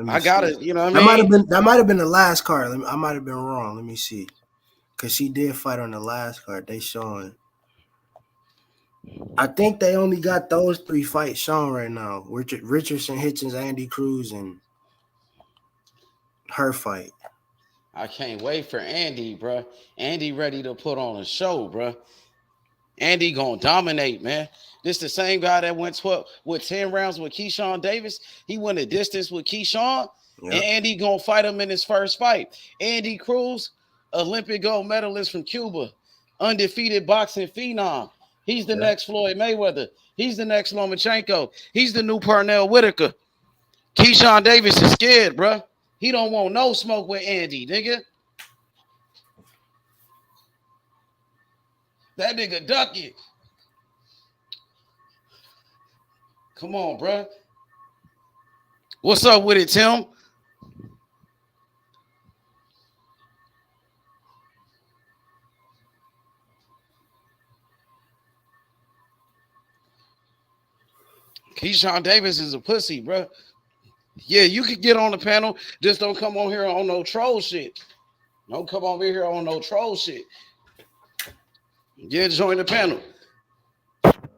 I got it. You know what I mean? That might have been the last card. I might have been wrong. Let me see. Cause she did fight on the last card. They showing. I think they only got those 3 fights shown right now. Richardson, Hitchens, Andy Cruz, and her fight. I can't wait for Andy, bro. Andy ready to put on a show, bro. Andy gonna dominate, man. This the same guy that went 10 rounds with Keyshawn Davis. He went a distance with Keyshawn, and Andy gonna fight him in his first fight. Andy Cruz, Olympic gold medalist from Cuba, undefeated boxing phenom. He's the next Floyd Mayweather. He's the next Lomachenko. He's the new Pernell Whitaker. Keyshawn Davis is scared, bro. He don't want no smoke with Andy, nigga. That nigga duck it. Come on, bro. What's up with it, Tim? Keyshawn Davis is a pussy, bro. Yeah, you can get on the panel. Just don't come on here on no troll shit. Don't come over here on no troll shit. Yeah, join the panel.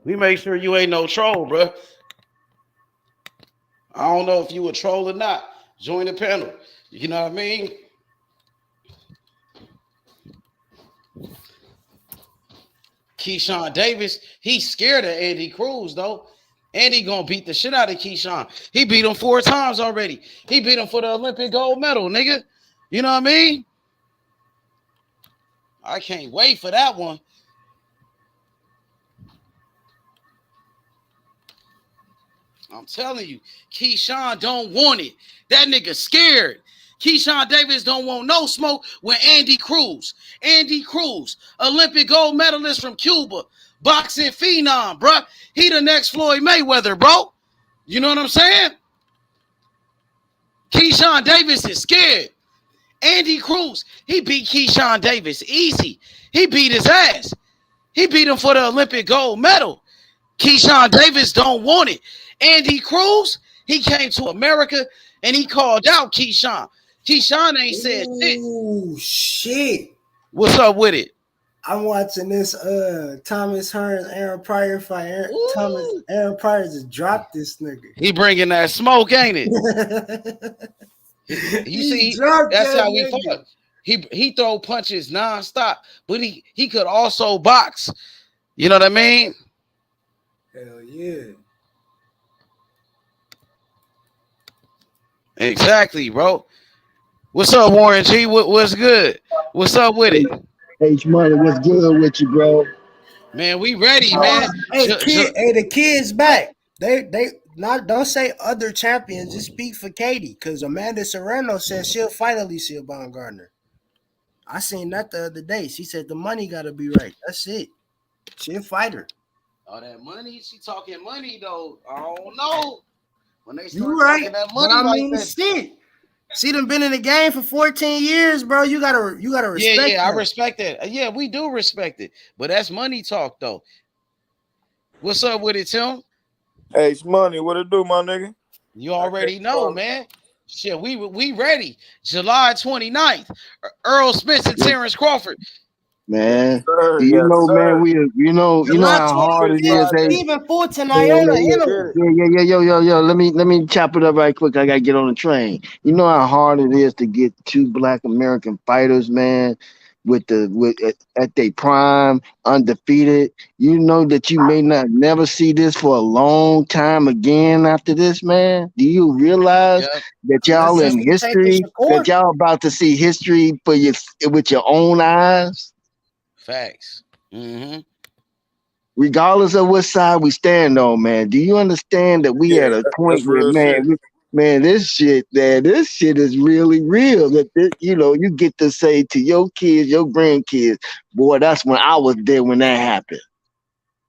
We make sure you ain't no troll, bro. I don't know if you a troll or not. Join the panel. You know what I mean? Keyshawn Davis, he's scared of Andy Cruz, though. Andy gonna beat the shit out of Keyshawn. He beat him 4 times already. He beat him for the Olympic gold medal, nigga. You know what I mean? I can't wait for that one. I'm telling you, Keyshawn don't want it. That nigga scared. Keyshawn Davis don't want no smoke with Andy Cruz. Andy Cruz, Olympic gold medalist from Cuba, boxing phenom, bro. He the next Floyd Mayweather, bro. You know what I'm saying? Keyshawn Davis is scared. Andy Cruz, he beat Keyshawn Davis easy. He beat his ass. He beat him for the Olympic gold medal. Keyshawn Davis don't want it. Andy Cruz, he came to America and he called out Keyshawn. Keyshawn ain't said shit. Oh shit. What's up with it? I'm watching this Thomas Hearns Aaron Pryor fight. Aaron Pryor just dropped this nigga. He bringing that smoke, ain't it? You see, that's how we fought. He throw punches nonstop, but he could also box. You know what I mean? Hell yeah. Exactly, bro. What's up, Warren G? What's good? What's up with it? H Money, what's good with you, bro? Man, we ready, man. Hey, the kid's back. They not don't say other champions. Just speak for Katie, because Amanda Serrano said she'll fight Alicia Baumgartner. I seen that the other day. She said the money got to be right. That's it. She'll fight her. Oh, that money? She talking money though. I don't know. When they start You right, talking that but money, I like mean, that, shit. She done been in the game for 14 years, bro. You gotta respect. Yeah, I her. respect that. Yeah, we do respect it, but that's money talk though. What's up with it, Tim? Hey, Money, what it do, my nigga? You already know, man. Shit, we ready. July 29th. Errol Spence and Terence Crawford. Man, Sir, you yes, know, man, sir. you know July how hard it 25th, is. Hey, Stephen Fulton, yeah, Iona yeah, interval. yo. Let me chop it up right quick. I gotta get on the train. You know how hard it is to get two Black American fighters, man, at their prime, undefeated. You know that you may not never see this for a long time again after this, man. Do you realize Yep. that Unless y'all it's in the Tank and history? That Shakur. y'all about to see history for your with your own eyes? Facts. Mm-hmm. Regardless of what side we stand on, man. Do you understand that we at Yeah, a point that's where, real shit. this shit is really real. That you get to say to your kids, your grandkids, boy, that's when I was there when that happened.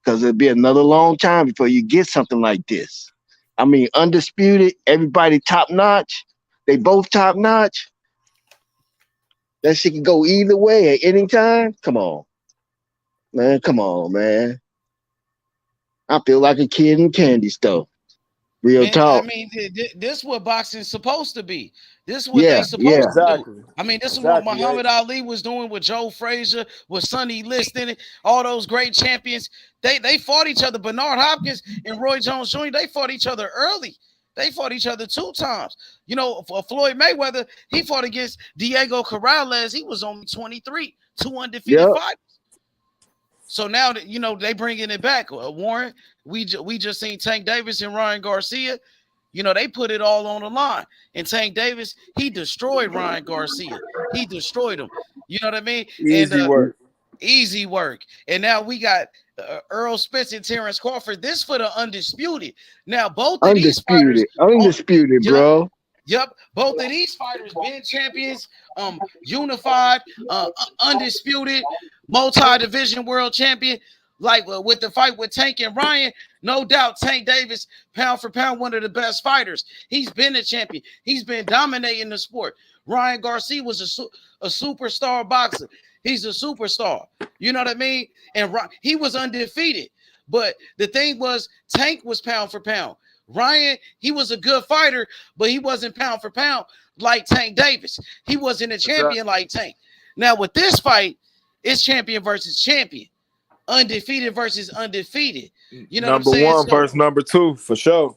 Because it'll be another long time before you get something like this. I mean, undisputed, everybody top notch. They both top notch. That shit can go either way at any time. Come on, man. Come on, man. I feel like a kid in candy store. Real Man, I talk. mean, this is what boxing's supposed to be. This is what they Yeah, supposed yeah. to do. Exactly. I mean, this is what Exactly. Muhammad Ali was doing with Joe Frazier, with Sonny Liston, all those great champions. They fought each other. Bernard Hopkins and Roy Jones Jr., they fought each other early. They fought each other 2 times. You know, for Floyd Mayweather, he fought against Diego Corrales. He was only 23, 2 undefeated Yep. fighters. So now that they bringing it back, Warren. We just seen Tank Davis and Ryan Garcia. They put it all on the line. And Tank Davis, he destroyed Ryan Garcia. He destroyed him. You know what I mean? Easy And work. easy work. And now we got Errol Spence and Terence Crawford. This for the undisputed. Now both of these fighters, Undisputed, yep, bro. yep, both of these fighters been champions, unified, undisputed, multi-division world champion. Like with the fight with Tank and Ryan, no doubt Tank Davis, pound for pound, one of the best fighters. He's been a champion. He's been dominating the sport. Ryan Garcia was a superstar boxer. He's a superstar. You know what I mean? And he was undefeated. But the thing was, Tank was pound for pound. Ryan, he was a good fighter, but he wasn't pound for pound like Tank Davis. He wasn't a champion like Tank. Now with this fight, it's champion versus champion. Undefeated versus undefeated. You know Number what I'm saying? one versus number 2, for sure.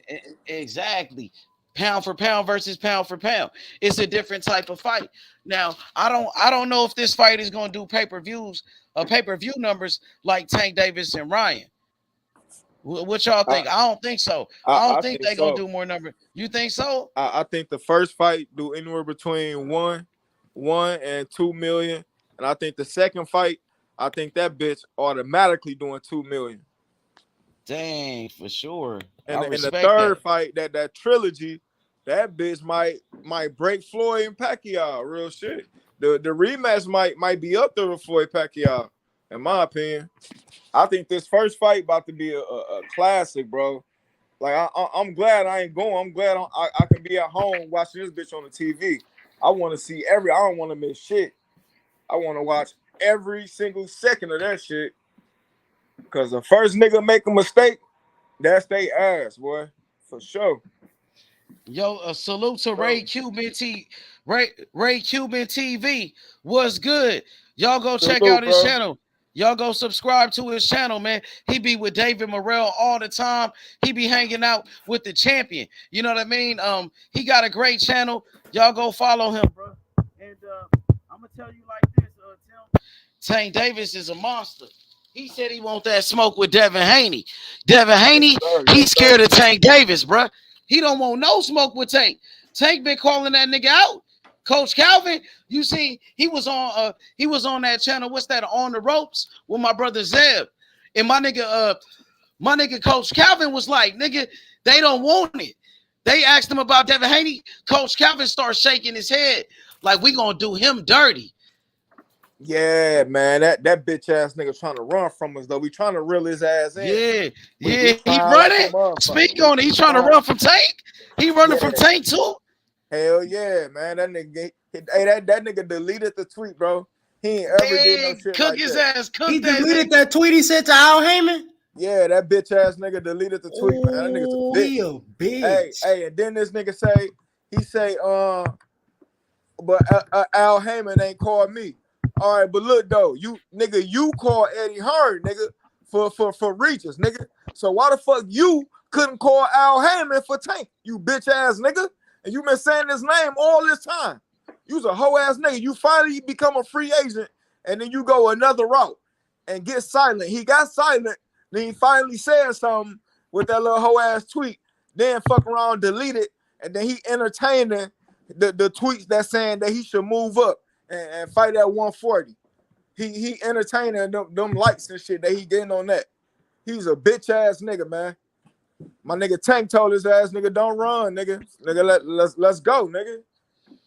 Exactly. Pound for pound versus pound for pound. It's a different type of fight. Now, I don't know if this fight is going to do pay-per-views, pay-per-view numbers like Tank Davis and Ryan. What y'all think? I don't think so. I don't think they're going to do more numbers. You think so? I think the first fight do anywhere between 1 and 2 million. And I think the second fight, I think that bitch automatically doing 2 million. Dang, for sure. And I in the respect third that. fight, that trilogy, that bitch might break Floyd and Pacquiao. Real shit. The rematch might be up there with Floyd Pacquiao, in my opinion. I think this first fight about to be a classic, bro. Like I'm glad I ain't going. I'm glad I can be at home watching this bitch on the TV. I want to see I don't want to miss shit. I want to watch every single second of that shit. Cause the first nigga make a mistake, that's they ass, boy, for sure. Yo, a salute to Ray Cuban TV. What's good? Y'all go check out his channel. Y'all go subscribe to his channel, man. He be with David Morrell all the time. He be hanging out with the champion. You know what I mean? He got a great channel. Y'all go follow him, bro. And I'm gonna tell you like this, Tim. Tank Davis is a monster. He said he want that smoke with Devin Haney. Devin Haney, he's scared of Tank Davis, bro. He don't want no smoke with Tank. Tank been calling that nigga out. Coach Calvin, you see, he was on that channel. What's that? On the Ropes with my brother Zeb. And my nigga Coach Calvin was like, nigga, they don't want it. They asked him about Devin Haney. Coach Calvin starts shaking his head like we gonna do him dirty. Yeah, man, that bitch ass nigga trying to run from us though. We trying to reel his ass in. Yeah, he running. Speak on it. He's trying to run from Tank. He running from Tank too. Hell yeah, man. That nigga, that nigga deleted the tweet, bro. He ain't ever did no shit cook like his that. ass. He deleted that tweet he sent to Al Heyman. Yeah, that bitch ass nigga deleted the tweet, man. That nigga's a Oh, bitch. he a bitch. Hey, and then this nigga say, but Al Heyman ain't called me. All right, but look though, you call Eddie Hearn, nigga, for reaches, nigga. So why the fuck you couldn't call Al Heyman for Tank, you bitch ass nigga? And you been saying his name all this time. You's a hoe ass nigga. You finally become a free agent, and then you go another route and get silent. He got silent, then he finally said something with that little hoe ass tweet. Then fuck around, delete it, and then he entertaining the tweets that saying that he should move up and fight at 140. He entertaining them likes and shit that he getting on that. He's a bitch ass nigga, man. My nigga Tank told his ass nigga don't run, nigga. Nigga, let's go, nigga.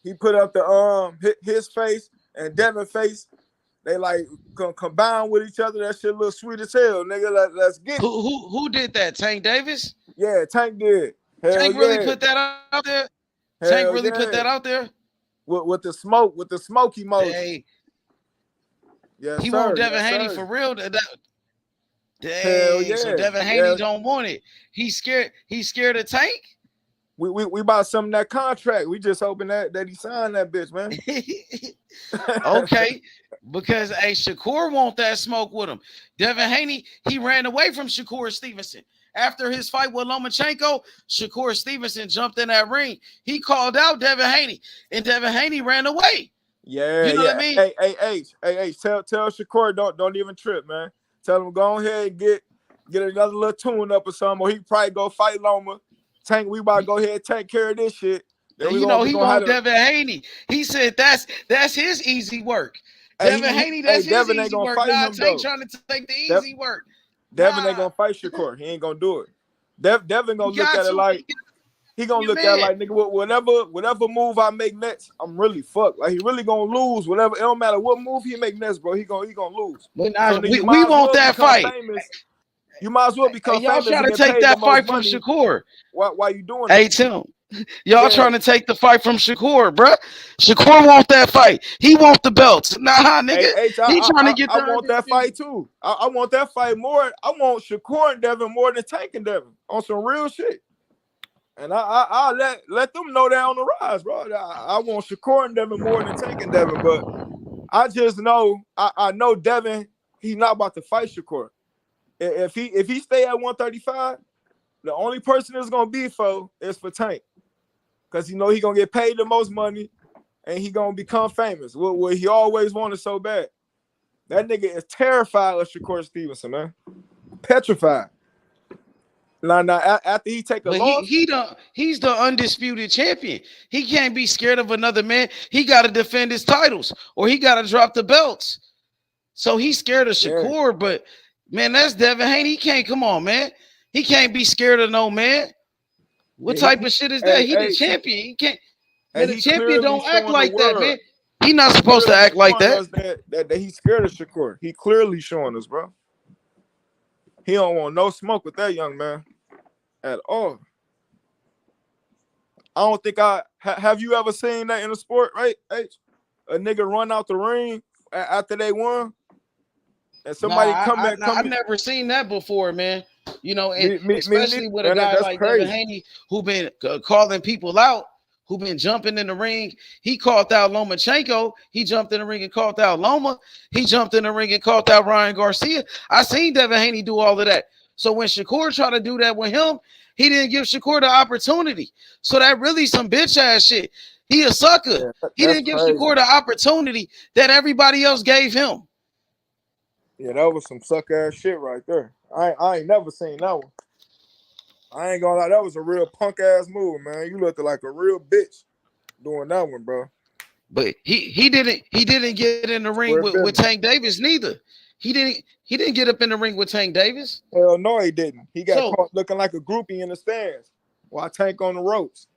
He put up the his face and Devin face. They like combine with each other. That shit look sweet as hell, nigga. Let's get it. Who did that? Tank Davis? Yeah, Tank did. Hell Tank yeah. really put that out there. Hell Tank really yeah. put that out there. With the smoke, with the smoke emoji. Hey, yes, he sir. want Devin Yes, Haney sir. for real. Hell yeah. So Devin Haney don't want it. He's scared. He's scared of Tank. We bought some of that contract. We just hoping that he signed that bitch, man. Okay, because Shakur want that smoke with him. Devin Haney, he ran away from Shakur Stevenson. After his fight with Lomachenko, Shakur Stevenson jumped in that ring. He called out Devin Haney, and Devin Haney ran away. Yeah, you know what I mean? Hey, tell Shakur don't even trip, man. Tell him go ahead and get another little tune up or something, or he probably go fight Loma. Tank, we about to go ahead and take care of this shit. Then You know he want Devin Haney. He said that's his easy work. Devin Haney, that's his Devin ain't easy gonna work. fight him, Tank though. trying to take the easy work. Devin ain't gonna fight Shakur. He ain't gonna do it. Devin gonna look at it like he gonna look at it like nigga, whatever move I make next, I'm really fucked. Like he really gonna lose. Whatever, it don't matter what move he make next, bro. He gonna lose. But So we might as want well that become fight. famous. You might as well become Y'all famous. trying and to get take paid that the fight most from money. Shakur. Why you doing Hey that? Tim, y'all Yeah. trying to take the fight from Shakur, bruh. Shakur want that fight. He want the belts. Nah, nigga. Hey, He trying to get I the want that fight too. I want that fight more. I want Shakur and Devin more than Tank and Devin on some real shit. And I let them know they're on the rise, bro. I want Shakur and Devin more than Tank and Devin, but I just know I know Devin, he's not about to fight Shakur. If he stay at 135, the only person that's gonna be for is for Tank. Cause he know he gonna get paid the most money and he gonna become famous. What he always wanted so bad. That nigga is terrified of Shakur Stevenson, man. Petrified. Now, after he take a loss, he's the undisputed champion. He can't be scared of another man. He got to defend his titles or he got to drop the belts. So he's scared of Shakur, but man, that's Devin Haney. He can't. Come on, man. He can't be scared of no man. What type of shit is that? He the champion. He can't. Man, the champion don't act like that, man. He not supposed to act like that. That he's scared of Shakur. He clearly showing us, bro. He don't want no smoke with that young man at all. I don't think have you ever seen that in a sport, right? H? A nigga run out the ring after they won, and somebody I've never seen that before, man. You know, and especially with a guy like Devin Haney who been calling people out, who been jumping in the ring. He called out Lomachenko. He jumped in the ring and called out Loma. He jumped in the ring and called out Ryan Garcia. I seen Devin Haney do all of that. So when Shakur tried to do that with him, he didn't give Shakur the opportunity. So that really some bitch ass shit. He a sucker. He didn't give Shakur the opportunity that everybody else gave him. Yeah, that was some suck ass shit right there. I ain't never seen that one. I ain't gonna lie, that was a real punk ass move, man. You looked like a real bitch doing that one, bro. But he didn't get in the ring with Tank Davis neither. He didn't get up in the ring with Tank Davis. Hell no, he didn't. He got caught looking like a groupie in the stands while Tank on the ropes.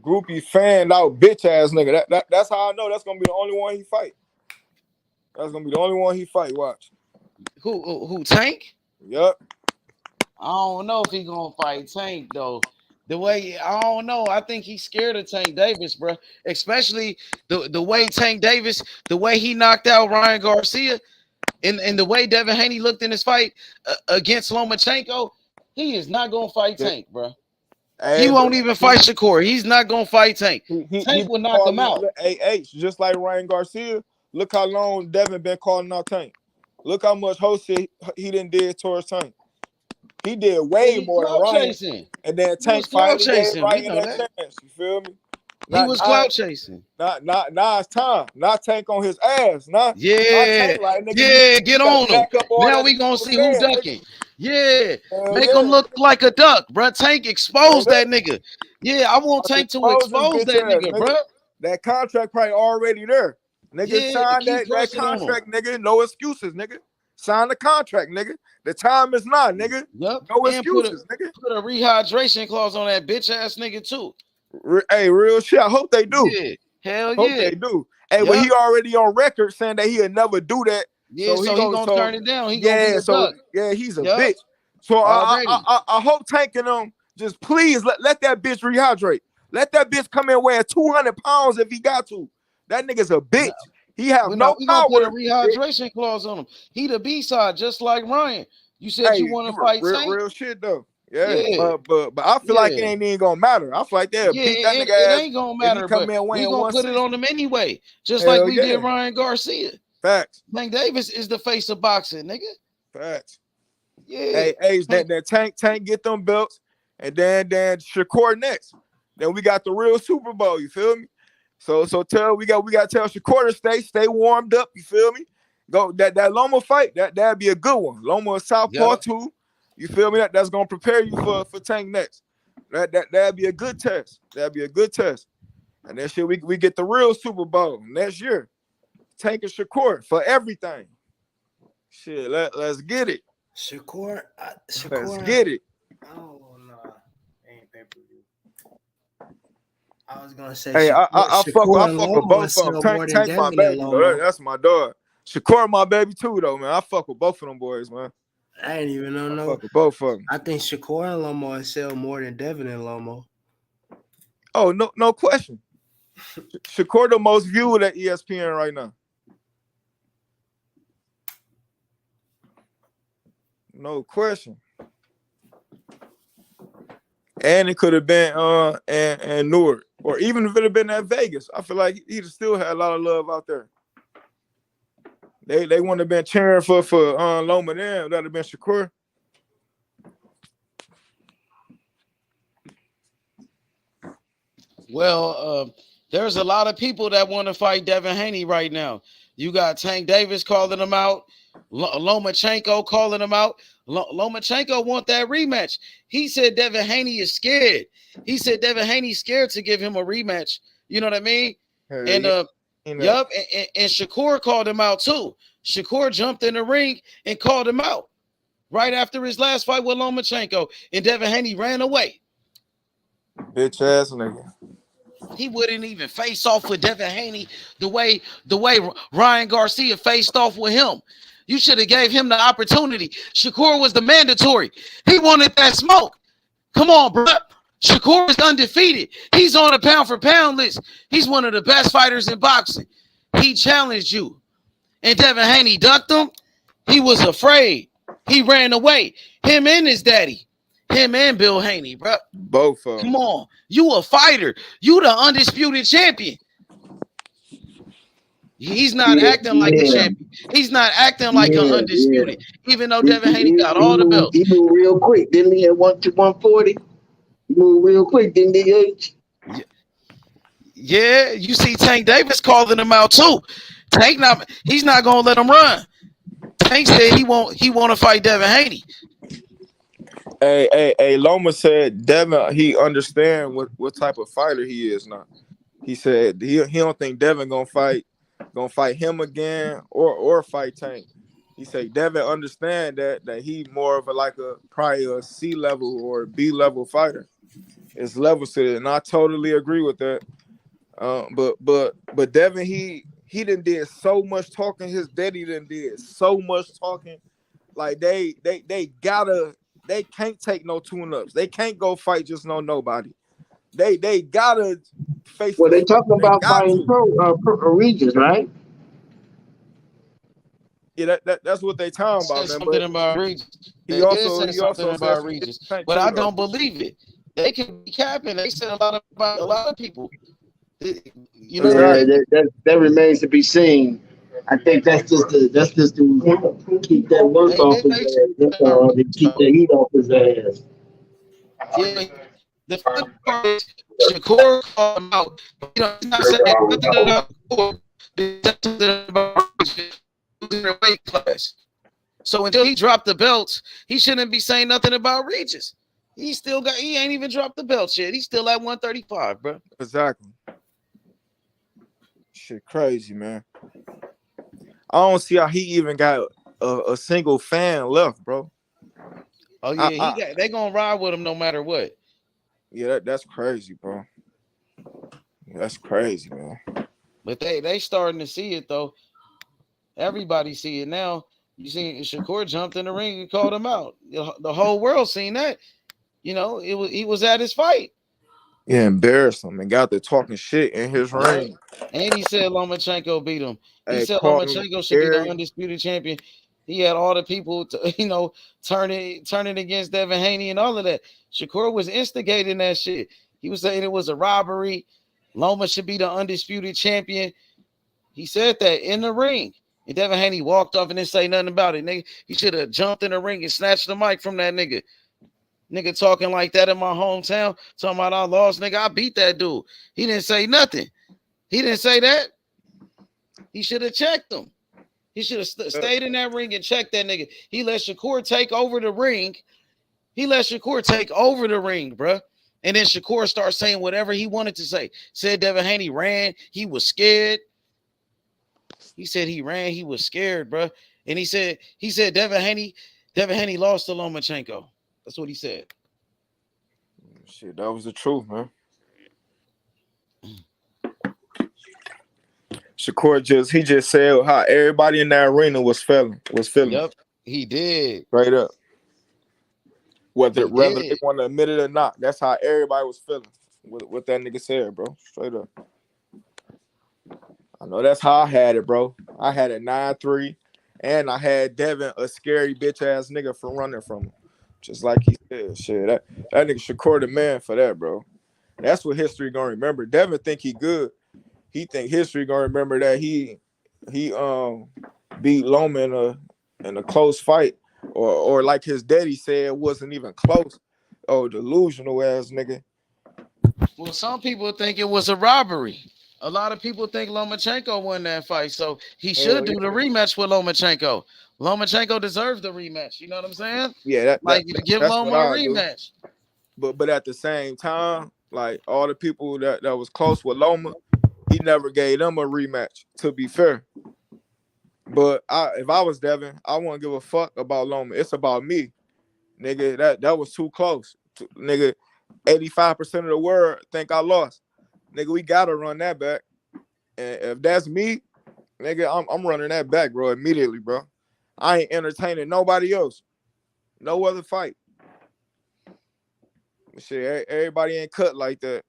Groupie fanned out bitch ass nigga. That's how I know that's gonna be the only one he fight. That's gonna be the only one he fight. Watch. Who Tank? Yep. I don't know if he gonna fight Tank though. The way I don't know, I think he's scared of Tank Davis, bro. Especially the way Tank Davis, the way he knocked out Ryan Garcia. in the way Devin Haney looked in his fight against Lomachenko, he is not gonna fight Tank, bro. He won't even fight Shakur. He's not gonna fight Tank. Tank will knock him out. H, just like Ryan Garcia. Look how long Devin been calling out Tank. Look how much Jose he didn't did towards Tank. He did way more than Ryan. Chasing. And then Tank finally gave Ryan that chance. You feel me? He was clout chasing. Now it's time. Not Tank on his ass. Yeah, like, nigga, yeah, get on him. Now we gonna see who's ducking. Yeah, make him look like a duck, bro. Tank exposed that nigga. Yeah, I want Tank to expose that nigga, bro. That contract probably already there. Nigga, sign that contract, nigga. No excuses, nigga. Sign the contract, nigga. The time is not, nigga. Yep. No excuses, nigga. Put a rehydration clause on that bitch ass nigga too. Hey, real shit. I hope they do. Yeah. Hell hope yeah. they do. Hey, but he already on record saying that he'll never do that. Yeah, so he gonna turn it down. He gonna be a duck. Yeah, he's a bitch. So I hope Tank and them just please let that bitch rehydrate. Let that bitch come in weighing 200 pounds if he got to. That nigga's a bitch. He have no power. Put a rehydration clause on him. He the B-side, just like Ryan. You said you want to fight Tank? Real shit though. Yeah. But I feel like it ain't even gonna matter. I feel like they'll beat that nigga ass. It ain't gonna matter. But we gonna put it on him anyway, just like we did Ryan Garcia. Facts. Tank Davis is the face of boxing, nigga. Facts. Yeah. Hey, that Tank get them belts, and then Shakur next. Then we got the real Super Bowl. You feel me? So we got to tell Shakur to stay warmed up. You feel me? Go that Loma fight. That'd be a good one. Loma Southpaw too. You feel me? That's gonna prepare you for Tank next. That'd be a good test. That'd be a good test. And then shit, we get the real Super Bowl next year. Tank and Shakur for everything. Shit, let's get it. Shakur, let's get it. Oh no, ain't pay-per-view. I was gonna say, hey, I fuck with both of them. Tank my baby, though. That's my dog. Shakur my baby too, though, man. I fuck with both of them boys, man. I ain't even know. Fuck with both of them. I think Shakur and Lomo sell more than Devin and Lomo. Oh, no question. Shakur the most viewed at ESPN right now. No question. And it could have been and Newark, or even if it had been at Vegas, I feel like he'd still had a lot of love out there. They wouldn't have been cheering for Loma then. That'd have been Shakur. Well, there's a lot of people that want to fight Devin Haney right now. You got Tank Davis calling him out, Lomachenko calling him out. Lomachenko want that rematch. He said Devin Haney is scared. He said Devin Haney's scared to give him a rematch. You know what I mean? And yup, and Shakur called him out too. Shakur jumped in the ring and called him out right after his last fight with Lomachenko, and Devin Haney ran away. Bitch ass nigga. He wouldn't even face off with Devin Haney the way Ryan Garcia faced off with him. You should have gave him the opportunity. Shakur was the mandatory. He wanted that smoke. Come on, bro. Shakur is undefeated. He's on a pound for pound list. He's one of the best fighters in boxing. He challenged you. And Devin Haney ducked him. He was afraid. He ran away. Him and his daddy. Him and Bill Haney, bro. Both of them. Come on. You a fighter. You the undisputed champion. He's not acting like a champion. He's not acting like an undisputed. Even though Devin Haney got all the belts. He moved real quick, didn't he? At 140. He moved real quick, didn't he? H? Yeah, you see Tank Davis calling him out too. He's not gonna let him run. Tank said he want to fight Devin Haney. Hey, Loma said Devin, he understand what type of fighter he is now. He said he don't think Devin gonna fight him again or fight Tank. He said Devin understand that he more of probably a C level or B level fighter. It's levels to it, and I totally agree with that. But Devin, he done did so much talking. His daddy done did so much talking. Like they can't take no tune-ups. They can't go fight just nobody. They gotta face. Well, they talking about fighting pro Regis, right? Yeah, that's what they talking about, Said man. something But about Regis. he They did also say something said about some shit Regis, to Tank but too, I though. don't believe it. They can be capping. They said a lot about a lot of people. You know what I Yeah, mean? that remains to be seen. I think that's just to keep that work They off did his make ass. That's sure. all. To keep that heat off his ass. Yeah, the funny part is Shakur called him out. You know, he's not saying nothing about Shakur. He's saying something about their weight class. So until he dropped the belts, he shouldn't be saying nothing about Regis. He ain't even dropped the belt yet. He's still at 135, bro. Exactly. Shit, crazy, man. I don't see how he even got a single fan left, bro. Oh yeah, they gonna ride with him no matter what. Yeah, that's crazy, bro. That's crazy, man. But they starting to see it though. Everybody see it now. You see, Shakur jumped in the ring and called him out. The whole world seen that. You know, he was at his fight. Yeah, embarrassed him and got the talking shit in his Right. ring. And he said Lomachenko beat him. He Hey, said called him Lomachenko should be the scary. undisputed champion. He had all the people, turning against Devin Haney and all of that. Shakur was instigating that shit. He was saying it was a robbery. Loma should be the undisputed champion. He said that in the ring. And Devin Haney walked off and didn't say nothing about it. Nigga, he should have jumped in the ring and snatched the mic from that nigga. Nigga talking like that in my hometown, talking about I lost, nigga. I beat that dude. He didn't say nothing. He didn't say that. He should have checked him. He should have stayed in that ring and checked that nigga. He let Shakur take over the ring. Bruh. And then Shakur started saying whatever he wanted to say. Said Devin Haney ran. He was scared. He said he ran. He was scared, bruh. And he said Devin Haney lost to Lomachenko. That's what he said. Shit, that was the truth, man. Shakur just said how everybody in that arena was feeling. Yep, he did. Straight up. Whether did. they want to admit it or not, that's how everybody was feeling. What that nigga said, bro. Straight up. I know that's how I had it, bro. I had it 9-3, and I had Devin a scary bitch ass nigga for running from him. Just like he said, shit. That nigga Shakur the man for that, bro. That's what history gonna remember. Devin think he good. He think history gonna remember that he beat Loma in a close fight, or like his daddy said, it wasn't even close. Oh, delusional ass nigga. Well, some people think it was a robbery. A lot of people think Lomachenko won that fight, so he should do the rematch with Lomachenko. Lomachenko deserves the rematch. You know what I'm saying? Yeah, Give that's Loma what a I do. rematch. But at the same time, like all the people that was close with Loma, he never gave them a rematch, to be fair. But if I was Devin, I wouldn't give a fuck about Loma. It's about me. Nigga, that was too close. Nigga, 85% of the world think I lost. Nigga, we gotta run that back. And if that's me, nigga, I'm running that back, bro, immediately, bro. I ain't entertaining nobody else. No other fight. Shit, everybody ain't cut like that.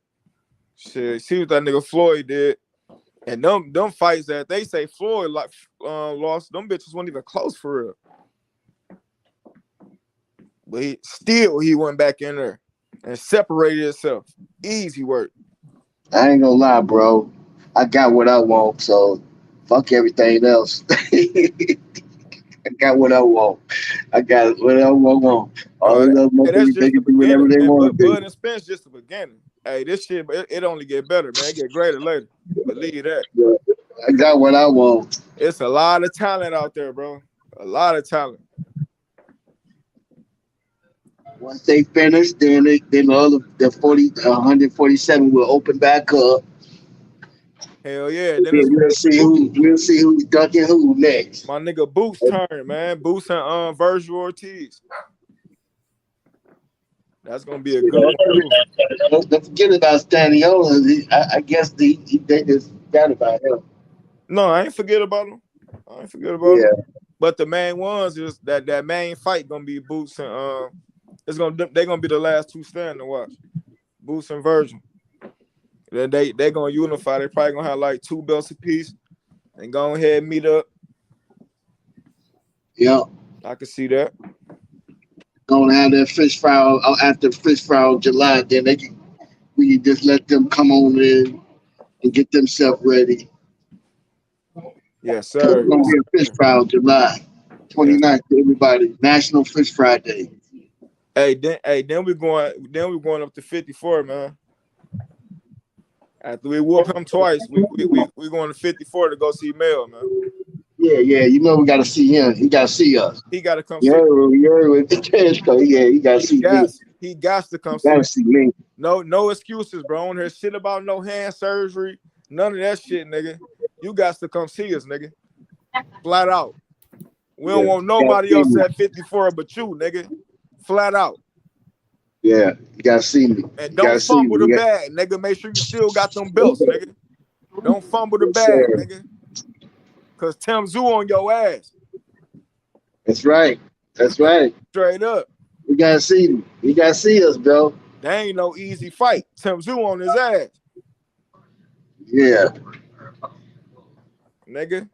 Shit, see what that nigga Floyd did. And them fights that they say Floyd lost, them bitches weren't even close for real. But he went back in there and separated himself. Easy work. I ain't gonna lie, bro. I got what I want, so fuck everything else. I got what I want. I got what I want. All the other That's motherfuckers, just they the can do whatever beginning. they And want to do. Bud and Spence just the beginning. Hey, this shit, it only get better, man. It get greater later. Believe that. I got what I want. It's a lot of talent out there, bro. A lot of talent. Once they finish, then the 147 will open back up. Hell yeah. Then we'll see who's ducking who next. My nigga Boots turn, man. Boots and Virgil Ortiz. That's gonna be a good one too. Don't forget about Staniola. I guess they just forgot about him. No, I ain't forget about him. Yeah. But the main ones is that main fight gonna be Boots and they're gonna be the last two standing. Watch, Boots and Virgil. Then they gonna unify. They probably gonna have like 2 belts apiece and go ahead and meet up. Yeah. I can see that. Gonna have that fish fry after fish fry on July. Then we can just let them come on in and get themselves ready. Yes, Cause sir. it's gonna be a fish fry on July Yes. 29th to everybody. National Fish Fry Day. Then we're going up to 54, man. After we whoop him twice, we going to 54 to go see Mel, man. Yeah. You know we gotta see him. He gotta see us. He got to come You see. heard with the Tesco. Yeah, he gotta see me. He got to come He gotta see. see me. No excuses, bro. I don't hear shit about no hand surgery. None of that shit, nigga. You got to come see us, nigga. Flat out. We don't want nobody else at 54 but you, nigga. Flat out. Yeah, you gotta see me. And don't fumble the bag, nigga. Make sure you still got them belts, nigga. Don't fumble the bag, nigga. Cause Tim Zoo on your ass. That's right. Straight up. You gotta see me. You gotta see us, bro. That ain't no easy fight. Tim Zoo on his ass. Yeah. Nigga.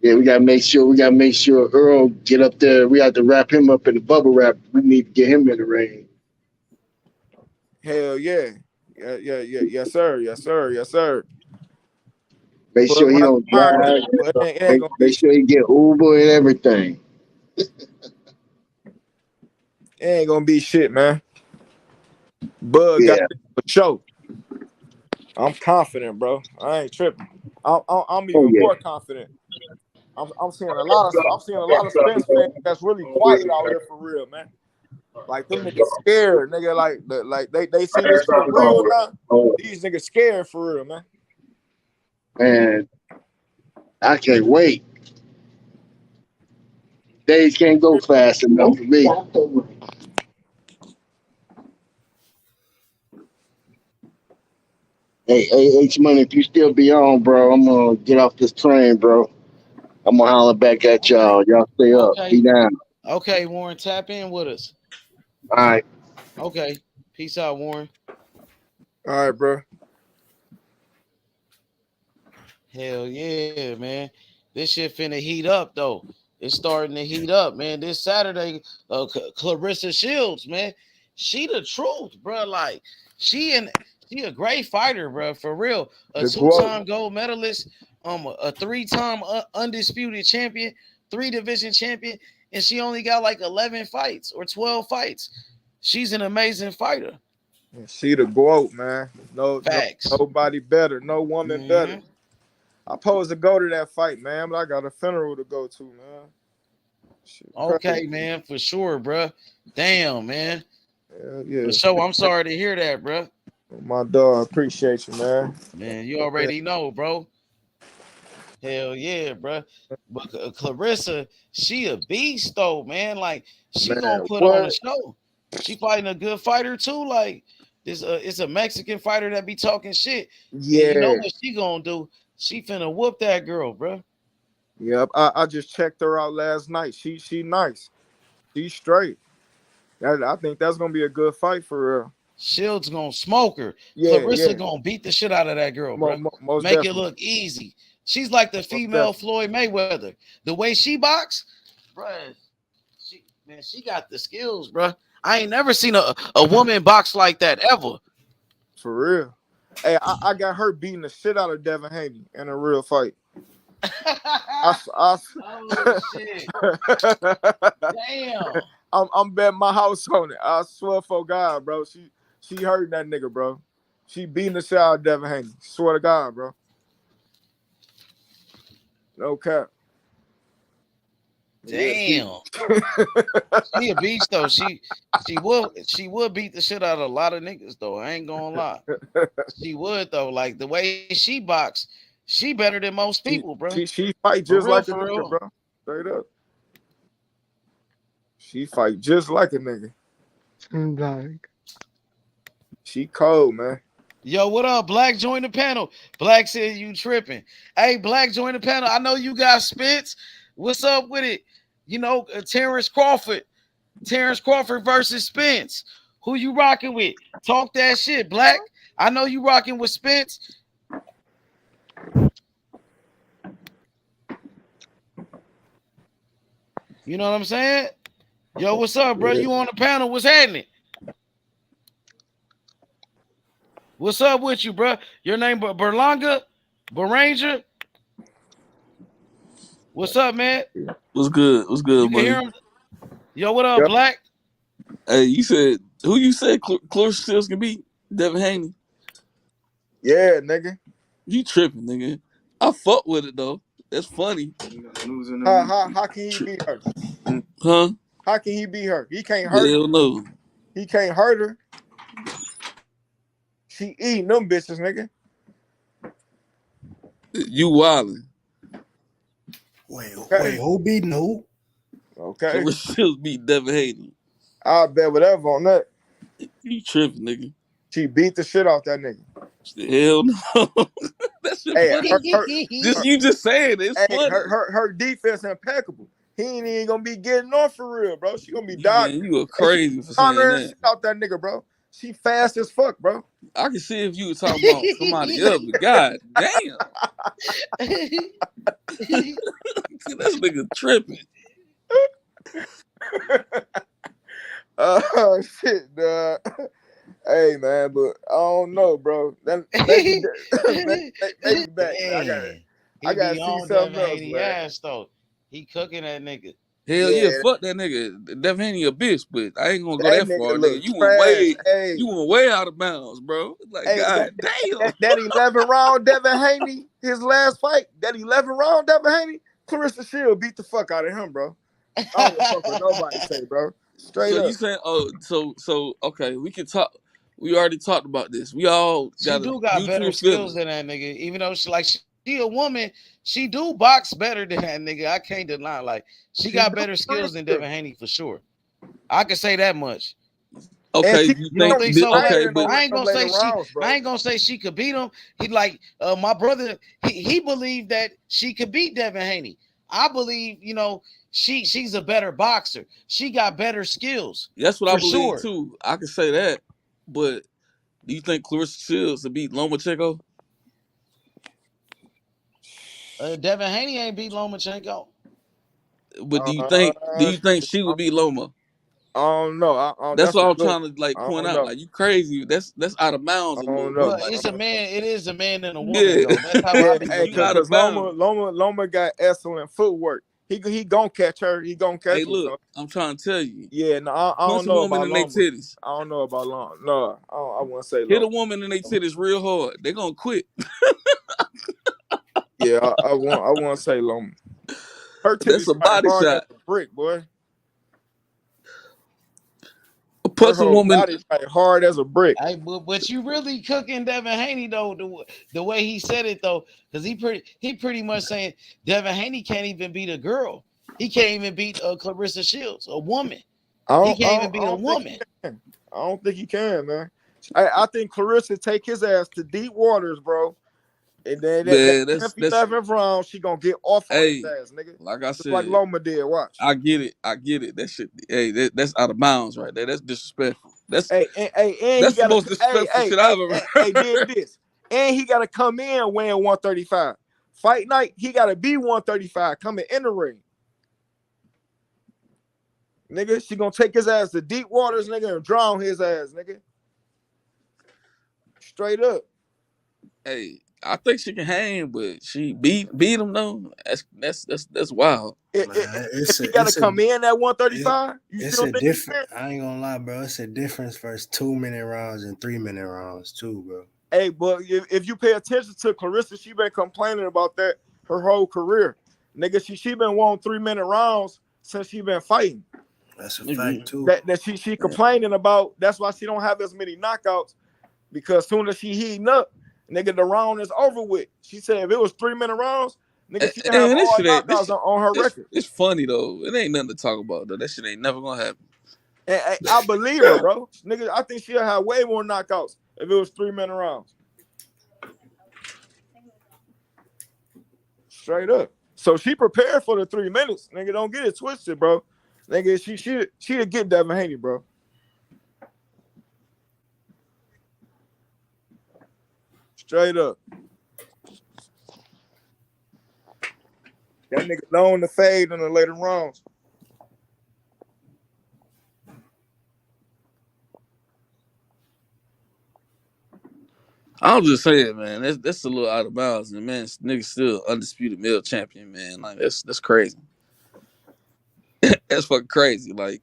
Yeah, we gotta make sure Earl get up there. We have to wrap him up in the bubble wrap. We need to get him in the ring. Hell yeah. Yeah. Yes, sir. Make sure he don't drive. Make sure he get Uber and everything. It ain't gonna be shit, man. Bud got this for show. I'm confident, bro. I ain't tripping. I'm even more confident. I'm seeing a lot of Spence fans that's really quiet out here for real, man. Like them niggas scared, nigga. Like they see this shit real now. These niggas scared for real, man. Man, I can't wait. Days can't go fast enough for me. Hey, H Money, if you still be on, bro, I'm gonna get off this train, bro. I'm gonna holler back at y'all. Y'all stay up. Okay. Be down. Okay, Warren, tap in with us. All right. Okay. Peace out, Warren. All right, bro. Hell yeah, man. This shit finna heat up, though. It's starting to heat up, man. This Saturday, Clarissa Shields, man. She the truth, bro. Like, she a great fighter, bro, for real. A two-time gold medalist, a three-time undisputed champion, 3-division champion, and she only got like 11 fights or 12 fights. She's an amazing fighter. She the GOAT, man. Facts. Nobody better. No woman better. I supposed to go to that fight, man, but I got a funeral to go to, man. Shit, okay, man, for sure, bro. Damn, man. Yeah. For sure. I'm sorry to hear that, bro. My dog, appreciate you, man. Man, you already know, bro. Hell yeah, bro. But Clarissa, she a beast, though, man. Like, she gonna put on a show. She fighting a good fighter too. Like, it's a Mexican fighter that be talking shit. Yeah. And you know what she gonna do? She finna whoop that girl, bro. Yep, I just checked her out last night. She nice. She's straight. I think that's gonna be a good fight for real. Shields gonna smoke her. Yeah, Clarissa gonna beat the shit out of that girl, bro. Most Make definitely. it look easy. She's like the female Floyd Mayweather. The way she box, bro. She got the skills, bro. I ain't never seen a woman box like that ever. For real. Hey, I got her beating the shit out of Devin Haney in a real fight. Oh shit! Damn. I'm betting my house on it. I swear for God, bro. She hurt that nigga, bro. She beating the shit out of Devin Haney. Swear to God, bro. No cap. Damn. She a beast though. She would beat the shit out of a lot of niggas though. I ain't gonna lie. She would though. Like the way she box, she better than most people, bro. She fight just like a nigga, bro. Straight up. She fight just like a nigga. She cold, man. Yo, what up? Black, join the panel. Black said you tripping. Hey, Black, join the panel. I know you got Spence. What's up with it? You know, Terence Crawford. Terence Crawford versus Spence. Who you rocking with? Talk that shit, Black. I know you rocking with Spence. You know what I'm saying? Yo, what's up, bro? You on the panel? What's happening? What's up with you, bro? Your name Berlanga? Beranger? What's up, man? What's good? What's You good, can hear money? him? Yo, what up, Yep. Black? Hey, you said who you said Clarissa Shields can beat? Devin Haney. Yeah, nigga. You tripping, nigga. I fuck with it though. That's funny. How can he beat her? Huh? How can he beat her? He can't hurt her. Hell no. He can't hurt her. She eating them bitches, nigga. You wildin'. Wait, Okay. who beating who? Okay. Clarissa Shields beat Devin Haney. I'll bet whatever on that. You tripping, nigga. She beat the shit off that nigga. Hell no. That shit Hey, funny. You just saying it. It's hey, funny. her defense impeccable. He ain't even gonna be getting off for real, bro. She gonna be Man, dying. you are crazy for saying Honoring that. shit out that nigga, bro. She fast as fuck, bro. I can see if you were talking about somebody else, but god damn. This nigga tripping. Oh shit, dog. Hey man, but I don't know, bro. Maybe back. I gotta He see on something Devin else, Haney man. ass though. He cooking that nigga. Hell Yeah, yeah, fuck that nigga. Devin Haney a bitch, but I ain't gonna go that that nigga far, look nigga. You trash. Hey, went way out of bounds, bro. Like hey, god damn. that 11 round Devin Haney, his last fight, that 11 round Devin Haney, Clarissa Shield beat the fuck out of him, bro. I don't give a fuck what nobody say, bro. Straight So up. you saying so okay, we can talk. We already talked about this. We all She got a do got better mutual skills feeling. than that nigga. Even though she a woman, she do box better than that nigga. I can't deny. Like she She got do better skills than real. Devin Haney for sure. I can say that much. Okay, And you You don't think so, Black? okay, training but on I ain't them gonna later say she. rounds, bro. I ain't gonna say she could beat him. He like my brother. He believed that she could beat Devin Haney. I believe she's a better boxer. She got better skills that's what I for believe sure. too. I can say that. But do you think Clarissa Shields to beat Lomachenko? Devin Haney ain't beat Lomachenko. But do you think she would beat Loma? I don't know. That's That's a what I'm good. trying to like I point don't out. know. Like you crazy. That's out of bounds I a little don't bit. know. Well, Like it's a man. It is a man and a woman yeah, though. That's how I Yeah, be hey, looking you at out it. cause of bounds. Loma got excellent footwork. He gonna catch her. He gonna Hey, catch her. look, So I'm trying to tell you. yeah, no, I Punch don't a know woman about in their Loma. titties. I don't know about Loma. No, I wouldn't say Hit a Loma. woman in their titties real hard. They're gonna quit. Yeah, I won't say Loma. Her That's titties a fight body hard as shot. a brick, boy. Her Punch a whole woman. body fight hard as a brick. Hey, but you really cooking Devin Haney though the way he said it though, because he pretty much saying Devin Haney can't even beat a girl. He can't even beat Clarissa Shields, a woman. He can't even I beat a don't think he woman. can. I don't think he can, man. I think Clarissa take his ass to deep waters, bro. And then that Man, 10th, that's 11th round, she gonna get off on his hey, ass, nigga. like I Just like said, Loma did. Watch. I get it. I get it. That shit, hey, that's out of bounds right there. That's disrespectful. And he That's the gotta most disrespectful shit I've ever did heard. this. And he gotta come in weighing 135. Fight night, he gotta be 135 coming in the ring. Nigga, she gonna take his ass to deep waters, nigga, and drown his ass, nigga. Straight up. Hey, I think she can hang, but she beat him though. That's wild. Man, If he gotta come in at 135, you it's still a think he different. can? I ain't gonna lie, bro. It's a difference versus 2-minute rounds and 3-minute rounds too, bro. Hey, but if you pay attention to Clarissa, she been complaining about that her whole career. Nigga, she been wanting 3-minute rounds since she been fighting. That's a fact too. That she complaining about. That's why she don't have as many knockouts, because soon as she heating up, nigga, the round is over with. She said if it was 3-minute rounds, nigga, she can have And this all shit ain't knockouts on her record. it's funny though. It ain't nothing to talk about though. That shit ain't never gonna happen. And I believe her, bro. Nigga, I think she'll have way more knockouts if it was 3-minute rounds. Straight up. So she prepared for the 3 minutes. Nigga, don't get it twisted, bro. Nigga, she'll get Devin Haney, bro. Straight up. That nigga known to fade in the later rounds. I was just saying, man, that's a little out of bounds, and man, nigga still undisputed male champion, man. Like that's crazy. That's fucking crazy. Like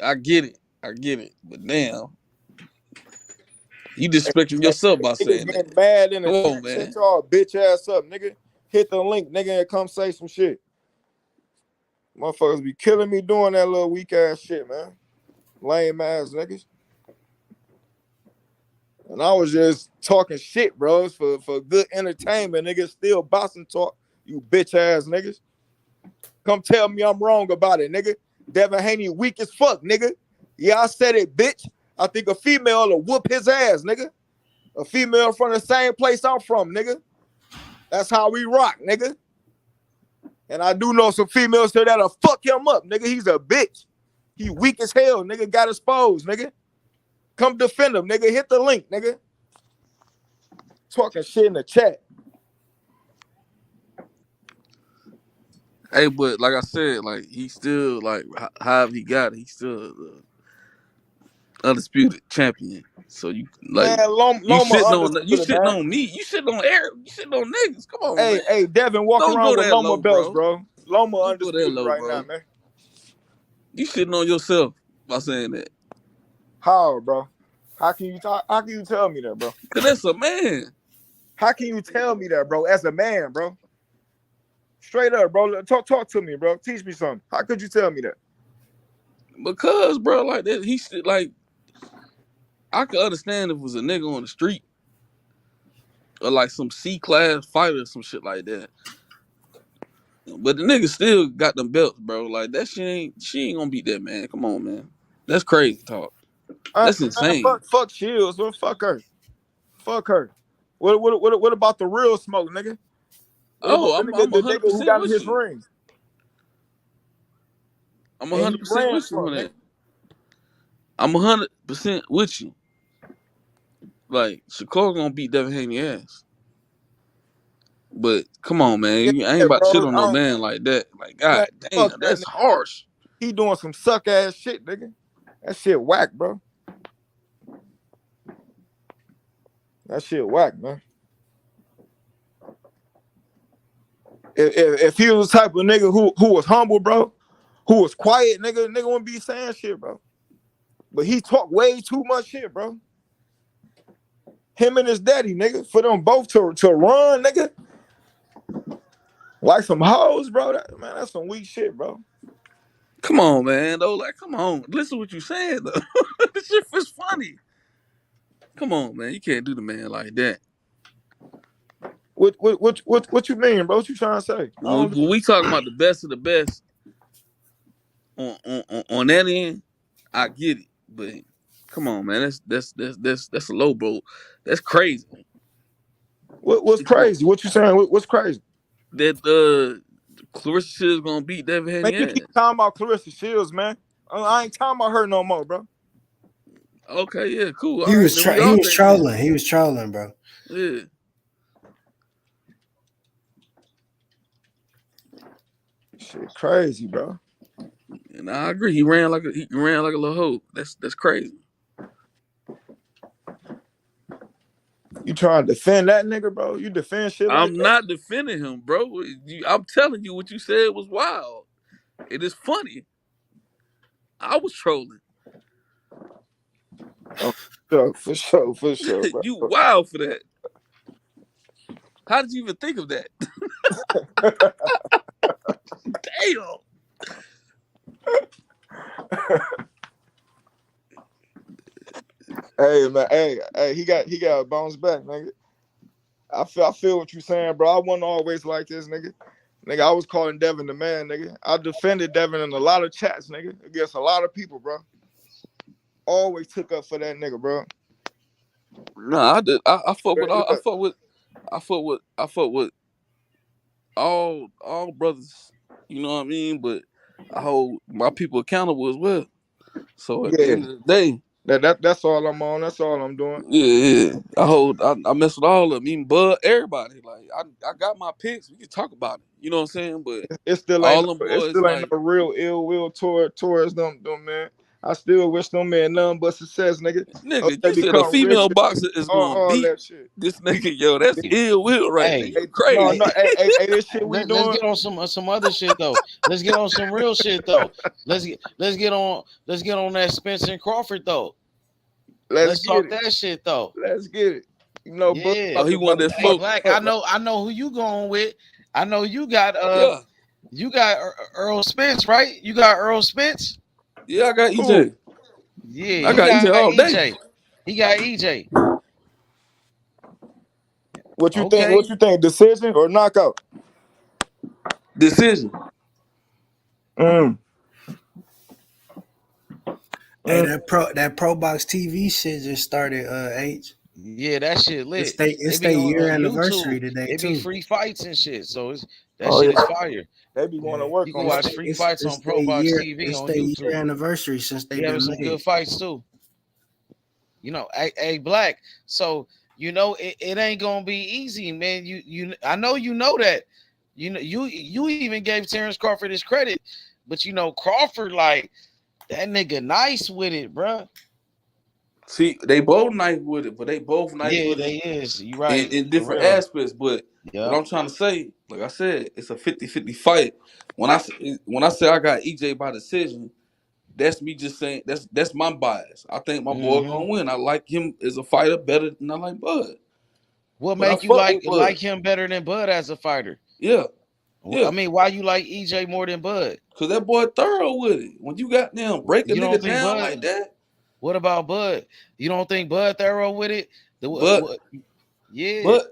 I get it, but damn, you disrespecting Hey, yourself by niggas saying that. getting mad in the Come on, chat. Shut man. y'all bitch ass up, nigga. Hit the link, nigga, and come say some shit. Motherfuckers be killing me doing that little weak ass shit, man. Lame ass niggas. And I was just talking shit, bros, for good entertainment. Niggas still boxing talk, you bitch ass niggas. Come tell me I'm wrong about it, nigga. Devin Haney weak as fuck, nigga. Yeah, I said it, bitch. I think a female will whoop his ass, nigga. A female from the same place I'm from, nigga. That's how we rock, nigga. And I do know some females here that'll fuck him up, nigga. He's a bitch. He weak as hell, nigga. Got exposed, nigga. Come defend him, nigga. Hit the link, nigga. Talking shit in the chat. Hey, but like I said, like he still like however he got it, he's still the undisputed champion. So you like Man, Loma you undisputed, shitting man. on me, you shitting on Eric, you shitting on niggas. Come on, man. Hey, Devin walk Don't around go with that Loma low, belts, bro. bro. Loma Don't go that undisputed low, right now, bro. man. You shitting on yourself by saying that. How, bro? How can you tell me that, bro? Cause that's a man. How can you tell me that, bro? As a man, bro. Straight up, bro. Talk to me, bro. Teach me something. How could you tell me that? Because, bro, like that, he should like. I could understand if it was a nigga on the street or like some C-class fighter or some shit like that. But the nigga still got them belts, bro. Like that she ain't gonna beat that man. Come on, man. That's crazy talk. That's insane. Fuck Shields. Well, fuck her. Fuck her. What about the real smoke, nigga? What about Oh, the I'm nigga, the nigga who 100% got in with his you. ring? I'm And he 100% ran with you from, on nigga. that. I'm 100% with you. Like Shakur gonna beat Devin Haney ass. But come on, man. I ain't Yeah, about to shit bro. on no man like that. Like, Man, god fuck damn, that that's nigga. harsh. He doing some suck ass shit, nigga. That shit whack, bro. That shit whack, man. If he was the type of nigga who was humble, bro, who was quiet, nigga wouldn't be saying shit, bro. But he talk way too much shit, bro. Him and his daddy, nigga, for them both to run, nigga. Like some hoes, bro. Man, that's some weak shit, bro. Come on, man. Though, like, come on. Listen to what you saying, though. This shit is funny. Come on, man. You can't do the man like that. What you mean, bro? What you trying to say? When we talking about the best of the best on that end, I get it. But come on, man. That's a low, bro. That's crazy. What's Come on. crazy? What you saying? What's crazy? That Clarissa Shields gonna beat Devin Man, Haney you ass. keep talking about Clarissa Shields, man. I ain't talking about her no more, bro. Okay, yeah, cool. He All right, was then we he all was think that. trolling. He was trolling, bro. Yeah. Shit, crazy, bro. And I agree. He ran like a little hoe. That's crazy. You trying to defend that nigga, bro? You defend shit like I'm that? not defending him, bro. I'm telling you what you said was wild. It is funny. I was trolling. Oh, for sure, bro. You wild for that. How did you even think of that? Damn. Hey, man. Hey, he got to bounce back, nigga. I feel what you saying, bro. I wasn't always like this, nigga. Nigga, I was calling Devin the man, nigga. I defended Devin in a lot of chats, nigga, against a lot of people, bro. Always took up for that nigga, bro. Nah, I did. I fuck with all. Look, I fuck with all brothers. You know what I mean? But I hold my people accountable as well. So at the yeah, end of the day, that's all I'm on. That's all I'm doing. yeah. I mess with all of them, even Bud, everybody. Like I got my picks. We can talk about it. You know what I'm saying? But It still ain't all them no, it boys, still ain't like, no real ill will towards them, man. I still wish them man nothing but success, nigga. Hope Nigga, they you said a become rich female and boxer is gonna all beat that shit. this nigga. Yo, that's ill will right there. Hey, You crazy. No, hey, this shit we let's doing. get on some other shit though. Let's get on some real shit though. Let's get on that Spence and Crawford though. Let's Let's talk get it. that shit though. Let's get it. You know, Bud Yeah. Oh, about he to wanted bust that Hey, smoke. Black, up, I know who you going with. I know you got Yeah, Errol Spence, right? You got Errol Spence? yeah, I got Who? EJ. Yeah, I he got EJ got all day. EJ. He got EJ. What you think? What Okay. you think? Decision or knockout? Decision. Mm. Hey, that Pro Box TV shit just started. H. Yeah, that shit lit. It's It be their year on anniversary YouTube. today It be too. free fights and shit. So that Oh shit yeah, is fire. they be going to Yeah, work You can on watch that. free fights on Pro Box TV it's on their year YouTube. anniversary since they Be having been some good made. fights too. Hey, Black. So it ain't gonna be easy, man. I know you know that. You even gave Terence Crawford his credit, but Crawford like that nigga nice with it, bruh. See, they both nice with it, but they both nice Yeah, with it they is. You right, in for different real. aspects. But what Yep. I'm trying to say, like I said, it's a 50-50 fight. When I say I got EJ by decision, that's me just saying that's my bias. I think my boy Mm-hmm. gonna win. I like him as a fighter better than I like Bud. What But I make you fuck like with Bud. him better than Bud as a fighter? Yeah, I yeah. mean, why you like EJ more than Bud? Cause that boy thorough with it. When you got them break a You don't nigga think down like Bud? that, What about Bud? You don't think Bud thorough with it? but Yeah. but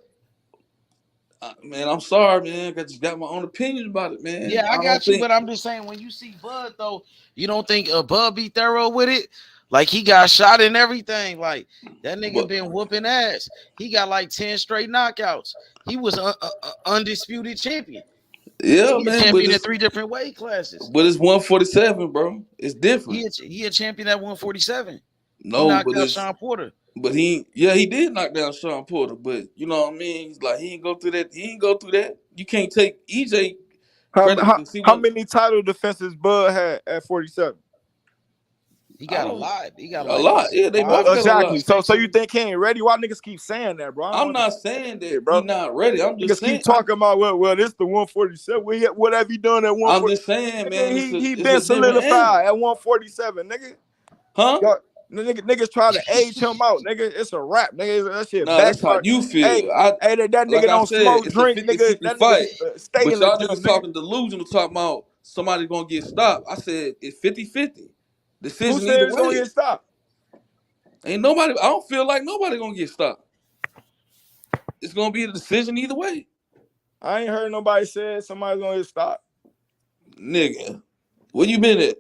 man, I'm sorry, man. I just got my own opinion about it, man. Yeah, I I don't got you, think. but I'm just saying when you see Bud though, you don't think Bud be thorough with it? Like he got shot and everything. Like that nigga But been whooping ass. He got like 10 straight knockouts. He was undisputed champion. yeah, He a man. champion in 3 different weight classes. But it's 147, bro. It's different. He a champion at 147. He No, knocked but out it's Sean Porter. but he did knock down Sean Porter. But you know what I mean? He's like he ain't go through that. He ain't go through that. You can't take EJ credit because he How went. many title defenses Bud had at 47? He I got a don't lot. He got a like lot. Yeah, they 5 both got a Exactly. lot. So you think he ain't ready? Why niggas keep saying that, bro? I don't I'm not understand saying that that shit, he bro. not ready. I'm just Niggas saying. keep talking about well, this the 147. What have he done at I'm 147? just saying, man. Nigga, he It's a been different animal, solidified at 147, nigga. huh? Y'all, niggas try to age him out, nigga. It's a rap, nigga. That shit No, that's how backfire. you Hey, feel. that Like nigga I don't said, smoke, it's a drink, nigga. 50-50 That nigga fight. stay But in the y'all gym, niggas nigga. talking delusional, talking about somebody gonna get stopped. I said it's 50-50. Who Decision said either it's gonna way. get stopped? Ain't nobody. I don't feel like nobody gonna get stopped. It's gonna be a decision either way, I ain't heard nobody say somebody's gonna get stopped. nigga. Where you been at?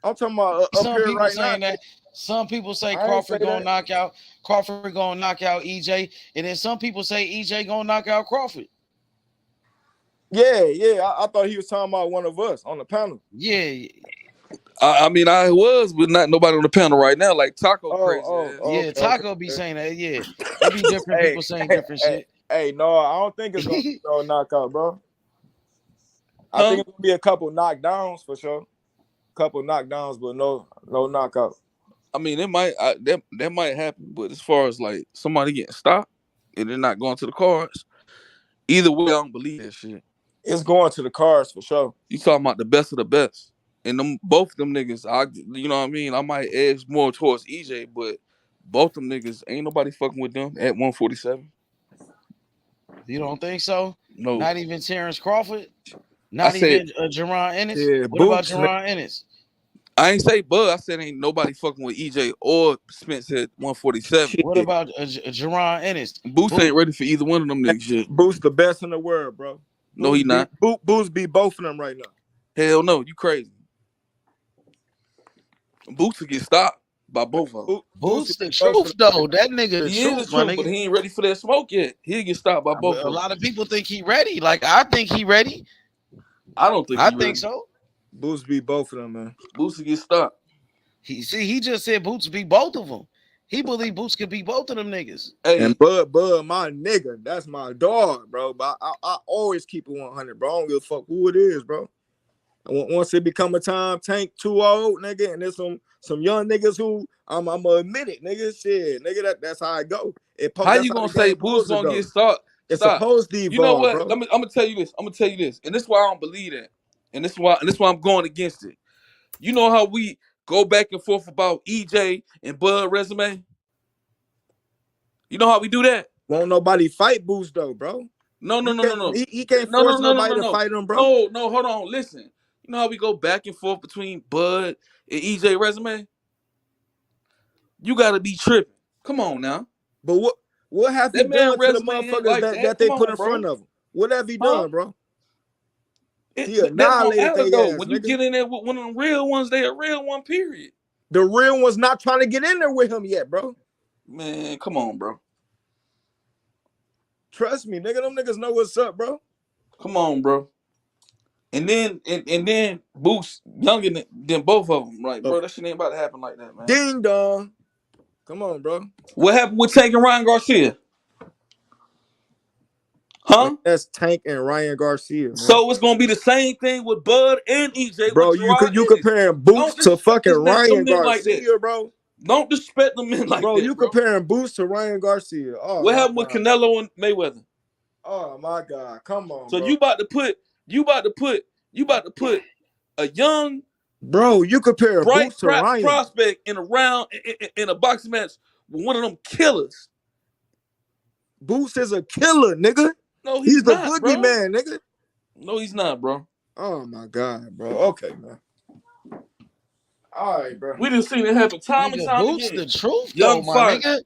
I'm talking about up Some here people right now. saying that. Some people say I ain't say Crawford gonna knock out EJ, and then some people say EJ gonna knock out Crawford. Yeah. I thought he was talking about one of us on the panel. Yeah. I mean, I was, but not nobody on the panel right now. Like Taco crazy ass. Yeah, Okay. Taco be saying that. Yeah, it be different people saying different shit. Hey, no, I don't think it's gonna be no knockout, bro. I Huh? think it's gonna be a couple knockdowns for sure. Couple knockdowns, but no knockout. I mean, it might that might happen, but as far as like somebody getting stopped and they're not going to the cards, either way, I don't believe that shit. It's going to the cards for sure. You talking about the best of the best, and both of them niggas. You know what I mean. I might edge more towards EJ, but both them niggas ain't nobody fucking with them at 147. You don't think so? No, Not even Terence Crawford. I Not said even Jerron Ennis. Yeah, What about Boots, Jerron Ennis? I ain't say Bud. I said ain't nobody fucking with EJ or Spence at 147. What about Jerron Ennis? Boots ain't ready for either one of them niggas yet. Boots the best in the world, bro. No, he not. Boots beat both of them right now. Hell no, you crazy. Boots will get stopped by both of them. Boots the truth though. That nigga the He is truth, the my truth, but nigga. he ain't ready for that smoke yet. He'll get stopped by both of A them. lot of people think he ready. Like I think he ready. I don't think I he think ready. so. Boots beat both of them, man. Boots will get stopped. He just said Boots beat both of them. He believe Boots could beat both of them niggas. Hey, And Bud, my nigga, that's my dog, bro. But I always keep it 100, bro. I don't give a fuck who it is, bro. Once it become a time, Tank too old, nigga, and there's some young niggas who I'm gonna admit it, nigga. Shit, nigga, that's how I go. How That's you how the gonna say game Boots supposed to gonna go. get start? It's Stop. supposed to You know evolve, what? bro. I'm gonna tell you this. I'm gonna tell you this, and this is why I don't believe that, and this is why I'm going against it. You know how we go back and forth about EJ and Bud resume? You know how we do that? Won't nobody fight Boots though, bro. No. He can't force nobody to fight him, bro. No, hold on. Listen. You know how we go back and forth between Bud and EJ resume? You gotta be tripping. Come on now. But what have he That man done to the resume ain't motherfuckers like that that. they Come put on, in bro. front of him? What have he Huh? done, bro? He That don't annihilated matter their though. ass, When you nigga. get in there with one of them real ones, they a real one, period. The real one's not trying to get in there with him yet, bro. Man, come on, bro. Trust me, nigga. Them niggas know what's up, bro. Come on, bro. And then Boots younger than both of them. Like, bro, that shit ain't about to happen like that, man. Ding dong. Come on, bro. What happened with Tank and Ryan Garcia? Huh? That's Tank and Ryan Garcia, man. So it's gonna be the same thing with Bud and EJ. Bro, with Gerard you Ennis. comparing Boots to fucking Ryan men like Garcia, that. bro. Don't disrespect the men like bro, that, you bro. comparing Boots to Ryan Garcia. Oh, What my happened with God. Canelo and Mayweather? Oh my God. Come on, So bro. you about to put a young you compare bright Boots to Ryan. prospect in a round in a boxing match with one of them killers. Boots is a killer, nigga. No, he's the not, boogeyman, bro. nigga. No, he's not, bro. Oh my God, bro. Okay, man. All right, bro. We done seen it happen time and Nigga, time Boots again. the truth Young though, my fight. nigga.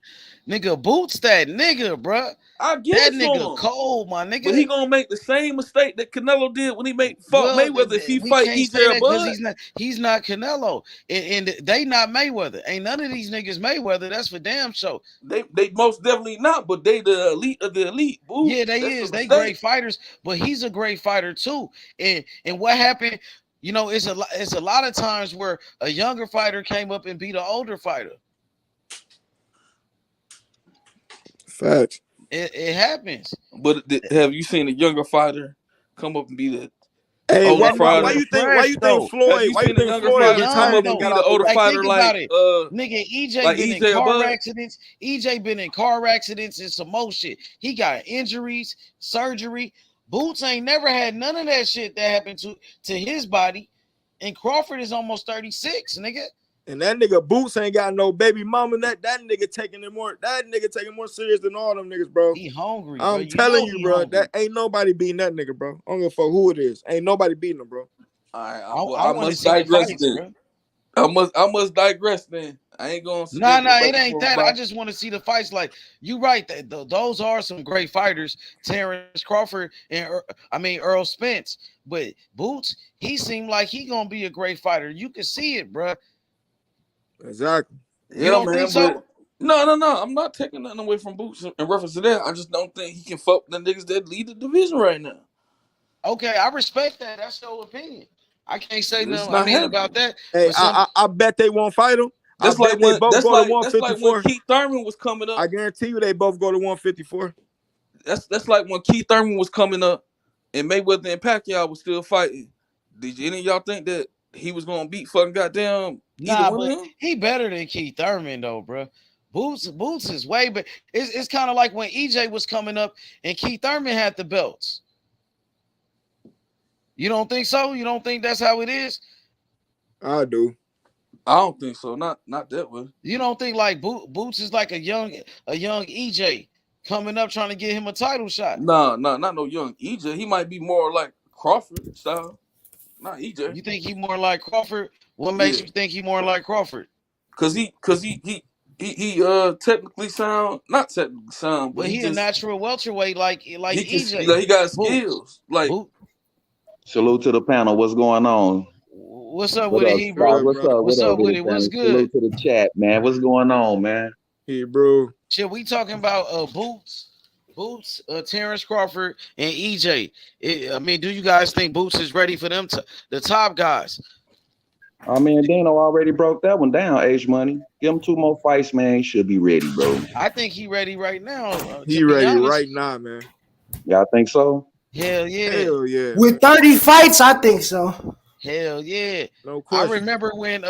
Nigga, Boots that nigga, bruh. I give That it to nigga him. cold, my nigga. But he gonna make the same mistake that Canelo did when he fought Well, Mayweather if he we fight can't say EJ or that because Bud. he's not Canelo, and they not Mayweather. Ain't none of these niggas Mayweather. That's for damn sure. They most definitely not, but they the elite of the elite. Boo. Yeah, they That's is. a They mistake. great fighters, but he's a great fighter too. And what happened? You know, it's a lot of times where a younger fighter came up and beat an older fighter. Facts. It happens. But have you seen a younger fighter come up and beat the Hey, older why fighter? you think Floyd? Have you Why you seen a think younger Floyd fighter come retired up and and got beat the out the older way? Like, fighter think about it. Nigga, like been in EJ or car Bud? accidents. EJ been in car accidents and some more shit. He got injuries, surgery. Boots ain't never had none of that shit that happened to his body. And Crawford is almost 36, nigga. And that nigga Boots ain't got no baby mama. That nigga taking it more. That nigga taking more serious than all them niggas, bro. He hungry, I'm bro. telling you, He bro. hungry. That ain't nobody beating that nigga, bro. I don't give a fuck who it is. Ain't nobody beating him, bro. All right, I I want to must see the digress fights, then. bro. I must digress then. I ain't gonna sit Nah, there and go back it and ain't forth that. I about it. just want to see the fights. Like you, right? Those are some great fighters, Terence Crawford and Errol Spence. But Boots, he seemed like he gonna be a great fighter. You can see it, bro. Exactly. You don't think so? But no. I'm not taking nothing away from Boots in reference to that. I just don't think he can fuck the niggas that lead the division right now. Okay, I respect that. That's your opinion. I can't say It's nothing. not happening. About that. Hey, But some I bet they won't fight him. That's I bet like they when both go to that's like when 154. Keith Thurman was coming up. I guarantee you they both go to 154. That's like when Keith Thurman was coming up and Mayweather and Pacquiao was still fighting. Did any of y'all think that he was gonna beat fucking goddamn either nah, one but of them? he better than Keith Thurman though, bro. Boots is way better. It's kind of like when EJ was coming up and Keith Thurman had the belts. You don't think so? You don't think that's how it is? I do. I don't think so. Not that way. You don't think like Boots is like a young EJ coming up trying to get him a title shot? Nah, not no young EJ. He might be more like Crawford style. Not EJ. You think he more like Crawford? What makes you think he more like Crawford? Cause he technically sound, not technically sound, but he just a natural welterweight like he EJ. he got skills. Like salute to the panel. What's going on? What's up What with up, it, Hebrew? What's up? What's up with it? Panel? What's good? Salute to the chat, man. What's going on, man? Hebrew. Shit, we talking about Boots, Terence Crawford, and EJ. Do you guys think Boots is ready for them the top guys? I mean, Dino already broke that one down. H Money, give him 2 more fights, man. He should be ready, bro. I think he ready right now. He ready right now, man. Y'all think so? Hell yeah. Hell yeah. With 30 fights, I think so. Hell yeah. No I question. remember when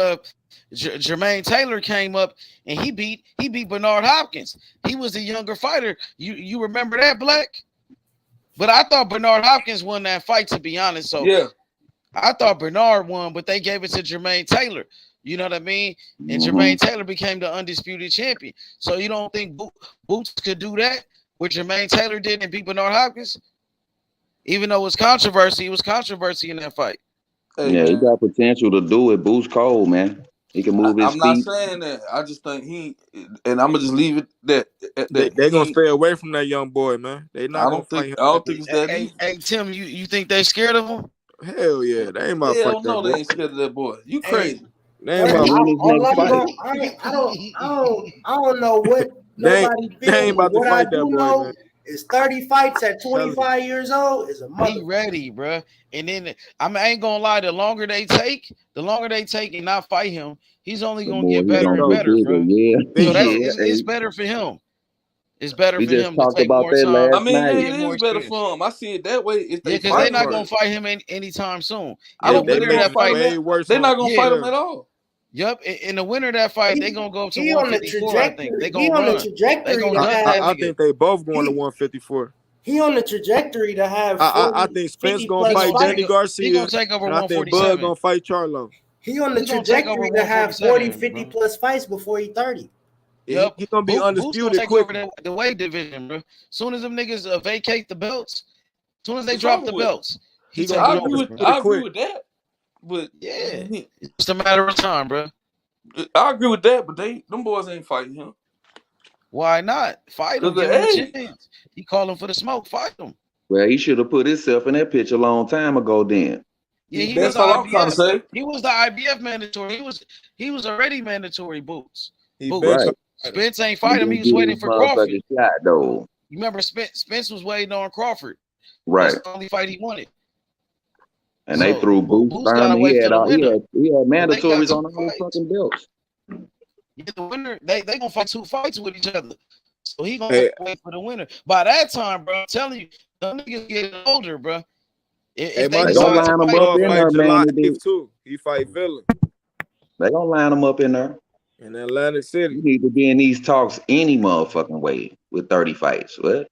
Jermaine Taylor came up and he beat Bernard Hopkins. He was a younger fighter. You remember that, Black? But I thought Bernard Hopkins won that fight, to be honest. So Yeah. I thought Bernard won, but they gave it to Jermaine Taylor. You know what I mean? And Jermaine Taylor became the undisputed champion. So you don't think Boots could do that, what Jermaine Taylor did and beat Bernard Hopkins? Even though it was controversy in that fight. Hey, yeah, he man. got potential to do it. Boost Cole, man. He can move his I'm not feet. saying that. I just think and I'm gonna just leave it that They gonna stay away from that young boy, man. They not gonna fight him. I don't think it's that easy. Hey, Tim, you think they scared of him? Hell yeah, they ain't about to Hell fight that no, boy. they ain't scared of that boy. You crazy? They ain't about to I don't know what nobody they ain't about to What I fight that do boy, know man. is 30 fights at 25 years old is a mother. He ready, bro. And then I ain't gonna lie, the longer they take and not fight him, he's only gonna get better and better, bro. Yeah. So it's better for him. It's better We for just him to talked take about more that time. last I mean, night. it is better for him. I see it that way. If they Yeah, because fight they're not him, gonna fight him anytime soon. I don't think they're gonna fight him. They're not gonna fight him at all. Yep, in the winner of that fight, they're gonna go up to He on the 154. I think they He gonna on the run. trajectory They gonna to dunk have. that I nigga. think they both going to 154. He on the trajectory to have. 40, I think Spence 50 gonna plus fight fights. Danny Garcia. He gonna take over and I think 147. Bud gonna fight Charlo. He on the He gonna take over trajectory to have 40, 147, 50 plus fights before he 30. Yep, He gonna be Boots gonna undisputed take quick. over the weight division, bro. Soon as them niggas vacate the belts, soon as they It's drop over the with. belts, He take gonna I be over. agree undisputed with that. But Yeah, it's just a matter of time, bro. I agree with that. But them boys ain't fighting him. Why not? Fight him, Cause give him a hey, chance. He calling for the smoke, fight him. Well, he should have put himself in that pitch a long time ago then. Yeah, he that's was the all I'm trying to IBF. say. He was the IBF mandatory. He was already mandatory Boots. He Right. Spence ain't fight him. He was He waiting didn't for get his Crawford. motherfucking shot, though. You remember Spence was waiting on Crawford. Right. That's the only fight he wanted. And they So, threw Boots Boots gotta Thurman. wait He for had the winner. mandatories two on all fights. fucking belts. Yeah, the winner, they gonna fight 2 fights with each other. So he gonna Hey. wait for the winner. By that time, bro, I'm telling you, them niggas getting older, bro. If Hey, they my decide dog, to line 'em fight, up in fight there, July man. 8th too. He fight Villain They gonna line him up in there. in Atlantic City. You need to be in these talks any motherfucking way with 30 fights. What?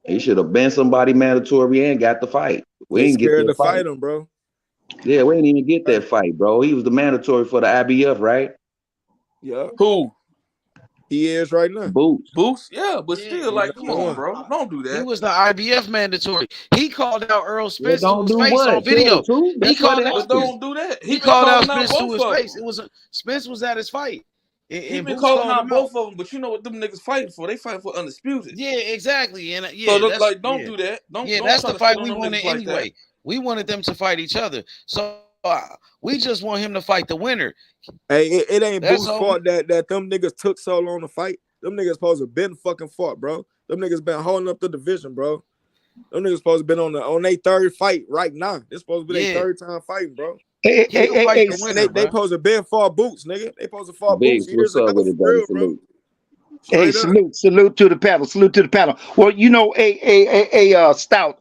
He should have been somebody mandatory and got the fight. We They didn't get scared that to fight fight. him, bro. Yeah, we didn't even get that fight, bro. He was the mandatory for the IBF, right? Yeah, Who? he is right now. Boots. Yeah, but still, like, come on, bro. Don't do he that. was the IBF mandatory. He called out Errol Yeah, Spence to don't his do face what? on video. Tell the truth. He That's what called out happened. But don't do that. He He been called out calling out Spence to both his of them. face. It was Spence was at his fight. He And been Boots calling called out him both of them, but you know what them niggas fighting for? They fighting for undisputed. Yeah, exactly. And So look, like, don't do that. Don't that's try the to shit fight on we them wanted niggas like that. anyway. We wanted them to fight each other. So we just want him to fight the winner. Hey, it ain't That's Boots' all fault that them niggas took so long to fight. Them niggas supposed to been fucking fought, bro. Them niggas been holding up the division, bro. Them niggas supposed to been on their third fight right now. This supposed to be their third time fighting, bro. Hey, They supposed to been fought Boots, nigga. They supposed to fought Boots Biggs, years what's up ago, with it, for brother? real, bro. Salute. Hey, salute to the panel. Salute to the panel. Well, you know, Stout,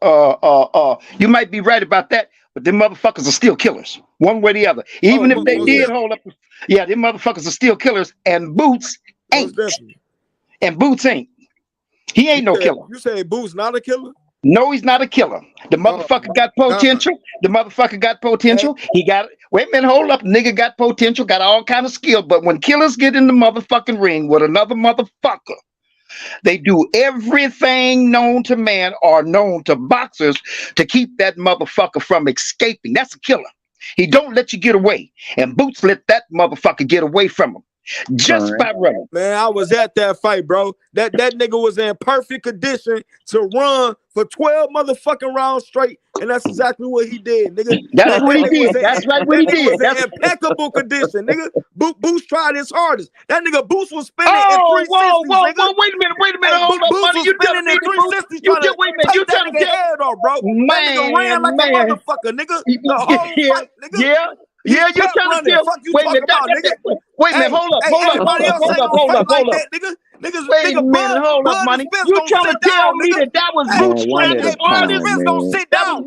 you might be right about that, but them motherfuckers are still killers, one way or the other. Even if they did hold up, yeah, them motherfuckers are still killers, and Boots ain't. And Boots ain't. He ain't no killer. You say Boots not a killer? No, he's not a killer. The motherfucker got potential. The motherfucker got potential. He got, wait a minute, hold up. Nigga got potential, got all kind of skill. But when killers get in the motherfucking ring with another motherfucker, they do everything known to man or known to boxers to keep that motherfucker from escaping. That's a killer. He don't let you get away. And Boots let that motherfucker get away from him. Just by running. Man, I was at that fight, bro. That nigga was in perfect condition to run for 12 motherfucking rounds straight, and that's exactly what he did, nigga. That's what he did. That's right what he did. That's in impeccable condition, nigga. Boots tried his hardest. That nigga Boots was spinning in Oh, 360s, whoa, nigga. wait a minute, hold up, Boots buddy. was You spinning telling in me 360s trying to wait a minute, you take that telling nigga head off, bro. That nigga ran like a motherfucker, nigga. The whole fight, nigga. Yeah, you trying to tell? Fuck you Wait a talking minute, about, nigga. Wait a minute, hold up. Everybody else ain't gonna fight like that, nigga. Wait a minute, hold up, money. You trying to tell me that was Boots trying his hardest? man. Spence gonna sit That was down.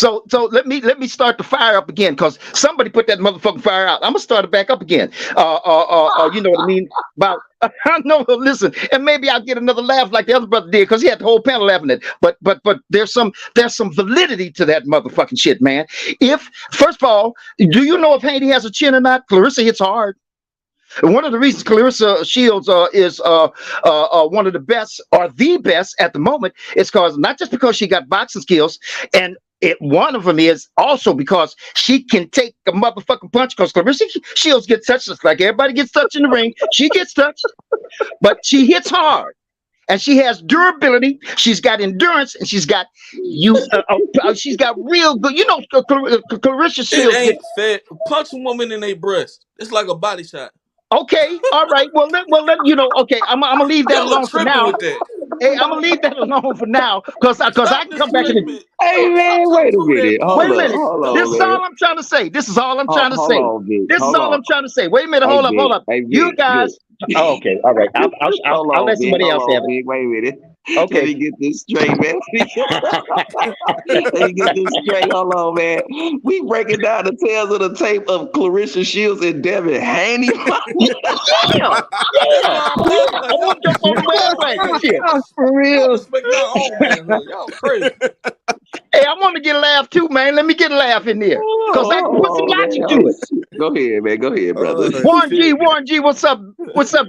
So let me start the fire up again, because somebody put that motherfucking fire out. I'm gonna start it back up again. You know what I mean? About I know. Listen, and maybe I'll get another laugh like the other brother did, because he had the whole panel laughing at it. But there's some validity to that motherfucking shit, man. If first of all, do you know if Haney has a chin or not? Clarissa hits hard. And one of the reasons Clarissa Shields is one of the best, or the best at the moment, is because not just because she got boxing skills, and one of them is also because she can take a motherfucking punch. Because Clarissa Shields gets touched just like everybody gets touched in the ring. She gets touched, but she hits hard. and she has durability. She's got endurance, and she's got she's got real good. You know, Clarissa It Shields. ain't fair. Punch a woman in their breast. It's like a body shot. Okay, all right. Well, let you know. Okay, I'm gonna leave that Y'all are alone for tripping now. with that. Hey, I'm gonna leave that alone for now, because I Stop can this come back in. treatment. Hey man, Stop wait a prove that. minute. Wait a Hold minute. This on, is man. all I'm trying to say. This is all I'm trying to Hold say. on, Vic. This is Hold all on. I'm trying to say. Wait a minute. Hey, Hold up. Vic. Hold up. Hey, You Vic. guys. Vic. Oh, okay. All right. Hold I'll on, let Vic. somebody Hold else have on, it. Vic. Wait a minute. Let Okay. me get this straight, man. Let me get this straight. Hold on, man. We breaking down the tales of the tape of Clarissa Shields and Devin Haney. Yeah. Nah, bro. I Like want to jump on the bandwagon shit. For y'all real. respect y'all own manhood. Y'all crazy. Hey, I want to get a laugh too, man. Let me get a laugh in there, because I can put some Oh, man. logic to Oh, it. shit. Go ahead, man. Go ahead, brother. Warren G, what's up? What's up?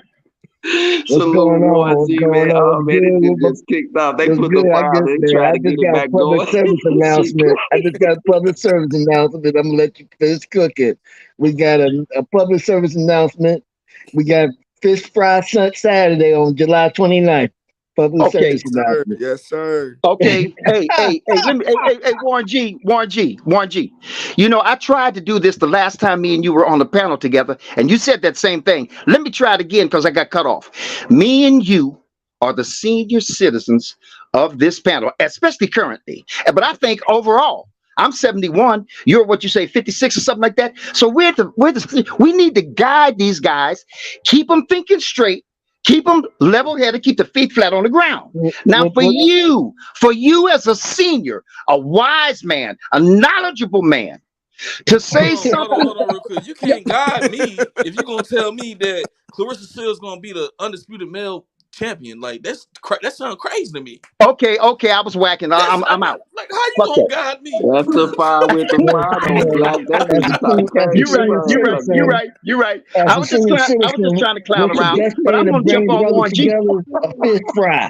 What's Salute going on? Warren What's G, going man. on? Oh, What's man, good? it just kicked off. They What's put the good? file in, I trying to get just it got a back public going. service Shit. announcement. I just got a public service announcement. I'm gonna let you finish cooking. We got a public service announcement. We got Fish Fry Saturday on July 29th. Public Okay. service announcement. Yes, sir. Okay. Hey, let me hey, Warren G. You know, I tried to do this the last time me and you were on the panel together, and you said that same thing. Let me try it again, because I got cut off. Me and you are the senior citizens of this panel, especially currently. But I think overall, I'm 71. You're what you say, 56 or something like that. So we need to guide these guys, keep them thinking straight, keep them level-headed, keep the feet flat on the ground. Now, for you as a senior, a wise man, a knowledgeable man, to say something. Hold on, real quick. You can't guide me if you're gonna tell me that Clarissa Shields gonna be the undisputed male champion. Like that sounds crazy to me. Okay, I was whacking. I'm out. Like how you Fuck gonna that. guide me? That's the fire with the No, final Glock. That's As when you a start senior You're citizen, right. as I a was just senior citizen, trying to clown what's the around, best but thing I'm to gonna jump bring on brothers Warren G. together? A fish fry.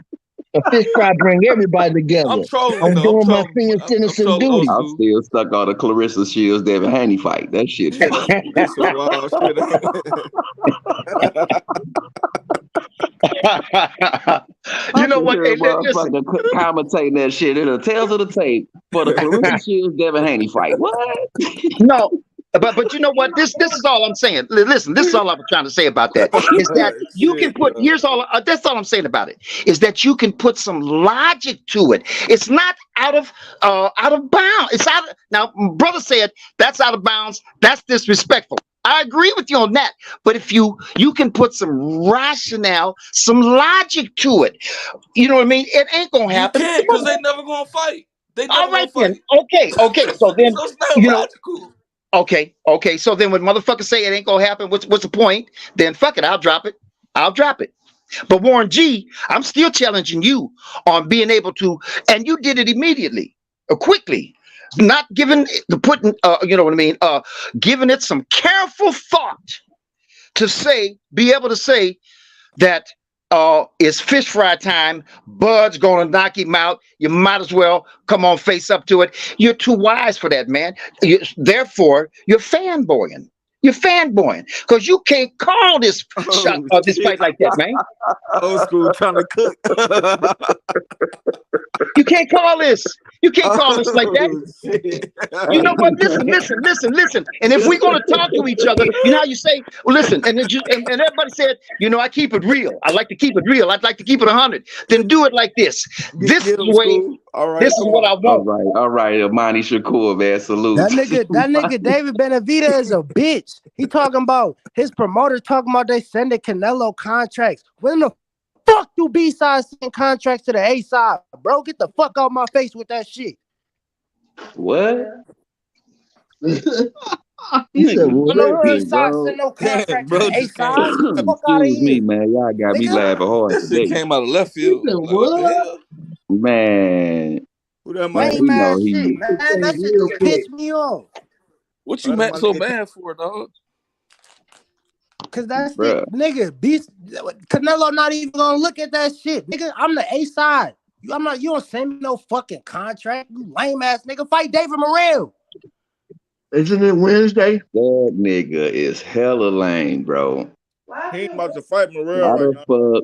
A fish fry bring everybody I'm together. trolling I'm though. doing my senior I'm citizen trolling old duty. I'm school. still stuck on the Clarissa Shields Devin Haney fight. That shit funny. That's some wild shit. You I know just what? heard Hey, a listen. motherfucker commentating that shit in the tails of the tape for the Clarissa Shields Devin Haney fight. What? No, but you know what? This is all I'm saying. Listen, this is all I'm trying to say about that. Is that you can Shit, put bro. here's all. That's all I'm saying about it. Is that you can put some logic to it. It's not out of bounds. It's out. Now, brother said that's out of bounds. That's disrespectful. I agree with you on that. But if you can put some rationale, some logic to it, you know what I mean? It ain't gonna You happen. can't because they never gonna fight. They never All gonna right then. fight. Okay. So then, So it's not you know. logical. Okay. So then when motherfuckers say it ain't gonna happen, what's the point? Then fuck it, I'll drop it. But Warren G, I'm still challenging you on being able to, and you did it immediately, quickly, not giving the putting, you know what I mean, giving it some careful thought to be able to say that it's fish fry time. Bud's gonna knock him out. You might as well come on, face up to it. You're too wise for that, man. Therefore, you're fanboying. You're fanboying because you can't call this shot Oh this shit. fight like that, man. Old school trying to cook. You can't call this. You can't call this like that. Oh shit. You know what? Listen. And if we're gonna talk to each other, you know how you say, well, listen, and everybody said, you know, I keep it real. I like to keep it real. I'd like to keep it 100. Then do it like this. This is Get the them, way. school. All right, This is come what I on. want. All right, Amani Shakur, man, salute. That nigga David Benavidez is a bitch. He talking about his promoter talking about they sending Canelo contracts. When the fuck do B-sides send contracts to the A-side? Bro, get the fuck out my face with that shit. What? He said, Nigga On the real tripping, side, bro. send no Damn, contract to bro, the just came. A-side. Fuck out of Excuse me, here. man. Y'all got me Nigga. laughing hard That shit today. came out of left he field. said, Like what the what? hell? Man, Who that might we Lame know ass shit, he man. That shit Real just quick. pissed me off. What you Who that meant my so nigga? bad for, dog? Cause that bruh. shit, nigga, Canelo not even gonna look at that shit. Nigga, I'm the A-side. You don't send me no fucking contract. You lame ass nigga. Fight David Morrell. Isn't it Wednesday? That nigga is hella lame, bro. He ain't about to fight Morrell Why right the now. fuck?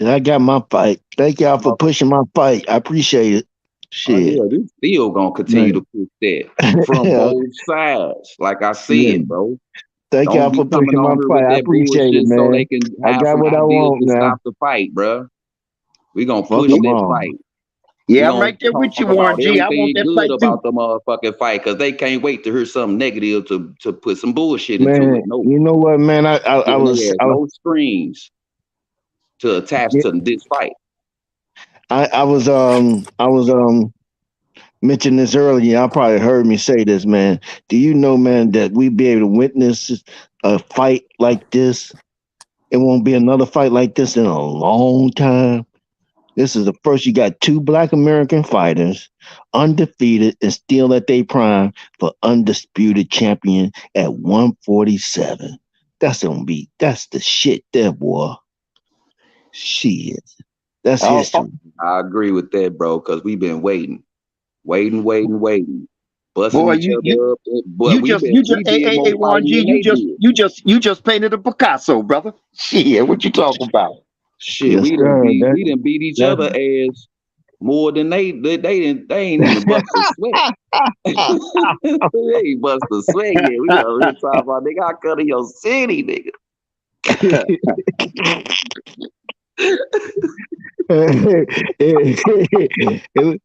And I got my fight. Thank y'all for pushing my fight. I appreciate it. Oh Shit. yeah, we still gonna continue to push that from yeah. both sides. Like I Yeah. said, bro. Thank y'all Don't be for coming pushing my on here fight. with I that appreciate it, bullshit so they man. can I have got some what I ideas want to now. stop the fight, bro. We gonna Fuck push them that all. fight. We Yeah, I'm gonna right there with talk you, Warren about G. I want everything that good fight too. about the motherfucking fight because they can't wait to hear something negative to put some bullshit into it. Man, No, you know what, man? I giving was their ass no strings to attach to this fight. I was mentioned this earlier. Y'all probably heard me say this, man. Do you know, man, that we be able to witness a fight like this? It won't be another fight like this in a long time. This is the first. You got two Black American fighters, undefeated and still at their prime for undisputed champion at 147. That's gonna be. That's the shit, there, boy. Shit, that's history. I agree with that, bro, because we've been waiting, busting Boy, each other up. But you just, we did more Warren fighting G. than they did. You just painted a Picasso, brother. Shit, what you talking about? Shit, Yes, sir. we done beat each That's other ass more than they ain't even bust a sweat. They ain't bust a sweat yet. We over here talking about nigga, I cut in your city, nigga.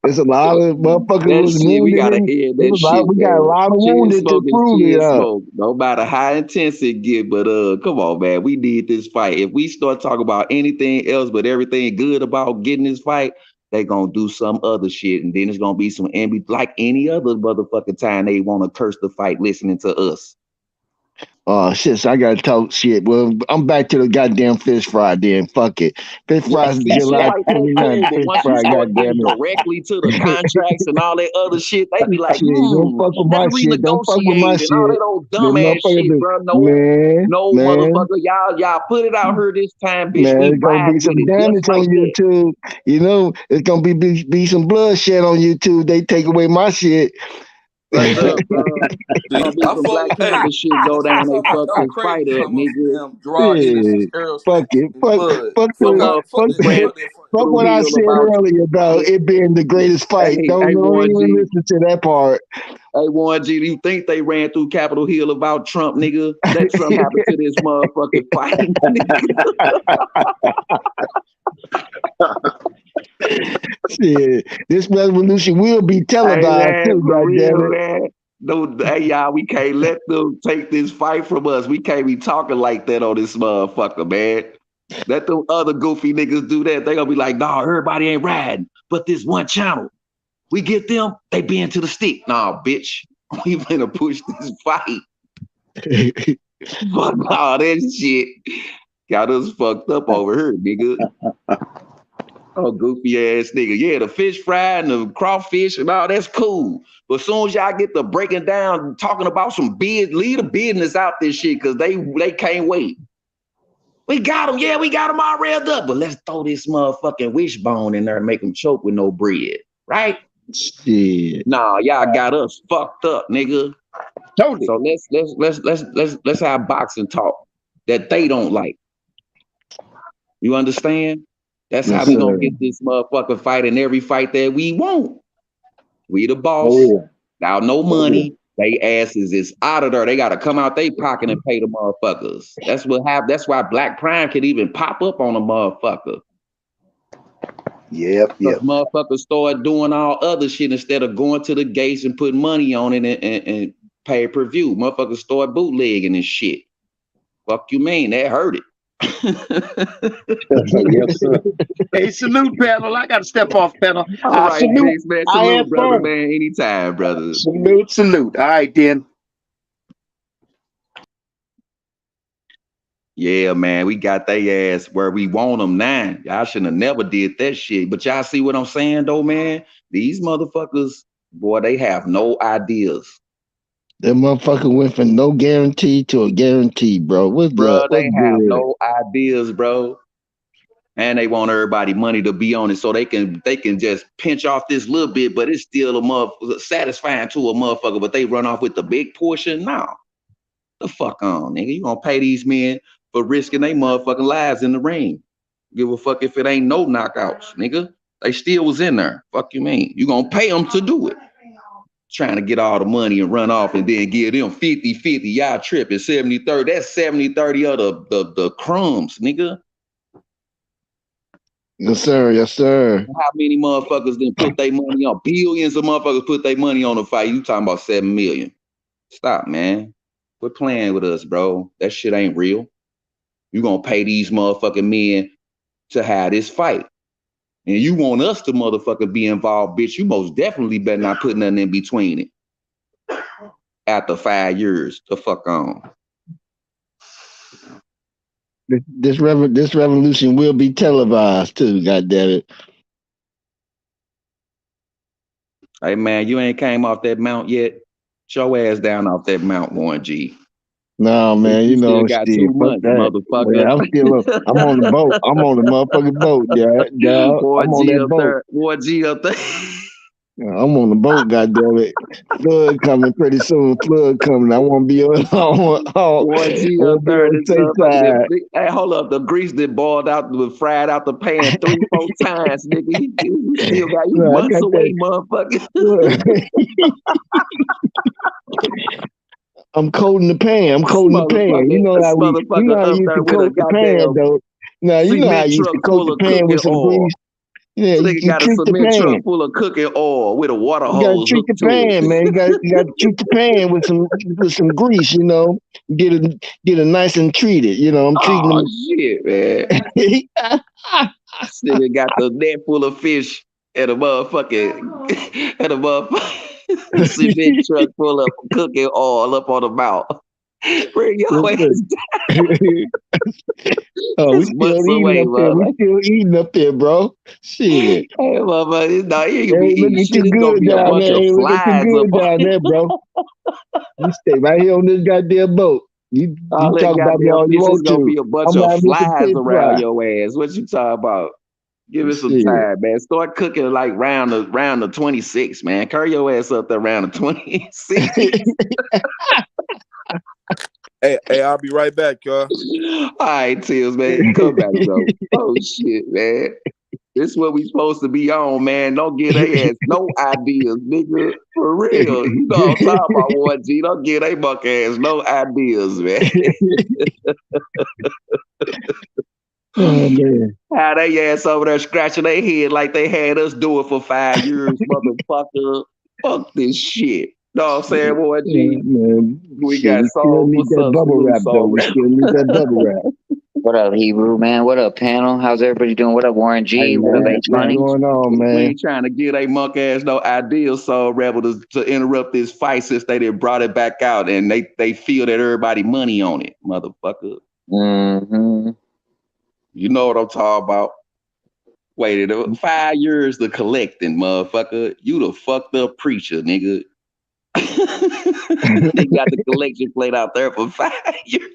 It's a lot of motherfuckers That was shit, we wounded gotta in. end It that was a lot, shit, we got a man. lot of Chain wounded to smoke is prove it chain up. smoke. No matter how intense it get, but come on, man. We need this fight. If we start talking about anything else but everything good about getting this fight, they gonna do some other shit, and then it's gonna be some envy like any other motherfucking time they wanna curse the fight listening to us. Oh shit! So I gotta talk shit. Well, I'm back to the goddamn fish fry. Then fuck it. Fish Yeah, fries see shit July like that 29th. cool, but Fish once you fry. start Goddamn getting it. directly to the contracts and all that other shit, they be like, Shit, don't fuck with let's my shit. Don't fuck with my renegotiate and all shit. that old Them dumbass motherfuckers, shit, do- bro. man, No, man. motherfucker, y'all put it out here this time, bitch. Man, We it's gonna ride be with some it just damage like on that. YouTube. You know, it's gonna be some bloodshed on YouTube. They take away my shit. Straight up, bro. Gonna be I some Black fuck. Hey, Panther shit go I down. They fuck with fuck y'all this crazy fight up, talking about nigga. some damn Gerard Yeah, Henderson, Errol fuck Spence, it. and Bud. Fuck Fuck the all. Fuck Motherfucker that. ran fuck, Fuck that fight. fuck through what I hill said about. earlier about it being the greatest fight. Hey, Don't Warren even G. listen to that part. Hey, Warren G, do you think they ran through Capitol Hill about Trump, nigga? Let something happen to this motherfucking fight, nigga. Shit, this revolution will be Hey, televised man, too. for Goddamn real, it. man. No, hey, y'all, we can't let them take this fight from us. We can't be talking like that on this motherfucker, man. Let them other goofy niggas do that. They gonna be like, nah, everybody ain't riding, but this one channel. We get them, they be into the stick. Nah, bitch, we finna push this fight. Fuck all that shit. Got us fucked up over here, nigga. Oh, goofy ass nigga. Yeah, the fish fry and the crawfish and all that's cool. But as soon as y'all get to breaking down, talking about some bid, lead the business out this shit, cause they can't wait. We got them, yeah, we got them all railed up. But let's throw this motherfucking wishbone in there and make them choke with no bread, right? Shit. Nah, y'all got us fucked up, nigga. Totally. So let's have boxing talk that they don't like. You understand? That's how Yes, we sir. gonna get this motherfucker fight in every fight that we want. We the boss. Oh, yeah. Now no Oh, money. They asses is out of there. They gotta come out they pocket and pay the motherfuckers. That's what happened. That's why Black Prime can even pop up on a motherfucker. Yep. Because motherfuckers start doing all other shit instead of going to the gates and putting money on it and pay per view. Motherfuckers start bootlegging and shit. Fuck you mean? That hurt it. Yes, sir. Hey, salute, panel. I got to step off, panel. All right, Salute. Biggs, man. I Salute, have brother, fun. man. Anytime, brother. Salute, salute. All right, then. Yeah, man. We got they ass where we want them now. Y'all shouldn't have never did that shit. But y'all see what I'm saying, though, man? These motherfuckers, boy, they have no ideas. That motherfucker went from no guarantee to a guarantee, bro. What's Bro, up? they What's have good? no ideas, bro. And they want everybody money to be on it so they can just pinch off this little bit, but it's still a motherfucker satisfying to a motherfucker, but they run off with the big portion. No. The fuck on, nigga. You gonna pay these men for risking their motherfucking lives in the ring. Give a fuck if it ain't no knockouts, nigga. They still was in there. Fuck you mean? You gonna pay them to do it. trying to get all the money and run off and then give them 50-50. Y'all tripping 70-30. That's 70-30 of the crumbs, nigga. Yes, sir. Yes, sir. How many motherfuckers then put their money on? Billions of motherfuckers put their money on the fight. You talking about 7 million. Stop, man. Quit playing with us, bro. That shit ain't real. You gonna pay these motherfucking men to have this fight. And you want us to motherfucker be involved, bitch. You most definitely better not put nothing in between it. After 5 years, the fuck on. This revolution will be televised too. God damn it! Hey man, you ain't came off that mount yet. Show ass down off that mount, Warren G. No, man, You you still know, got shit, 2 fuck months, that. motherfucker. Yeah, I'm on the boat. I'm on the motherfucking boat, dog. Warren I'm on G that up boat. there. Warren G up there. I'm on the boat, goddamn it. Flood coming pretty soon. Flood coming. I want to be on. Warren G I up want to be there. on This the safe motherfucker. side. Hey, hold up. The grease that boiled out, fried out the pan 3-4 times, nigga. You still got you Look, I months got away, that. motherfucker. I'm coating the pan. I'm coating the pan. You know This how motherfucker you up used there to with a coat the pan goddamn though. Now you know how cement you used truck to coat full the of pan cooking with some oil. grease. Yeah, This you nigga got a treat the cement truck pan. full of cooking oil with a water You gotta hose treat the hooked to it. pan, man. You got to treat the pan with some grease. You know, get it nice and treated. You know, I'm treating Oh them. shit, man. This nigga got the net full of fish and a motherfucking cement truck full of cooking oil up on the mouth. Bring your ass down. Oh, we It's still months eating away, up there. We motherfucker. still eating up there, bro. Shit. Hey, motherfucker, no, you ain't It gonna be ain't eating looking shit. too It's gonna good be a down bunch there. of Ain't looking too flies up good on down there, bro. You stay right here on this goddamn boat. You all that talk about me goddamn all you fish. It's want gonna to. be a bunch I'm of out here some flies fish around fry. your ass. What you talking about? Give it some Shit. time, man. Start cooking like round the 26, man. Curry your ass up there around the 26. Hey, I'll be right back, y'all. All right, Tills, man. Come back, bro. Oh shit, man. This is what we supposed to be on, man. Don't get their ass no ideas, nigga. For real. You know what I'm talking about, Warren G. Don't get they buck ass no ideas, man. Oh man. How they ass over there scratching their head like they had us do it for 5 years, motherfucker. Fuck this shit. Know what I'm saying, Warren G? Man, We shit, got we still soul for need that bubble substance, wrap though. soul We rap. still need that bubble wrap. What up, Hebrew, man? What up, panel? How's everybody doing? What up, Warren Hey G? What up, man, H What's Money? going on, we man? ain't trying to get a monk ass no ideal soul rebel to interrupt this fight since they done brought it back out and they feel that everybody money on it, motherfucker. Mm-hmm. You know what I'm talking about. Waited 5 years to collecting, motherfucker. You the fucked up preacher, nigga. They got the collection plate out there for 5 years.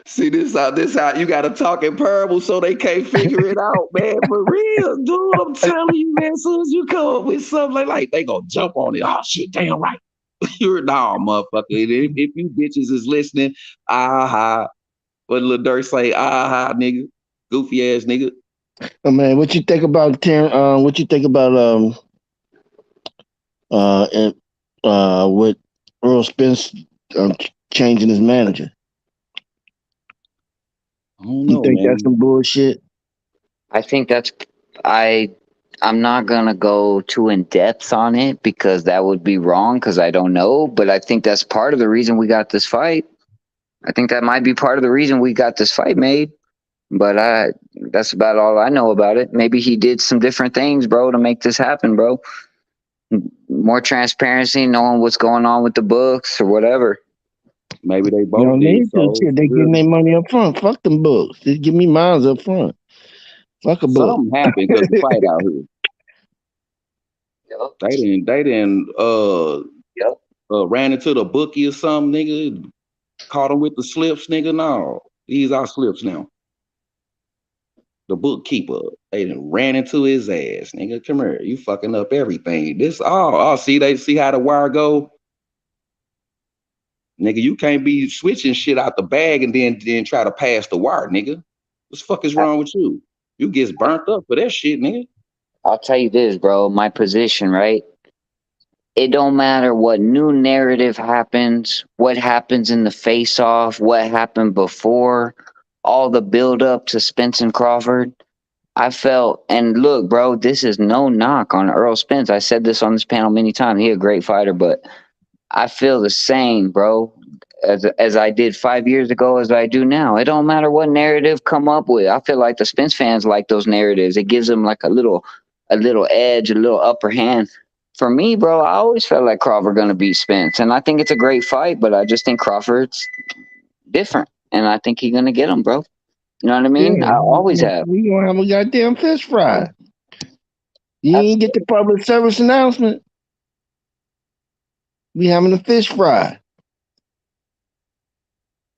See, this how you gotta talk in parables so they can't figure it out, man. For real, dude. I'm telling you, man. As soon as you come up with something like they gonna jump on it. Oh shit, damn right. You're nah, motherfucker. If you bitches is listening, aha. What Lil Durk say, aha, nigga. Goofy ass nigga. Oh man, what you think about what you think about and with Errol Spence changing his manager? I don't You know, think that's man. some bullshit? I think I'm not gonna go too in depth on it because that would be wrong because I don't know, but I think that's part of the reason we got this fight. I think that might be part of the reason we got this fight made. But that's about all I know about it. Maybe he did some different things, bro, to make this happen, bro. More transparency, knowing what's going on with the books or whatever. Maybe they You both don't did. need to. So Shit, they getting their money up front. Fuck them books. Just give me mines up front. Fuck a book. something happened because the fight out here. They didn't ran into the bookie or something, nigga. Caught him with the slips, nigga. No, these are slips now. The bookkeeper, they done ran into his ass, nigga. Come here, you fucking up everything. This see how the wire go, nigga. You can't be switching shit out the bag and then try to pass the wire, nigga. What the fuck is wrong with you? You gets burnt up for that shit, nigga. I'll tell you this, bro. My position, right? It don't matter what new narrative happens, what happens in the face-off, what happened before, all the build-up to Spence and Crawford. I felt, and look, bro, this is no knock on Errol Spence. I said this on this panel many times. He's a great fighter, but I feel the same, bro, as I did 5 years ago as I do now. It don't matter what narrative come up with. I feel like the Spence fans like those narratives. It gives them like a little edge, a little upper hand. For me, bro, I always felt like Crawford gonna beat Spence, and I think it's a great fight. But I just think Crawford's different, and I think he's gonna get him, bro. You know what I mean? Yeah, I always have. we gonna have a goddamn fish fry. You ain't get the public service announcement. We having a fish fry.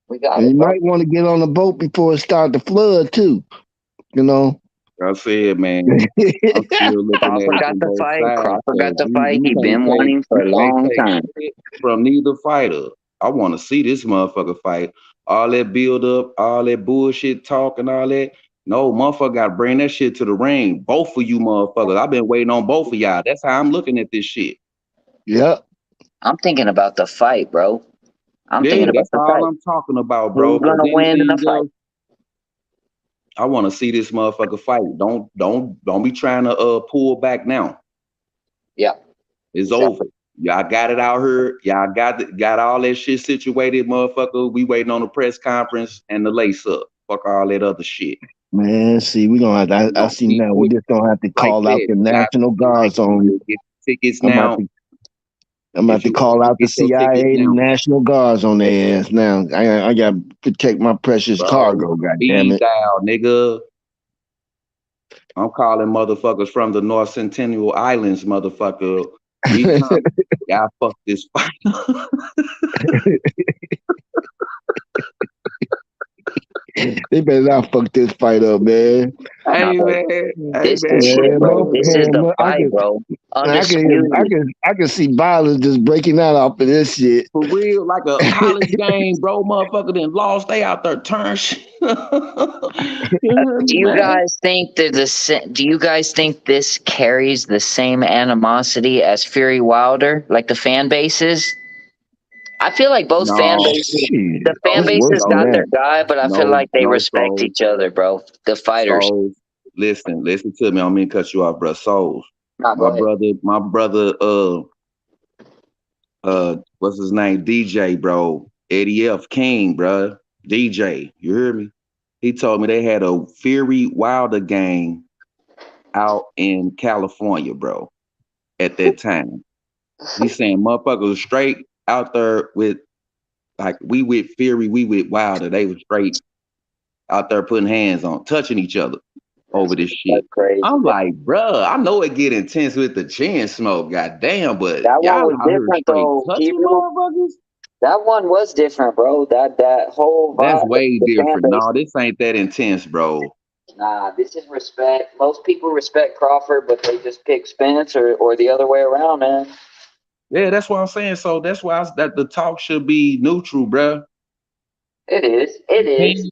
We got And it, you bro. might want to get on the boat before it start to flood too. You know. I said, man, I'm still looking at Crawford it got from the both fight. sides. Crawford got the fight. You He been can't wanting for a long take time. shit from neither fighter. I want to see this motherfucker fight. All that build up, all that bullshit talk and all that. No, motherfucker got to bring that shit to the ring. Both of you motherfuckers. I've been waiting on both of y'all. That's how I'm looking at this shit. Yep. I'm thinking about the fight, bro. I'm Yeah, thinking about that's the all fight. I'm talking about, bro. Who's gonna Because win in the anything fight? else, I want to see this motherfucker fight. Don't be trying to pull back now. Yeah. It's Exactly. over. Y'all got it out here. Y'all got all that shit situated, motherfucker. We waiting on the press conference and the lace up. Fuck all that other shit. Man, see, we gonna have to, I see now. We just gonna have to Like call out that. the You got National Guards on you. get tickets I'm about now. to I'm about to call out the Get your tickets CIA and now. National Guards on their ass now. I gotta protect my precious cargo, Bro, god damn speed it. dial, nigga. I'm calling motherfuckers from the North Centennial Islands, motherfucker. We come. Y'all fuck this fight. They better not fuck this fight up, man. Hey No, man, this the shit, bro. This is the fight, bro. Undisputed. I can see violence just breaking out off of this shit. For real, like a college game, bro. Motherfucker then lost. They out there turn shit. You hear Do me, you man? guys think that do you guys think this carries the same animosity as Fury Wilder, like the fan bases? I feel like both fan No, bases, the fan it's worse bases than got that. their guy, but I feel no, like they no, respect Souls. each other, bro. The fighters. Souls. Listen to me. I don't mean to cut you off, bro. Souls. Nah, go ahead. My brother, what's his name? DJ, bro. Eddie F. King, bro. DJ. You hear me? He told me they had a Fury Wilder game out in California, bro, at that time. He's saying motherfuckers was straight out there with, like, we with Fury, we with Wilder. They was straight out there putting hands on, touching each other over this shit. Crazy. I'm like, bruh, I know it get intense with the chin smoke, goddamn, but That one y'all was out here different, straight though. touching motherfuckers? That one was different, bro. That whole That's vibe, way the fan different. base. No, this ain't that intense, bro. Nah, this is respect. Most people respect Crawford, but they just pick Spence or the other way around, man. Yeah, that's what I'm saying. So that's why that the talk should be neutral, bruh. It is. It is.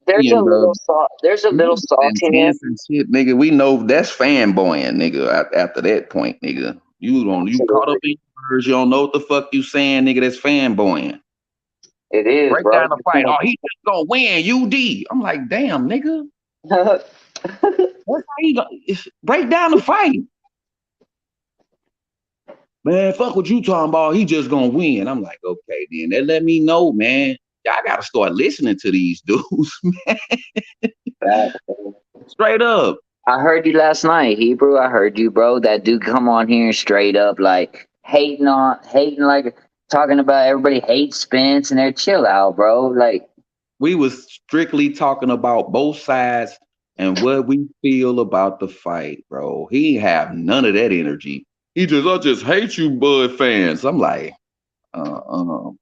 There's a little there's a little saltiness. Intense and shit, nigga. We know that's fanboying, nigga. After that point, nigga, you caught up in your words. You don't know what the fuck you saying, nigga. That's fanboying. It is, Break bro. down the fight. Oh, he just gonna win. UD. I'm like, damn, nigga. That's how he gonna break down the fight. Man, fuck what you talking about. He just gonna win. I'm like, okay, then that let me know, man. Y'all gotta start listening to these dudes, man. Straight up. I heard you last night, Hebrew. I heard you, bro. That dude come on here and straight up like hating like talking about everybody hates Spence and they're chill out, bro. Like we was strictly talking about both sides and what we feel about the fight, bro. He have none of that energy. I just hate you, Bud fans. I'm like, bruh,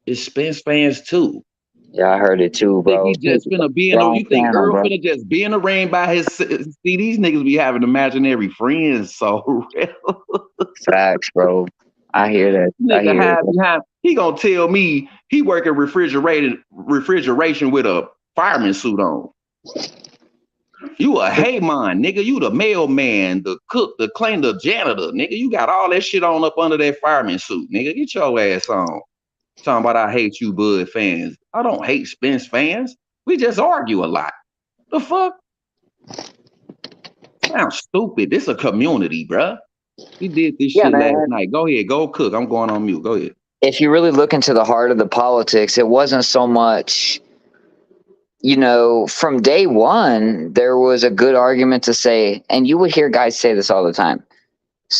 it's Spence fans too. Yeah, I heard it too, bro. Think he just finna be in you think Earl finna just be in the ring by his see these niggas be having imaginary friends so real. Facts, bro. I hear that. Nigga he gonna tell me he working refrigeration with a fireman suit on. You a hey man, nigga. You the mailman, the cook, the cleaner, the janitor, nigga. You got all that shit on up under that fireman suit, nigga. Get your ass on. Talking about I hate you, Bud fans. I don't hate Spence fans. We just argue a lot. The fuck? Sounds stupid. This a community, bruh. We did this Yeah, shit last man. night. Go ahead, go cook. I'm going on mute. Go ahead. If you really look into the heart of the politics, it wasn't so much, you know, from day one, there was a good argument to say, and you would hear guys say this all the time.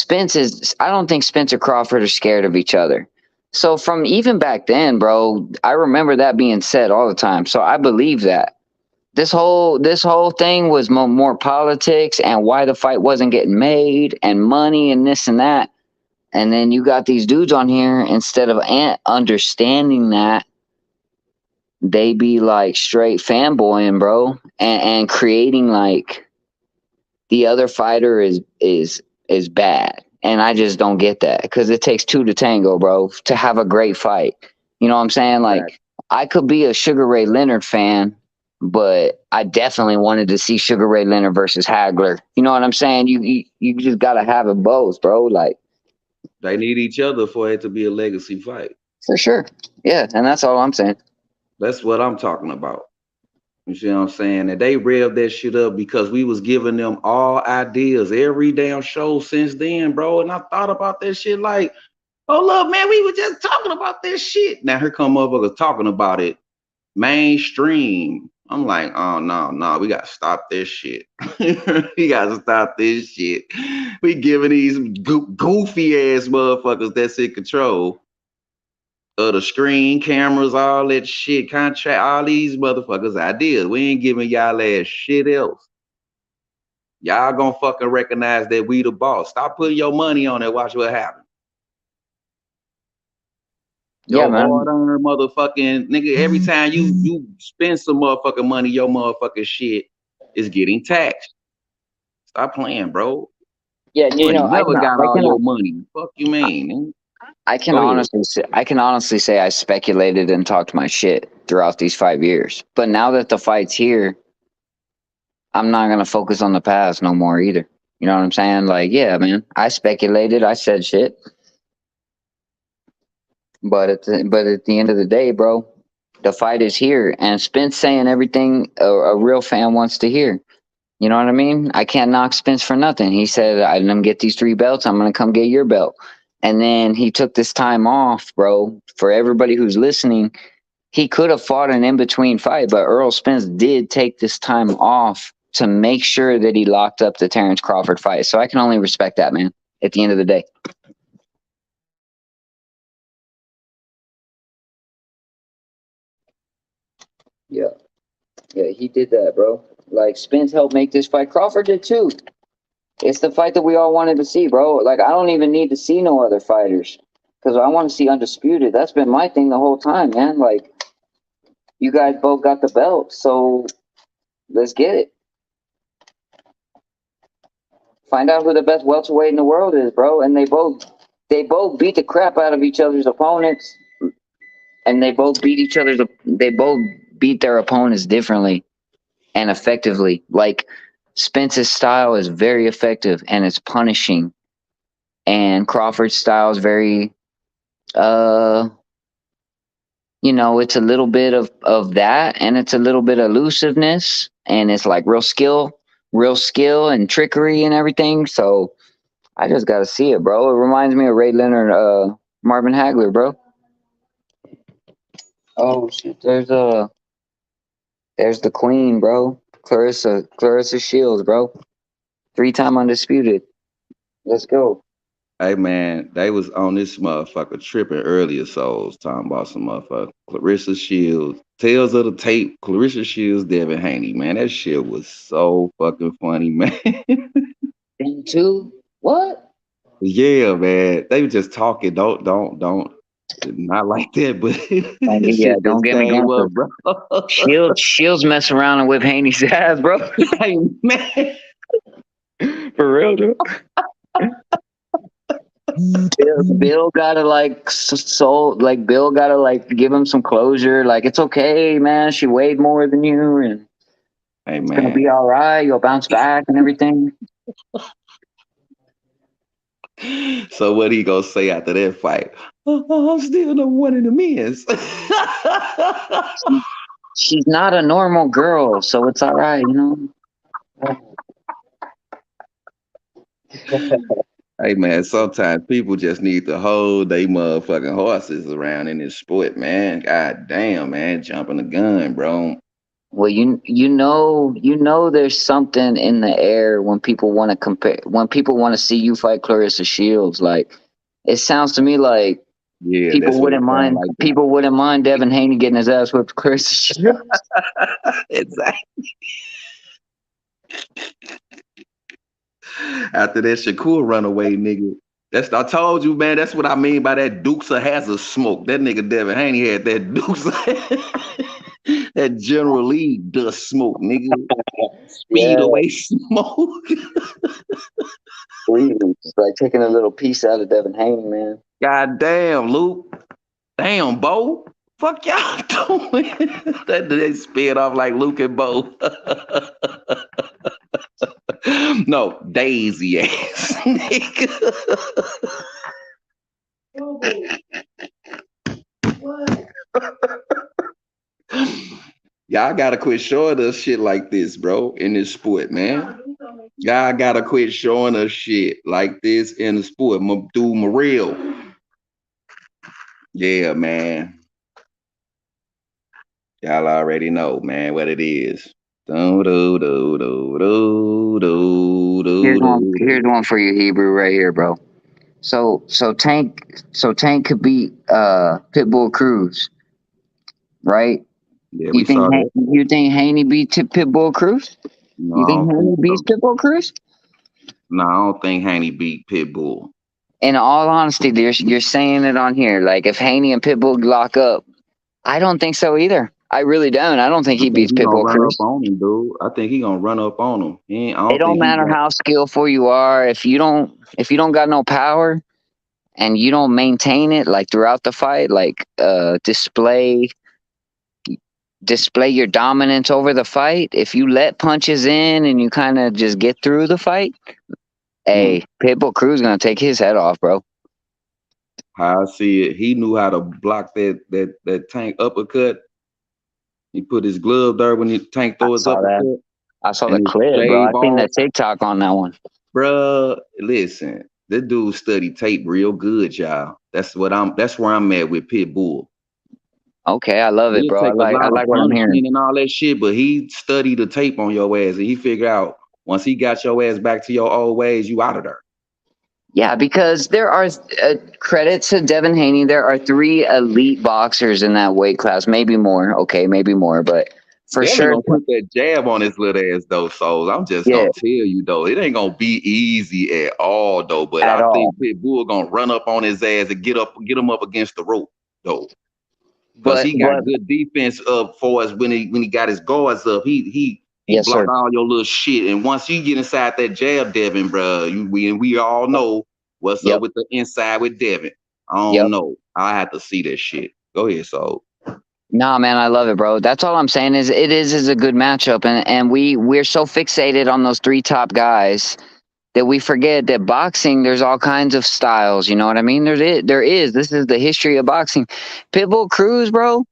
I don't think Spence or Crawford are scared of each other. So from even back then, bro, I remember that being said all the time. So I believe that. This whole thing was more politics and why the fight wasn't getting made and money and this and that. And then you got these dudes on here, instead of understanding that, they be like straight fanboying, bro, and creating like the other fighter is bad. And I just don't get that, because it takes two to tango, bro, to have a great fight. You know what I'm saying? Like, I could be a Sugar Ray Leonard fan, but I definitely wanted to see Sugar Ray Leonard versus Hagler. You know what I'm saying? You just gotta have it both, bro. Like, they need each other for it to be a legacy fight. For sure. Yeah, and that's all I'm saying. That's what I'm talking about. You see what I'm saying? And they revved that shit up because we was giving them all ideas every damn show since then, bro. And I thought about that shit like, oh, look, man, we were just talking about this shit. Now here come motherfuckers talking about it mainstream. I'm like, oh, no, we got to stop this shit. We got to stop this shit. We giving these goofy ass motherfuckers that's in control of the screen, cameras, all that shit, contract, all these motherfuckers ideas. We ain't giving y'all ass shit else. Y'all gonna fucking recognize that we the boss. Stop putting your money on it. Watch what happens. Yeah, man. Hard-earned motherfucking nigga. Every time you spend some motherfucking money, your motherfucking shit is getting taxed. Stop playing, bro. Yeah, you know, never got all your money. Fuck you, mean? I can honestly say I speculated and talked my shit throughout these 5 years. But now that the fight's here, I'm not gonna focus on the past no more either. You know what I'm saying? Like, yeah, man, I speculated, I said shit. But at the end of the day, bro, the fight is here, and Spence saying everything a real fan wants to hear. You know what I mean? I can't knock Spence for nothing. He said, I'm gonna get these 3 belts. I'm gonna come get your belt. And then he took this time off, bro. For everybody who's listening, he could have fought an in-between fight, but Errol Spence did take this time off to make sure that he locked up the Terence Crawford fight. So I can only respect that, man, at the end of the day. Yeah. Yeah, he did that, bro. Like, Spence helped make this fight. Crawford did too. It's the fight that we all wanted to see, bro. Like, I don't even need to see no other fighters, because I want to see Undisputed. That's been my thing the whole time, man. Like, you guys both got the belt, so let's get it. Find out who the best welterweight in the world is, bro. And they both beat the crap out of each other's opponents, and they both beat their opponents differently and effectively. Like, Spence's style is very effective and it's punishing, and Crawford's style is very, you know, it's a little bit of that, and it's a little bit of elusiveness, and it's like real skill and trickery and everything. So I just got to see it, bro. It reminds me of Ray Leonard, Marvin Hagler, bro. Oh shit, there's the queen, bro. Clarissa Shields, bro. 3-time undisputed. Let's go. Hey man, they was on this motherfucker tripping earlier, souls talking about some motherfucker. Clarissa Shields, Tales of the Tape, Clarissa Shields, Devin Haney, man. That shit was so fucking funny, man. Them two? What? Yeah, man. They were just talking. Don't not like that, but Yeah, don't get me going, bro. Shields mess around and whip Haney's ass, bro. Hey man. For real, dude. Bill gotta Bill gotta like give him some closure. Like, it's okay, man. She weighed more than you, and Hey it's gonna be man. all right. You'll bounce back and everything. So what he gonna say after that fight? Oh, I'm still number one in the men's. She's not a normal girl, so it's all right, you know. Hey man, sometimes people just need to hold they motherfucking horses around in this sport, man. God damn, man, jumping the gun, bro. Well, you know, there's something in the air when people want to compare, when people want to see you fight Clarissa Shields. Like, it sounds to me like Yeah, that's what it sounds like. people wouldn't mind Devin Haney getting his ass whipped Clarissa Shields. Exactly. After that Shakur runaway nigga. I told you, man, that's what I mean by that Dukes of Hazzard smoke. That nigga Devin Haney had that Dukes that General Lee dust smoke, nigga. Speed away smoke. It's like taking a little piece out of Devin Haney, man. God damn, Luke. Damn, Bo. Fuck y'all doing? That they spit off like Luke and Bo. No, Daisy ass nigga. Y'all gotta quit showing us shit like this, bro, in this sport, man. Y'all gotta quit showing us shit like this in the sport. Dude, Morrell. Yeah, man. Y'all already know, man, what it is. Here's one for you, Hebrew, right here, bro. So Tank could beat Pitbull Cruz, right? Yeah, we saw that. You think Haney beat Pitbull Cruz? No, You think Haney beats Pitbull Cruz? No, I don't think Haney beat Pitbull. In all honesty, you're saying it on here. Like, if Haney and Pitbull lock up, I don't think so either. I really don't. I don't think he beats Pitbull Cruz. Run up on him, dude. I think he gonna run up on him. It don't matter how skillful you are. If you don't got no power and you don't maintain it like throughout the fight, like display your dominance over the fight. If you let punches in and you kind of just get through the fight, hey, Pitbull Cruz gonna take his head off, bro. How I see it, he knew how to block that Tank uppercut. He put his glove there when Tank threw his uppercut. I saw the clip, bro. I seen that TikTok on that one. Bruh, listen, this dude studied tape real good, y'all. That's where I'm at with Pitbull. Okay, I love it, bro. I like what I'm hearing and all that shit, but he studied the tape on your ass and he figured out once he got your ass back to your old ways, you out of there. Yeah, because there are credit to Devin Haney. There are 3 elite boxers in that weight class, maybe more. Okay, maybe more, but for Devin sure. Gonna put that jab on his little ass though, Souls. I'm just gonna tell you though, it ain't gonna be easy at all though. But I think Pitbull gonna run up on his ass and get him up against the rope though. Because he got good defense up for us when he got his guards up. He blocked all your little shit. And once you get inside that jab, Devin, bro, we all know what's up with the inside with Devin. I don't know. I have to see that shit. Go ahead, Soul. Nah, man, I love it, bro. That's all I'm saying is it is a good matchup, and we're so fixated on those 3 top guys that we forget that boxing, there's all kinds of styles. You know what I mean? There is. This is the history of boxing. Pitbull Cruz, bro,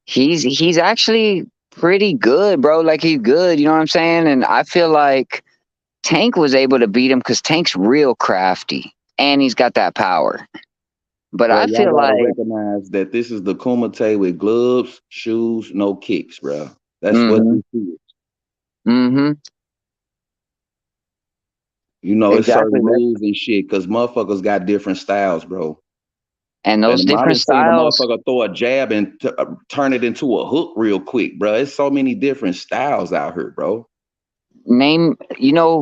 he's actually pretty good, bro. Like, he's good. You know what I'm saying? And I feel like Tank was able to beat him because Tank's real crafty and he's got that power. But I feel like recognize that this is the Kumite with gloves, shoes, no kicks, bro. That's what this is. Mm-hmm. You know, it's certain rules and shit because motherfuckers got different styles, bro. And those different styles. A motherfucker throw a jab and turn it into a hook real quick, bro. It's so many different styles out here, bro. Bro.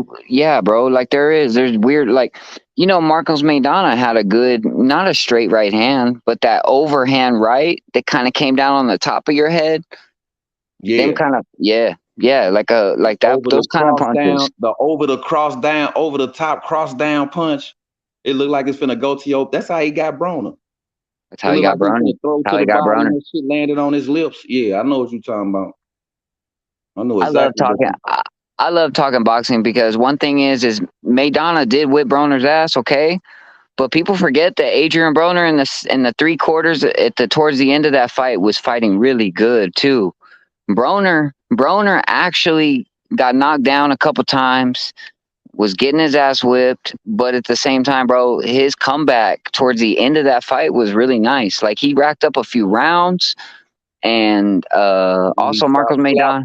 Like there's weird, like, Marcos Maidana had a good, not a straight right hand, but that overhand right that kind of came down on the top of your head. Yeah. Them kind of, like that. Those kind of punches. The over the cross down, over the top cross down punch. It looked like it's finna go to your. That's how he got Broner. That's how he got Broner. He throw How to he the got body Broner. and shit landed on his lips. Yeah, I know what you're talking about. I know I love exactly what talking. I love talking boxing because one thing is Maidana did whip Broner's ass, okay, but people forget that Adrian Broner in the 3 quarters towards the end of that fight was fighting really good too. Broner actually got knocked down a couple times, was getting his ass whipped, but at the same time, bro, his comeback towards the end of that fight was really nice. Like he racked up a few rounds, and also Marcos Maidana.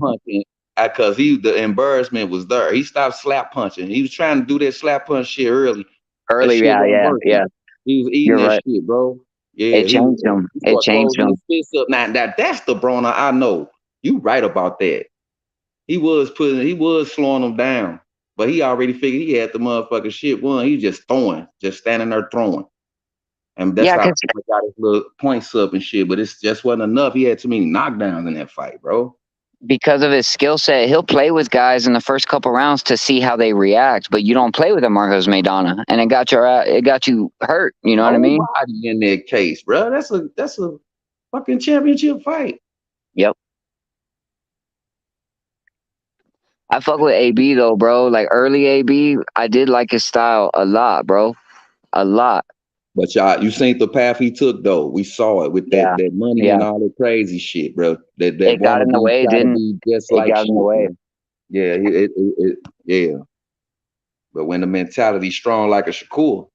Because the embarrassment was there. He stopped slap punching. He was trying to do that slap punch shit early. That shit wasn't working. He was eating that shit, bro. Yeah, it changed him. It changed him. His fist up. Now that's the Broner I know. You right about that. He was slowing him down, but he already figured he had the motherfucking shit won. He was just throwing, just standing there throwing. And that's how he got his little points up and shit. But it just wasn't enough. He had too many knockdowns in that fight, bro. Because of his skill set, he'll play with guys in the first couple rounds to see how they react. But you don't play with a Marcos Maidana, and it got you hurt. You know what I mean? Nobody in that case, bro. That's a fucking championship fight. Yep. I fuck with AB though, bro. Like early AB, I did like his style a lot, bro. A lot. But you seen the path he took though. We saw it with that money and all that crazy shit, bro. That it got in the way, didn't just it? Like got in the way. Yeah, yeah. But when the mentality strong like a Shakur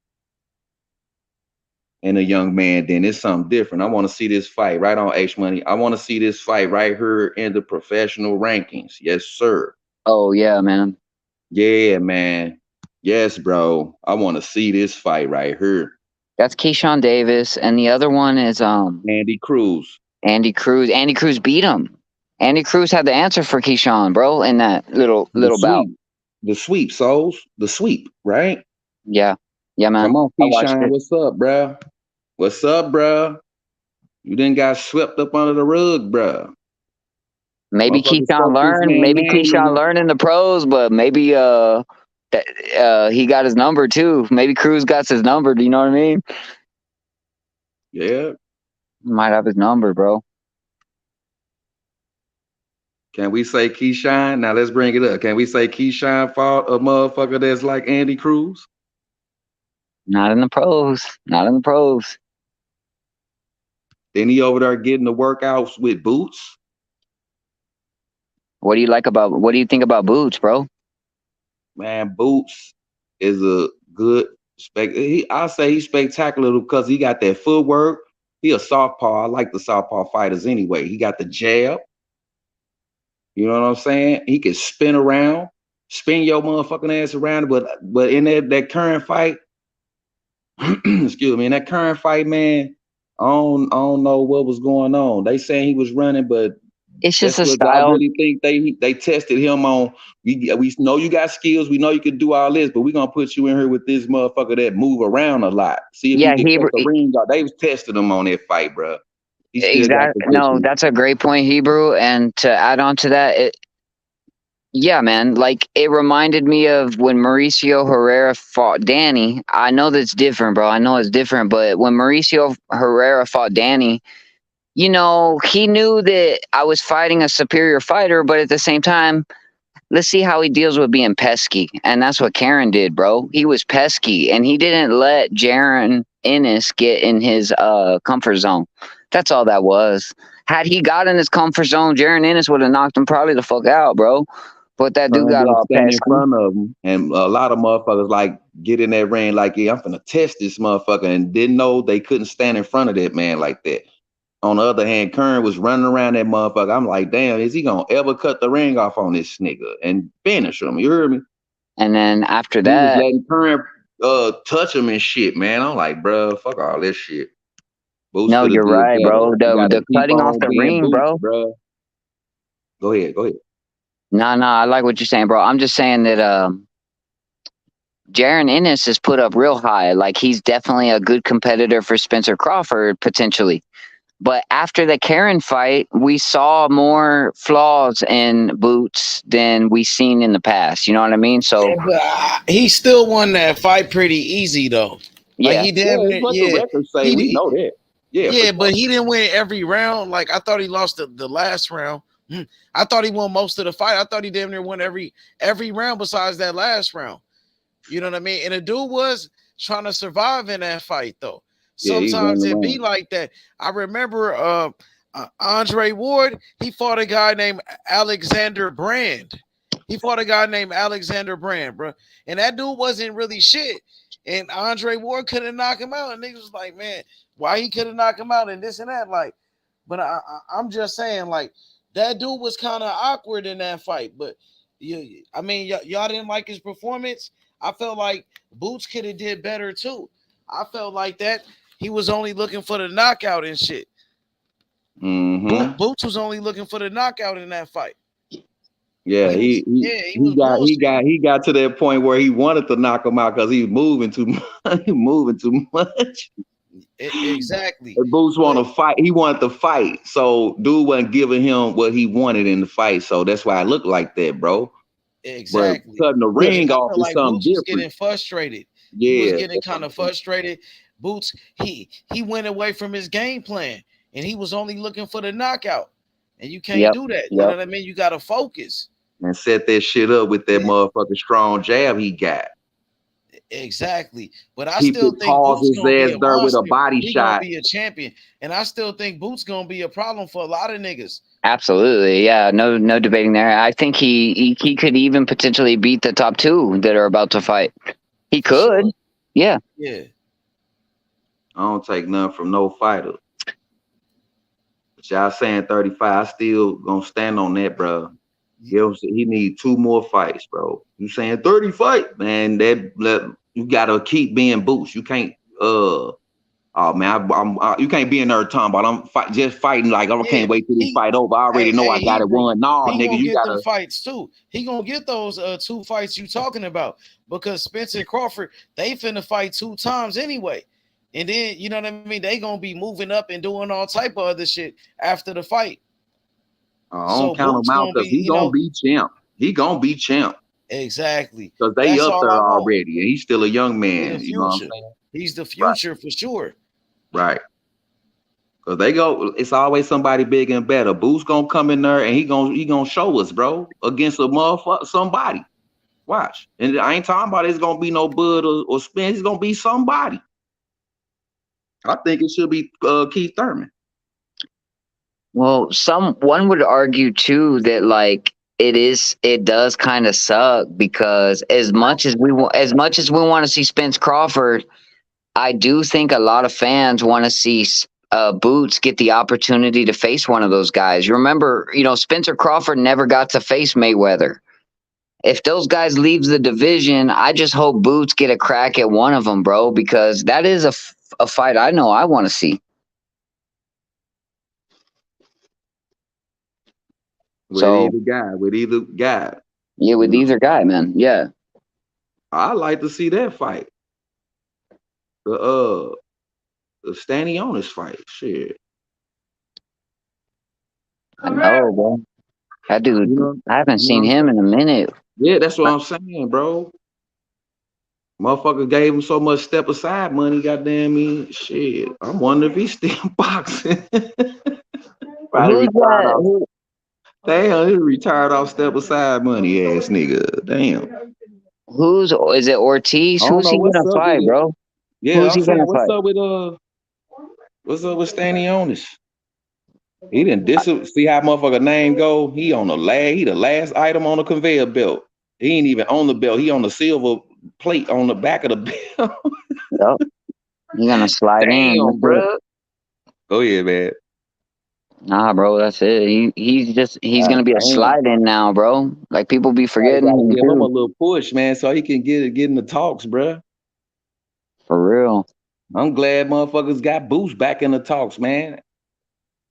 and a young man, then it's something different. I want to see this fight right on H Money. I want to see this fight right here in the professional rankings. Yes, sir. Oh yeah, man. Yeah, man. Yes, bro. I want to see this fight right here. That's Keyshawn Davis, and the other one is Andy Cruz. Andy Cruz. Andy Cruz beat him. Andy Cruz had the answer for Keyshawn, bro, in that little bout. The sweep, Souls. The sweep, right? Yeah. Yeah, man. Come on, Keyshawn. What's up, bro? What's up, bro? You didn't got swept up under the rug, bro. Maybe Keyshawn learned. Maybe Keyshawn learned in the pros, but maybe he got his number too. Maybe Cruz got his number. Do you know what I mean? Yeah. Might have his number, bro. Can we say Keyshawn? Now let's bring it up. Can we say Keyshawn fought a motherfucker that's like Andy Cruz? Not in the pros. Not in the pros. Then he over there getting the workouts with Boots. What do you think about Boots, bro? Man, Boots is a good I'll say he's spectacular because he got that footwork. He a southpaw. I like the southpaw fighters anyway. He got the jab. You know what I'm saying? He can spin around, spin your motherfucking ass around. But in that current fight, excuse me, in that current fight, man, I don't know what was going on. They saying he was running, but it's just a style. I really think they tested him on. We know you got skills. We know you can do all this, but we're gonna put you in here with this motherfucker that move around a lot. See if he can cut the ring out. They was testing him on that fight, bro. Exactly. No, that's a great point, Hebrew. And to add on to that, yeah, man, like it reminded me of when Mauricio Herrera fought Danny. I know that's different, bro. I know it's different, but when Mauricio Herrera fought Danny, you know, he knew that I was fighting a superior fighter, but at the same time, let's see how he deals with being pesky. And that's what Karen did, bro. He was pesky, and he didn't let Jaron Ennis get in his comfort zone. That's all that was. Had he got in his comfort zone, Jaron Ennis would have knocked him probably the fuck out, bro. But that dude got all pesky. In front of him, and a lot of motherfuckers like get in that ring like, yeah, I'm finna test this motherfucker, and didn't know they couldn't stand in front of that man like that. On the other hand, Kern was running around that motherfucker. I'm like, damn, is he gonna ever cut the ring off on this nigga and finish him? You heard me? And then after that, he was letting Kern touch him and shit, man. I'm like, bro, fuck all this shit. Boots no, you're right, bro. The cutting off the ring, bro. Go ahead. No, I like what you're saying, bro. I'm just saying that Jaron Ennis is put up real high. Like, he's definitely a good competitor for Spencer Crawford, potentially. But after the Karen fight, we saw more flaws in Boots than we seen in the past. You know what I mean? So he still won that fight pretty easy, though. Like Yeah. he damn near, what the yeah. records say. We know that. Yeah, for Yeah, but he didn't win every round. Like I thought he lost the last round. I thought he won most of the fight. I thought he damn near won every round besides that last round. You know what I mean? And the dude was trying to survive in that fight, though. Yeah, he Sometimes running it be around. like that. I remember Andre Ward, he fought a guy named Alexander Brand. He fought a guy named Alexander Brand, bro. And that dude wasn't really shit. And Andre Ward couldn't knock him out. And niggas was like, man, why he couldn't knock him out and this and that. Like, but I'm just saying, like, that dude was kind of awkward in that fight. But I mean, y'all didn't like his performance. I felt like Boots could have did better too. I felt like that he was only looking for the knockout and shit. Mm-hmm. Boots was only looking for the knockout in that fight. Yeah, he got to that point where he wanted to knock him out because he was moving too much. Moving too much. Exactly. And Boots wanted to fight. He wanted to fight, so dude wasn't giving him what he wanted in the fight. So that's why it looked like that, bro. Exactly. But cutting the ring off is something Boots was different. getting frustrated. Yeah, he was getting kind of frustrated. Boots, he went away from his game plan, and he was only looking for the knockout. And you can't do that. You know what I mean? You got to focus. And set that shit up with that motherfucking strong jab he got. Exactly. But I He still could think pause Boots his gonna be ass a there with a monster. body He shot. gonna be a champion. And I still think Boots gonna be a problem for a lot of niggas. Absolutely, yeah, no debating there. I think he could even potentially beat the top two that are about to fight. He could, yeah. Yeah. I don't take none from no fighter. But y'all saying 35, I still gonna stand on that, bro. He need 2 more fights, bro. You saying 30 fight, man? That you gotta keep being Boots. You can't oh man, you can't be in there talking about I'm just fighting like I can't wait till this fight over. I already know I got it won. No, He nigga, gonna you get gotta them fights too. He gonna get those 2 fights you talking about because Spence and Crawford they finna fight 2 times anyway. And then you know what I mean? They gonna be moving up and doing all type of other shit after the fight. I don't count him out because he gonna be champ. He gonna be champ. Exactly. Because they That's up all there I want. already, and he's still a young man. He's the You know what I'm future. saying? He's the future for sure. Right. Because they go, it's always somebody big and better. Boots gonna come in there and he gonna show us, bro, against a motherfucker, somebody. Watch. And I ain't talking about it's gonna be no Bud or Spence. It's gonna be somebody. I think it should be Keith Thurman. Well, one would argue too that like it does kind of suck because as much as we want to see Spence Crawford, I do think a lot of fans want to see Boots get the opportunity to face one of those guys. You remember, Spencer Crawford never got to face Mayweather. If those guys leave the division, I just hope Boots get a crack at one of them, bro, because that is a fight I know I want to see. With either guy. Yeah, with either guy, man. Yeah. I like to see that fight. The Stanionis fight. Shit. I know, bro. That dude, I haven't seen him in a minute. Yeah, that's what I'm saying, bro. Motherfucker gave him so much step aside money, goddamn me. Shit. I'm wondering if he's still boxing. Probably retired off. Damn, he retired off step aside money ass nigga. Damn. Is it Ortiz? Who's he gonna fight, bro? Yeah, who's he gonna fight? What's up with Stanionis? He didn't see how motherfucker name go. He the last item on the conveyor belt. He ain't even on the belt. He on the silver plate on the back of the belt. Yep. He gonna slide in. Damn, bro. Go ahead, man. Nah, bro, that's it. He's gonna be a slide in now, bro. Like people be forgetting. Give him a little push, man, so he can get in the talks, bro. For real. I'm glad motherfuckers got Boost back in the talks, man.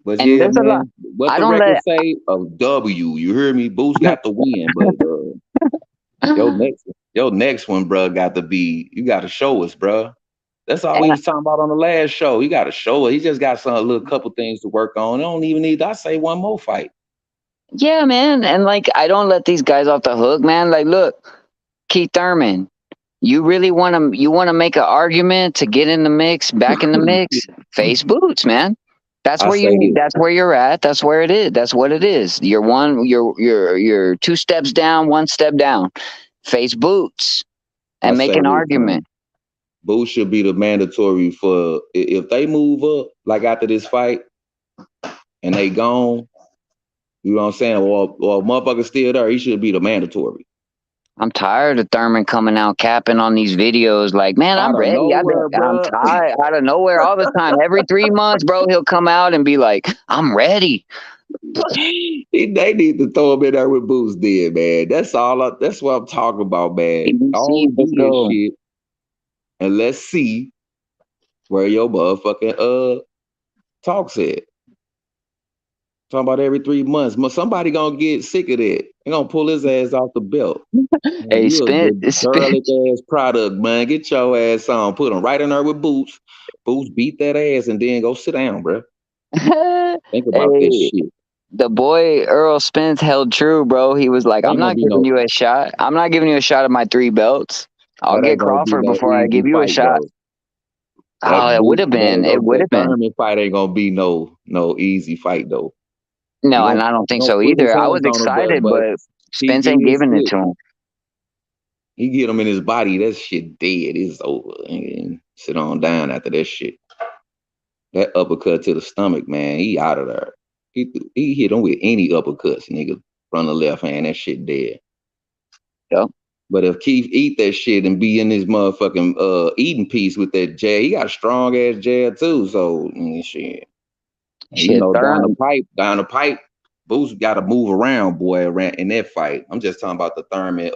But and yeah, man, what the record say? A W. You hear me? Boost got the win, but your next one, bro, got to be. You got to show us, bro. That's all we was talking about on the last show. He got to show it. He just got a little couple things to work on. They don't even need, I say, one more fight. Yeah, man. And like, I don't let these guys off the hook, man. Like, look, Keith Thurman, You really want to make an argument to get in the mix, back in the mix? Face Boots, man. That's I where say this. that's where you're at. That's where it is. That's what it is. You're 2 steps down, 1 step down. Face Boots I and make say an this, argument. man. Boots should be the mandatory for if they move up like after this fight and they gone. You know what I'm saying? Or a motherfucker still there, he should be the mandatory. I'm tired of Thurman coming out capping on these videos like, man, I'm Out of ready. nowhere, I'm bro. tired. Out of nowhere all the time. Every 3 months, bro, he'll come out and be like, I'm ready. They need to throw him in there with Boots did, man. That's all. That's what I'm talking about, man. All this shit. And let's see where your motherfucking talks at. Talking about every 3 months. Somebody gonna get sick of that. They gonna pull his ass off the belt. Hey, You a Spence. garlic ass product, man. Get your ass on. Put him right in there with Boots. Boots beat that ass and then go sit down, bro. Think about this Hey, shit. the boy Errol Spence held true, bro. He was like, I'm Ain't gonna not be giving no. you a shot. I'm not giving you a shot at my 3 belts. I'll That get ain't gonna be Crawford no before I give easy you a fight, shot. though. Oh, it would have been. It would That have been. Thurman fight ain't gonna be no easy fight though. No, and I don't think so Put his either. I was hands on him, excited, but but he Spence get ain't his giving it hit. to him. He get him in his body. That shit dead. It's over. And sit on down after that shit. That uppercut to the stomach, man. He out of there. He hit him with any uppercuts, nigga. From the left hand, that shit dead. Yep. But if Keith eat that shit and be in his motherfucking eating piece with that jab, he got a strong ass jab too. So shit. You know, down the pipe, Boots got to move around, boy, around in that fight. I'm just talking about the Thurman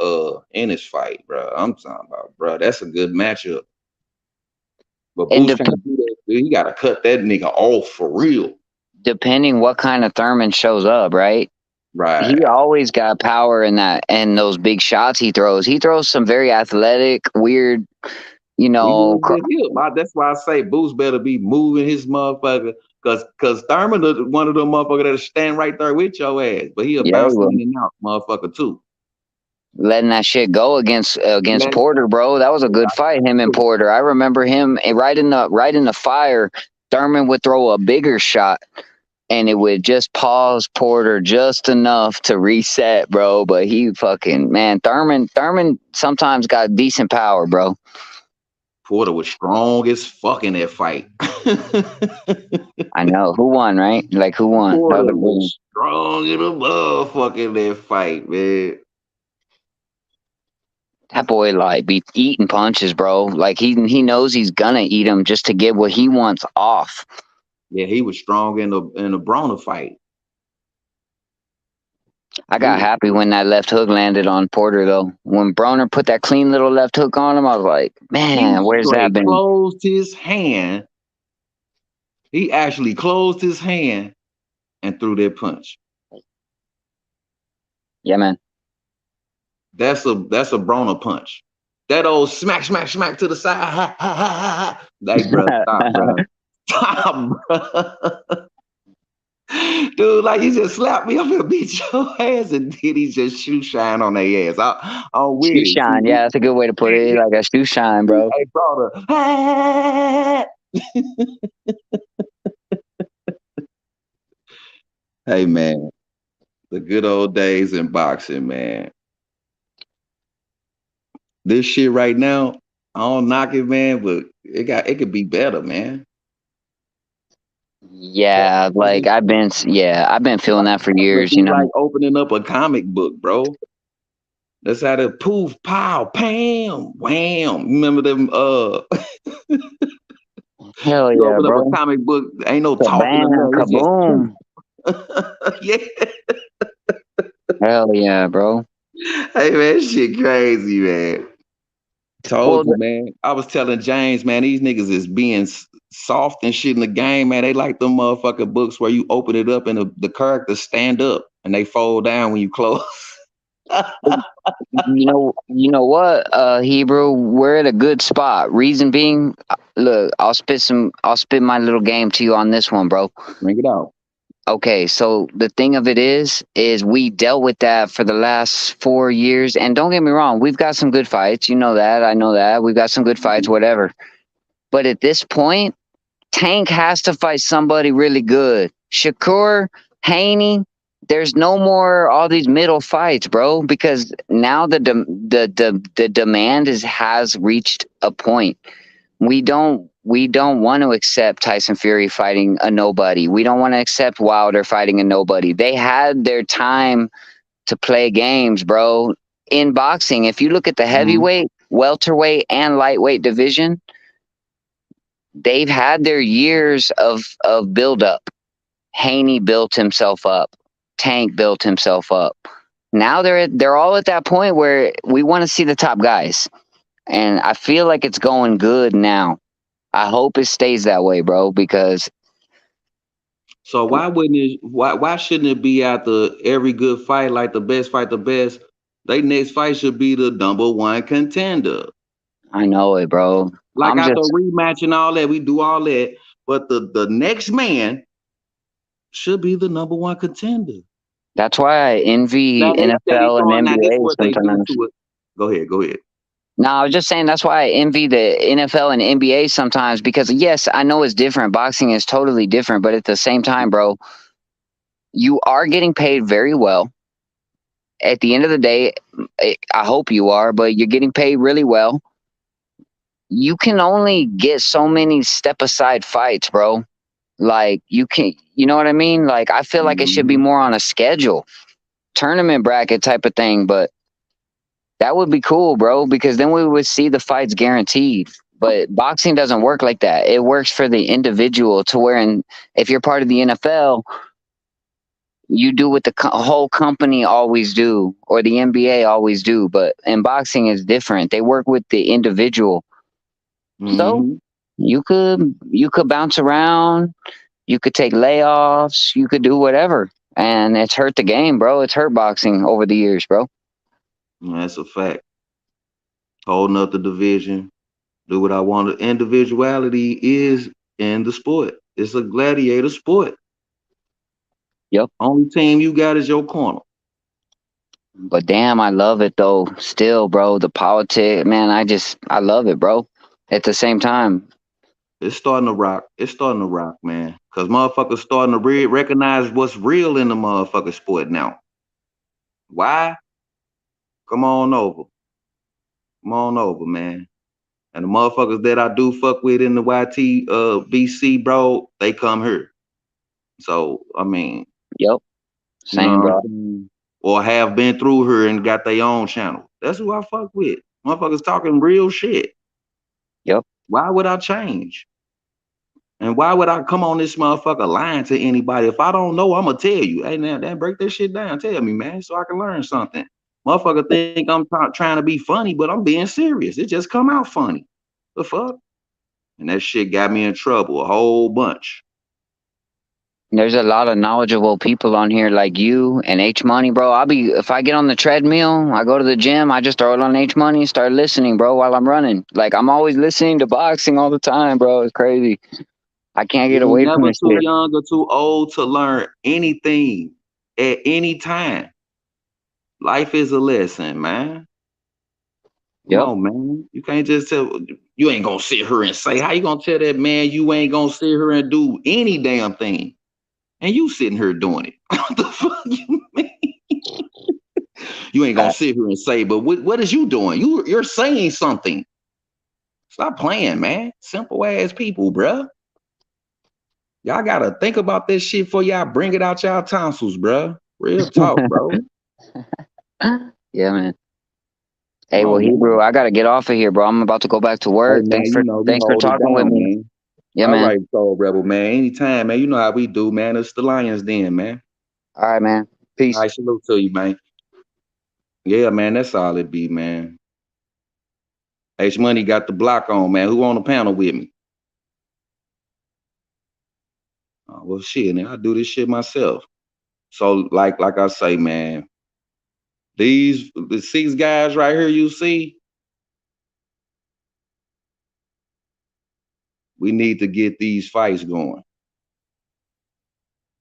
in his fight, bro. I'm talking about, bro, that's a good matchup. But Boots can't do that. He got to cut that nigga off for real. Depending what kind of Thurman shows up, right? Right. He always got power in that and those big shots he throws. He throws some very athletic, weird, you know. That's why I say Boots better be moving his motherfucker. Cause Thurman one of them motherfuckers that'll stand right there with your ass. But he'll bounce in and out, motherfucker, too. Letting that shit go against Porter, bro. That was a good fight, him and Porter. I remember him right in the fire. Thurman would throw a bigger shot, and it would just pause Porter just enough to reset, bro. But he fucking Thurman sometimes got decent power, bro. Porter was strong as fuck in that fight. I know. Who won, right? Like, who won? Porter was strong in a motherfucker in that fight, man. That boy like be eating punches, bro. Like he knows he's gonna eat them just to get what he wants off. Yeah, he was strong in the Broner fight. I got happy when that left hook landed on Porter, though. When Broner put that clean little left hook on him, I was like, man, where's that been? He closed his hand. He actually closed his hand and threw that punch. Yeah, man. That's a Broner punch. That old smack to the side. Ha, ha, ha, ha. Like, bro, stop, bro. Stop, bro. Dude, like, he just slapped me up and beat your ass, and then he just shoe shine on their ass. I'm with it. Shoe shine, yeah, that's a good way to put it. Like a shoe shine, bro. Hey, brother. Hey, man. The good old days in boxing, man. This shit right now, I don't knock it, man, but it could be better, man. Yeah, like I've been feeling that for years, you know. Like opening up a comic book, bro. That's how the poof, pow, pam, wham. Remember them? Hell you yeah, open bro. up a comic book, ain't no Kabam, talking. kaboom. Yeah. Hell yeah, bro. Hey man, shit crazy, man. Told you, man. I was telling James, man, these niggas is being soft and shit in the game, man. They like them motherfucking books where you open it up and the characters stand up and they fold down when you close. You know what, Hebrew? We're at a good spot. Reason being, look, I'll spit my little game to you on this one, bro. Bring it out. Okay, so the thing of it is we dealt with that for the last 4 years, and don't get me wrong, we've got some good fights. You know that, I know that. We've got some good fights, whatever. But at this point, Tank has to fight somebody really good. Shakur, Haney, there's no more all these middle fights, bro, because now the demand has reached a point. We don't want to accept Tyson Fury fighting a nobody. We don't want to accept Wilder fighting a nobody. They had their time to play games, bro. In boxing, if you look at the heavyweight, welterweight, and lightweight division, they've had their years of build up. Haney built himself up. Tank built himself up. Now they're all at that point where we want to see the top guys. And I feel like it's going good now. I hope it stays that way, bro, because So why wouldn't it? Why shouldn't it be after every good fight, like the best fight the best? They next fight should be the number one contender. I know it, bro. Like after a rematch and all that, we do all that, but the next man should be the number one contender. That's why I envy Now they steady NFL throwing. and Now this is NBA what they do sometimes. to it. Go ahead. Go ahead. No, I was just saying that's why I envy the NFL and NBA sometimes because yes, I know it's different. Boxing is totally different, but at the same time, bro, you are getting paid very well. At the end of the day, I hope you are, but you're getting paid really well. You can only get so many step aside fights, bro. Like you know what I mean? Like I feel like it should be more on a schedule, tournament bracket type of thing, but that would be cool, bro, because then we would see the fights guaranteed. But boxing doesn't work like that. It works for the individual to where if you're part of the NFL, you do what the whole company always do or the NBA always do. But in boxing, it's different. They work with the individual. So you could bounce around. You could take layoffs. You could do whatever. And it's hurt the game, bro. It's hurt boxing over the years, bro. That's a fact. Holding up the division, do what I want. Individuality is in the sport. It's a gladiator sport. Yep. Only team you got is your corner. But damn, I love it though. Still, bro, the politics, man, I love it, bro. At the same time, it's starting to rock. It's starting to rock, man. Cause motherfuckers starting to recognize what's real in the motherfucking sport now. Why? Come on over. Come on over, man. And the motherfuckers that I do fuck with in the YT BC, bro, they come here. So I mean, yep, same, bro. Or have been through her and got their own channel. That's who I fuck with. Motherfuckers talking real shit. Yep. Why would I change? And why would I come on this motherfucker lying to anybody? If I don't know, I'm gonna tell you. Hey, now, break that shit down. Tell me, man, so I can learn something. Motherfucker think I'm trying to be funny, but I'm being serious. It just come out funny. The fuck? And that shit got me in trouble a whole bunch. There's a lot of knowledgeable people on here like you and H Money, bro. If I get on the treadmill, I go to the gym, I just throw it on H Money and start listening, bro, while I'm running. Like I'm always listening to boxing all the time, bro. It's crazy. I can't get away from this shit. Never too young or too old to learn anything at any time. Life is a lesson, man. Come on, man. You can't just tell, you ain't gonna sit here and say, how you gonna tell that man you ain't gonna sit here and do any damn thing? And you sitting here doing it. What the fuck you mean? You ain't gonna sit here and say, but what is you doing? You're saying something. Stop playing, man. Simple ass people, bruh. Y'all gotta think about this shit before y'all bring it out y'all tonsils, bruh. Real talk, bro. Yeah, man. Hey, well, Hebrew, I gotta get off of here, bro. I'm about to go back to work. Hey, man, thanks for talking with me. Man. Yeah, all man. All right, Soul Rebel, man. Anytime, man. You know how we do, man. It's the Lions Den, man. All right, man. Peace. All right, salute to you, man. Yeah, man, that's all it be, man. H Money got the block on, man. Who on the panel with me? Oh, well, shit, man, I do this shit myself. So, like I say, man, the 6 guys right here you see, we need to get these fights going.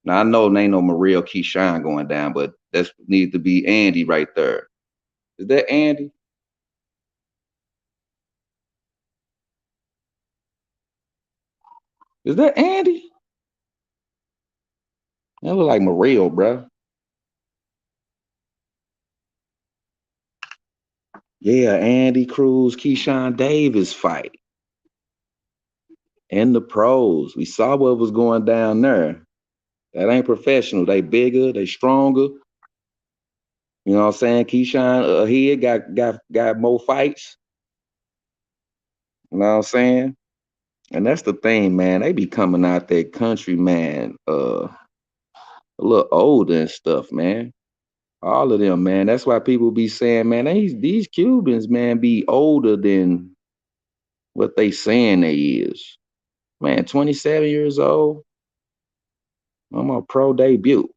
Now I know there ain't no Morrell Keyshawn going down, but that's need to be Andy right there. Is that Andy? Is that Andy? That look like Morrell, bro. Yeah, Andy Cruz, Keyshawn Davis fight. In the pros. We saw what was going down there. That ain't professional. They bigger, they stronger. You know what I'm saying? Keyshawn he got more fights. You know what I'm saying? And that's the thing, man. They be coming out that country, man, a little older and stuff, man. All of them, man. That's why people be saying, man, these Cubans, man, be older than what they saying they is. Man, 27 years old. I'm on pro debut.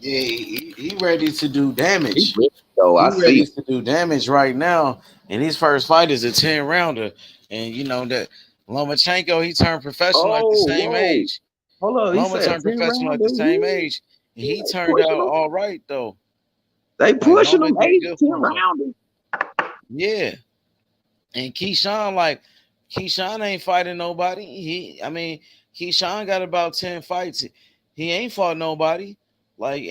Yeah, he ready to do damage. I He ready see. to do damage right now. And his first fight is a 10 rounder. And you know that Lomachenko, he turned professional at the Oh, same whoa. age. Hold on, he Loma said turned 10 professional at rounder. the same age. And he turned Pushing out them. all right though. They Like pushing Loma them did 8, good 10 for himself. rounders. Yeah. And Keyshawn ain't fighting nobody. Keyshawn got about 10 fights. He ain't fought nobody. Like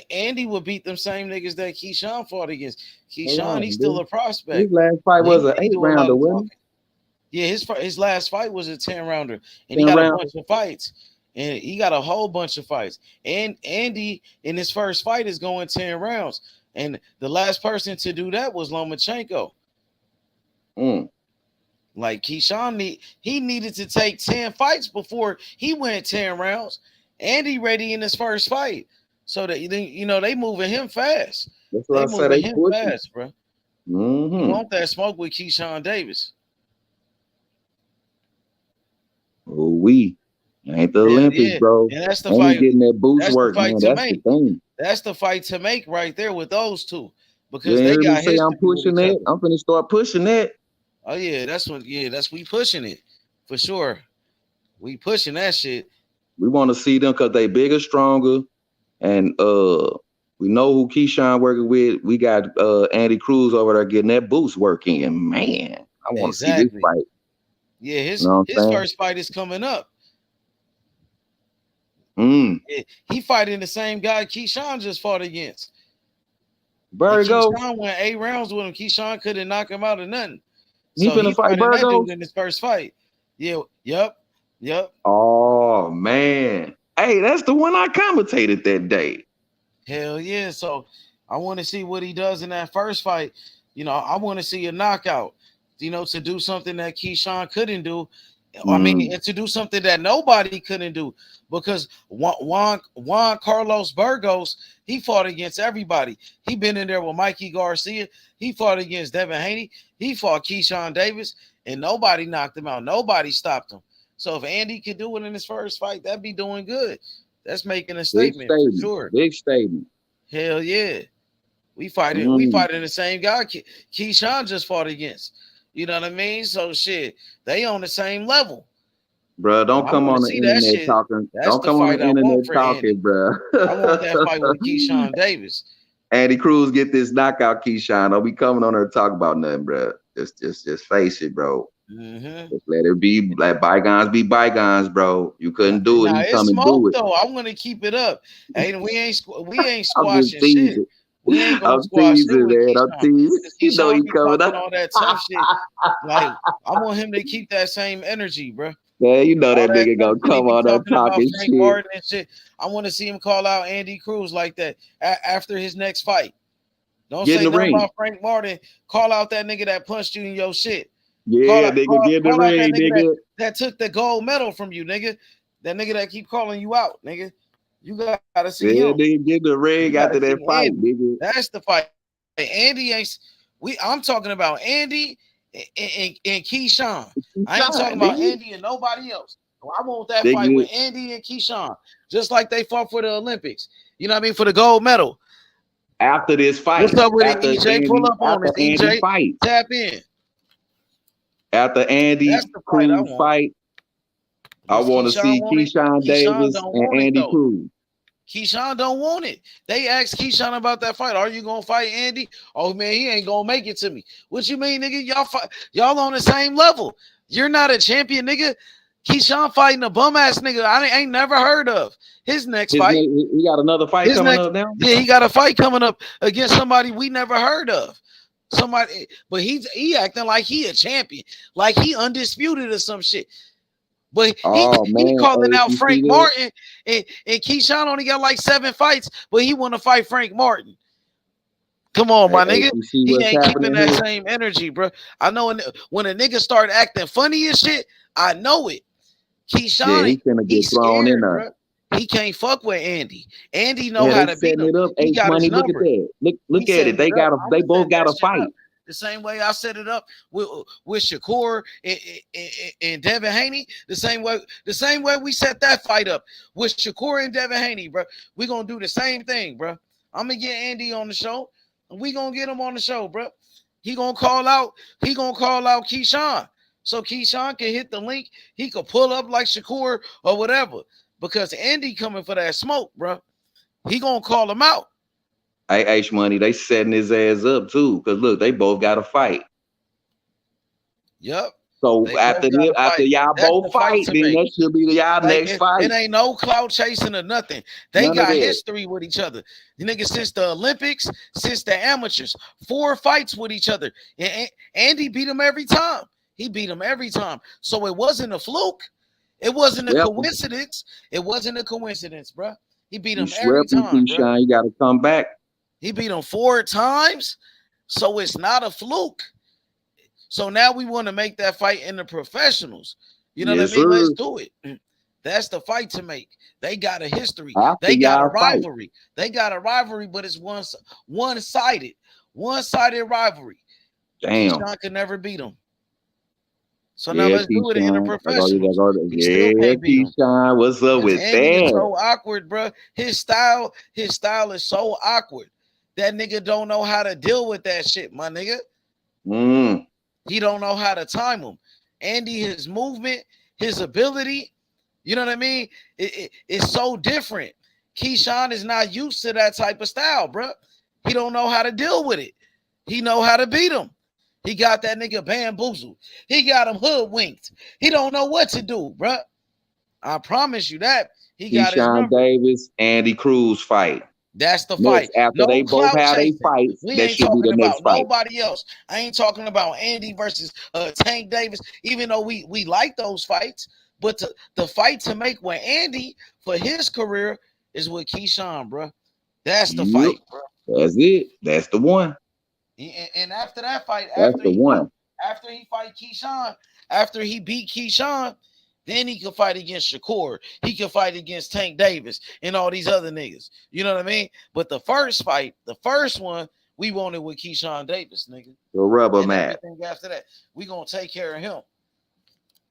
Andy would beat them same niggas that Keyshawn fought against. Hold Keyshawn, on, he's still dude. a prospect. His last fight was an He 8 do a lot rounder, of wasn't talking. Yeah, his last fight was a 10 rounder, and it? he 10 got a rounders. bunch of fights, and he got a whole bunch of fights. And Andy in his first fight is going 10 rounds, and the last person to do that was Lomachenko. Like Keyshawn, he needed to take 10 fights before he went 10 rounds. Andy ready in his first fight, so that they moving him fast. That's what They I said. moving They him pushing. fast, bro. You Mm-hmm. want that smoke with Keyshawn Davis? Oh, we ain't the Hell Olympics, yeah, bro. and that's the Ain't fight. getting that boost That's the work, fight man. to That's the make. thing. That's the fight to make right there with those two, You because ain't they heard me got say I'm history with pushing each that. other. I'm finna start pushing that. Oh yeah, that's we pushing it for sure. We pushing that shit. We want to see them because they bigger, stronger, and we know who Keyshawn working with. We got Andy Cruz over there getting that boost working, and man, I want to see this Exactly. fight. Yeah, You know what his I'm first fight is coming up. saying? Yeah, he fighting the same guy Keyshawn just fought against. And Virgo, Keyshawn went 8 rounds with him. Keyshawn couldn't knock him out of nothing. he So finna he fight fighting that Virgo. dude in his first fight. Yeah, yep. Oh man, hey, that's the one I commentated that day. Hell yeah. So I want to see what he does in that first fight. I want to see a knockout, to do something that Keyshawn couldn't do. And to do something that nobody couldn't do, because Juan Carlos Burgos, he fought against everybody. He been in there with Mikey Garcia. He fought against Devin Haney. He fought Keyshawn Davis, and nobody knocked him out. Nobody stopped him. So if Andy could do it in his first fight, that'd be doing good. That's making a Big statement for statement. sure. Big statement. Hell yeah. We fighting the same guy Keyshawn just fought against. You know what I mean? So shit, they on the same level. Bro, don't I come want on to the see that internet shit. talking. That's Don't the come on fight the I want internet for talking, Andy. bro. I want that fight with Keyshawn Davis. Andy Cruz get this knockout, Keyshawn. Don't be coming on there to talk about nothing, bro. Just face it, bro. Mm-hmm. Just let it be. Let bygones be bygones, bro. You couldn't do it. Nah, He it's come and smoke do it. though. I want to keep it up. Hey, we ain't I'm just squashing shit. teasing. We ain't gonna I'm squash shit teasing, with man. I'm Keyshawn. teasing. Because You know Keyshawn he be coming talking up. all that tough shit. Like, I want him to keep that same energy, bro. Man, you know All that that nigga tough gonna shit he come be on there talking about talking Frank shit. Martin and shit. I want to see him call out Andy Cruz like that after his next fight. Don't Get in say the nothing ring. about Frank Martin. Call out that nigga that punched you in your shit. Yeah, nigga, get in the Call out that ring, nigga nigga. that took the gold medal from you, nigga. That nigga that keep calling you out, nigga. You gotta see Yeah, him. nigga, get in the You ring gotta after that see fight, Andy. nigga. That's the fight. Andy ain't. I'm talking about Andy and Keyshawn. I ain't talking about Nigga. Andy and nobody else. I want that fight Nigga. with Andy and Keyshawn, just like they fought for the Olympics. You know what I mean? For the gold medal. After this fight, What's up with it, after EJ? Pull up on after us, Andy EJ. fight, Tap in. after Andy That's the fight I Cruz want. fight, I want to Keyshawn see want it. Keyshawn Keyshawn Davis don't and want it Andy though. Cruz. Keyshawn don't want it. They asked Keyshawn about that fight. Are you gonna fight Andy? Oh man, he ain't gonna make it to me. What you mean, nigga? Y'all on the same level. You're not a champion, nigga. Keyshawn fighting a bum ass nigga I ain't never heard of. His next fight. He got another fight coming up now. Yeah, he got a fight coming up against somebody we never heard of. Somebody, but he acting like he a champion, like he undisputed or some shit. But he calling out Frank Martin, and Keyshawn only got like 7 fights, but he want to fight Frank Martin. Come on, my nigga. He ain't keeping that same energy, bro. I know when a nigga start acting funny as shit, I know it. Keyshawn, he's gonna get thrown in there. Bro. He can't fuck with Andy. Andy know how to beat him. It up. He got Money, his look number. at that. Look at it. They both got a fight. The same way I set it up with Shakur and Devin Haney, the same way we set that fight up with Shakur and Devin Haney, bro. We gonna do the same thing, bro. I'm gonna get Andy on the show, and we gonna get him on the show, bro. He gonna call out Keyshawn, so Keyshawn can hit the link. He could pull up like Shakur or whatever, because Andy coming for that smoke, bro. He gonna call him out. Hey, H Money, they setting his ass up too. Cause look, they both got to fight. Yep. So after y'all both fight, then that should be y'all next fight. It ain't no clout chasing or nothing. They got history with each other. The niggas since the Olympics, since the amateurs, 4 fights with each other. And Andy beat him every time. He beat him every time. So it wasn't a fluke. It wasn't a coincidence. It wasn't a coincidence, bro. He beat him every time, bro. You got to come back. He beat him 4 times, so it's not a fluke. So now we want to make that fight in the professionals. You know what I mean? Let's do it. That's the fight to make. They got a history. They got a rivalry. They got a rivalry, but it's one-sided. One-sided rivalry. Damn. Keyshawn could never beat him. So now let's do it in the professionals. Keyshawn, what's up with that? It's so awkward, bro. His style is so awkward. That nigga don't know how to deal with that shit, my nigga. He don't know how to time him. Andy, his movement, his ability, you know what I mean? It's so different. Keyshawn is not used to that type of style, bro. He don't know how to deal with it. He know how to beat him. He got that nigga bamboozled. He got him hoodwinked. He don't know what to do, bro. I promise you that. He got his number. Keyshawn Davis, Andy Cruz fight. That's the fight. After they both have a fight, that should be the next fight. Nobody else. I ain't talking about Andy versus Tank Davis, even though we like those fights. But the fight to make with Andy for his career is with Keyshawn, bro. That's the fight, bro. That's it. That's the one. And after that fight, after he fight Keyshawn, after he beat Keyshawn, then he could fight against Shakur. He could fight against Tank Davis and all these other niggas. You know what I mean? But the first fight, the first one, we wanted with Keyshawn Davis, nigga. The rubber mat. After that, we gonna take care of him.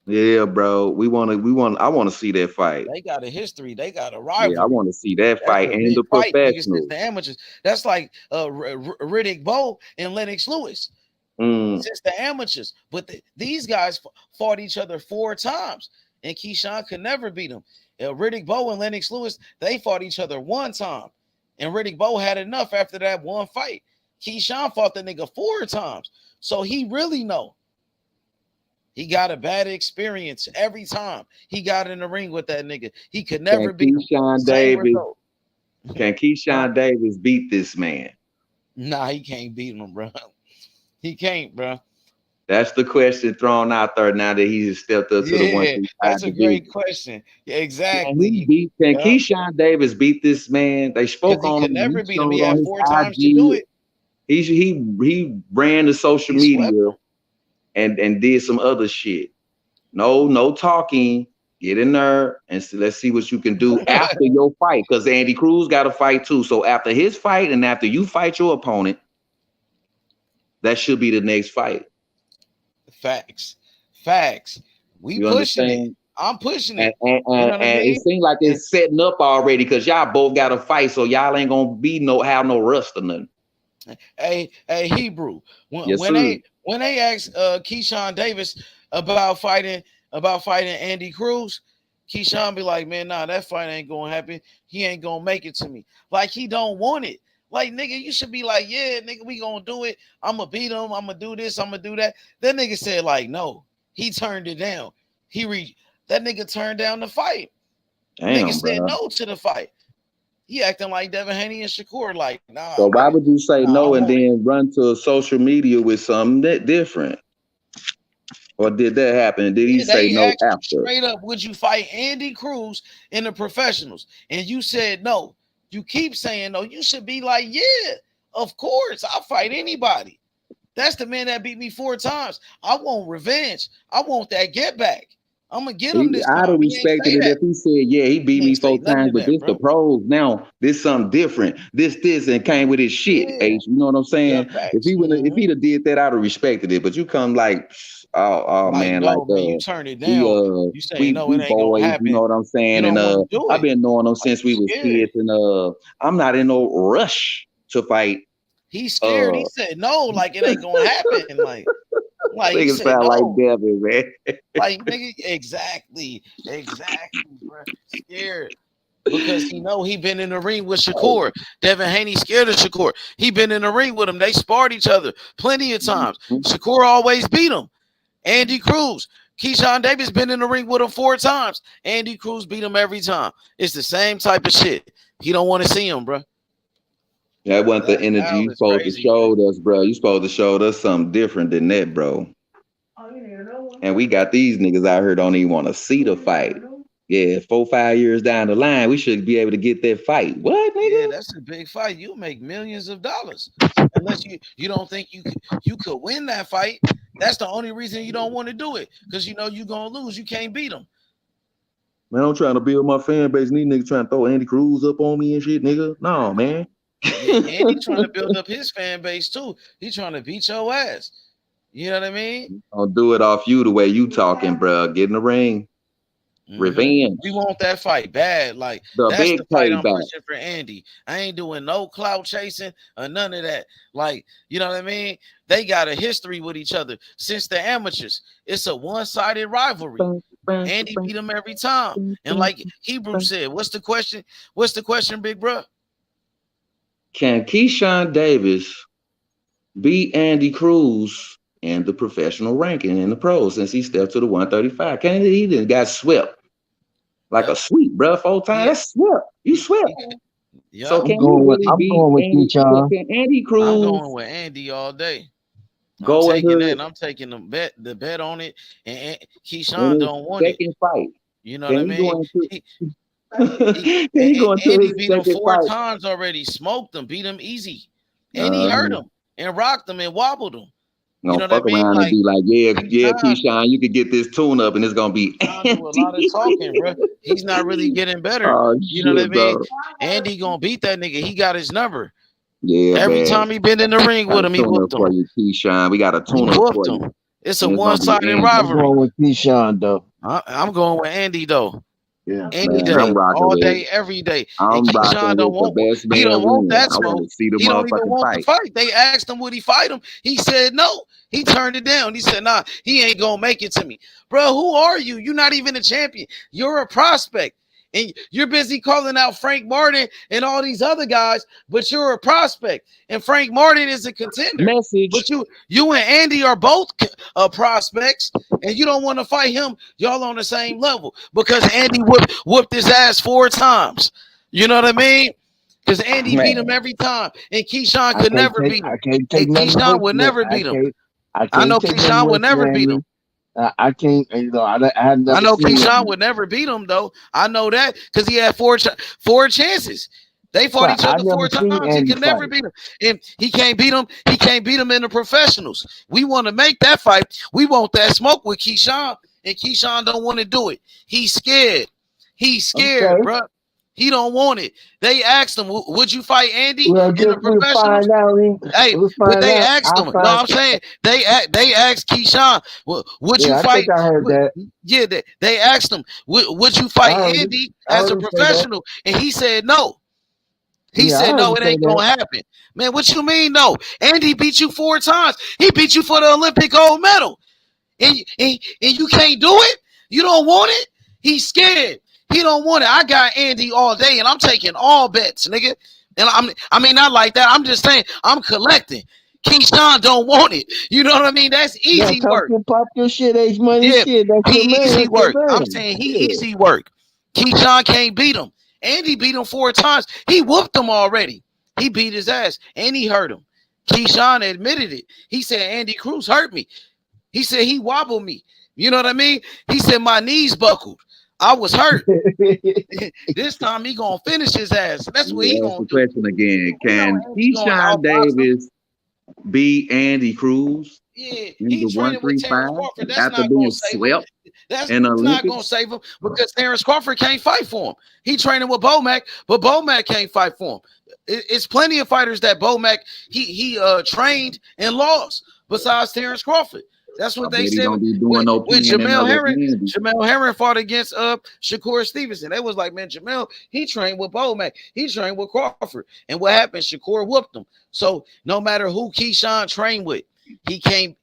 Yeah, bro. I want to see that fight. They got a history. They got a rivalry. Yeah, I want to see that fight and the professionals. The amateurs. That's like Riddick Bowe and Lennox Lewis. Since the amateurs. But these guys fought each other 4 times. And Keyshawn could never beat him. Riddick Bowe and Lennox Lewis, they fought each other 1 time. And Riddick Bowe had enough after that 1 fight. Keyshawn fought the nigga 4 times. So he really know. He got a bad experience every time he got in the ring with that nigga. He could never beat Keyshawn Davis. Can Keyshawn Davis beat this man? Nah, he can't beat him, bro. He can't, bro. That's the question thrown out there now that he's stepped up to the 135. That's a great question. Yeah, exactly. Can Keyshawn Davis beat this man? They spoke on him. Never beat him. He had 4 times to do it. He ran the social media and did some other shit. No talking. Get in there and let's see what you can do after your fight. Because Andy Cruz got a fight too. So after his fight and after you fight your opponent, that should be the next fight. Facts. We pushing it. I'm pushing it. And it seems like it's setting up already because y'all both got a fight, so y'all ain't gonna have no rust or nothing. Hey, Hebrew. When they asked Keyshawn Davis about fighting Andy Cruz, Keyshawn be like, man, nah, that fight ain't gonna happen. He ain't gonna make it to me. Like he don't want it. Like, nigga, you should be like, yeah, nigga, we gonna do it. I'm gonna beat him. I'm gonna do this. I'm gonna do that. That nigga said, like, no. He turned it down. That nigga turned down the fight. Damn, Nigga said bro. no to the fight. He acting like Devin Haney and Shakur, like, nah. So why would you say no I and want it. then run to social media with something that different? Or did that happen? Did he Yeah, say they no asked you after? straight up, would you fight Andy Cruz in the professionals? And you said no. You keep saying no. You should be like, yeah, of course, I'll fight anybody. That's the man that beat me 4 times. I want revenge. I want that get back. I'm gonna get him this I'd have time. He ain't respected say it that. if he said, yeah, he beat He me ain't say 4 none times, of but that, this the bro. pros now. This something different. This, and came with his shit, Yeah. H. You know what I'm saying? Yeah, If facts. he'd have did that, I'd have respected it. But you come like, oh Like, man, no, man, you turn it we down. You say no, we it ain't gonna boys, you know happen. what I'm You saying? And don't want to do I've it. been knowing him Like, since we you was scared. kids, and I'm not in no rush to fight. He's scared. He said no, like it ain't gonna happen. Like he Niggas said sound like no. Devin, man. Like, nigga, exactly, bro. Scared because he know he been in the ring with Shakur. Devin Haney scared of Shakur. He been in the ring with him. They sparred each other plenty of times. Shakur always beat him. Andy Cruz, Keyshawn Davis been in the ring with him 4 times. Andy Cruz beat him every time. It's the same type of shit. He don't want to see him, bro. That wasn't the energy Al you is supposed crazy. to show us, bro. You supposed to show us something different than that, bro. And we got these niggas out here don't even want to see the fight. Yeah, 4-5 years down the line, we should be able to get that fight. What, nigga? Yeah, that's a big fight. You make millions of dollars. Unless you don't think you could win that fight. That's the only reason you don't want to do it. Because you know you're gonna lose. You can't beat them. Man, I'm trying to build my fan base. And these niggas trying to throw Andy Cruz up on me and shit, nigga. No, man. Yeah, and he's trying to build up his fan base too. He's trying to beat your ass. You know what I mean? Don't do it off you the way you talking, bro. Get in the ring. Revenge. We want that fight bad. Like The that's big the fight I'm payback. pushing for Andy. I ain't doing no clout chasing or none of that. Like, you know what I mean? They got a history with each other since the amateurs. It's a one-sided rivalry. Andy beat him every time. And like Hebrew said, what's the question? What's the question, big bro? Can Keyshawn Davis beat Andy Cruz in the professional ranking in the pros since he stepped to the 135? Can he done got swept? Like a sweep, bro, 4 times. That's swept. You swept. So can you really beat Andy? Can Andy Cruz? I'm going with Andy all day. Go I'm taking ahead. that. And I'm taking the bet on it. And Keyshawn don't want it. Second fight. You know what I mean? He going to Andy his beat him second 4 fight. times already. Smoked him, beat him easy, and he hurt him and rocked him and wobbled him. You know Gonna what fuck I mean? around Like, and be like, yeah, Keyshawn, you could get this tune up and it's gonna be do a lot of talking, bro. He's not really getting better. Oh, you know what I shit, mean? bro. Andy gonna beat that nigga. He got his number. Yeah, Every man. time he been in the ring with him, he Tune up whooped for him. you, Keyshawn. We got a He tune up for whooped you. him. It's a And it's gonna be one-sided Andy. rivalry. I'm going with Keyshawn though. I'm going with Andy though. Yeah, Any Man, day, I'm rocking all with day, it. every day. I'm And Keyshawn rocking don't with the want. best He man don't want win. that I smoke. want to see the He don't even motherfucking want the fight. fight. They asked him would he fight him. He said no. He turned it down. He said, nah, he ain't gonna make it to me. Bro, who are you? You're not even a champion. You're a prospect. And you're busy calling out Frank Martin and all these other guys, but you're a prospect. And Frank Martin is a contender. Message. But you and Andy are both prospects, and you don't want to fight him. Y'all on the same level because Andy whooped his ass 4 times. You know what I mean? Because Andy beat him every time, and Keyshawn could never beat him. I can't take And nothing Keyshawn away would from never it. beat him. I I can't know take nothing Keyshawn away would from never beat him. Andy. I can't. You know, I had never I know seen Keyshawn it. would never beat him though. I know that because he had four chances. They fought But each I other never 4 seen times. He Andy could never fight. beat him. And he can't beat him. He can't beat him in the professionals. We want to make that fight. We want that smoke with Keyshawn, and Keyshawn don't want to do it. He's scared. He's scared, Okay. bro. He don't want it. They asked him, "Would you fight Andy Well, in the just we'll professionals?" find out. Hey, We'll but find they out. asked him. I'll No, find. I'm saying they asked Keyshawn, "Would you Yeah, I fight?" think I heard that. Yeah, they asked him, "Would you I fight heard it. Andy I as heard a him say that. professional?" And he said no. He Yeah, I said heard no, him it say ain't that. gonna happen. Man, what you mean no? Andy beat you 4 times. He beat you for the Olympic gold medal, and you can't do it. You don't want it. He's scared. He don't want it. I got Andy all day, and I'm taking all bets, nigga. And I mean, not like that. I'm just saying, I'm collecting. Keyshawn don't want it. You know what I mean? That's easy work. Pop your shit, H Money Yeah, shit. That's he your man. easy That's your work. I'm man. saying he Yeah. easy work. Keyshawn can't beat him. Andy beat him 4 times. He whooped him already. He beat his ass, and he hurt him. Keyshawn admitted it. He said, Andy Cruz hurt me. He said he wobbled me. You know what I mean? He said my knees buckled. I was hurt. This time he gonna finish his ass. That's what he That's gonna the do. question again. Can Andy gonna Keyshawn outbox him. Davis beat Andy Cruz Yeah, in he the training with Terence 135 Crawford. That's after not being gonna save him. swept That's in the not gonna Olympics? save him because Terence Crawford can't fight for him. He training with Bomac, but Bomac can't fight for him. It's plenty of fighters that Bomac he trained and lost besides Terence Crawford. That's what I they bet he said don't be doing when no peeing in Jamel others' Herring. hands. Jamel Herring fought against Shakur Stevenson. They was like, man, Jamel, he trained with Bomac. He trained with Crawford. And what happened? Shakur whooped him. So no matter who Keyshawn trained with, he can't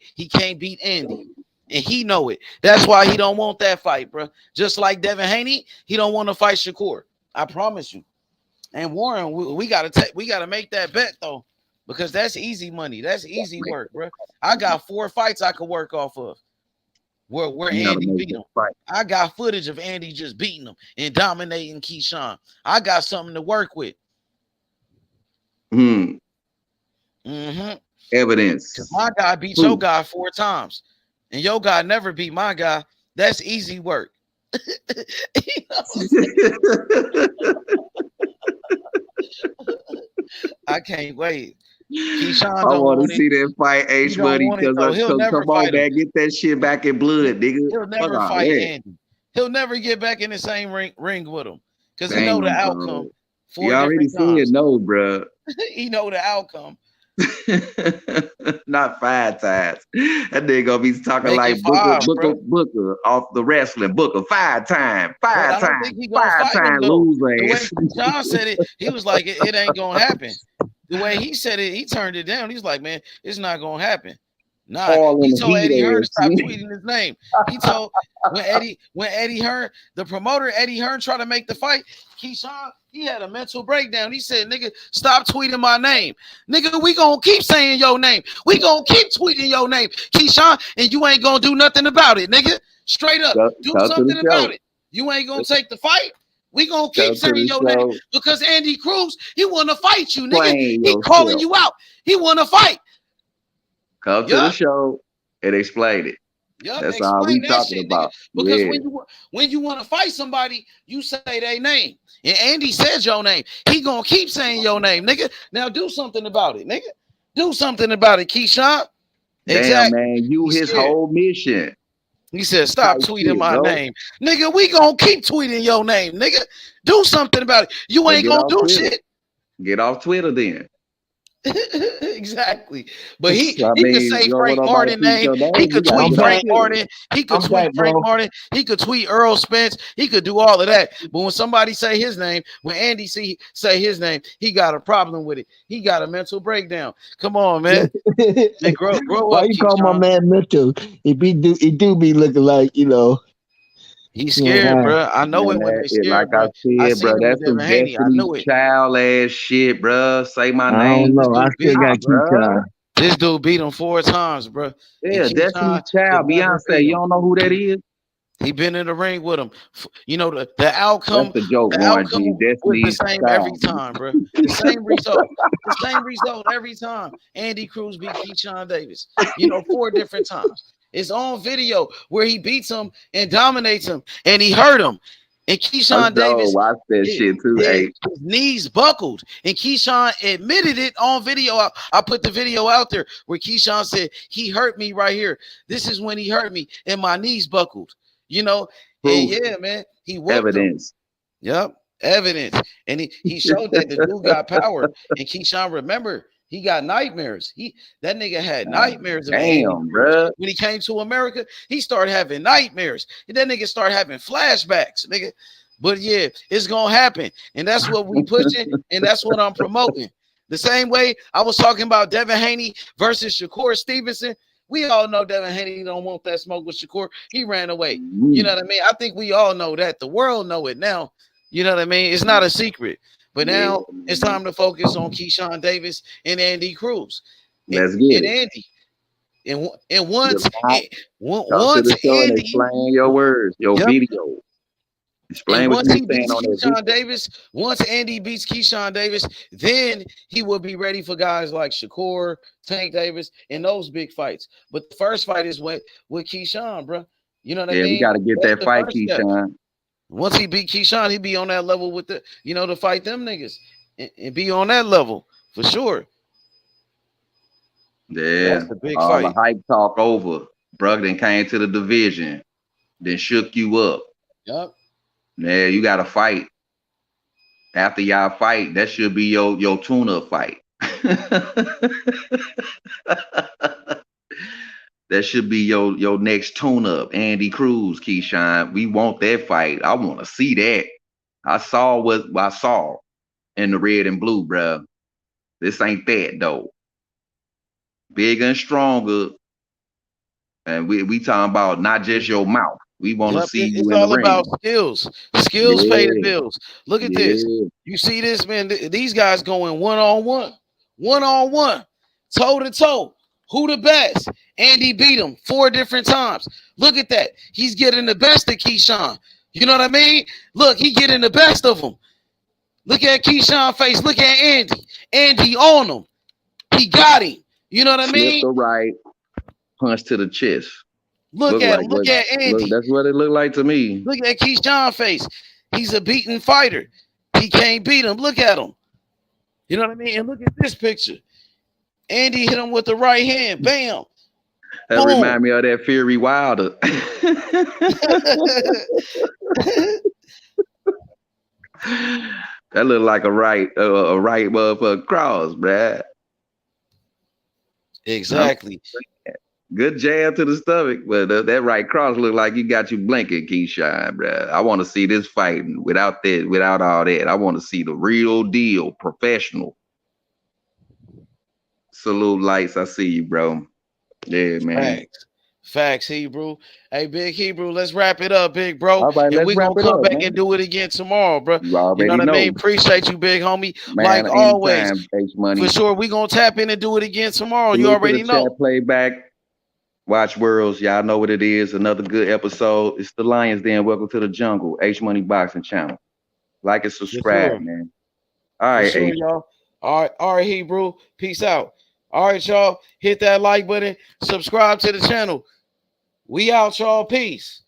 beat Andy. And he know it. That's why he don't want that fight, bro. Just like Devin Haney, he don't want to fight Shakur. I promise you. And Warren, we gotta make that bet though, because that's easy money. That's easy work, bro. I got 4 fights I could work off of where You gotta Andy make beat that him. fight. I got footage of Andy just beating him and dominating Keyshawn. I got something to work with. Evidence. My guy beat your guy 4 times, and your guy never beat my guy. That's easy work. I can't wait. Keyshawn I don't want want to it. see that fight, He H don't Money, want it though. because He'll never come on, fight him. man, get that shit back in blood, nigga. He'll Fuck never all fight that. Andy. He'll never get back in the same ring with him because he know the Damn, outcome bro. 4 You already different said times. no, bro. He know the outcome. Not 5 times. That nigga gonna be talking Make like it 5, bro. Booker off the wrestling. Booker 5 times, But 5 I don't times, think he gonna 5 fight him times though. lose The way ass. John said it, he was like, it ain't gonna happen. The way he said it, he turned it down. He's like, man, it's not gonna happen. Nah, All in he the told Eddie Hearn to heat stop ass. tweeting his name. He told when Eddie Hearn, the promoter Eddie Hearn, tried to make the fight, Keyshawn, he had a mental breakdown. He said, nigga, stop tweeting my name. Nigga, we gonna keep saying your name. We gonna keep tweeting your name, Keyshawn, and you ain't gonna do nothing about it, nigga. Straight up, do Come to something the about show. it. You ain't gonna take the fight. We gonna keep Come to saying the your name show. because Andy Cruz, he wanna fight you, nigga. Explain He calling yourself. you out. He wanna fight. Come to the Yup. show and explain it. Yup, That's all we explain that talking shit, nigga. about. Because Yeah. when you want to fight somebody, you say their name. And Andy says your name. He gonna keep saying your name, nigga. Now do something about it, nigga. Do something about it, Keyshawn. Damn, Exactly. man, you He's his scared. whole mission. He said, stop Type tweeting shit, my bro. name. Nigga, we gonna keep tweeting your name, nigga. Do something about it. You Well, ain't get gonna off do Twitter. shit. Get off Twitter then. Exactly. But I he could mean, say you don't Frank want nobody Martin to tweet name. your He name. You could gotta tweet get Frank off Twitter. Martin. He could I'm tweet back, Frank bro. Martin. He could tweet Errol Spence. He could do all of that. But when somebody say his name, when Andy say his name, he got a problem with it. He got a mental breakdown. Come on, man. Man, grow Why up, you call my Keyshawn. man Mitchell? He do be looking like, you know. He's scared, bro. I know it when Man, they it, like scared, I bro. I said, seen bro, him with that's some Devin Haney. I Destiny knew it. Child ass shit, bro. Say my I don't name. This know. I dude still beat Nah, got Keyshawn. this dude beat him 4 times, bro. And Yeah, Destiny Keyshawn could Child, never Beyonce. beat You him. don't know who that is? He been in the ring with him. You know the That's outcome. the joke, The Warren outcome G. was Destiny's the same every Child. time, bro. The same result. The same result every time. Andy Cruz beat Keyshawn Davis. 4 different times. It's on video where he beats him and dominates him, and he hurt him. And I Keyshawn sure Davis, watch that shit too, his hey. knees buckled, and Keyshawn admitted it on video. I put the video out there where Keyshawn said he hurt me right here. This is when he hurt me, and my knees buckled. And Proof. yeah, man, he whooped him. Evidence. Yep, evidence, and he showed that the dude got power. And Keyshawn, remember, he got nightmares. That nigga had nightmares of Andy Damn, Cruz. bruh. When he came to America, he started having nightmares. And that nigga started having flashbacks, nigga. But yeah, it's gonna happen, and that's what we pushing, and that's what I'm promoting. The same way I was talking about Devin Haney versus Shakur Stevenson. We all know Devin Haney don't want that smoke with Shakur. He ran away. You know what I mean? I think we all know that. The world know it now. You know what I mean? It's not a secret. But now it's time to focus on Keyshawn Davis and Andy Cruz. Let's get and it. Andy. And once Come to the show and Andy, explain your words, your yep. video. Explain And what once you he were saying beats on that video. Keyshawn Davis, once Andy beats Keyshawn Davis, then he will be ready for guys like Shakur, Tank Davis, and those big fights. But the first fight is with Keyshawn, bro. You know what I mean? We got to get That's that the fight, first step. Keyshawn. Once he beat Keyshawn, he be on that level with the, to fight them niggas and be on that level for sure. Yeah, that's the big all fight. the hype talk over. Brugden came to the division, then shook you up. Yep. Yeah, you got to fight. After y'all fight, that should be your tune-up fight. That should be your next tune-up. Andy Cruz, Keyshawn. We want that fight. I want to see that. I saw what I saw in the red and blue, bro. This ain't that though. Bigger and stronger. And we talking about not just your mouth. We want to see you it's in the all ring. about skills. Skills pay the Yeah. bills. Look at this. You see this, man? These guys going one-on-one, toe-to-toe. Who the best? Andy beat him 4 different times. Look at that. He's getting the best of Keyshawn. You know what I mean? Look, he getting the best of him. Look at Keyshawn's face. Look at Andy. Andy on him. He got him. You know what I mean? Flip the right, punch to the chest. Look at him. Look at Andy. That's what it looked like to me. Look at Keyshawn's face. He's a beaten fighter. He can't beat him. Look at him. You know what I mean? And look at this picture. Andy hit him with the right hand. Bam. That Boom. remind me of that Fury Wilder. That looked like a right motherfucker cross, bruh. Exactly. Good jab to the stomach, but that right cross looked like you got you blinking, Keyshawn, bruh. I want to see this fighting without all that. I want to see the real deal, professional. Salute lights. I see you, bro. Yeah, man. Facts, Hebrew. Hey, Big Hebrew, let's wrap it up, big bro. All right, and we're going to come back man. and do it again tomorrow, bro. You already know what know. I mean? Appreciate you, big homie. Man, like always. H-Money. For sure, we're going to tap in and do it again tomorrow. You already know. Chat playback. Watch Worlds. Y'all know what it is. Another good episode. It's the Lions Den. Welcome to the jungle. H-Money Boxing Channel. Like and subscribe, man. All right, For sure, y'all. All right, Hebrew. Peace out. All right, y'all. Hit that like button. Subscribe to the channel. We out, y'all. Peace.